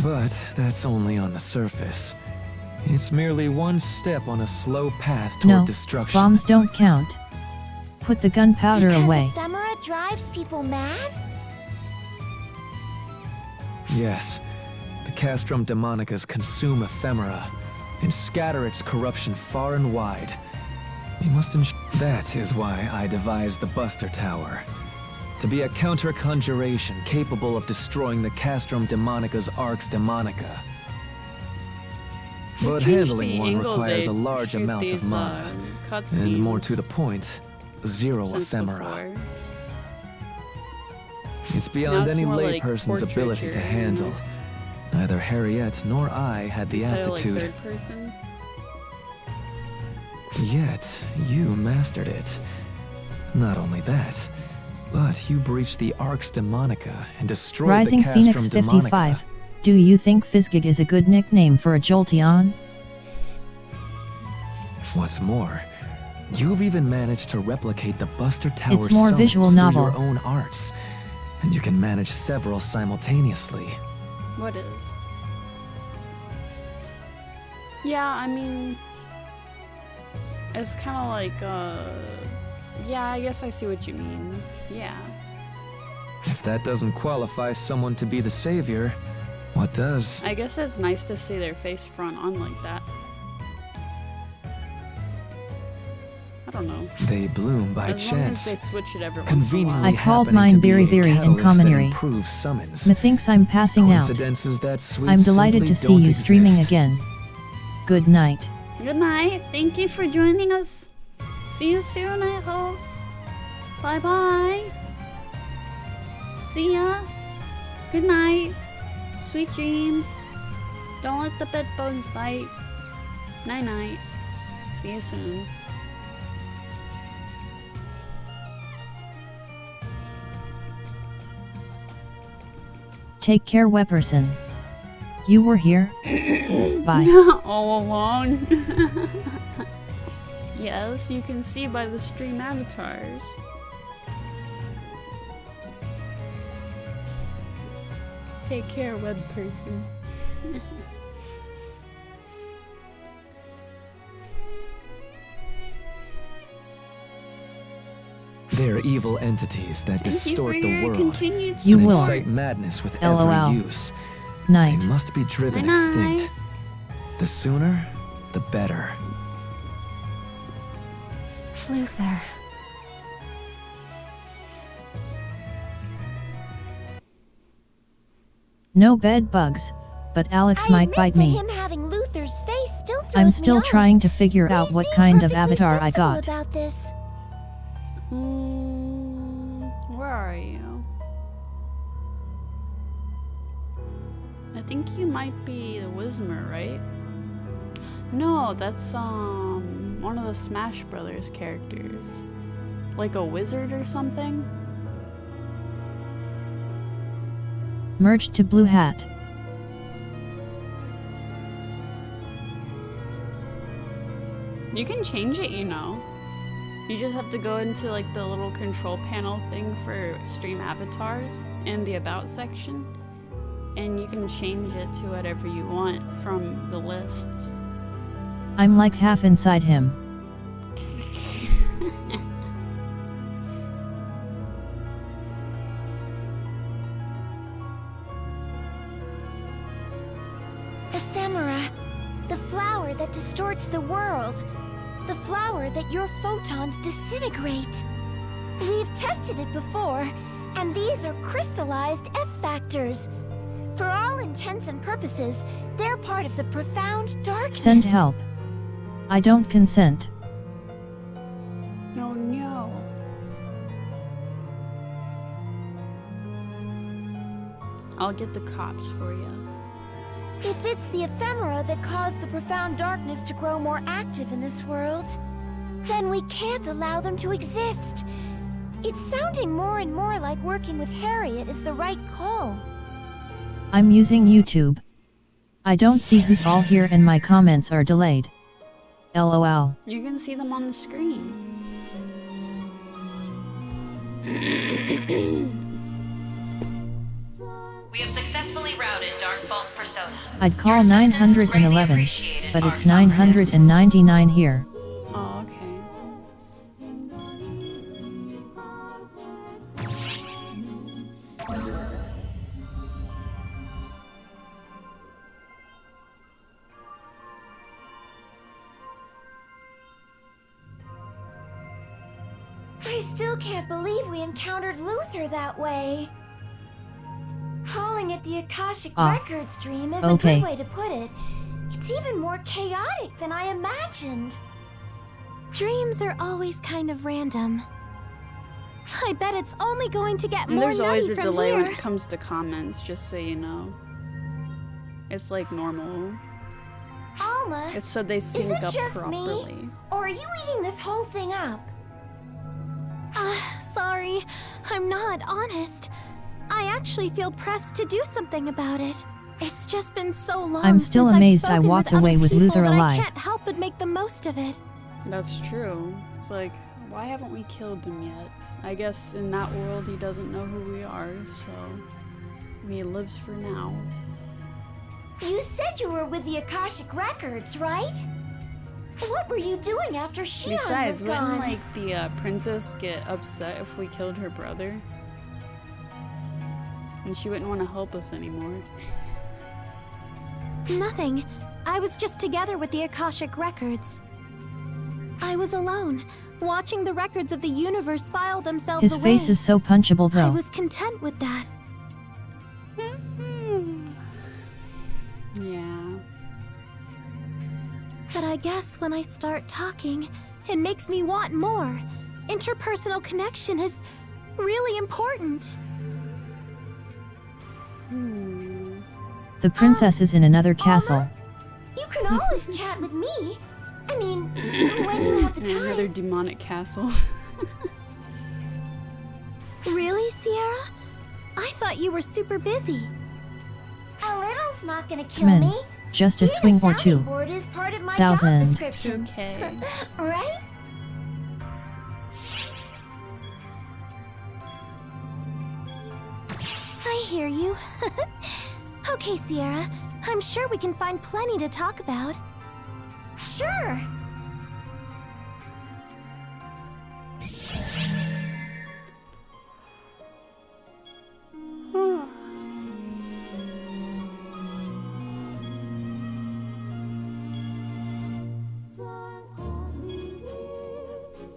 But that's only on the surface. It's merely one step on a slow path toward No, destruction. bombs don't count. Put the gunpowder Because away. ephemera drives people mad? Yes, the Castrum Demonicas consume ephemera and scatter its corruption far and wide. We must ensure. That is why I devised the Buster Tower. To be a counter-conjuration capable of destroying the Castrum Demonica's Arx Demonica. But Change handling the one angle requires they a large shoot amount of these, mana. cutscenes And more to the point, zero since ephemera. before. It's beyond it's any more like layperson's ability to portraiture. handle. Neither Harriet nor I had the Instead of, aptitude. like, third person. Yet, you mastered it. Not only that, but you breached the Arx Demonica and destroyed Rising the Castrum Phoenix Demonica. 55. Do you think Fizgig is a good nickname for a Jolteon? What's more, you've even managed to replicate the Buster Tower It's more summons visual through novel. your own arts, and you can manage several simultaneously. What is? Yeah, I mean, it's kind of like, yeah, I guess I see what you mean. Yeah. If that doesn't qualify someone to be the savior, what does? I guess it's nice to see their face front on like that. I don't know. They bloom by As chance. long as they switch it every once in a Conveniently while. I called happening mine to be Biri a Biri in catalyst that commonary. improves summons. Methinks I'm passing out. Coincidences that sweet I'm delighted simply to see don't you streaming exist. again. Good night. Good night. Thank you for joining us. See you soon, I hope. Bye bye. See ya. Good night. Sweet dreams. Don't let the bed bugs bite. Night night. See you soon. Take care, Wepperson. You were here? Bye. All alone. Yes, you can see by the stream avatars. Take care, web person. They're evil entities that distort for the your world continued You and will. incite madness with LOL. every use. Night. They must be driven Good night. extinct. The sooner, the better. Luther. No bed bugs, but Alex might bite me. Him having Luther's face still throws I'm me still off. trying to figure out what kind of avatar I Sensible got. about this. Where are you? I think you might be the Whismer, right? No, that's one of the Smash Brothers characters. Like a wizard or something? Merged to Blue Hat. You can change it, you know. You just have to go into like the little control panel thing for stream avatars in the about section. And you can change it to whatever you want from the lists. I'm like half inside him. flower that distorts the world. The flower that your photons disintegrate. We've tested it before, and these are crystallized F-factors. For all intents and purposes, they're part of the profound darkness. Send help. I don't consent. Oh no. I'll get the cops for you. If it's the ephemera that caused the profound darkness to grow more active in this world, then we can't allow them to exist. It's sounding more and more like working with Harriet is the right call. I'm using YouTube. I don't see who's all here and my comments are delayed. LOL. You can see them on the screen. We have successfully routed Dark False Persona. I'd call 911, but it's 999 here. Oh, okay. I still can't believe we encountered Luther that way. Calling it the Akashic Records dream is a good way to put it. It's even more chaotic than I imagined. Dreams are always kind of random. I bet it's only going to get And more there's always a nutty from delay here. when it comes to comments, just so you know. It's like normal. Alma, It's so they sync is it up just properly. me? Or are you eating this whole thing up? Sorry, I'm not honest. I actually feel pressed to do something about it. It's just been so long I'm still since amazed I've I spoken walked with away other with people Luther that alive. I can't help but make the most of it. That's true. It's like, why haven't we killed him yet? I guess in that world he doesn't know who we are, so he lives for now. You said you were with the Akashic Records, right? What were you doing after Shion Besides, was gone? wouldn't like the princess get upset if we killed her brother? And she wouldn't want to help us anymore. Nothing. I was just together with the Akashic Records. I was alone, watching the records of the universe file themselves His away. face is so punchable I though. was content with that. Yeah. But I guess when I start talking, it makes me want more. Interpersonal connection is really important. The princess is in another castle. You can always chat with me. I mean, when you have the In time. another demonic castle. Really, Sierra? I thought you were super busy. A little's not gonna kill Come in, me. just a Being swing or sounding two. board is part of my job 1,000. description. Okay. Right? I hear you. Okay, Sierra. I'm sure we can find plenty to talk about. Sure.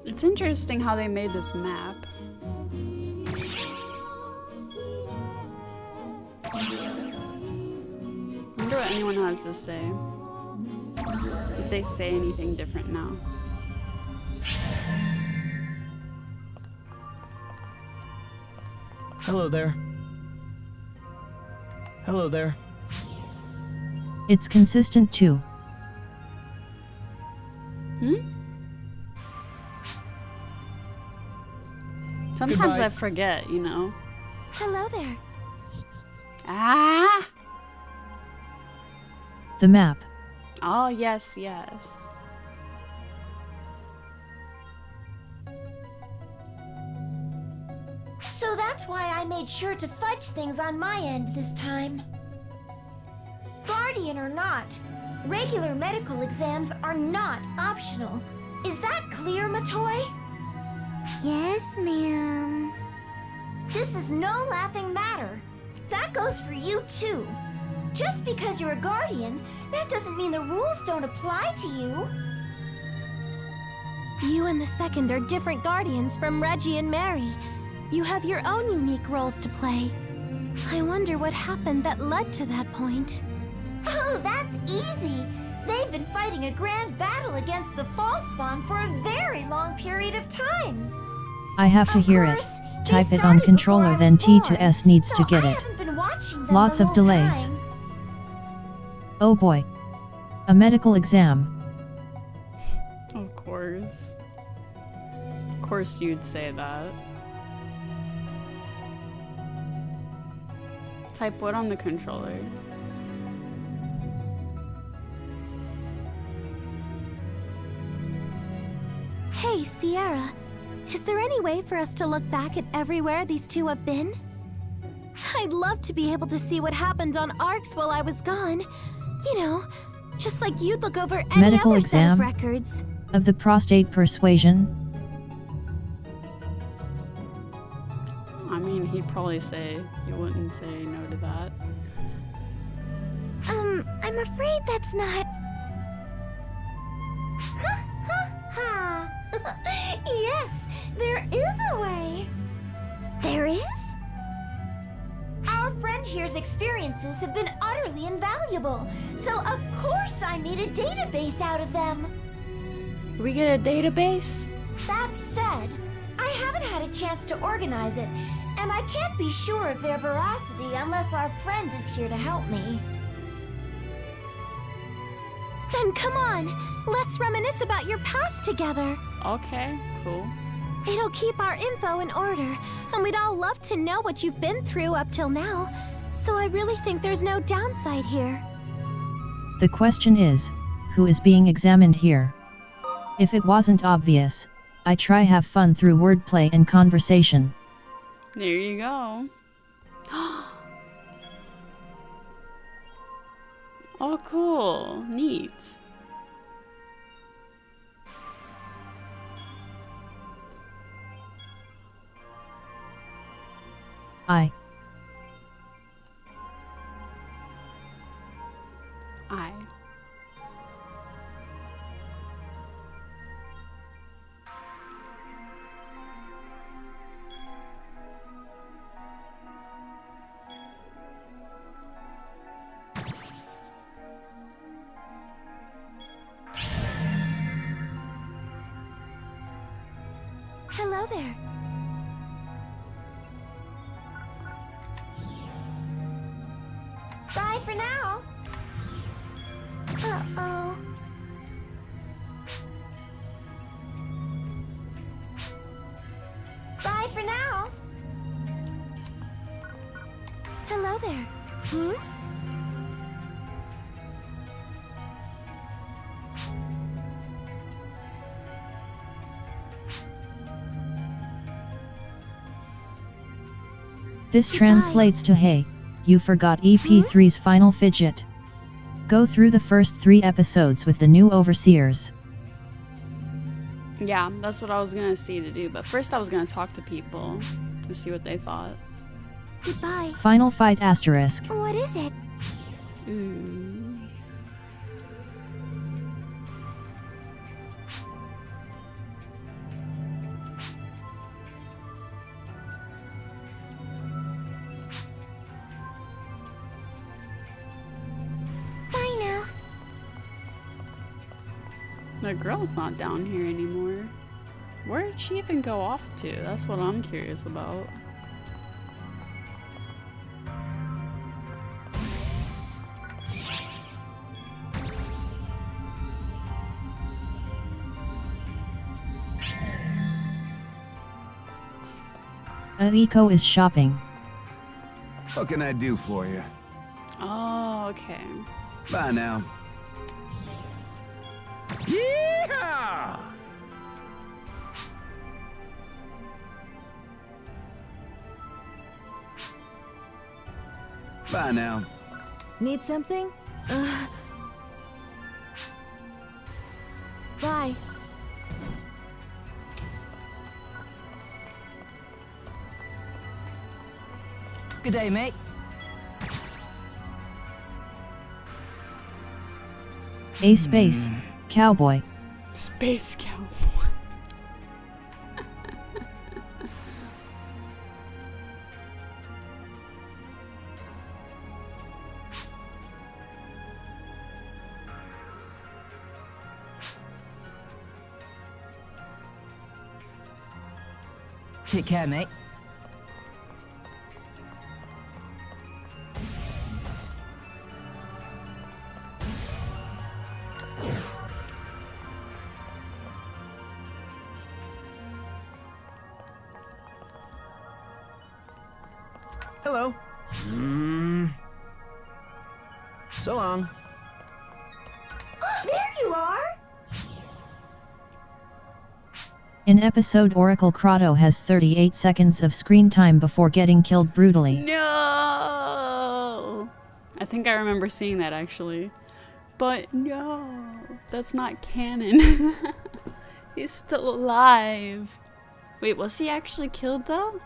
It's interesting how they made this map. I wonder what anyone has to say. If they say anything different now. Hello there. Hello there. It's consistent too. Sometimes Goodbye. I forget, you know. Hello there. Ah! The map. Oh, yes, yes. So that's why I made sure to fudge things on my end this time. Guardian or not, regular medical exams are not optional. Is that clear, Matoy? Yes, ma'am. This is no laughing matter. That goes for you too. Just because you're a guardian That doesn't mean the rules don't apply to you. You and the second are different guardians from Reggie and Mary. You have your own unique roles to play. I wonder what happened that led to that point. Oh, that's easy. They've been fighting a grand battle against the false spawn for a very long period of time. I have to hear it. Type it on controller, then T to S needs to get it. Lots of delays. Oh boy. A medical exam. Of course. Of course you'd say that. Type what on the controller? Hey, Sierra. Is there any way for us to look back at everywhere these two have been? I'd love to be able to see what happened on Arcs while I was gone. You know, just like you'd look over any Medical other exam set of records. of the prostate persuasion. I mean, he'd probably say, he wouldn't say no to that. I'm afraid that's not... Ha! Yes, there is a way. There is? Our friend here's experiences have been utterly invaluable, so of course I made a database out of them. We get a database? That said, I haven't had a chance to organize it, and I can't be sure of their veracity unless our friend is here to help me. Then come on, let's reminisce about your past together. Okay, cool. It'll keep our info in order, and we'd all love to know what you've been through up till now, so I really think there's no downside here. The question is, who is being examined here? If it wasn't obvious, I try have fun through wordplay and conversation. There you go. Oh, cool. Neat. I. Hello there. Bye for now. Uh-oh. Bye for now. Hello there. Hmm? This translates to hey, you forgot EP3's final fidget. Go through the first 3 episodes with the new overseers. Yeah, that's what I was gonna see to do, but first I was gonna talk to people to see what they thought. Goodbye. Final fight asterisk. What is it? Bye now. The girl's not down here anymore. Where did she even go off to? That's what I'm curious about. Eiko is shopping. What can I do for you? Oh, okay. Bye now. Yeehaw! Bye now. Need something? Bye. Good day, mate. A space, cowboy. Space cowboy. Take care, mate. Hello. So long. There you are! In episode Oracle Crotto has 38 seconds of screen time before getting killed brutally. No! I think I remember seeing that actually. But no, that's not canon. He's still alive. Wait, was he actually killed though?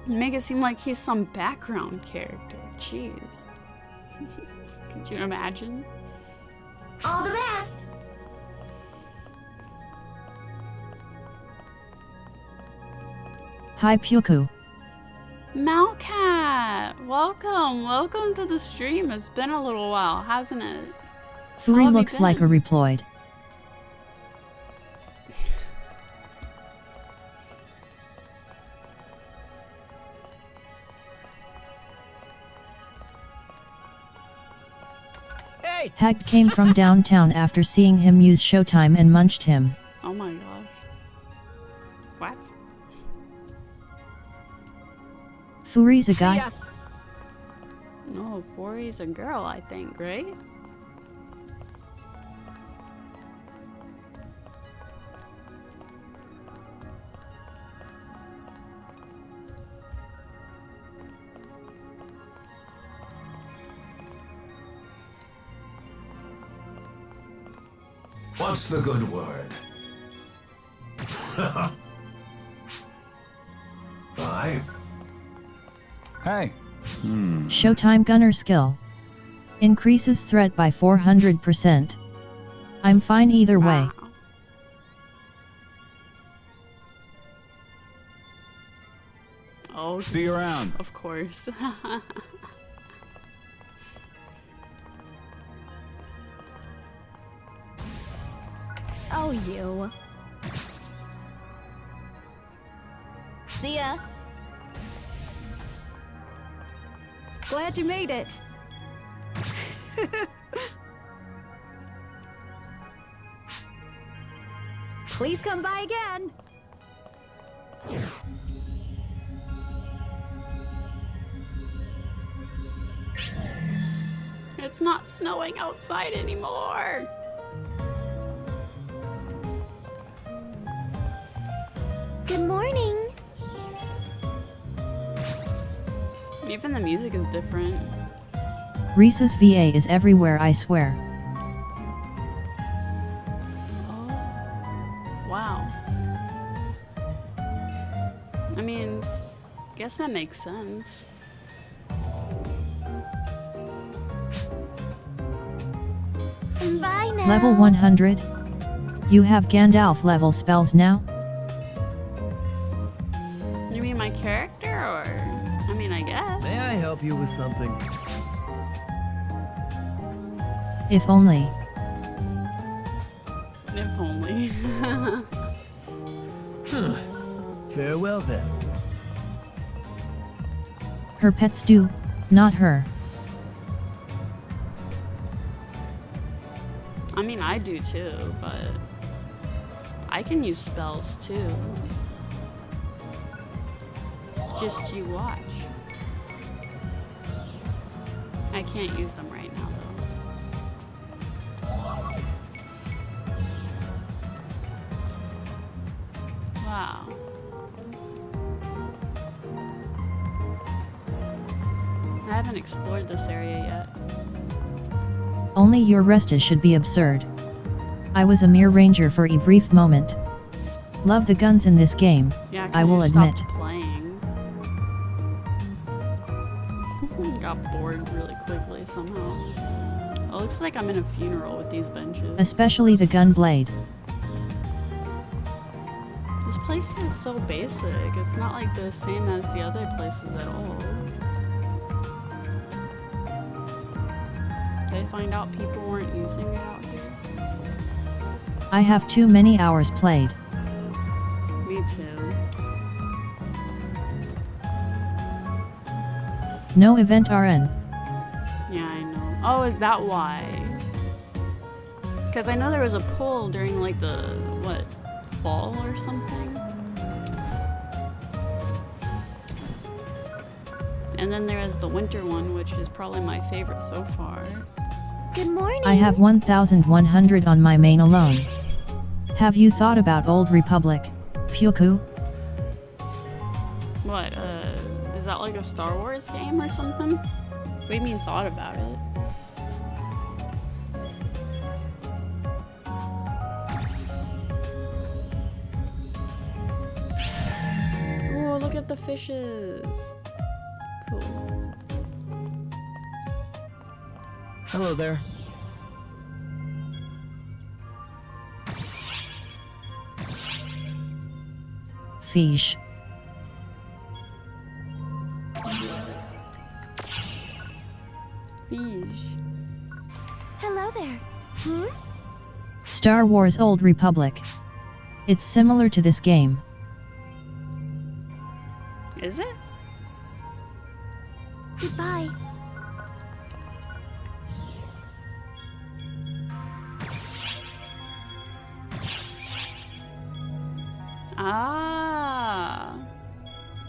Make it seem like he's some background character. Jeez. Could you imagine? All the best! Hi Puku. Malcat! Welcome to the stream. It's been a little while, hasn't it? Furi looks like a reploid. Hey! Hag came from downtown after seeing him use Showtime and munched him. Oh my gosh. What? Furi's a guy? No, Furi's a girl, I think, right? What's the good word? Bye. Hey. Showtime gunner skill. Increases threat by 400%. I'm fine either way. Oh, see you around. Of course. Oh, you. See ya. Glad you made it. Please come by again. It's not snowing outside anymore. Good morning. Even the music is different. Reese's VA is everywhere, I swear. Wow. I mean, guess that makes sense. Bye now. Level 100? You have Gandalf level spells now? You mean my character, or? I mean, I guess. May I help you with something? If only. If only. Farewell then. Her pets do, not her. I mean, I do too, but I can use spells too. Just you watch. I can't use them right now though. Wow. I haven't explored this area yet. Only your restas should be absurd. I was a mere ranger for a brief moment. Love the guns in this game, Yeah, I will admit. Playing. Got bored really quickly somehow. looks like I'm in a funeral with these benches. Especially the gun blade. This place is so basic. It's not like the same as the other places at all. Did I find out people weren't using it out here? I have too many hours played. Me too. No event RN. Yeah, I know. Oh, is that why? Because I know there was a poll during like the, what, fall or something? And then there is the winter one, which is probably my favorite so far. Good morning. I have 1,100 on my main alone. Have you thought about Old Republic, Puku? What, is that like a Star Wars game or something? What do you mean thought about it? Oh, look at the fishes. Cool. Hello there. Fish. Fish. Hello there. Star Wars Old Republic. It's similar to this game. Is it? Goodbye. Ah.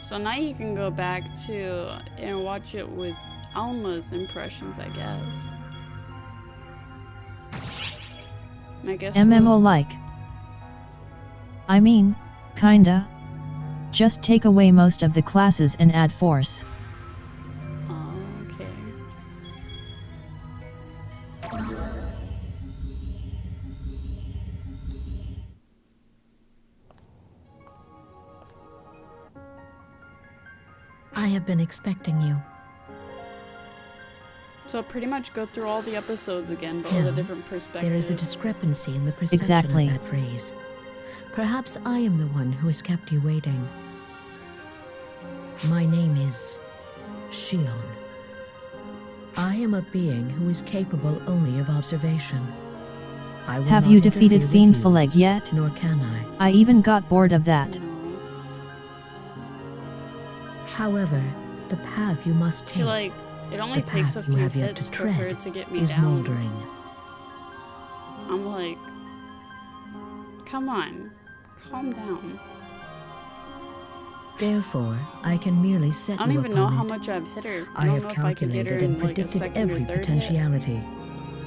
So now you can go back to and watch it with Alma's impressions, I guess. I guess MMO like. I mean, kinda. Just take away most of the classes and add force. Oh, okay. I have been expecting you. So pretty much go through all the episodes again, but with a different perspective. There is a discrepancy in the perception Exactly. of that phrase. Perhaps I am the one who has kept you waiting. My name is Shion. I am a being who is capable only of observation. I will Have not you defeated interfere Fiend with you, Phaleg yet? Nor can I. I even got bored of that. However, the path you must I take, feel like it only the takes a path you few have yet hits to for her tread, to get me is down. moldering. I'm like, come on, calm down. Therefore, I can merely set I don't you even know upon how it. much I've hit her. I don't have know if I can get her calculated and in like a predicted second every or third hit. potentiality,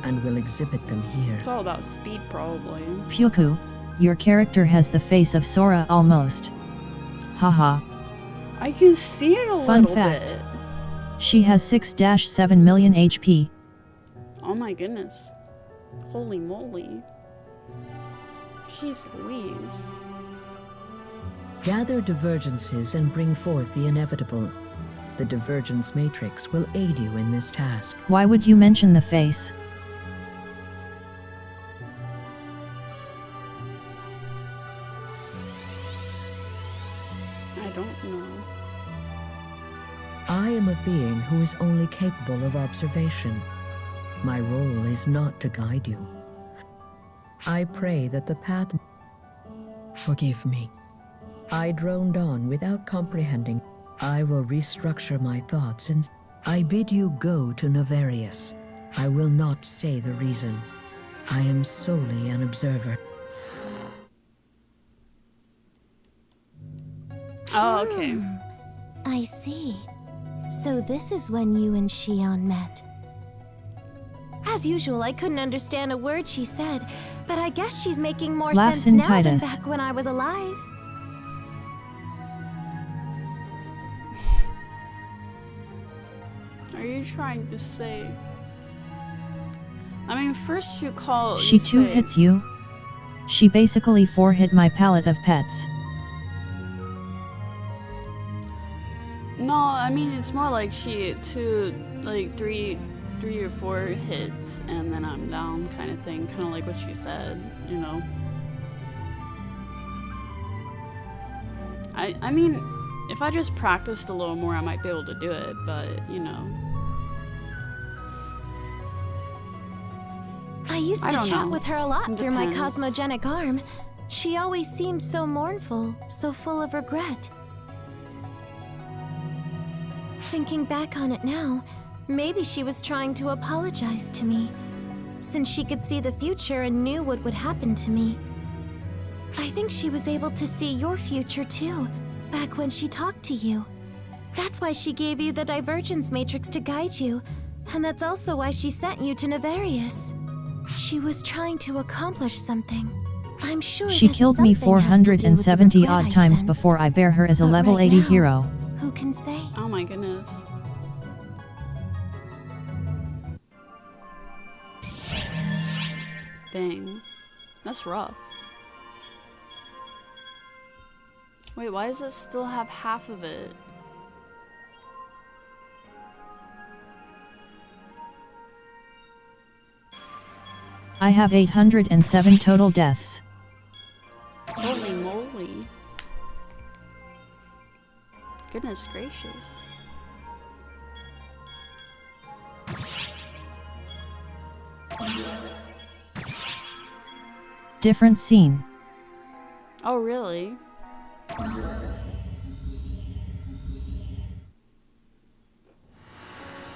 and will exhibit them here. It's all about speed, probably. Puku, your character has the face of Sora almost. Haha. I can see it a Fun little fact. bit. She has 6-7 million HP. Oh my goodness. Holy moly. Jeez Louise. Gather divergences and bring forth the inevitable. The divergence matrix will aid you in this task. Why would you mention the face? I don't know. I am a being who is only capable of observation. My role is not to guide you. I pray that the path... Forgive me. I droned on without comprehending. I will restructure my thoughts and... I bid you go to Navarius. I will not say the reason. I am solely an observer. Oh, okay. I see. So this is when you and Shion met. As usual, I couldn't understand a word she said, but I guess she's making more Laughs sense in now than Titus. back when I was alive. Are you trying to say... I mean, first you call... She you two say- hits you. She basically 4-hit my palette of pets. No, I mean, it's more like she 3 3 or 4 hits and then I'm down kind of thing, kind of like what she said, you know. I mean, if I just practiced a little more, I might be able to do it, but, you know. I used to chat with her a lot through my Depends. cosmogenic arm. She always seemed so mournful, so full of regret. Thinking back on it now, maybe she was trying to apologize to me, since she could see the future and knew what would happen to me. I think she was able to see your future too, back when she talked to you. That's why she gave you the divergence matrix to guide you, and that's also why she sent you to Nefarious. She was trying to accomplish something. I'm sure She that killed me something has to do with the 470 regret odd I times sensed. before I bear her as a But level right 80 now, hero. Who can say? Oh my goodness. Dang. That's rough. Wait, why does it still have half of it? I have 807 total deaths. Holy moly. Goodness gracious. Different scene. Oh, really?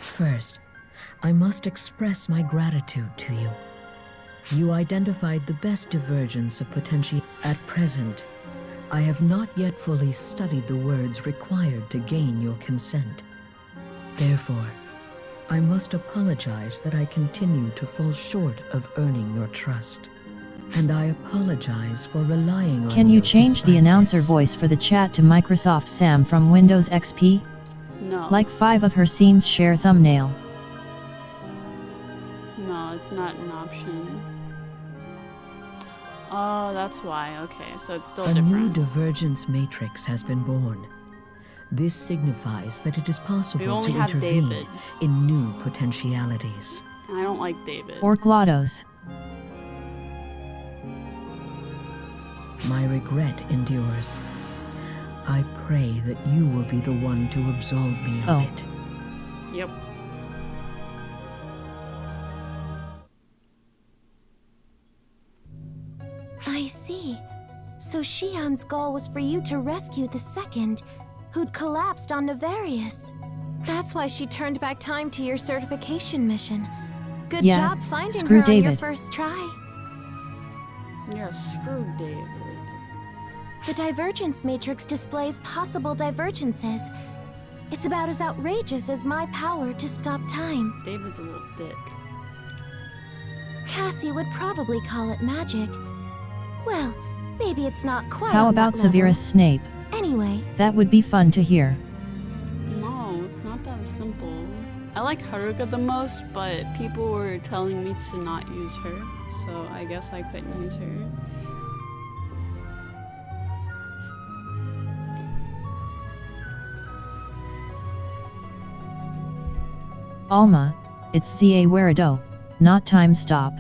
First, I must express my gratitude to you. You identified the best divergence of potential. At present, I have not yet fully studied the words required to gain your consent. Therefore, I must apologize that I continue to fall short of earning your trust. And I apologize for relying on Can you change the announcer voice for the chat to Microsoft Sam from Windows XP? No. Like 5 of her scenes share thumbnail. No, it's not an option. Oh, that's why. Okay, so it's still A new different. divergence matrix has been born. This signifies that it is possible only to have intervene David. in new potentialities. I don't like David. Or GLaDOS. My regret endures. I pray that you will be the one to absolve me of it. Yep. I see. So Shion's goal was for you to rescue the second, who'd collapsed on Nefarious. That's why she turned back time to your certification mission. Good Yeah, job finding screw her on your David. first try. Yeah, screw David. The divergence matrix displays possible divergences. It's about as outrageous as my power to stop time. David's a little dick. Cassie would probably call it magic. Well, maybe it's not quite How on about that level. Severus Snape? Anyway, That would be fun to hear. No, it's not that simple. I like Haruka the most, but people were telling me to not use her, so I guess I couldn't use her. Alma, it's ZA Weirdo, not time stop.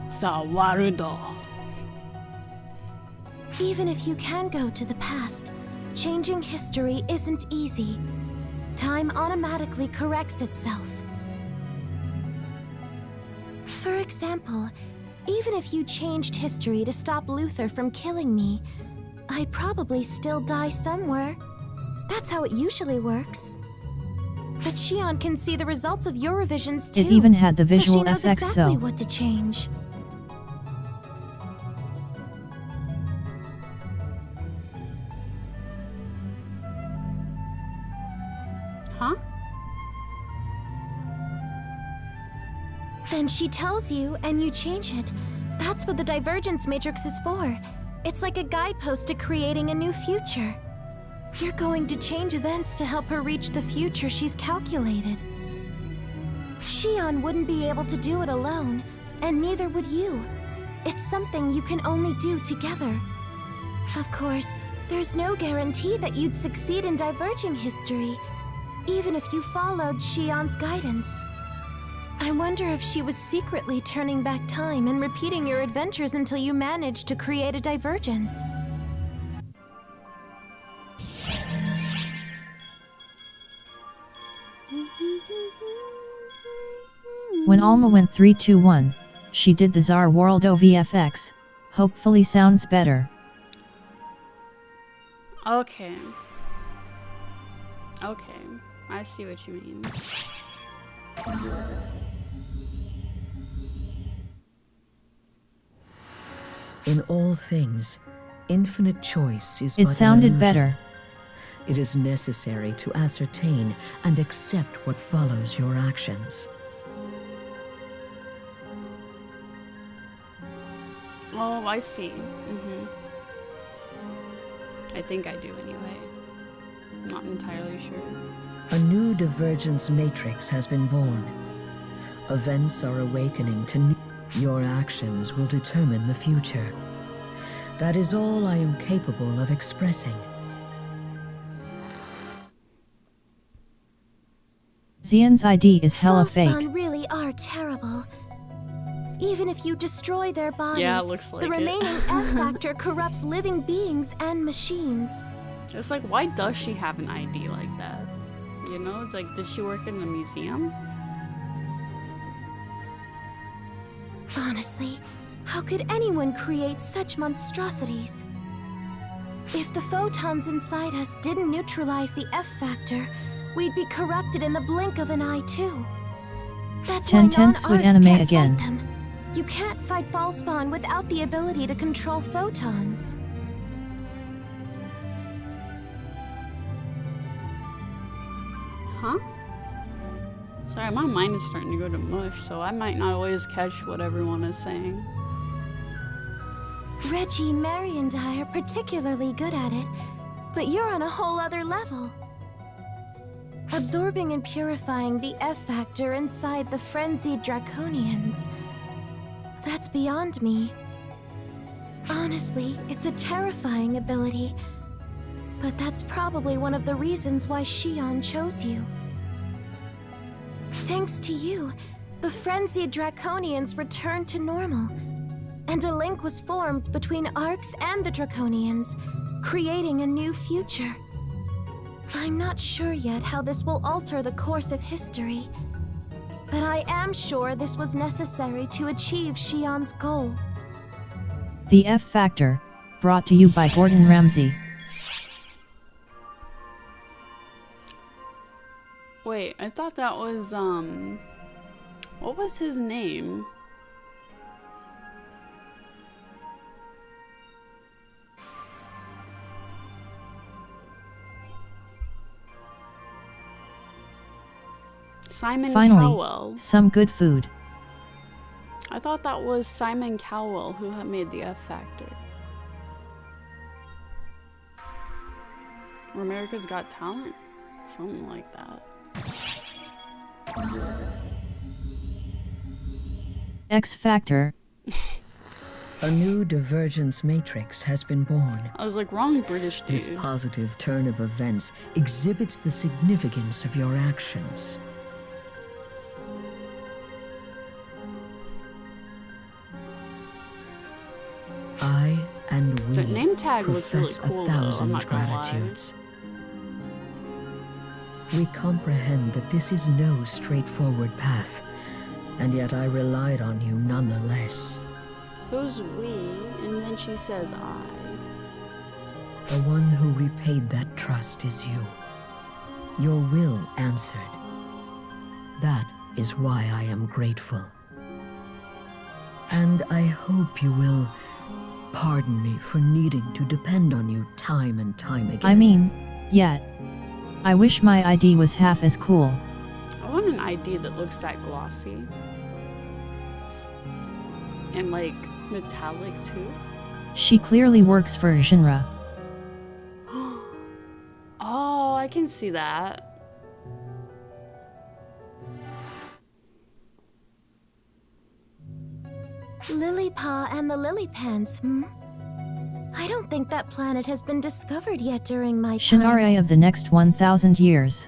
Sawarudo. even if you can go to the past, changing history isn't easy. Time automatically corrects itself. For example, even if you changed history to stop Luther from killing me, I'd probably still die somewhere. That's how it usually works. But Shion can see the results of your revisions too. It even had the so visual she knows effects exactly though. what to change. Huh? Then she tells you, and you change it. That's what the divergence matrix is for. It's like a guidepost to creating a new future. You're going to change events to help her reach the future she's calculated. Shion wouldn't be able to do it alone, and neither would you. It's something you can only do together. Of course, there's no guarantee that you'd succeed in diverging history. even if you followed Shion's guidance. I wonder if she was secretly turning back time and repeating your adventures until you managed to create a divergence. When Alma went 3-2-1, she did the Tsar World OVFX. Hopefully sounds better. Okay. Okay, I see what you mean. In all things, infinite choice is It but an sounded illusion. better. It is necessary to ascertain and accept what follows your actions. Oh, I see. I think I do anyway. I'm not entirely sure. A new divergence matrix has been born. Events are awakening to new. Your actions will determine the future. That is all I am capable of expressing. Xian's ID is hella fake. Falspawn really are terrible. Even if you destroy their bodies, Yeah, it looks like the it. remaining F factor corrupts living beings and machines. It's like, why does she have an ID like that? You know, it's like, did she work in a museum? Honestly, how could anyone create such monstrosities? If the photons inside us didn't neutralize the F factor, we'd be corrupted in the blink of an eye too. That's why 10/10 would non-Arcs anime can't again. fight them. You can't fight Falspawn without the ability to control photons. Huh? Sorry, my mind is starting to go to mush, so I might not always catch what everyone is saying. Reggie, Mary, and I are particularly good at it, but you're on a whole other level. Absorbing and purifying the F factor inside the frenzied Draconians. That's beyond me. Honestly, it's a terrifying ability, but that's probably one of the reasons why Shion chose you. Thanks to you, the frenzied Draconians returned to normal, and a link was formed between Arcs and the Draconians, creating a new future. I'm not sure yet how this will alter the course of history, but I am sure this was necessary to achieve Shion's goal. The F Factor, brought to you by Gordon Ramsay. Wait, I thought that was, what was his name? Simon Finally, Cowell. some good food. I thought that was Simon Cowell who had made the F Factor. Or America's Got Talent? Something like that. X Factor. A new divergence matrix has been born. I was like, wrong British dude. This positive turn of events exhibits the significance of your actions. I and we The name tag looks really profess cool, a though, I'm thousand not gonna lie. gratitudes. We comprehend that this is no straightforward path, and yet I relied on you nonetheless. Who's we? And then she says I. The one who repaid that trust is you. Your will answered. That is why I am grateful. And I hope you will pardon me for needing to depend on you time and time again. I mean, yet. I wish my ID was half as cool. I want an ID that looks that glossy. And like metallic too. She clearly works for Shinra. Oh, I can see that. Lilypaw and the Lilypans, I don't think that planet has been discovered yet during my time. Shinra of the next 1,000 years.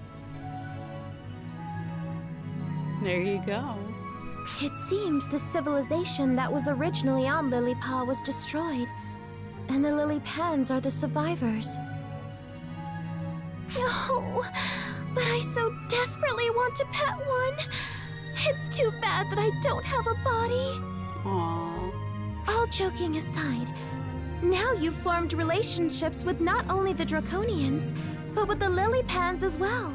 There you go. It seems the civilization that was originally on Lily-Pa was destroyed, and the Lily Pans are the survivors. No, but I so desperately want to pet one. It's too bad that I don't have a body. Aww. All joking aside, now you've formed relationships with not only the Draconians, but with the Lily Pans as well.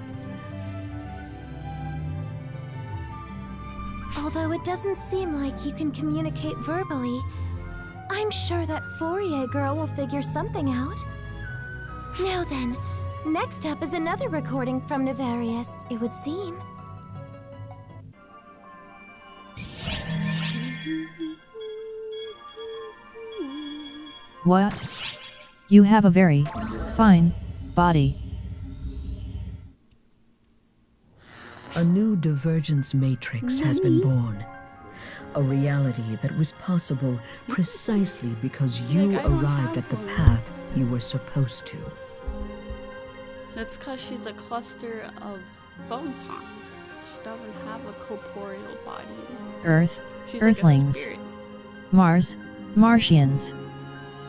Although it doesn't seem like you can communicate verbally, I'm sure that Fourier girl will figure something out. Now then, next up is another recording from Nefarious, it would seem. What? You have a very fine body. A new divergence matrix has been born. A reality that was possible precisely because you arrived at the path you were supposed to. That's because she's a cluster of photons. She doesn't have a corporeal body. Earth, She's Earthlings. like a spirit. Mars, Martians.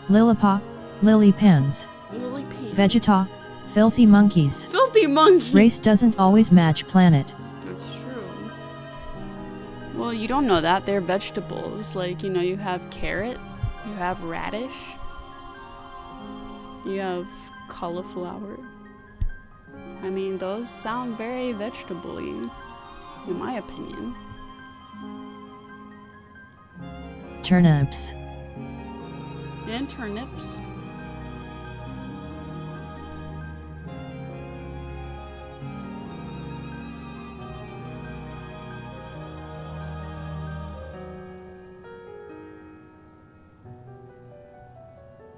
Lilliput, Lily Pans. Lily Pans. Vegeta, filthy monkeys. Filthy monkeys! Race doesn't always match planet. That's true. Well, you don't know that. They're vegetables. Like, you know, you have carrot, you have radish, you have cauliflower. I mean, those sound very vegetable-y, in my opinion. Turnips. And turnips.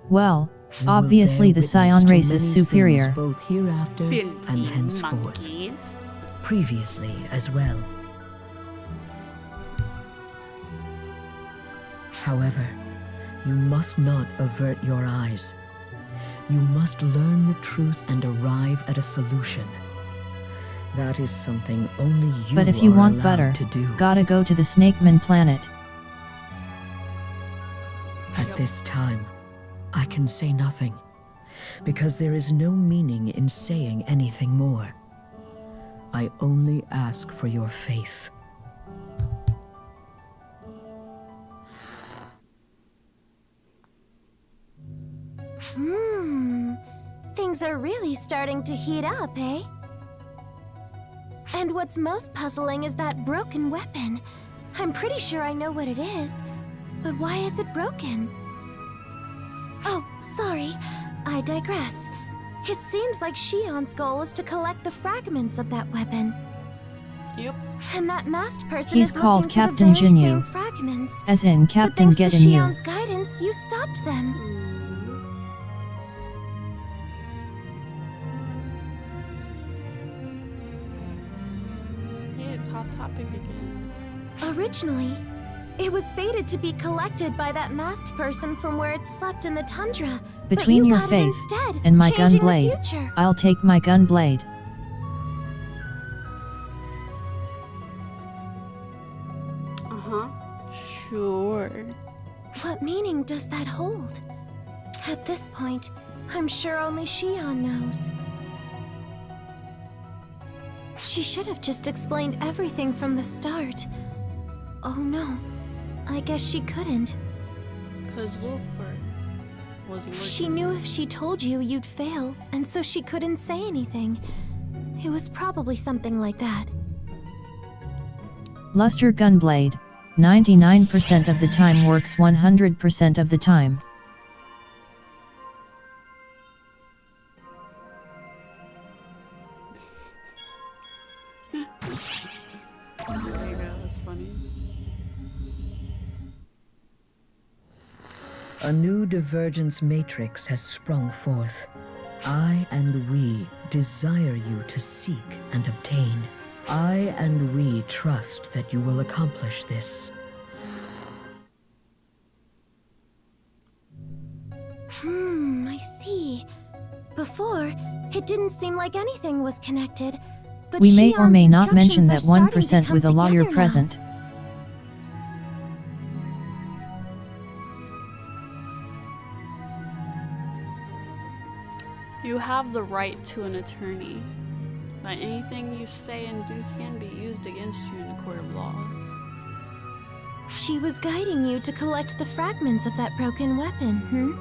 Well, You will obviously bear the Scion witness to race is many superior. things both hereafter and henceforth. Monkeys. Previously as well. However, you must not avert your eyes. You must learn the truth and arrive at a solution. That is something only you But if you are want allowed butter, to do. gotta go to the Snakeman planet. At this time, I can say nothing, because there is no meaning in saying anything more. I only ask for your faith. Things are really starting to heat up, eh? And what's most puzzling is that broken weapon. I'm pretty sure I know what it is, but why is it broken? Oh, sorry, I digress. It seems like Shion's goal is to collect the fragments of that weapon. Yep. And that masked person He's is called looking Captain for the very Jinyu. same fragments. As in But Captain thanks Get to in You. Shion's guidance, you stopped them. Yeah, it's Hot Topic again. Originally, it was fated to be collected by that masked person from where it slept in the tundra. Between but you your got it faith instead, and my changing the gunblade, future. I'll take my gunblade. Uh-huh. Sure. What meaning does that hold? At this point, I'm sure only Shion knows. She should have just explained everything from the start. Oh no, I guess she couldn't. Because Lufer was looking. She knew if she told you, you'd fail, and so she couldn't say anything. It was probably something like that. Luster gunblade. 99% of the time works 100% of the time. There you go, that's funny. A new divergence matrix has sprung forth. I and we desire you to seek and obtain. I and we trust that you will accomplish this. I see. Before, it didn't seem like anything was connected. But We may or may Shion's not mention that instructions are starting to 1% with a come lawyer together now. present. You have the right to an attorney. But anything you say and do can be used against you in a court of law. She was guiding you to collect the fragments of that broken weapon,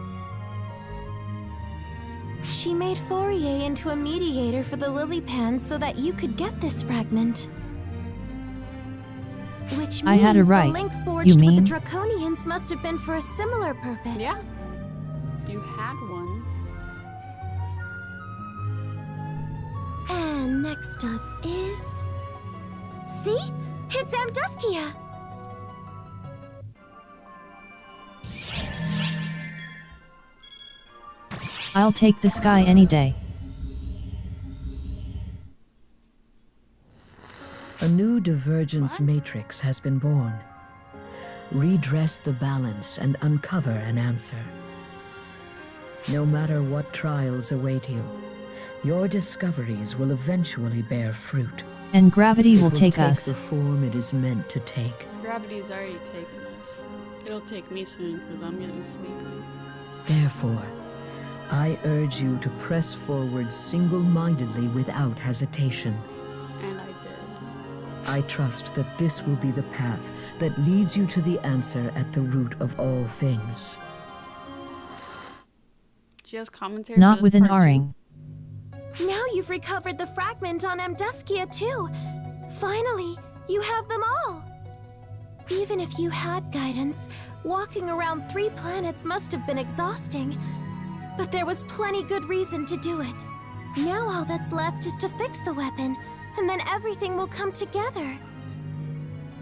She made Fourier into a mediator for the lily pan so that you could get this fragment. Which means I had a right. the link You forged mean? with the Draconians must have been for a similar purpose. Yeah. You had one. And next up is... See? It's Amduskia! I'll take the sky any day. A new divergence matrix has been born. Redress the balance and uncover an answer. No matter what trials await you, your discoveries will eventually bear fruit. And gravity It will take us. the form it is meant to take. Gravity's already taken us. It'll take me soon because I'm getting sleepy. Therefore, I urge you to press forward single-mindedly without hesitation. And I did. I trust that this will be the path that leads you to the answer at the root of all things. She has commentary. Not for with this an part too? R-ing. Now you've recovered the fragment on Amduskia too. Finally, you have them all. Even if you had guidance, walking around 3 planets must have been exhausting. But there was plenty good reason to do it. Now all that's left is to fix the weapon, and then everything will come together.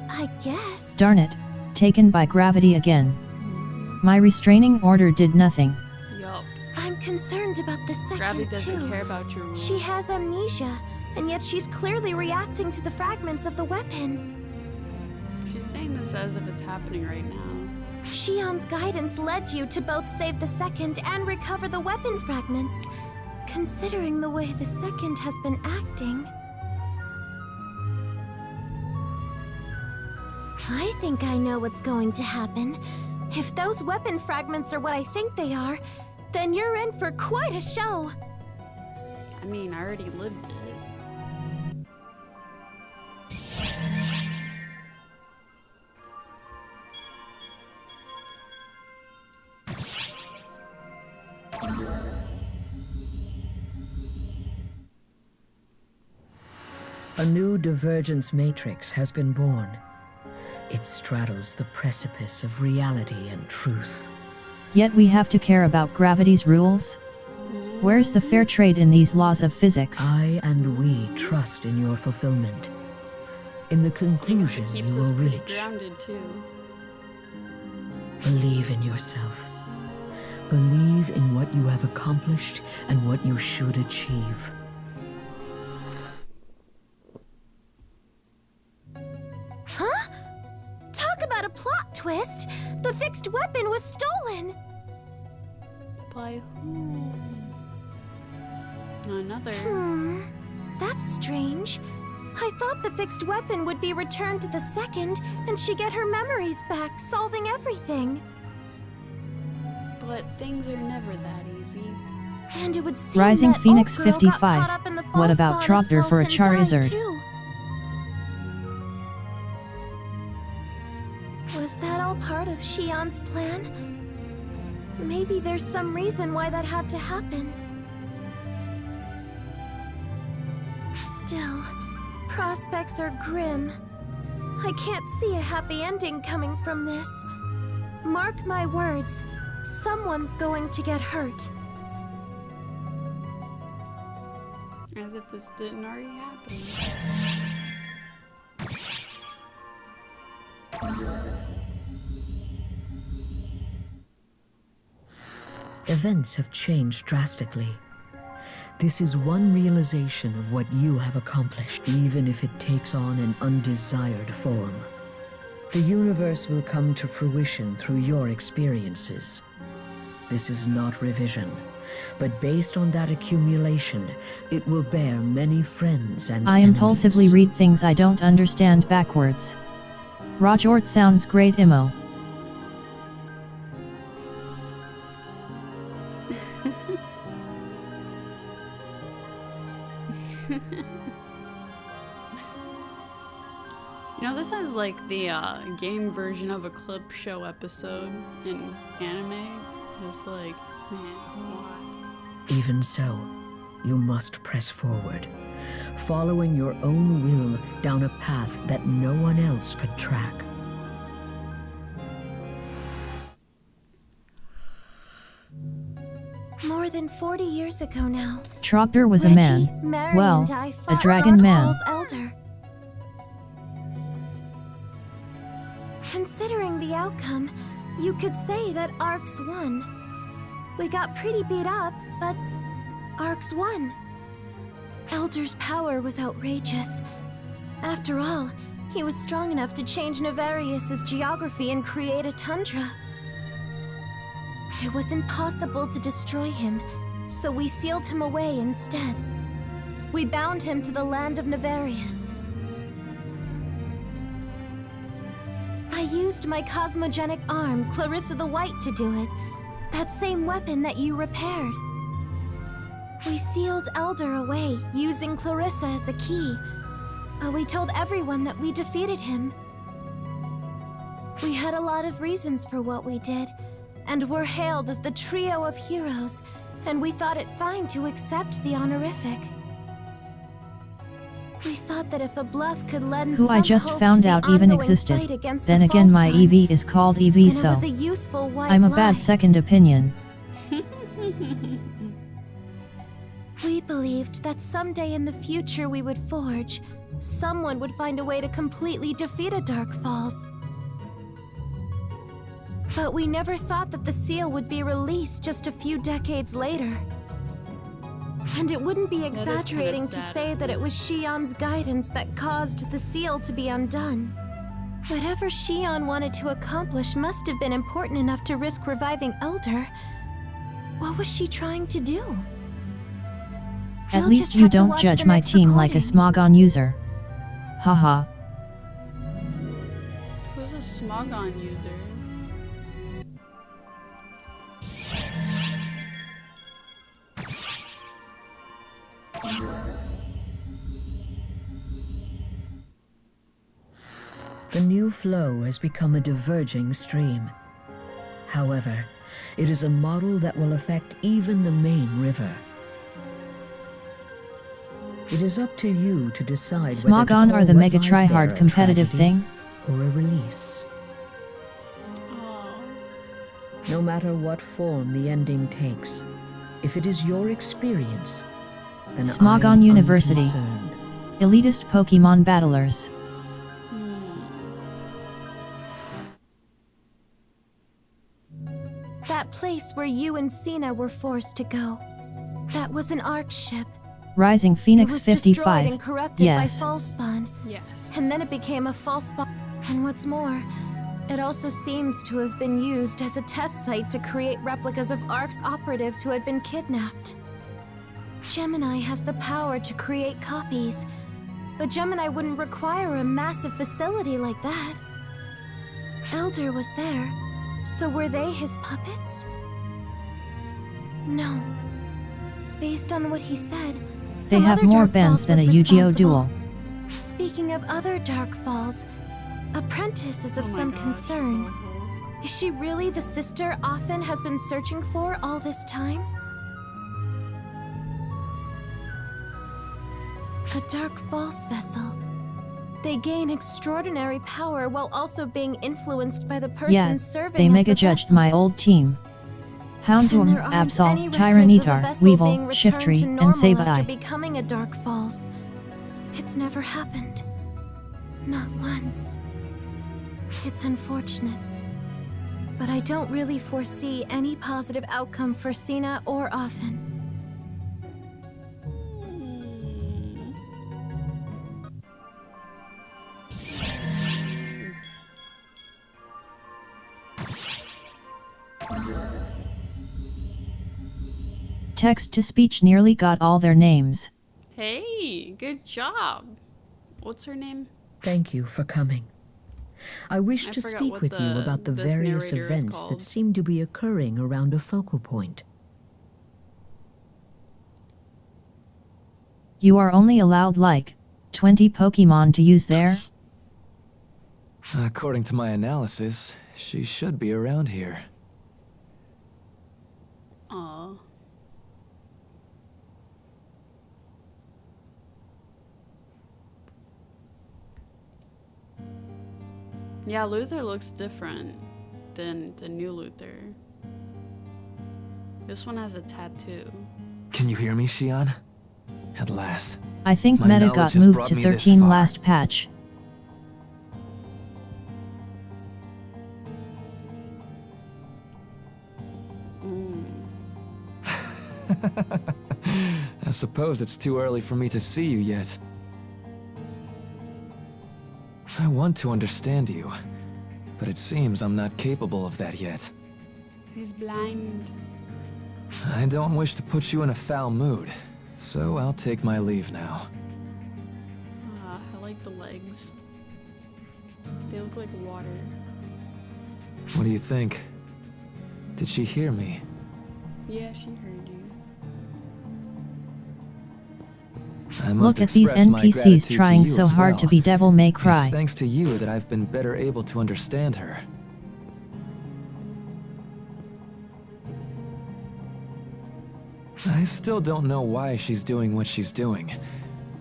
I guess. Darn it, taken by gravity again. My restraining order did nothing. Yup. I'm concerned about the second Gravity doesn't too. care about your rules. She has amnesia, and yet she's clearly reacting to the fragments of the weapon. She's saying this as if it's happening right now. Shion's guidance led you to both save the second and recover the weapon fragments. Considering the way the second has been acting... I think I know what's going to happen. If those weapon fragments are what I think they are, then you're in for quite a show. I mean, I already lived it. A new divergence matrix has been born. It straddles the precipice of reality and truth. Yet we have to care about gravity's rules? Where's the fair trade in these laws of physics? I and we trust in your fulfillment. In the conclusion Keeps you us will pretty reach. grounded too. Believe in yourself. Believe in what you have accomplished and what you should achieve. Huh? Talk about a plot twist! The fixed weapon was stolen! By who? Another. That's strange. I thought the fixed weapon would be returned to the second, and she'd get her memories back, solving everything. But things are never that easy. And it would seem Rising that Phoenix Old Girl got 55. caught up in the What false about spawn Trotter for a assault and died Charizard? too. Was that all part of Shion's plan? Maybe there's some reason why that had to happen. Still, prospects are grim. I can't see a happy ending coming from this. Mark my words, someone's going to get hurt. As if this didn't already happen. Events have changed drastically. This is one realization of what you have accomplished, even if it takes on an undesired form. The universe will come to fruition through your experiences. This is not revision, But based on that accumulation, it will bear many friends and I impulsively enemies. read things I don't understand backwards. Rajort sounds great, Imo. You know, this is like the game version of a clip show episode in anime. It's like, man, why? Even so, you must press forward, following your own will down a path that no one else could track. More than 40 years ago now. Trogdor was a Reggie, man. Mary, Well, and I a fought dragon man. Darkfall's elder. Considering the outcome, you could say that Arcs won. We got pretty beat up, but Arcs won. Elder's power was outrageous. After all, he was strong enough to change Navarius's geography and create a tundra. It was impossible to destroy him, so we sealed him away instead. We bound him to the land of Navarius. I used my cosmogenic arm, Clarissa the White, to do it. That same weapon that you repaired. We sealed Elder away, using Clarissa as a key. We told everyone that we defeated him. We had a lot of reasons for what we did, and were hailed as the trio of heroes, and we thought it fine to accept the honorific. We thought that if a bluff could lend Who some I just hope found to the out even ongoing existed. fight against Then the again, my false one, EV is called EV, then so it was a useful white I'm a lie. bad second opinion. We believed that someday in the future we would forge. Someone would find a way to completely defeat a Dark Falls. But we never thought that the seal would be released just a few decades later. And it wouldn't be That is kinda exaggerating to sad, say isn't that it? it was Shion's guidance that caused the seal to be undone. Whatever Shion wanted to accomplish must have been important enough to risk reviving Elder. What was she trying to do? At We'll least just you have to don't watch judge the my next team like a recording. Smogon user. Haha. Who's a Smogon user? The new flow has become a diverging stream. However, it is a model that will affect even the main river. It is up to you to decide whether to Smogon call are the what mega lies tryhard there a competitive tragedy thing? or a release. No matter what form the ending takes, if it is your experience, then I Smogon am University. unconcerned. Elitist Pokemon battlers. That place where you and Sina were forced to go. That was an Arc ship. Rising It Phoenix was destroyed 55. and corrupted Yes. by Falspawn. Yes. And then it became a false spawn. And what's more, it also seems to have been used as a test site to create replicas of Arc's operatives who had been kidnapped. Gemini has the power to create copies, but Gemini wouldn't require a massive facility like that. Elder was there, so were they his puppets? No. Based on what he said, They some have other more Dark bends Falls than a was Yu-Gi-Oh! responsible. duel. Speaking of other Dark Falls, Apprentice is of Oh my some gosh, concern. Is she really the sister Afen has been searching for all this time? A Dark False vessel. They gain extraordinary power while also being influenced by the person Yeah, serving they as mega the judged vessel. my old team. And Houndoom, there aren't any Absol, records of a Tyranitar, vessel Weevil, being returned to Shiftry, and normal after Sabai. becoming a Dark Falls. It's never happened. Not once. It's unfortunate. But I don't really foresee any positive outcome for Sina or Afen. Text-to-speech nearly got all their names. Hey, good job. What's her name? Thank you for coming. I wish I to forgot speak what with you about the this various narrator is events that called. seem to be occurring around a focal point. You are only allowed like 20 Pokemon to use there? According to my analysis, she should be around here. Aw. Yeah, Luther looks different than the new Luther. This one has a tattoo. Can you hear me, Xion? At last. I think My Meta knowledge got has moved brought to me this 13 far. last patch. I suppose it's too early for me to see you yet. I want to understand you, but it seems I'm not capable of that yet. He's blind. I don't wish to put you in a foul mood, so I'll take my leave now. Ah, I like the legs. They look like water. What do you think? Did she hear me? Yeah, she heard you. I must Look at these express my NPCs gratitude to trying you so as hard well. to be Devil May Cry. It's thanks to you that I've been better able to understand her. I still don't know why she's doing what she's doing,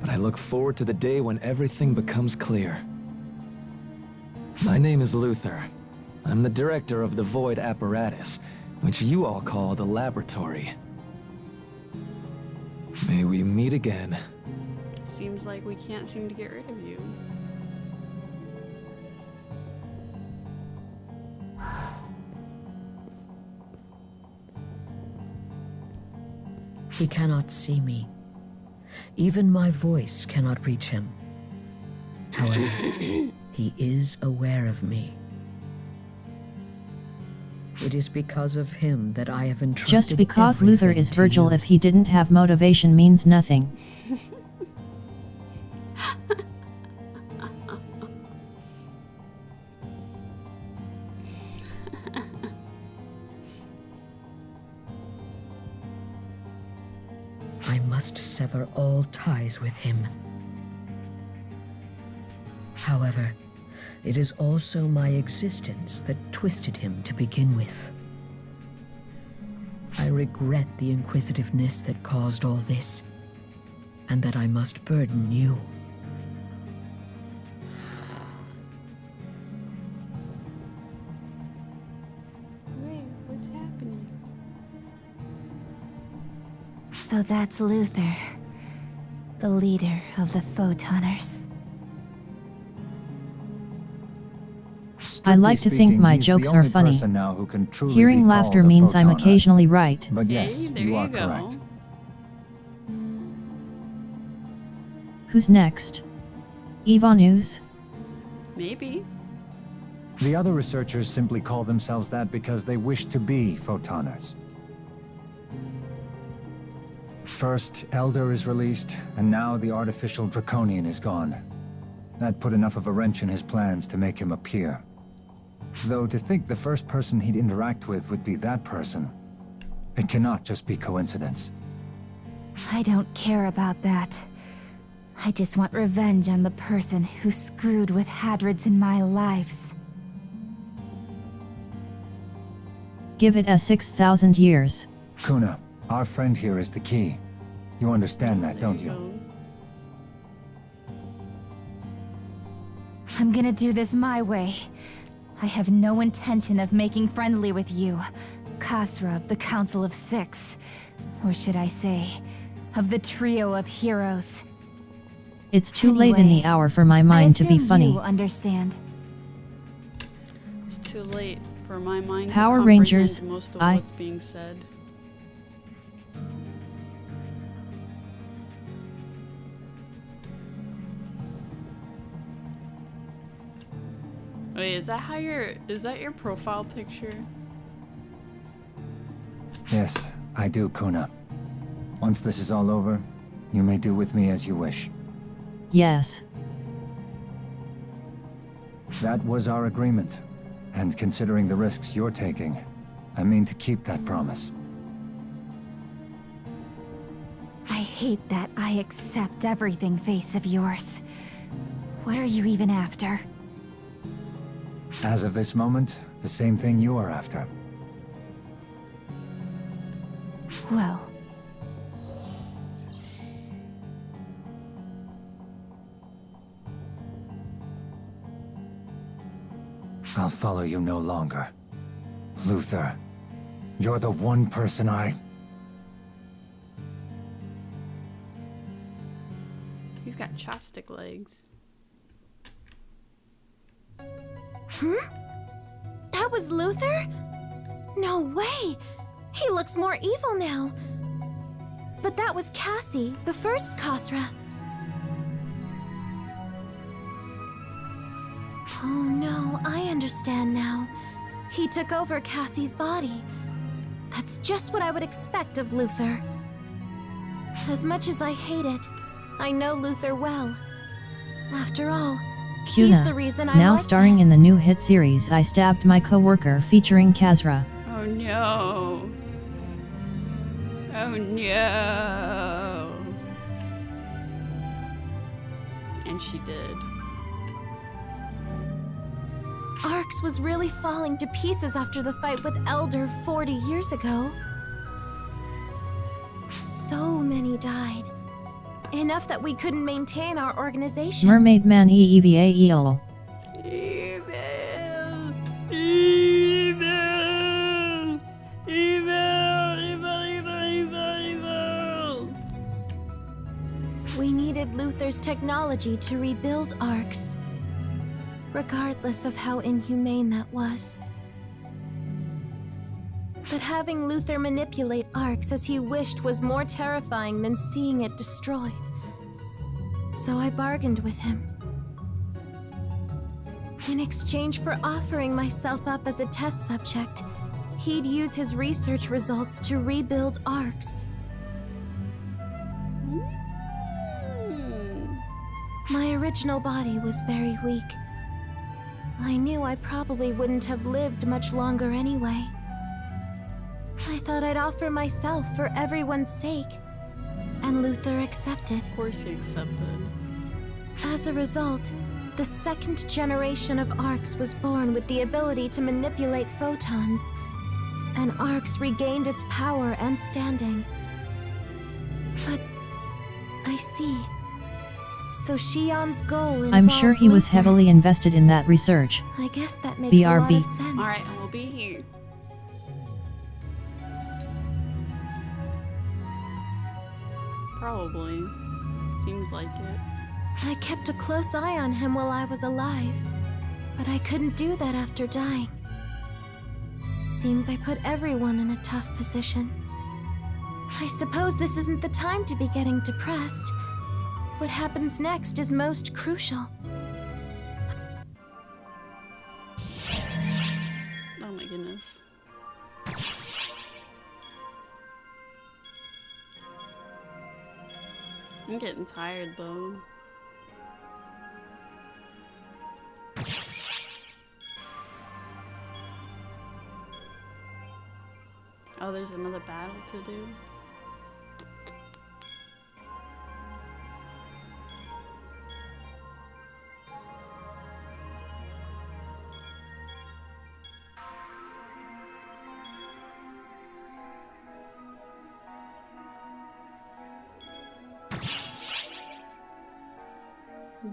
but I look forward to the day when everything becomes clear. My name is Luther. I'm the director of the Void Apparatus, which you all call the Laboratory. May we meet again. Seems like we can't seem to get rid of you. He cannot see me. Even my voice cannot reach him. However, he is aware of me. It is because of him that I have entrusted Just because Luther everything is to Virgil, you. if he didn't have motivation means nothing. I must sever all ties with him. However, it is also my existence that twisted him to begin with. I regret the inquisitiveness that caused all this, and that I must burden you. Wait, what's happening? So that's Luther, the leader of the Photoners. I like to think my he's the jokes are only funny. person now who can truly Hearing be laughter called a means I'm photoner. occasionally right. But Hey, yes, there you are you go. correct. Who's next? Ivanus? Maybe. The other researchers simply call themselves that because they wish to be photoners. First, Elder is released, and now the artificial Draconian is gone. That put enough of a wrench in his plans to make him appear. Though to think the first person he'd interact with would be that person, it cannot just be coincidence. I don't care about that. I just want revenge on the person who screwed with Hadrids in my lives. Give it a 6,000 years. Kuna, our friend here is the key. You understand that, don't you? I'm gonna do this my way. I have no intention of making friendly with you, Khasra of the Council of Six. Or should I say, of the trio of heroes. It's too late in the hour for my mind to be funny. You understand. It's too late for my mind Power to comprehend Rangers, most of I- what's being said. Wait, is that your profile picture? Yes, I do, Kuna. Once this is all over, you may do with me as you wish. Yes. That was our agreement. And considering the risks you're taking, I mean to keep that promise. I hate that I accept everything face of yours. What are you even after? As of this moment, the same thing you are after. Well... I'll follow you no longer. Luther, you're the one person He's got chopstick legs. That was Luther? No way! He looks more evil now. But that was Cassie, the first Khosra. Oh no, I understand now. He took over Cassie's body. That's just what I would expect of Luther. As much as I hate it, I know Luther well. After all, he's the reason I now like starring this. in the new hit series I Stabbed My Coworker featuring Kazra. Oh no. Oh no. And she did. Arx was really falling to pieces after the fight with Elder 40 years ago. So many died. Enough that we couldn't maintain our organization. Mermaid Man EEVAEL. Evil! Evil! Evil! Evil! We needed Luther's technology to rebuild Arx, regardless of how inhumane that was. But having Luther manipulate Arx as he wished was more terrifying than seeing it destroyed. So I bargained with him. In exchange for offering myself up as a test subject, he'd use his research results to rebuild Arx. My original body was very weak. I knew I probably wouldn't have lived much longer anyway. I thought I'd offer myself for everyone's sake, and Luther accepted. Of course he accepted. As a result, the second generation of Arx was born with the ability to manipulate photons, and Arx regained its power and standing. But I see. So Shion's goal involves I'm sure he was Luther. heavily invested in that research. I guess that makes a lot BRB. of sense. Alright, we'll be here. Probably. Seems like it. I kept a close eye on him while I was alive, but I couldn't do that after dying. Seems I put everyone in a tough position. I suppose this isn't the time to be getting depressed. What happens next is most crucial. Oh my goodness. I'm getting tired though. Oh, there's another battle to do.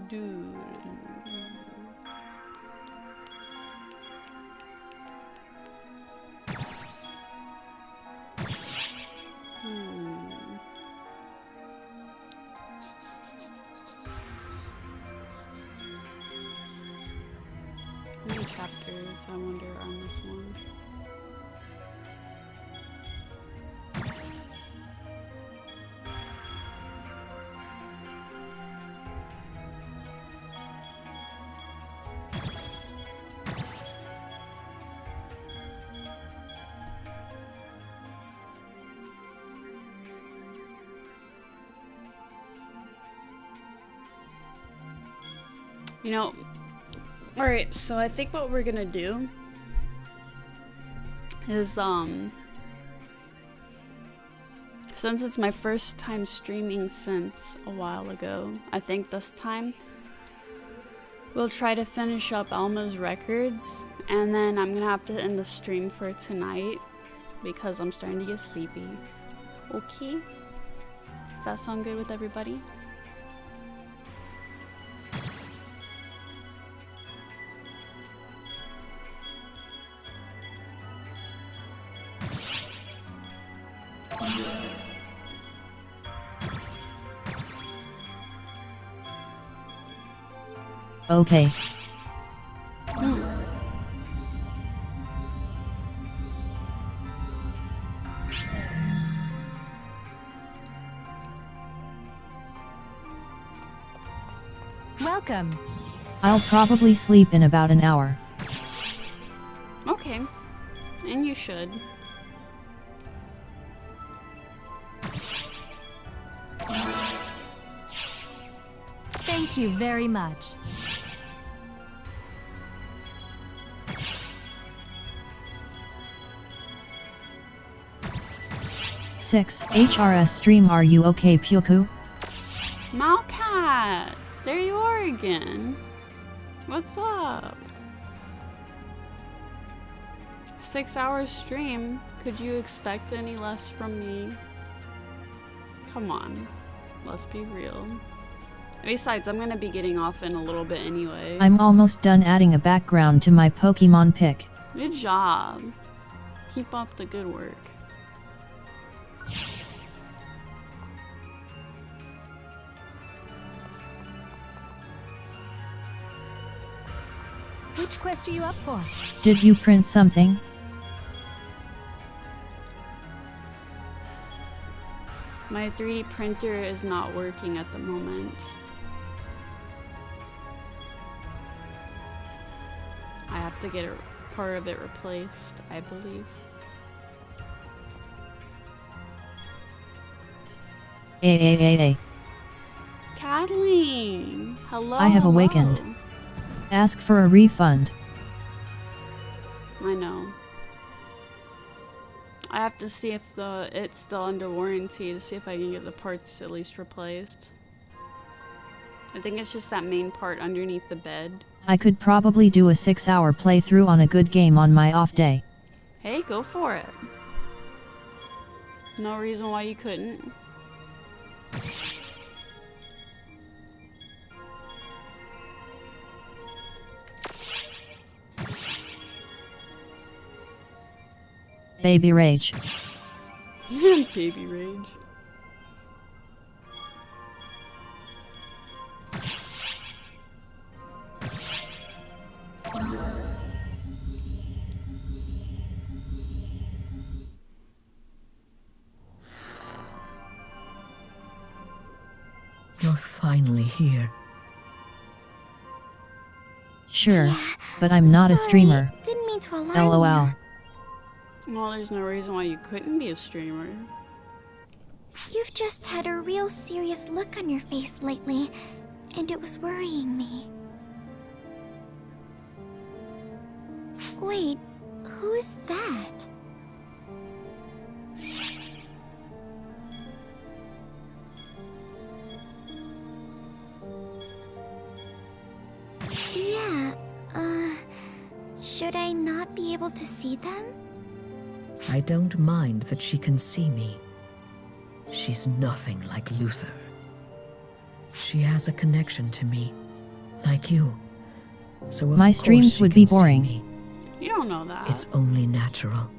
Dude. How many chapters, I wonder, on this one? You know, alright, so I think what we're gonna do is, since it's my first time streaming since a while ago, I think this time we'll try to finish up Alma's records, and then I'm gonna have to end the stream for tonight because I'm starting to get sleepy. Okay? Does that sound good with everybody? Okay. Welcome. I'll probably sleep in about an hour. Okay. And you should. Thank you very much. Six HRS stream. Are you okay, Puku? Malcat! There you are again. What's up? 6 hour stream. Could you expect any less from me? Come on. Let's be real. Besides, I'm gonna be getting off in a little bit anyway. I'm almost done adding a background to my Pokemon pic. Good job. Keep up the good work. Which quest are you up for? Did you print something? My 3D printer is not working at the moment. I have to get part of it replaced, I believe. Ay. Kathleen! Hello! I have awakened. Hello. Ask for a refund. I know. I have to see if it's still under warranty to see if I can get the parts at least replaced. I think it's just that main part underneath the bed. I could probably do a 6-hour playthrough on a good game on my off day. Hey, go for it. No reason why you couldn't. Baby rage. Baby rage. You're finally here. Sure, but I'm not a streamer. Didn't mean to alarm LOL. Well, there's no reason why you couldn't be a streamer. You've just had a real serious look on your face lately, and it was worrying me. Wait, who's that? Yeah, should I not be able to see them? I don't mind that she can see me. She's nothing like Luther. She has a connection to me, like you. So of My course streams she would can be see boring. me. You don't know that. It's only natural.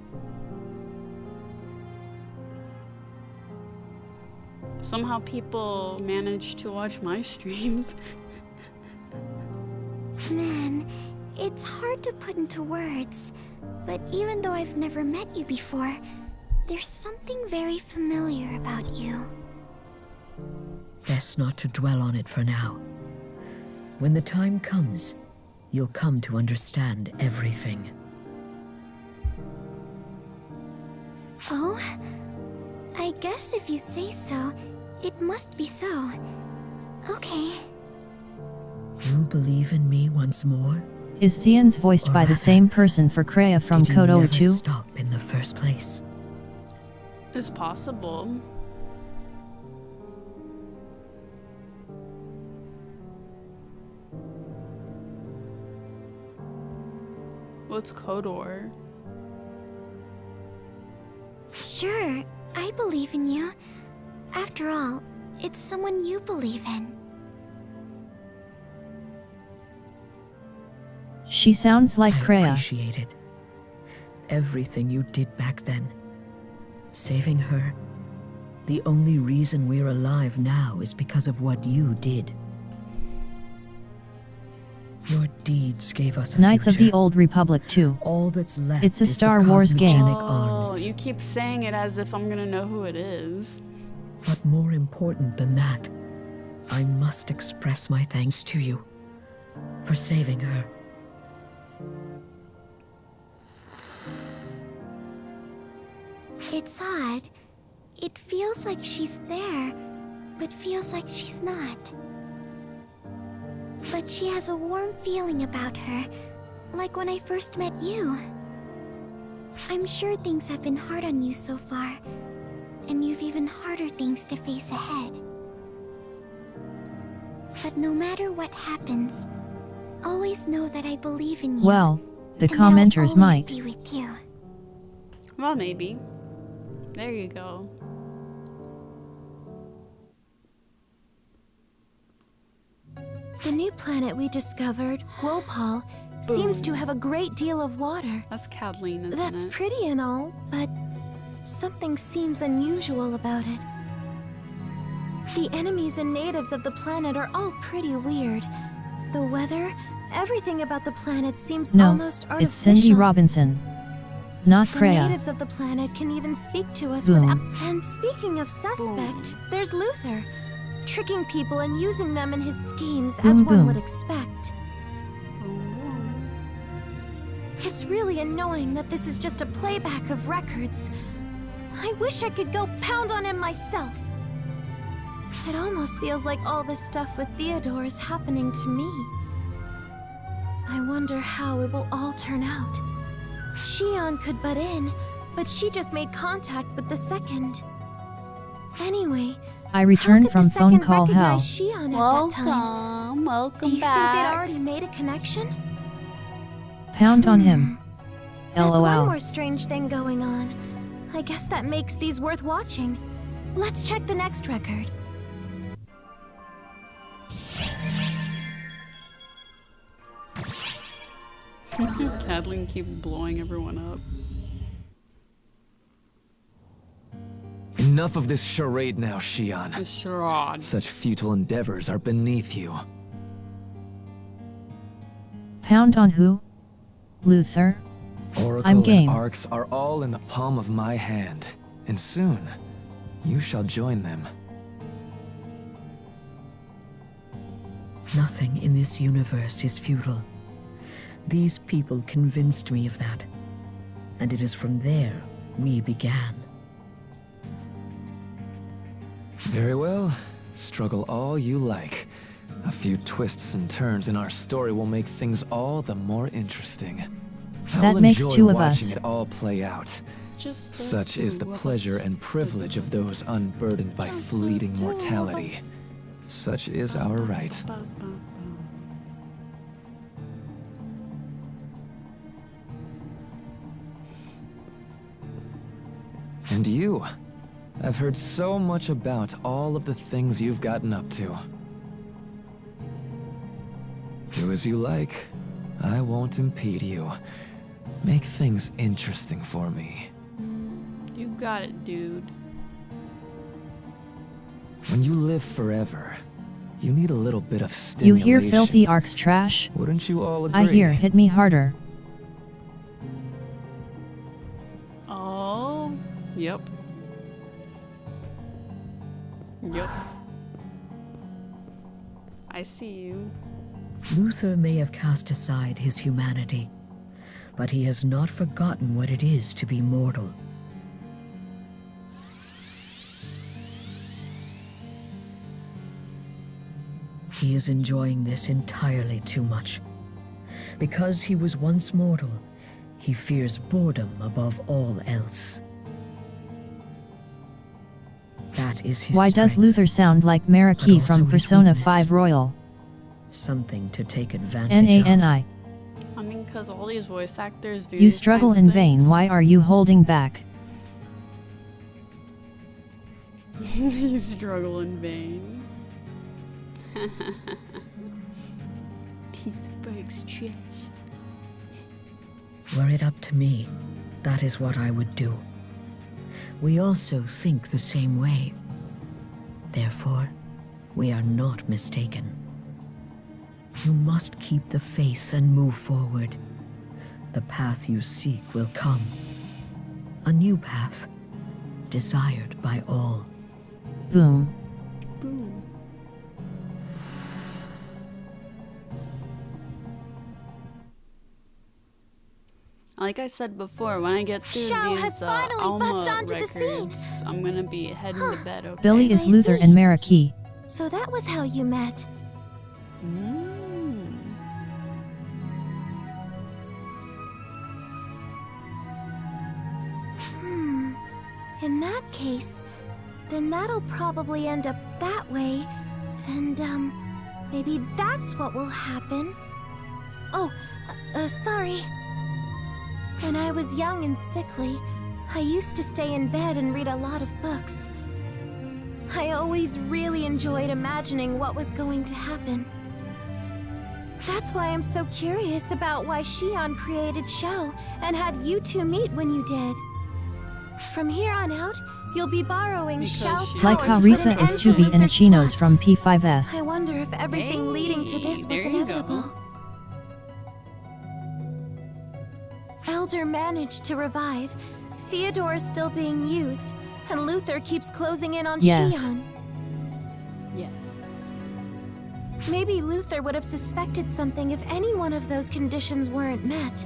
Somehow people manage to watch my streams. Man, it's hard to put into words, but even though I've never met you before, there's something very familiar about you. Best not to dwell on it for now. When the time comes, you'll come to understand everything. Oh? I guess if you say so, it must be so. Okay. You believe in me once more? Is Xian's voiced by the same person for Kreia from Did you Code never 02? stop in the first place? It's possible. What's Kodor? Sure, I believe in you. After all, it's someone you believe in. She sounds like I Kreia. appreciate it. Everything you did back then. Saving her. The only reason we're alive now is because of what you did. Your deeds gave us a Knights of future. the Old Republic 2. All that's left It's a is Star the Wars game. cosmogenic Oh, arms. you keep saying it as if I'm gonna know who it is. But more important than that, I must express my thanks to you for saving her. It's odd. It feels like she's there, but feels like she's not. But she has a warm feeling about her, like when I first met you. I'm sure things have been hard on you so far, and you've even harder things to face ahead. But no matter what happens, always know that I believe in you. Well, the and that commenters I'll always might. be with you. Well, maybe. There you go. The new planet we discovered, Wopal, seems to have a great deal of water. That's Kathleen, isn't That's it? pretty and all, but something seems unusual about it. The enemies and natives of the planet are all pretty weird. The weather, everything about the planet seems No, almost artificial. it's Cindy Robinson. Not The Kreia. natives of the planet can even speak to us Boom. without... And speaking of suspect, there's Luther, tricking people and using them in his schemes as Boom, one boom. would expect. It's really annoying that this is just a playback of records. I wish I could go pound on him myself. It almost feels like all this stuff with Theodore is happening to me. I wonder how it will all turn out. Shion could butt in, but she just made contact with the second. Anyway, I returned how could from the phone second call hell. recognize Shion at that time? Welcome Do you think back. they'd already made a connection? Pound on him. That's one LOL. more strange thing going on. I guess that makes these worth watching. Let's check the next record. Kathleen keeps blowing everyone up. Enough of this charade now, Shion. The charade. Such futile endeavors are beneath you. Pound on who? Luther? Oracle I'm game. and Arcs are all in the palm of my hand, and soon, you shall join them. Nothing in this universe is futile. These people convinced me of that. And it is from there we began. Very well. Struggle all you like. A few twists and turns in our story will make things all the more interesting. That I'll makes enjoy two of watching us. it all play out. Just the Such is the two of pleasure us. and privilege of those unburdened by fleeting mortality. Such is our right. And you. I've heard so much about all of the things you've gotten up to. Do as you like. I won't impede you. Make things interesting for me. You got it, dude. When you live forever, you need a little bit of You stimulation. hear filthy Arcs trash? Wouldn't you all agree? I hear hit me harder. Oh, yep. Yep. I see you. Luther may have cast aside his humanity, but he has not forgotten what it is to be mortal. He is enjoying this entirely too much. Because he was once mortal, he fears boredom above all else. That is his Why does strength, Luther sound like Maraki but from also his Persona weakness. 5 Royal? Something to take advantage of. Nani. I mean, because all these voice actors do You these struggle kinds of in vain, things. why are you holding back? You struggle in vain. Piece of Berg's trash. Were it up to me, that is what I would do. We also think the same way. Therefore, we are not mistaken. You must keep the faith and move forward. The path you seek will come. A new path, desired by all. Boom. Boom. Like I said before, when I get through Shao has these finally Alma bust onto the scene. records, I'm gonna be heading to bed, okay? Billy is I Luther see. and Maraki. So that was how you met. In that case, then that'll probably end up that way. And, maybe that's what will happen. Oh, sorry. When I was young and sickly, I used to stay in bed and read a lot of books. I always really enjoyed imagining what was going to happen. That's why I'm so curious about why Xion created Shao and had you two meet when you did. From here on out, you'll be borrowing Shao's power Like how to put an Risa is end to Tubi and Luther's Achinos plot. from I P5S. wonder if everything leading to this was there you go. inevitable. Elder managed to revive. Theodore is still being used, and Luther keeps closing in on Yes. Xion. Yes. Maybe Luther would have suspected something if any one of those conditions weren't met.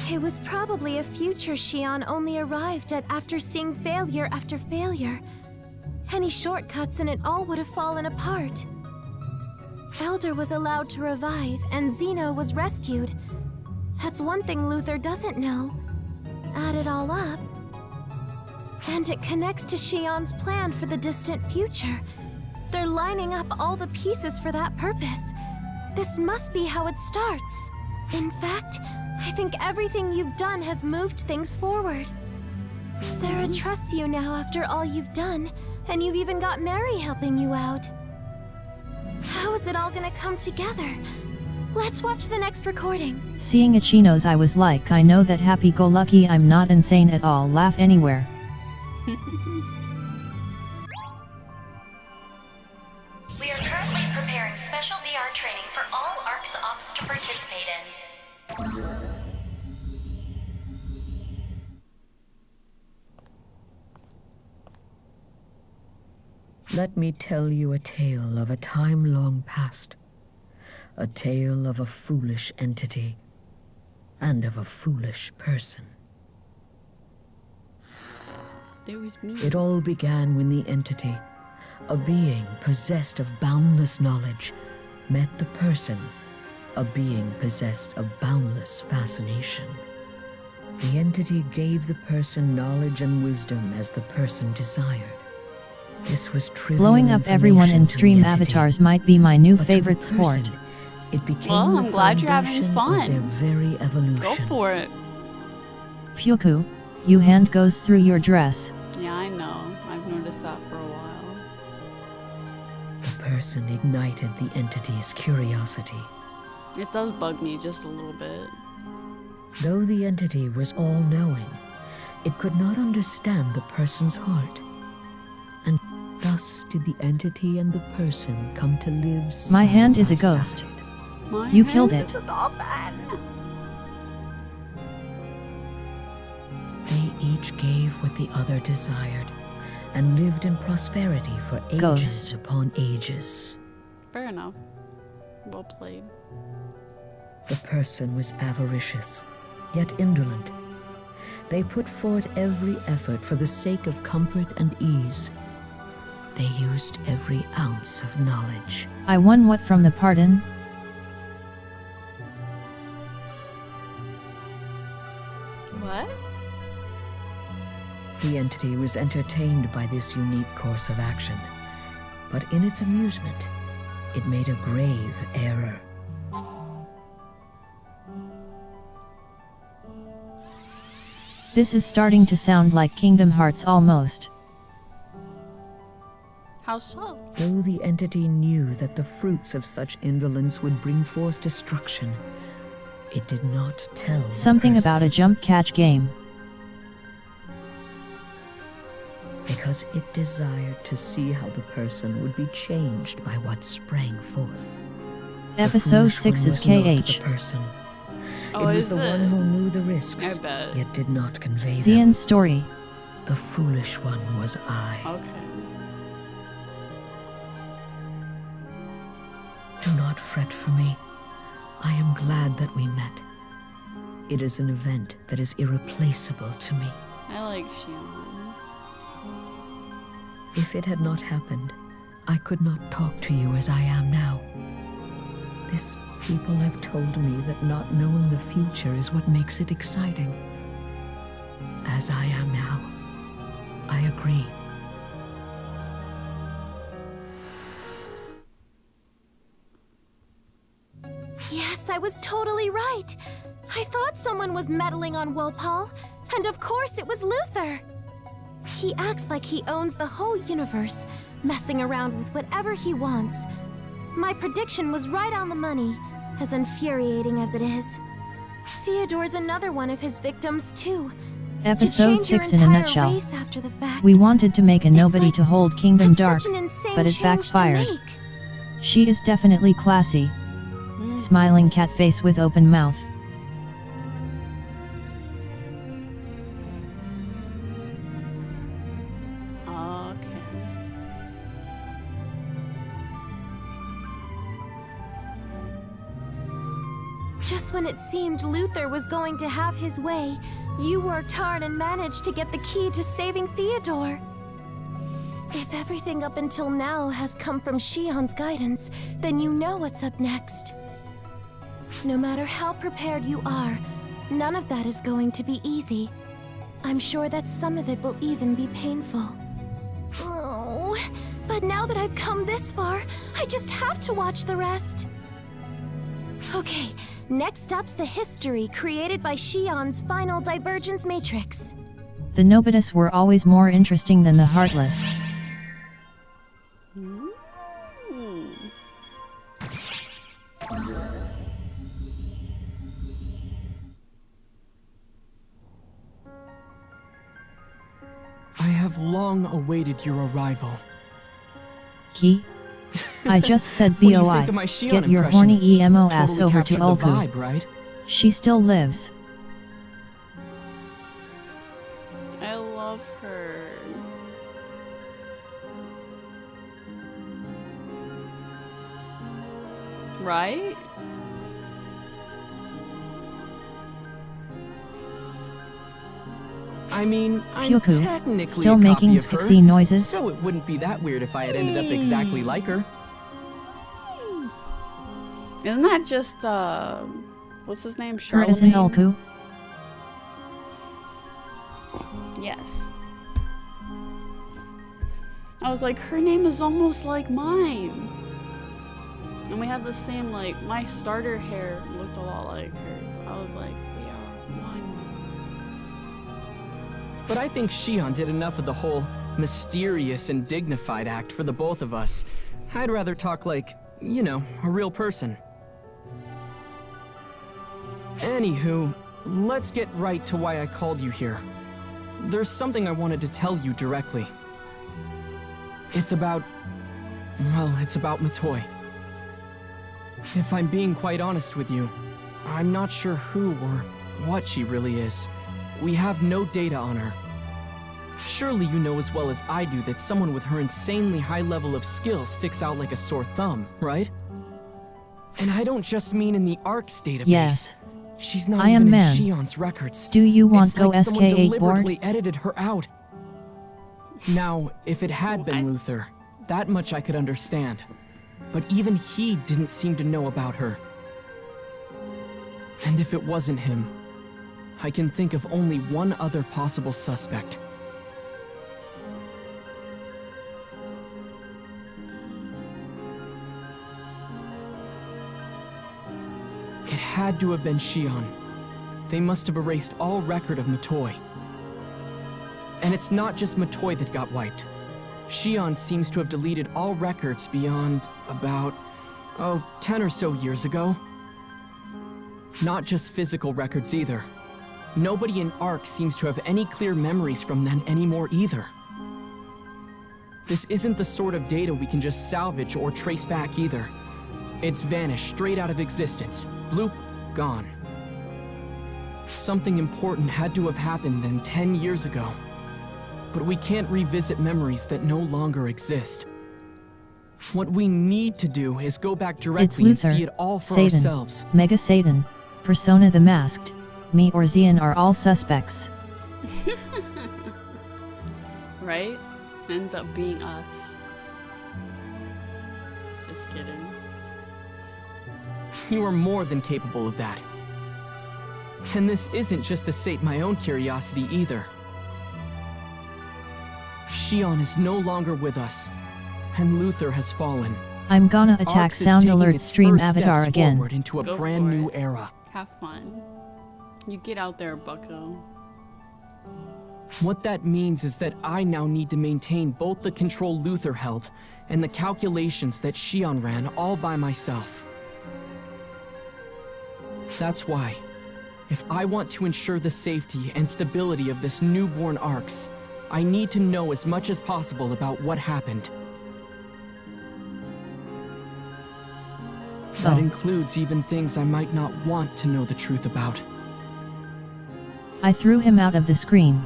It was probably a future Xion only arrived at after seeing failure after failure. Any shortcuts and it all would have fallen apart. Elder was allowed to revive, and Zeno was rescued. That's one thing Luther doesn't know. Add it all up, and it connects to Xion's plan for the distant future. They're lining up all the pieces for that purpose. This must be how it starts. In fact, I think everything you've done has moved things forward. Sarah trusts you now after all you've done, and you've even got Mary helping you out. How is it all gonna come together? Let's watch the next recording. Seeing Achinos I was like, I know that happy-go-lucky, I'm not insane at all, laugh anywhere. We are currently preparing special VR training for all ARC's ops to participate in. Let me tell you a tale of a time long past. A tale of a foolish entity and of a foolish person. There was me. It all began when the entity, a being possessed of boundless knowledge, met the person, a being possessed of boundless fascination. The entity gave the person knowledge and wisdom as the person desired. This was trivial Blowing up everyone in information to the stream entity, avatars might be my new but to the favorite sport. person, it became Well, the I'm glad you're having foundation fun. of their very evolution. Go for it. Puku, you hand goes through your dress. Yeah, I know. I've noticed that for a while. The person ignited the entity's curiosity. It does bug me just a little bit. Though the entity was all-knowing, it could not understand the person's heart. And thus did the entity and the person come to live My side hand is by a ghost. side. My You hand killed is it. a dolphin. They each gave what the other desired, and lived in prosperity for ages Ghost. upon ages. Fair enough. Well played. The person was avaricious, yet indolent. They put forth every effort for the sake of comfort and ease. They used every ounce of knowledge. I won what from the pardon? What? The entity was entertained by this unique course of action, but in its amusement, it made a grave error. This is starting to sound like Kingdom Hearts almost. How so? Though the entity knew that the fruits of such indolence would bring forth destruction, it did not tell Something about a jump catch game. Because it desired to see how the person would be changed by what sprang forth. Episode 6 is KH. Oh, It was is the one it? who knew the risks, I bet. yet did not convey them. Xian's story. The foolish one was I. Okay. Do not fret for me. I am glad that we met. It is an event that is irreplaceable to me. I like Xion. If it had not happened, I could not talk to you as I am now. This people have told me that not knowing the future is what makes it exciting. As I am now, I agree. Yes, I was totally right. I thought someone was meddling on Wolpal, and of course it was Luther. He acts like he owns the whole universe, messing around with whatever he wants. My prediction was right on the money, as infuriating as it is. Theodore's another one of his victims, too. Episode 6 in a nutshell. Race after the fact. We wanted to make a nobody like- to hold Kingdom it's Dark, such an insane but it change to backfired. make. She is definitely classy. Smiling cat face with open mouth. Okay. Just when it seemed Luther was going to have his way, you worked hard and managed to get the key to saving Theodore. If everything up until now has come from Shion's guidance, then you know what's up next. No matter how prepared you are, none of that is going to be easy. I'm sure that some of it will even be painful. Oh, but now that I've come this far, I just have to watch the rest. Okay, next up's the history created by Shion's final divergence matrix. The Nobitus were always more interesting than the Heartless. I have long awaited your arrival. Key? I just said What do you BOI. think of my Shion Get your impression? horny EMO ass Totally over to captured the Ulku. vibe, right? She still lives. I love her. Right? I mean, I'm Puku, technically still a making copy of her, skitsy noises? so it wouldn't be that weird if I had ended up exactly like her. Isn't that just, what's his name? Her is an Charlemagne? Ulku. Yes. I was like, her name is almost like mine. And we had the same, like, my starter hair looked a lot like hers. I was like, we are one. But I think Shion did enough of the whole mysterious and dignified act for the both of us. I'd rather talk like, you know, a real person. Anywho, let's get right to why I called you here. There's something I wanted to tell you directly. It's about Matoi. If I'm being quite honest with you, I'm not sure who or what she really is. We have no data on her. Surely you know as well as I do that someone with her insanely high level of skill sticks out like a sore thumb, right? And I don't just mean in the ARC's database. Yes. She's not I am even in man. Shion's records. Do you want It's go like someone SK8 board? deliberately edited her out. Now, if it had been Luther, That much I could understand. But even he didn't seem to know about her. And if it wasn't him, I can think of only one other possible suspect. It had to have been Shion. They must have erased all record of Matoi. And it's not just Matoi that got wiped. Shion seems to have deleted all records beyond about, 10 or so years ago. Not just physical records either. Nobody in ARC seems to have any clear memories from then anymore either. This isn't the sort of data we can just salvage or trace back either. It's vanished straight out of existence. Bloop, gone. Something important had to have happened then 10 years ago. But we can't revisit memories that no longer exist. What we need to do is go back directly and see it all for Satan, ourselves. Mega Satan, Persona the Masked, me or Xian are all suspects. Right? Ends up being us. Just kidding. You are more than capable of that. And this isn't just to sate my own curiosity either. Shion is no longer with us, and Luther has fallen. I'm gonna attack Arx is Sound taking Alert its stream first avatar steps again. forward into a Go brand for new it. era. Have fun. You get out there, bucko. What that means is that I now need to maintain both the control Luther held and the calculations that Shion ran all by myself. That's why, if I want to ensure the safety and stability of this newborn Arx, I need to know as much as possible about what happened. That includes even things I might not want to know the truth about. I threw him out of the screen.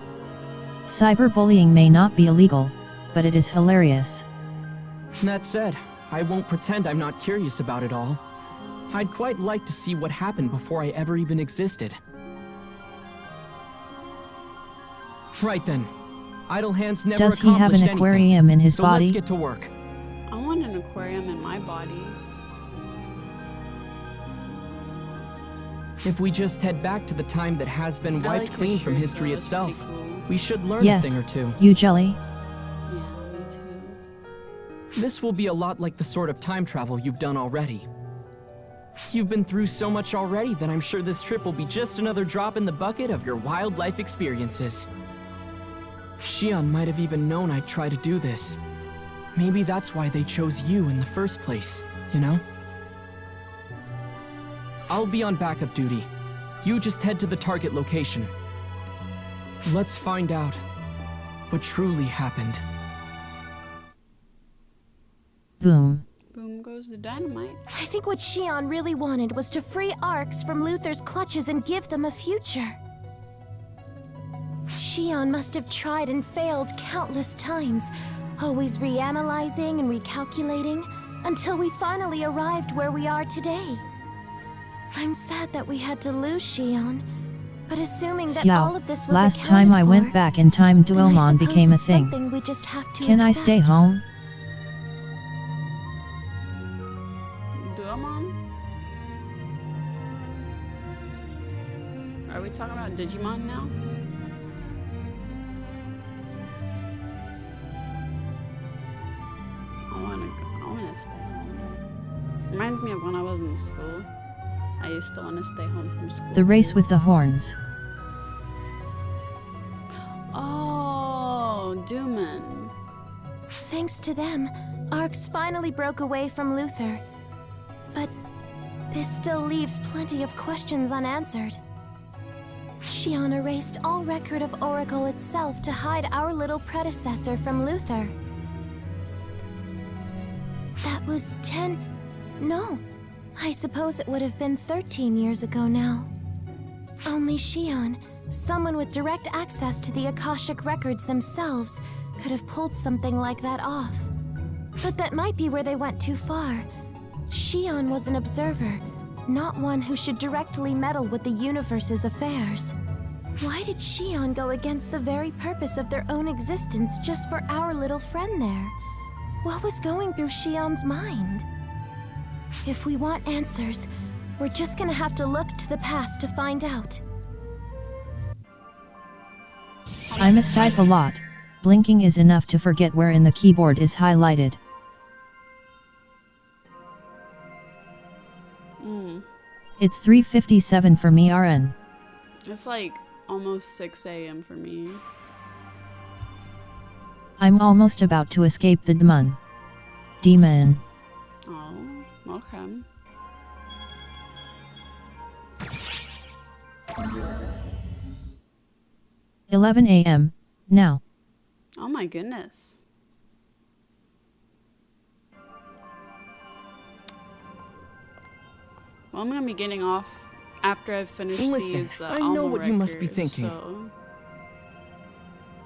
Cyberbullying may not be illegal, but it is hilarious. That said, I won't pretend I'm not curious about it all. I'd quite like to see what happened before I ever even existed. Right then. Idle hands never Does he have accomplished an anything. aquarium in his so body? Let's get to work. I want an aquarium in my body. If we just head back to the time that has been I wiped like clean his from shirt, history though. It's itself, pretty cool. we should learn Yes, a thing or two. you jelly. Yeah, me too. This will be a lot like the sort of time travel you've done already. You've been through so much already that I'm sure this trip will be just another drop in the bucket of your wildlife experiences. Shion might have even known I'd try to do this. Maybe that's why they chose you in the first place, you know? I'll be on backup duty. You just head to the target location. Let's find out what truly happened. Boom. Boom goes the dynamite. I think what Shion really wanted was to free Arx from Luther's clutches and give them a future. Shion must have tried and failed countless times, always reanalyzing and recalculating, until we finally arrived where we are today. I'm sad that we had to lose Shion, but assuming that all of this was last time I went back in time, Duomon became a thing. Something we just have to Can I accept. stay home? Duomon? Are we talking about Digimon now? I wanna stay home. Reminds me of when I was in school. I used to want to stay home from school. The race too. with the horns. Oh, Dooman. Thanks to them, Arx finally broke away from Luther. But this still leaves plenty of questions unanswered. Shion erased all record of Oracle itself to hide our little predecessor from Luther. That was 10... No, I suppose it would have been 13 years ago now. Only Shion, someone with direct access to the Akashic records themselves, could have pulled something like that off. But that might be where they went too far. Shion was an observer, not one who should directly meddle with the universe's affairs. Why did Shion go against the very purpose of their own existence just for our little friend there? What was going through Shion's mind? If we want answers, we're just gonna have to look to the past to find out. I mistype a lot. Blinking is enough to forget where in the keyboard is highlighted. It's 3:57 for me RN. It's like almost 6 a.m. for me. I'm almost about to escape the demon. Oh, okay. $11 a.m. now. Oh my goodness. Well, I'm gonna be getting off after I've finished Listen, these I know what you must be records, thinking. So,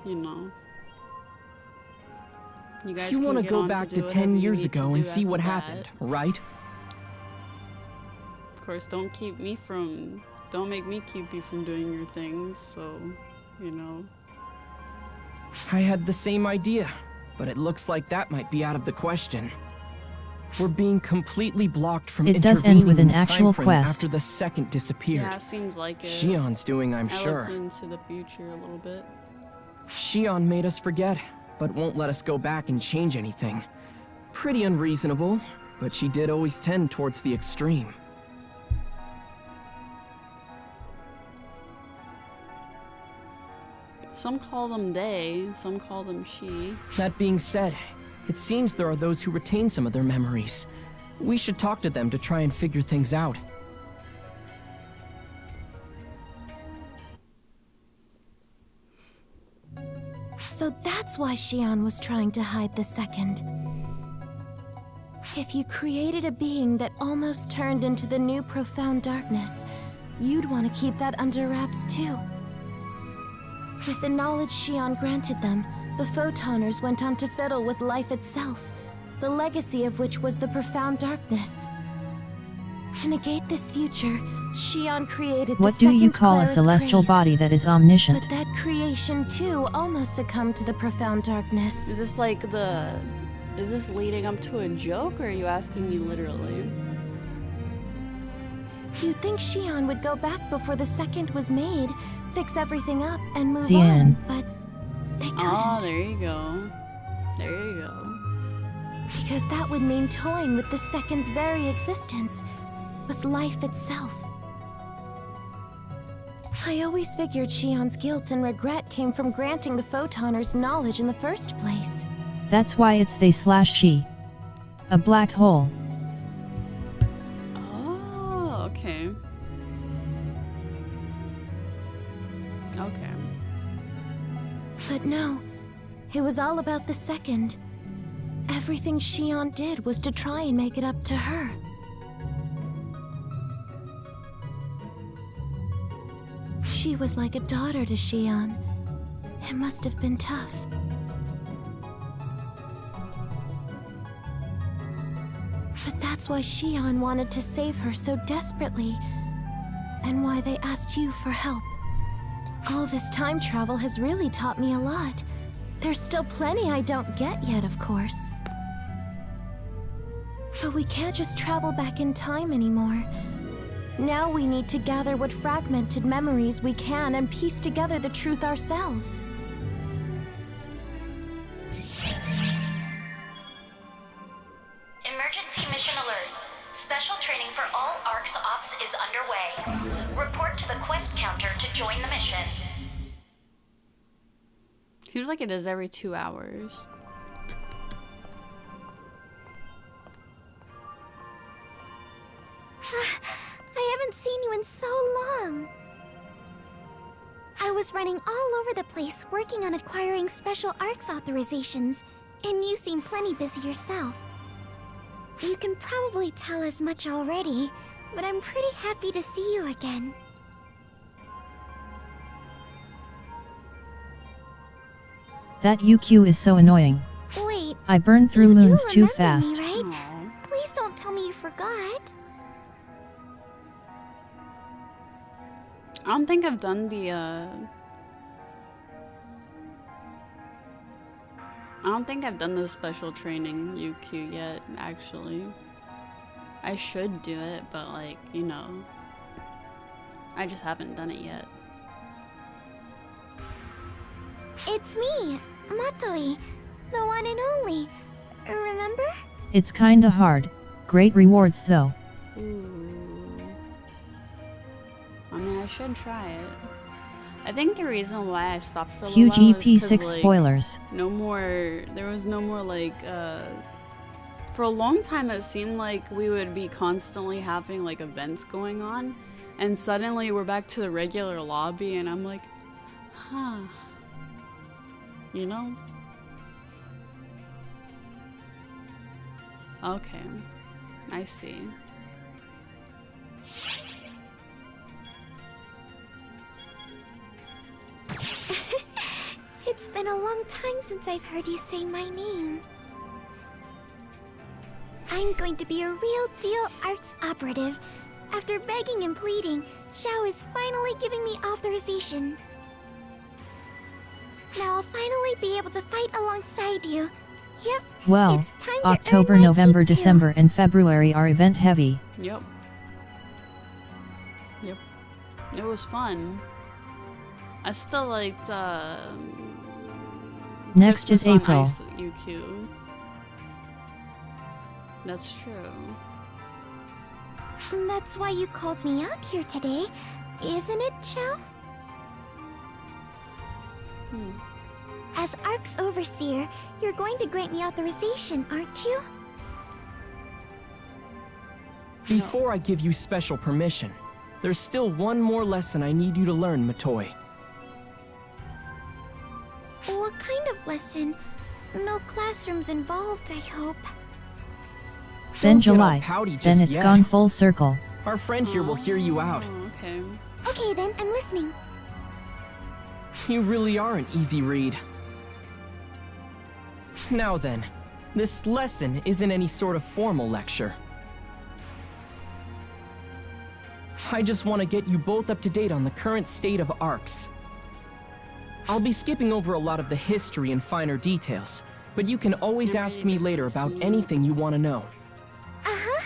you know. You guys You want to go back to 10 years ago and see what happened, right? Of course, don't make me keep you from doing your things, so, you know. I had the same idea, but it looks like that might be out of the question. We're being completely blocked from It does end with intervening in an the actual timeframe quest. after the second disappeared. Yeah, it seems like it. Shion's doing, I'm That sure. looks into the future a little bit. Shion made us forget, but won't let us go back and change anything. Pretty unreasonable, but she did always tend towards the extreme. Some call them they, some call them she. That being said, it seems there are those who retain some of their memories. We should talk to them to try and figure things out. So that's why Shion was trying to hide the second. If you created a being that almost turned into the new profound darkness, you'd want to keep that under wraps too. With the knowledge Shion granted them, the Photoners went on to fiddle with life itself, the legacy of which was the profound darkness. To negate this future, Shion created What the do you second call a Claris celestial craze. body that is omniscient? But that creation too almost succumbed to the profound darkness. Is this leading up to a joke, or are you asking me literally? You'd think Shion would go back before the second was made, fix everything up, and move Xian. on, but they couldn't. Oh, there you go. There you go. Because that would mean toying with the second's very existence, with life itself. I always figured Shion's guilt and regret came from granting the Photoners knowledge in the first place. That's why it's they/she. A black hole. Oh, okay. Okay. But no, it was all about the second. Everything Shion did was to try and make it up to her. She was like a daughter to Shion. It must have been tough. But that's why Shion wanted to save her so desperately, and why they asked you for help. All this time travel has really taught me a lot. There's still plenty I don't get yet, of course. But we can't just travel back in time anymore. Now we need to gather what fragmented memories we can and piece together the truth ourselves. Emergency mission alert. Special training for all ARC's ops is underway. Report to the quest counter to join the mission. Seems like it is every 2 hours. I haven't seen you in so long. I was running all over the place working on acquiring special ARCS authorizations, and you seem plenty busy yourself. You can probably tell as much already, but I'm pretty happy to see you again. That UQ is so annoying. Wait, I burn through you moons do too remember fast. me, right? Please don't tell me you forgot. I don't think I've done the I don't think I've done the special training UQ yet, actually. I should do it, but like, you know, I just haven't done it yet. It's me, Matoi, the one and only. Remember? It's kinda hard. Great rewards though. Ooh. I mean, I should try it. I think the reason why I stopped for a Huge little while is 'cause, EP6 like, spoilers. there was no more like, for a long time it seemed like we would be constantly having like events going on, and suddenly we're back to the regular lobby, and I'm like, huh. You know? Okay. I see. It's been a long time since I've heard you say my name. I'm going to be a real deal ARCS operative. After begging and pleading, Xiao is finally giving me authorization. Now I'll finally be able to fight alongside you. Yep. Well, it's time to October, earn my November, keep too. December, and February are event heavy. Yep. Yep. It was fun. I still liked, Next Christmas is on April. Ice UQ. That's true. That's why you called me out here today, isn't it, Xiao? As ARC's overseer, you're going to grant me authorization, aren't you? Before I give you special permission, there's still one more lesson I need you to learn, Matoi. What kind of lesson? No classrooms involved, I hope. Then Don't get all July. pouty Then just it's yet. gone full circle. Our friend here will hear you out. Okay. Okay then, I'm listening. You really are an easy read. Now then, this lesson isn't any sort of formal lecture. I just want to get you both up to date on the current state of ARCS. I'll be skipping over a lot of the history and finer details, but you can always ask me later about anything you want to know. Uh-huh.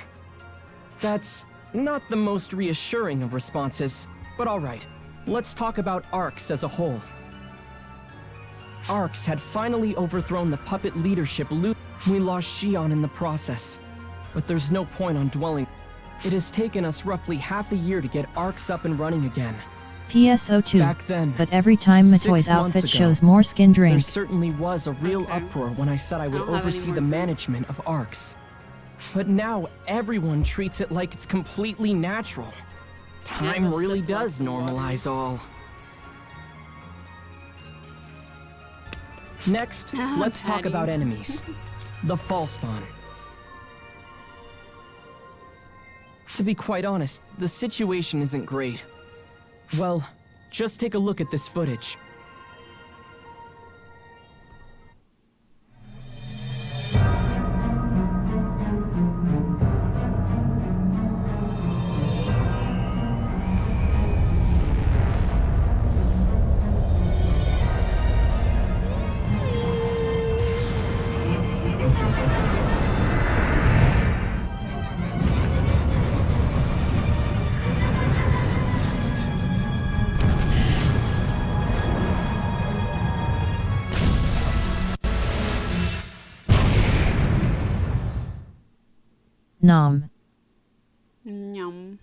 That's not the most reassuring of responses, but alright. Let's talk about ARCS as a whole. ARCS had finally overthrown the puppet leadership we lost Xion in the process. But there's no point on dwelling. It has taken us roughly half a year to get ARCS up and running again. PSO2. Back then, But every time 6 Matoi's months outfit ago, shows more skin there drink. certainly was a real uproar when I said I would don't have any oversee more the time. management of ARCS. But now everyone treats it like it's completely natural. Time the really sip does like water. normalize all. Next, let's talk Patty. about enemies. The Fallspawn. To be quite honest, the situation isn't great. Well, just take a look at this footage. Nom. Yum.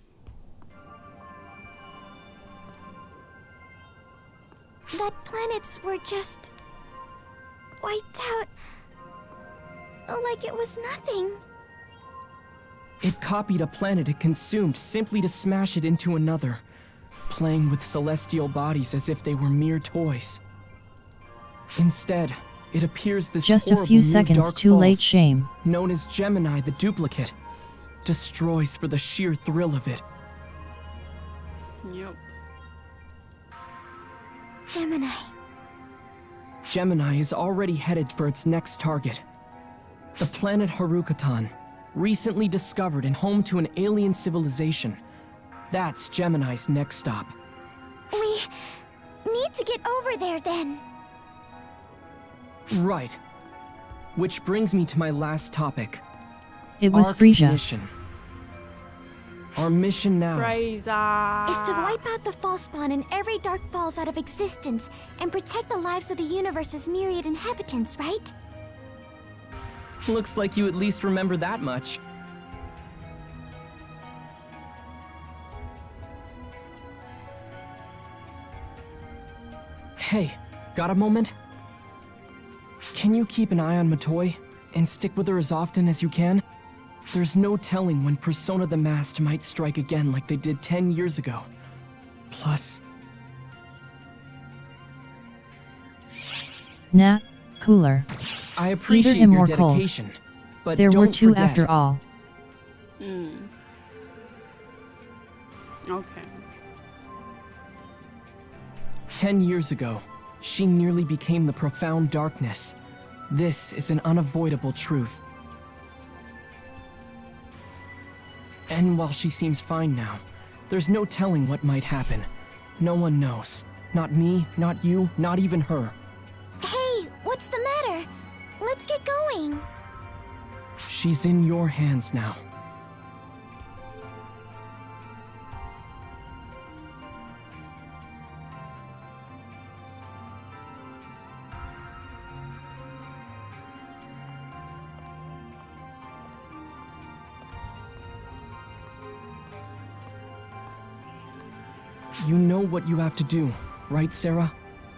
That planets were just wiped out like it was nothing. It copied a planet it consumed simply to smash it into another, playing with celestial bodies as if they were mere toys. Instead, it appears this Just a horrible few new seconds dark too late, false, shame. known as Gemini the Duplicate, destroys for the sheer thrill of it. Yep. Gemini. Gemini is already headed for its next target. The planet Harukatan, recently discovered and home to an alien civilization. That's Gemini's next stop. We need to get over there then. Right. Which brings me to my last topic. It was Ark's Frisia. mission. Our mission now Frisia is to wipe out the false spawn and every dark falls out of existence and protect the lives of the universe's myriad inhabitants, right? Looks like you at least remember that much. Hey, got a moment? Can you keep an eye on Matoi and stick with her as often as you can? There's no telling when Persona the Masked might strike again like they did 10 years ago. Plus... Nah, cooler. I appreciate him your more cold. dedication, but There don't were two forget, after all. Okay. 10 years ago, she nearly became the profound darkness. This is an unavoidable truth. And while she seems fine now, there's no telling what might happen. No one knows. Not me, not you, not even her. Hey, what's the matter? Let's get going. She's in your hands now. You know what you have to do, right, Sarah?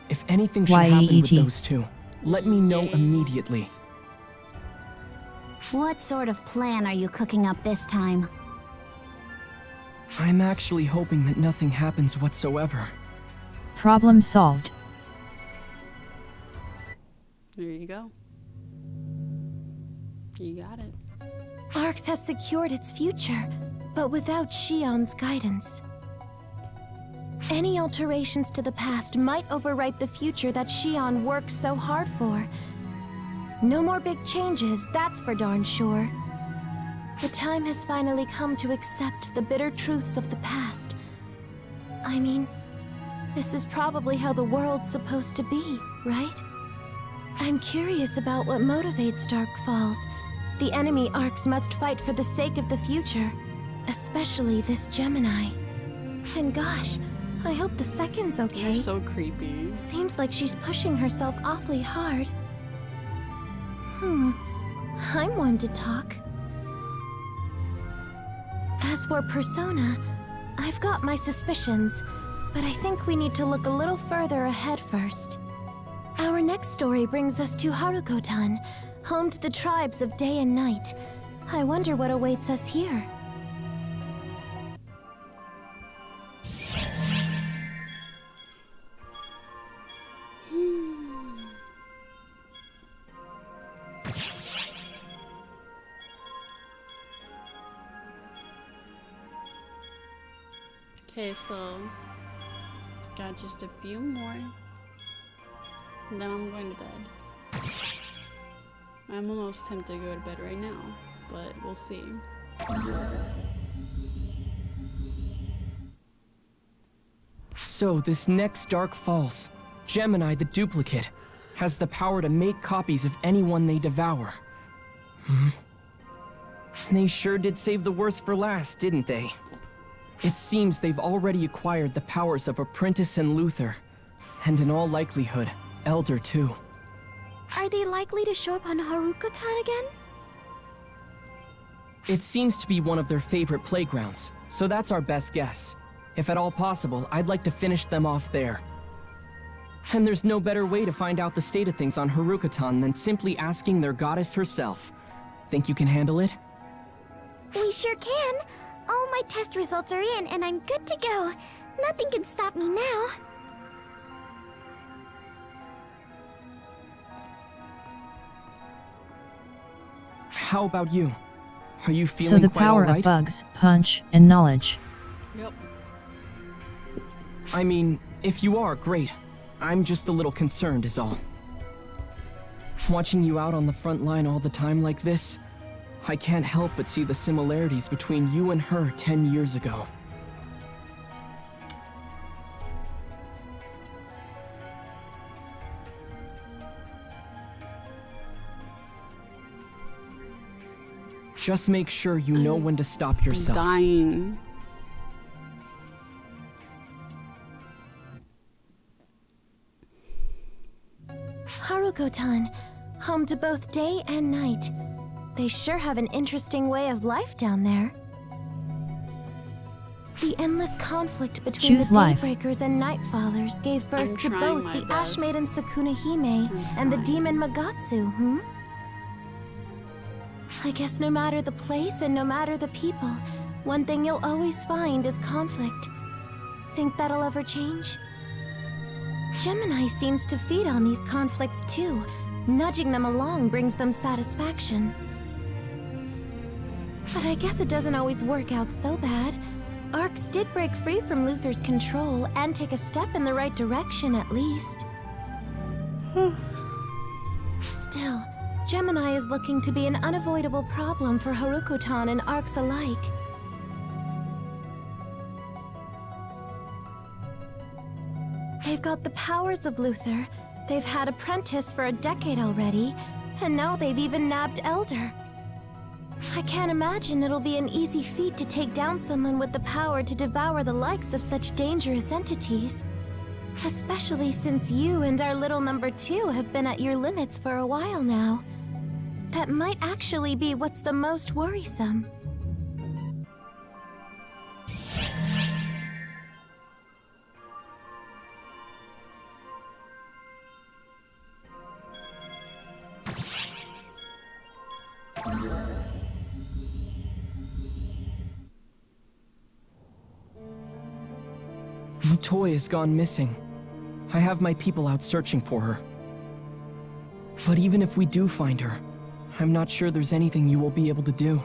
If anything should happen with those two, let me know immediately. What sort of plan are you cooking up this time? I'm actually hoping that nothing happens whatsoever. Problem solved. There you go. You got it. Arx has secured its future, but without Shion's guidance. Any alterations to the past might overwrite the future that Shion works so hard for. No more big changes, that's for darn sure. The time has finally come to accept the bitter truths of the past. I mean, this is probably how the world's supposed to be, right? I'm curious about what motivates Dark Falls, the enemy Arx must fight for the sake of the future, especially this Gemini. And gosh, I hope the second's okay. You're so creepy. Seems like she's pushing herself awfully hard. I'm one to talk. As for Persona, I've got my suspicions, but I think we need to look a little further ahead first. Our next story brings us to Harukotan, home to the tribes of Day and Night. I wonder what awaits us here. Okay, so got just a few more, and then I'm going to bed. I'm almost tempted to go to bed right now, but we'll see. So this next Dark Falls, Gemini the Duplicate, has the power to make copies of anyone they devour. They sure did save the worst for last, didn't they? It seems they've already acquired the powers of Apprentice and Luther, and in all likelihood, Elder too. Are they likely to show up on Harukotan again? It seems to be one of their favorite playgrounds, so that's our best guess. If at all possible, I'd like to finish them off there. And there's no better way to find out the state of things on Harukotan than simply asking their goddess herself. Think you can handle it? We sure can. All my test results are in and I'm good to go. Nothing can stop me now. How about you? Are you feeling So the quite power all right? of bugs, punch, and knowledge. Yep. I mean, if you are, great. I'm just a little concerned is all. Watching you out on the front line all the time like this, I can't help but see the similarities between you and her 10 years ago. Just make sure you know when to stop yourself. Dying. Haruko-tan, home to both day and night. They sure have an interesting way of life down there. The endless conflict between Choose the life. Daybreakers and Nightfallers gave birth I'm to trying both my the best. Ash Maiden Sukunahime and the Demon Magatsu, I guess no matter the place and no matter the people, one thing you'll always find is conflict. Think that'll ever change? Gemini seems to feed on these conflicts too. Nudging them along brings them satisfaction. But I guess it doesn't always work out so bad. Arcs did break free from Luther's control and take a step in the right direction at least. Still, Gemini is looking to be an unavoidable problem for Haruko-tan and Arcs alike. They've got the powers of Luther, they've had Apprentice for a decade already, and now they've even nabbed Elder. I can't imagine it'll be an easy feat to take down someone with the power to devour the likes of such dangerous entities. Especially since you and our little number 2 have been at your limits for a while now. That might actually be what's the most worrisome. The toy has gone missing. I have my people out searching for her. But even if we do find her, I'm not sure there's anything you will be able to do.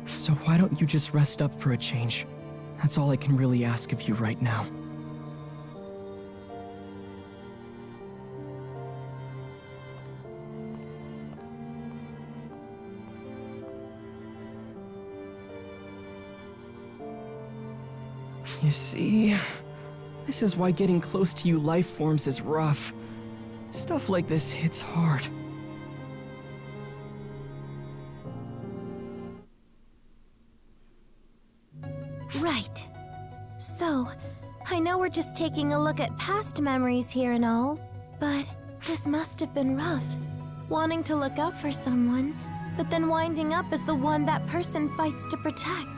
So why don't you just rest up for a change? That's all I can really ask of you right now. You see, this is why getting close to you life forms is rough. Stuff like this hits hard. Right. So, I know we're just taking a look at past memories here and all, but this must have been rough. Wanting to look out for someone, but then winding up as the one that person fights to protect.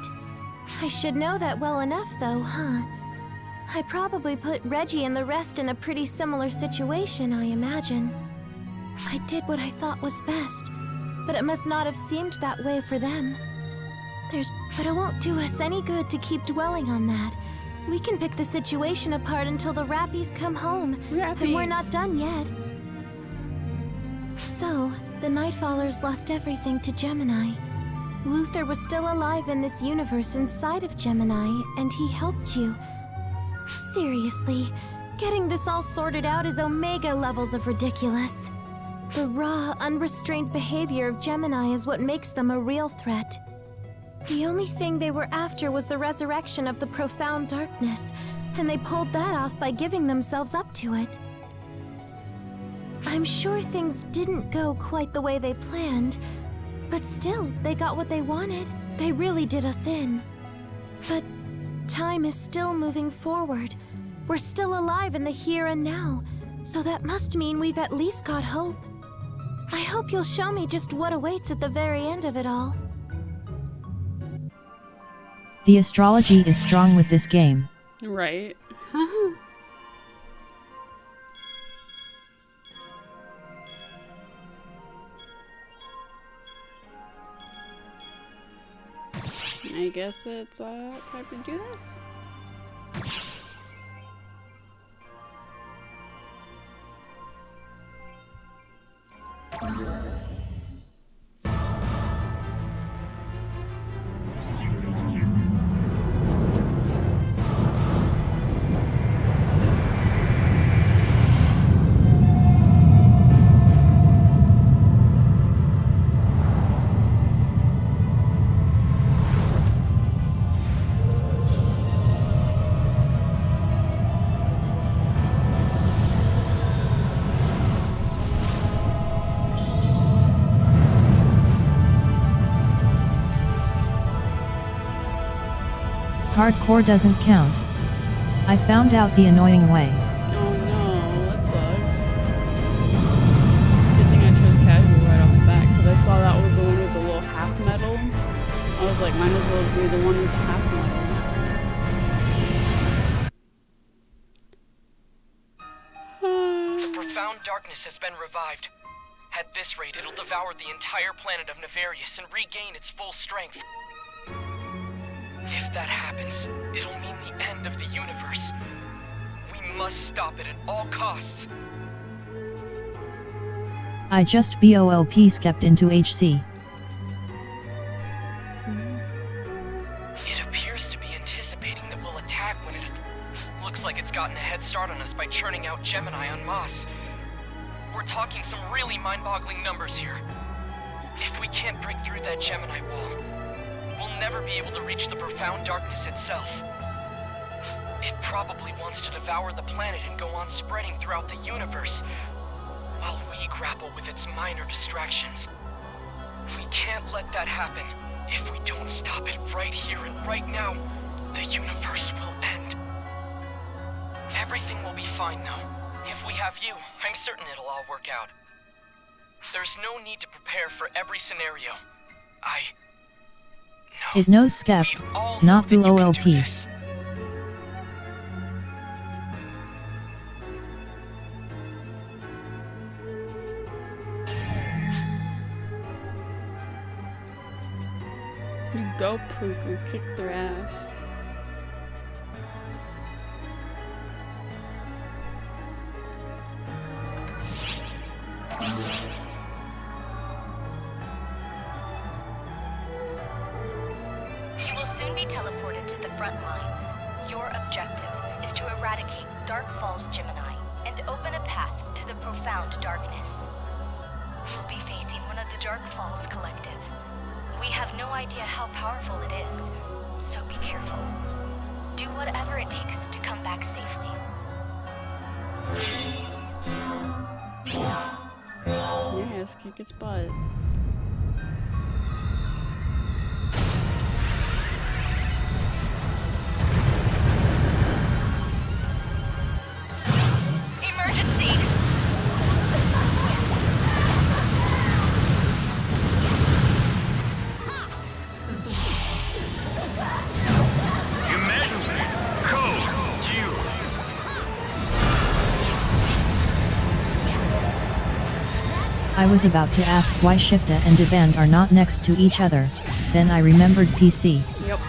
I should know that well enough though, huh? I probably put Reggie and the rest in a pretty similar situation, I imagine. I did what I thought was best, but it must not have seemed that way for them. But it won't do us any good to keep dwelling on that. We can pick the situation apart until the Rappies come home, and we're not done yet. So, the Nightfallers lost everything to Gemini. Luther was still alive in this universe inside of Gemini, and he helped you. Seriously, getting this all sorted out is Omega levels of ridiculous. The raw, unrestrained behavior of Gemini is what makes them a real threat. The only thing they were after was the resurrection of the profound darkness, and they pulled that off by giving themselves up to it. I'm sure things didn't go quite the way they planned, but still, they got what they wanted. They really did us in. But time is still moving forward. We're still alive in the here and now, so that must mean we've at least got hope. I hope you'll show me just what awaits at the very end of it all. The astrology is strong with this game. Right. I guess it's time to do this. Hardcore doesn't count. I found out the annoying way. Oh no, that sucks. Good thing I chose casual right off the bat, because I saw that was the one with the little half medal. I was like, might as well do the one with the half medal. The profound darkness has been revived. At this rate, it'll devour the entire planet of Nefarious and regain its full strength. If that happens, it'll mean the end of the universe. We must stop it at all costs. I just BOOP skept into HC. It appears to be anticipating that we'll attack when it... Looks like it's gotten a head start on us by churning out Gemini en masse. We're talking some really mind-boggling numbers here. If we can't break through that Gemini wall, we'll never be able to reach the profound darkness itself. It probably wants to devour the planet and go on spreading throughout the universe, while we grapple with its minor distractions. We can't let that happen. If we don't stop it right here and right now, the universe will end. Everything will be fine, though. If we have you, I'm certain it'll all work out. There's no need to prepare for every scenario. It knows skept, not BOOP. You go, Puku, kick their ass. You will soon be teleported to the front lines. Your objective is to eradicate Dark Falls Gemini and open a path to the profound darkness. You'll be facing one of the Dark Falls Collective. We have no idea how powerful it is, so be careful. Do whatever it takes to come back safely. Yes, kick its butt. Emergency! Emergency! Code Q! I was about to ask why Shifta and Devand are not next to each other, then I remembered PC. Yep.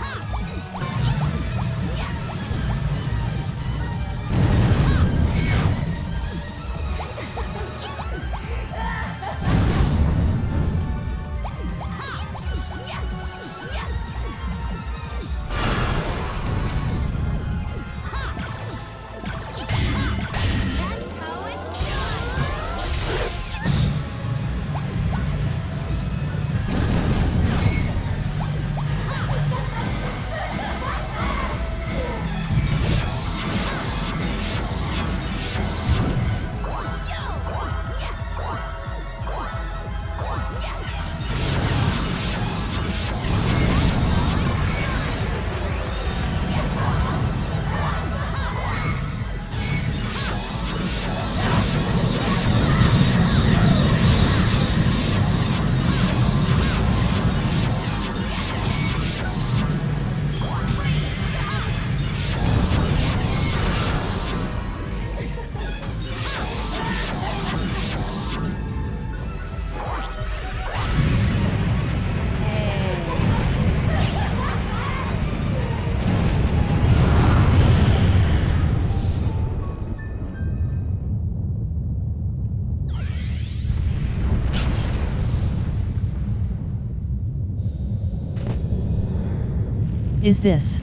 Is this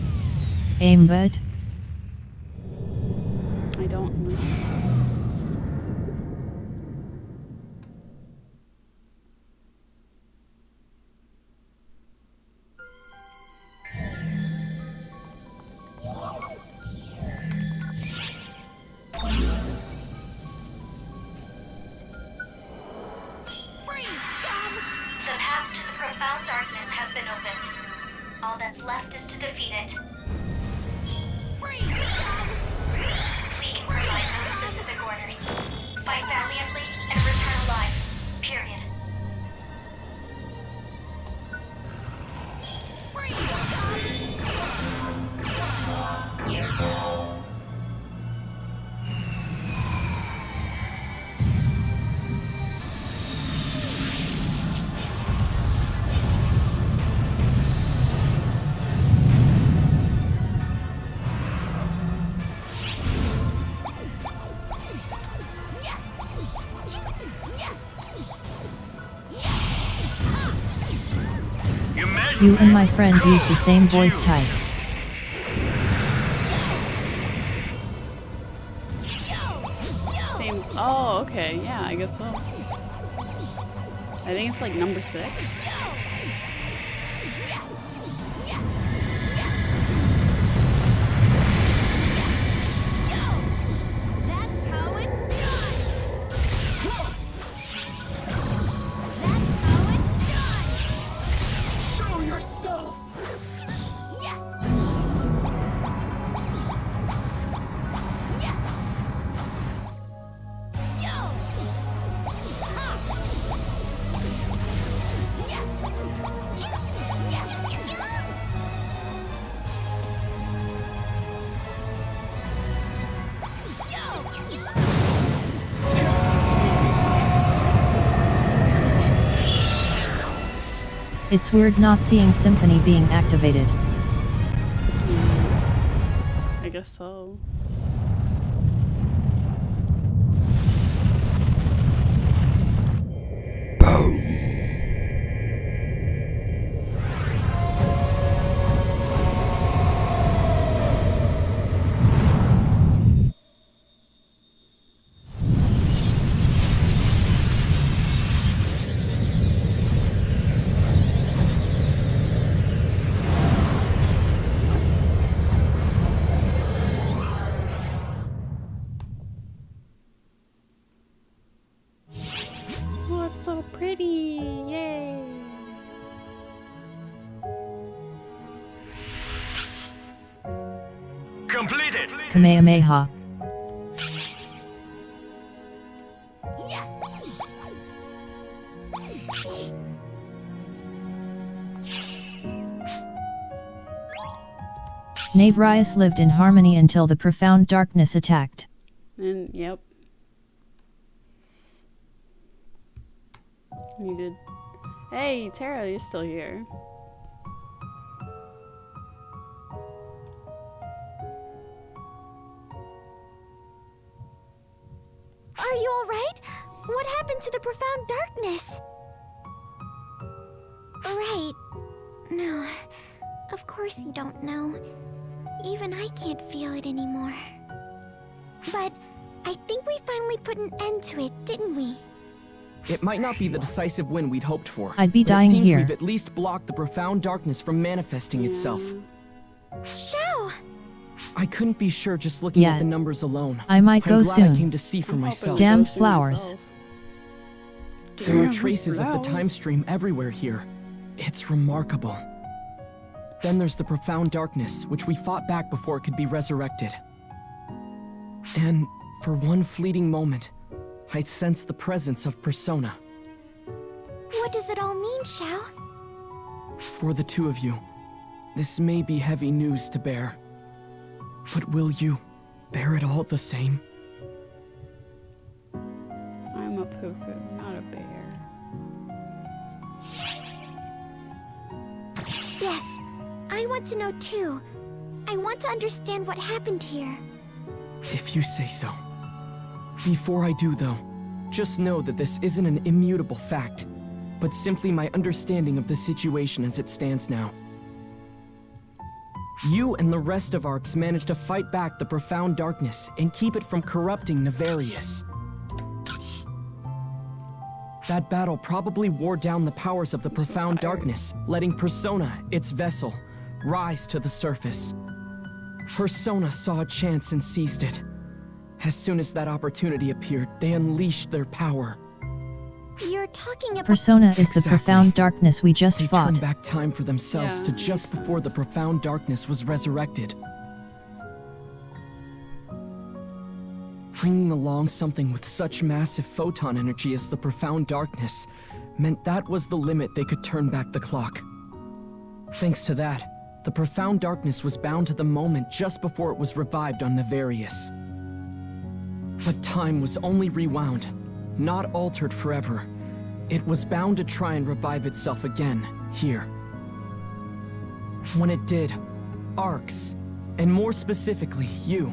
aimbot? I don't know. The path to the profound darkness has been opened. All that's left is to defeat it. orders. Fight valiantly and return alive. Period. You and my friend use the same voice type. Same. Oh, okay. Yeah, I guess so. I think it's like number 6. That's how it's done. Show yourself! Yes. It's weird not seeing Symphony being activated. I guess so. Oh, it's so pretty! Yay! Completed! Kamehameha. Yes. Navrius lived in harmony until the profound darkness attacked. And, yep. You did. Hey, Tara, you're still here. Are you alright? What happened to the profound darkness? Right. No. Of course you don't know. Even I can't feel it anymore. But I think we finally put an end to it, didn't we? It might not be the decisive win we'd hoped for. I'd be but dying it seems here. we've at least blocked the profound darkness from manifesting itself. Shao! I couldn't be sure just looking Yeah. at the numbers alone. I might I'm go glad soon. I came to see for myself. Damn flowers. There are traces of the time stream everywhere here. It's remarkable. Then there's the profound darkness, which we fought back before it could be resurrected. And for one fleeting moment, I sensed the presence of Persona. What does it all mean, Shao? For the two of you, this may be heavy news to bear. But will you bear it all the same? I'm a Puku, not a bear. Yes, I want to know too. I want to understand what happened here. If you say so. Before I do, though, just know that this isn't an immutable fact, but simply my understanding of the situation as it stands now. You and the rest of Arcs managed to fight back the profound darkness and keep it from corrupting Navarius. That battle probably wore down the powers of the profound darkness, letting Persona, its vessel, rise to the surface. Persona saw a chance and seized it. As soon as that opportunity appeared, they unleashed their power. You're talking about... Persona is the profound darkness we just They fought. turned back time for themselves Yeah, to just before the profound darkness was resurrected. bringing along something with such massive photon energy as the profound darkness meant that was the limit they could turn back the clock. Thanks to that, the profound darkness was bound to the moment just before it was revived on Nefarious. But time was only rewound, not altered forever. It was bound to try and revive itself again, here. When it did, Arcs, and more specifically, you,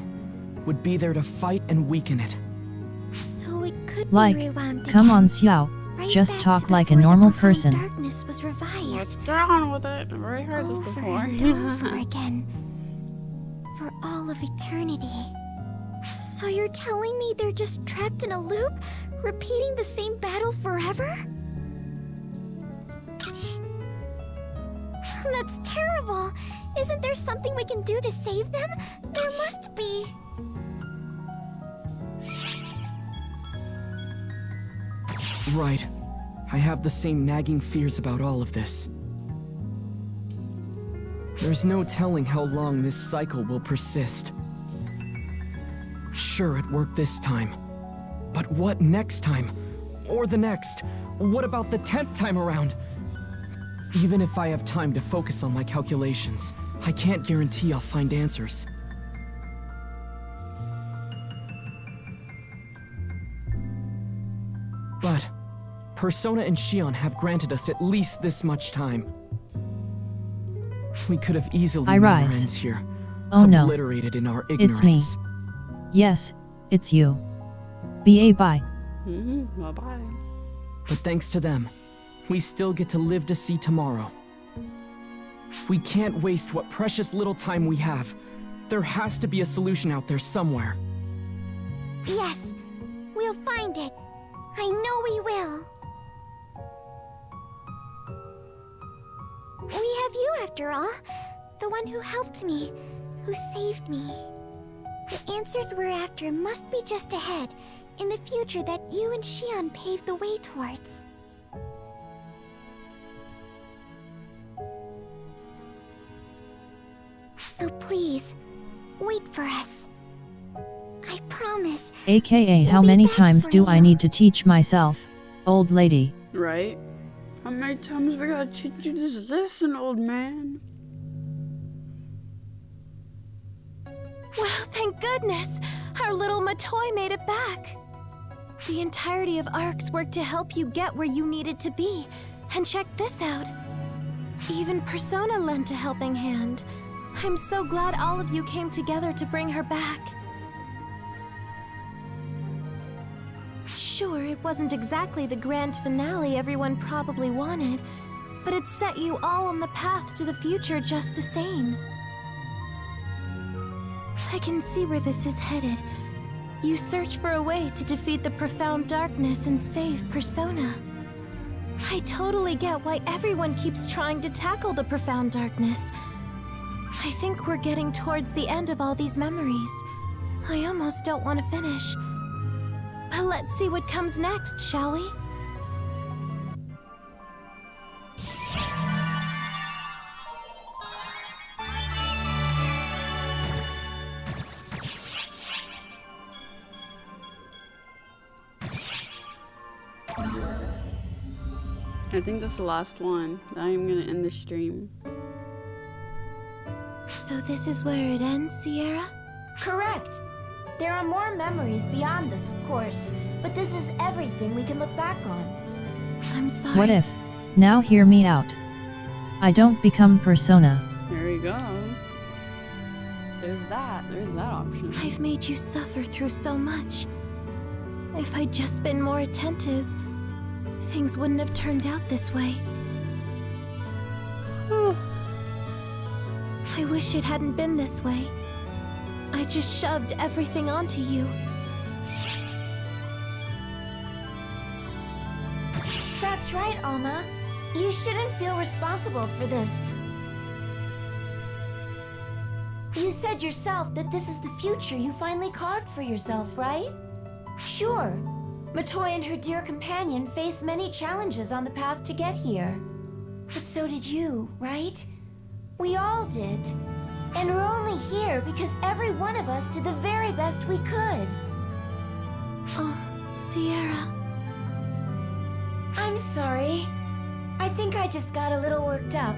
would be there to fight and weaken it. So it could Like, be rewound come again. on Xiao, Right just back talk to like a before the normal profound person. Darkness was revived. Let's get on with it. I've already heard this Over before. and over again. For all of eternity. So you're telling me they're just trapped in a loop, repeating the same battle forever? That's terrible. Isn't there something we can do to save them? There must be. Right. I have the same nagging fears about all of this. There's no telling how long this cycle will persist. Sure, it worked this time. But what next time? Or the next? What about the 10th time around? Even if I have time to focus on my calculations, I can't guarantee I'll find answers. But Persona and Shion have granted us at least this much time. We could have easily I made our rise. ends here, Oh no. obliterated in our ignorance. It's me. Yes, it's you. BA bye. Bye-bye. But thanks to them, we still get to live to see tomorrow. We can't waste what precious little time we have. There has to be a solution out there somewhere. Yes, we'll find it. I know we will. We have you after all. The one who helped me, who saved me. The answers we're after must be just ahead, in the future that you and Shion paved the way towards. So please, wait for us. I promise. AKA how many times do I need to teach myself, old lady? Right? How many times we gotta teach you this lesson, old man? Well, thank goodness! Our little Matoi made it back! The entirety of Arcs worked to help you get where you needed to be. And check this out. Even Persona lent a helping hand. I'm so glad all of you came together to bring her back. Sure, it wasn't exactly the grand finale everyone probably wanted, but it set you all on the path to the future just the same. I can see where this is headed. You search for a way to defeat the profound darkness and save Persona. I totally get why everyone keeps trying to tackle the profound darkness. I think we're getting towards the end of all these memories. I almost don't want to finish. But let's see what comes next, shall we? I think that's the last one. I'm gonna end the stream. So this is where it ends, Sierra? Correct. There are more memories beyond this, of course, but this is everything we can look back on. I'm sorry. What if? Now hear me out. I don't become Persona. There you go. There's that option. I've made you suffer through so much. If I'd just been more attentive, things wouldn't have turned out this way. I wish it hadn't been this way. I just shoved everything onto you. That's right, Alma. You shouldn't feel responsible for this. You said yourself that this is the future you finally carved for yourself, right? Sure. Matoi and her dear companion faced many challenges on the path to get here. But so did you, right? We all did. And we're only here because every one of us did the very best we could. Oh, Sierra. I'm sorry. I think I just got a little worked up.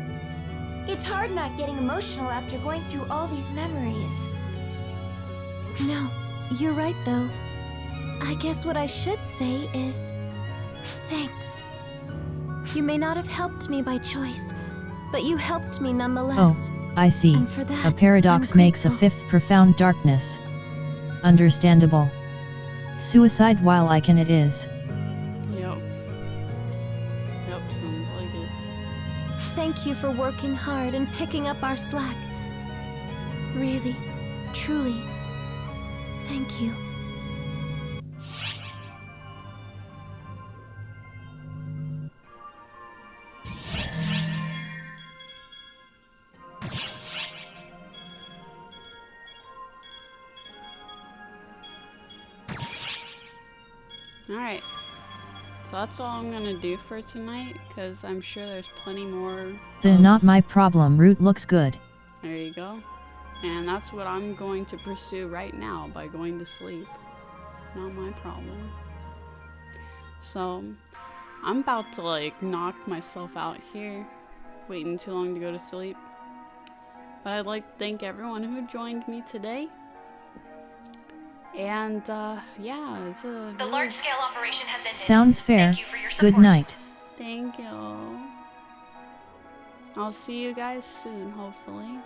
It's hard not getting emotional after going through all these memories. No, you're right though. I guess what I should say is thanks. You may not have helped me by choice, but you helped me nonetheless. Oh, I see. And for that, A paradox I'm makes a grateful. fifth profound darkness. Understandable. Suicide while icon it is. Yep. Yep, sounds like it. Thank you for working hard and picking up our slack. Really, truly, thank you. Alright. So that's all I'm gonna do for tonight, because I'm sure there's plenty more. The not my problem route looks good. There you go. And that's what I'm going to pursue right now by going to sleep. Not my problem. So, I'm about to like knock myself out here, waiting too long to go to sleep. But I'd like to thank everyone who joined me today. And yeah, it's a The large-scale operation has ended. Sounds fair. Thank you for your support. Good night. Thank you. I'll see you guys soon, hopefully.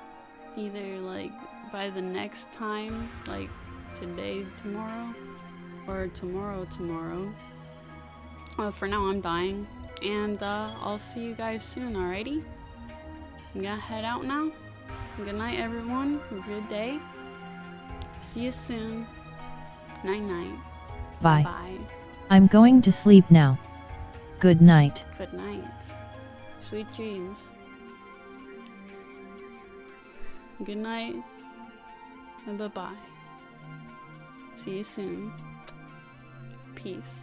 Either like by the next time, like today, tomorrow, or tomorrow. Well, for now I'm dying. And I'll see you guys soon, alrighty? I'm gonna head out now. Good night, everyone. Have a good day. See you soon. Night-night. Bye. Bye. I'm going to sleep now. Good night. Good night. Sweet dreams. Good night. And bye-bye. See you soon. Peace.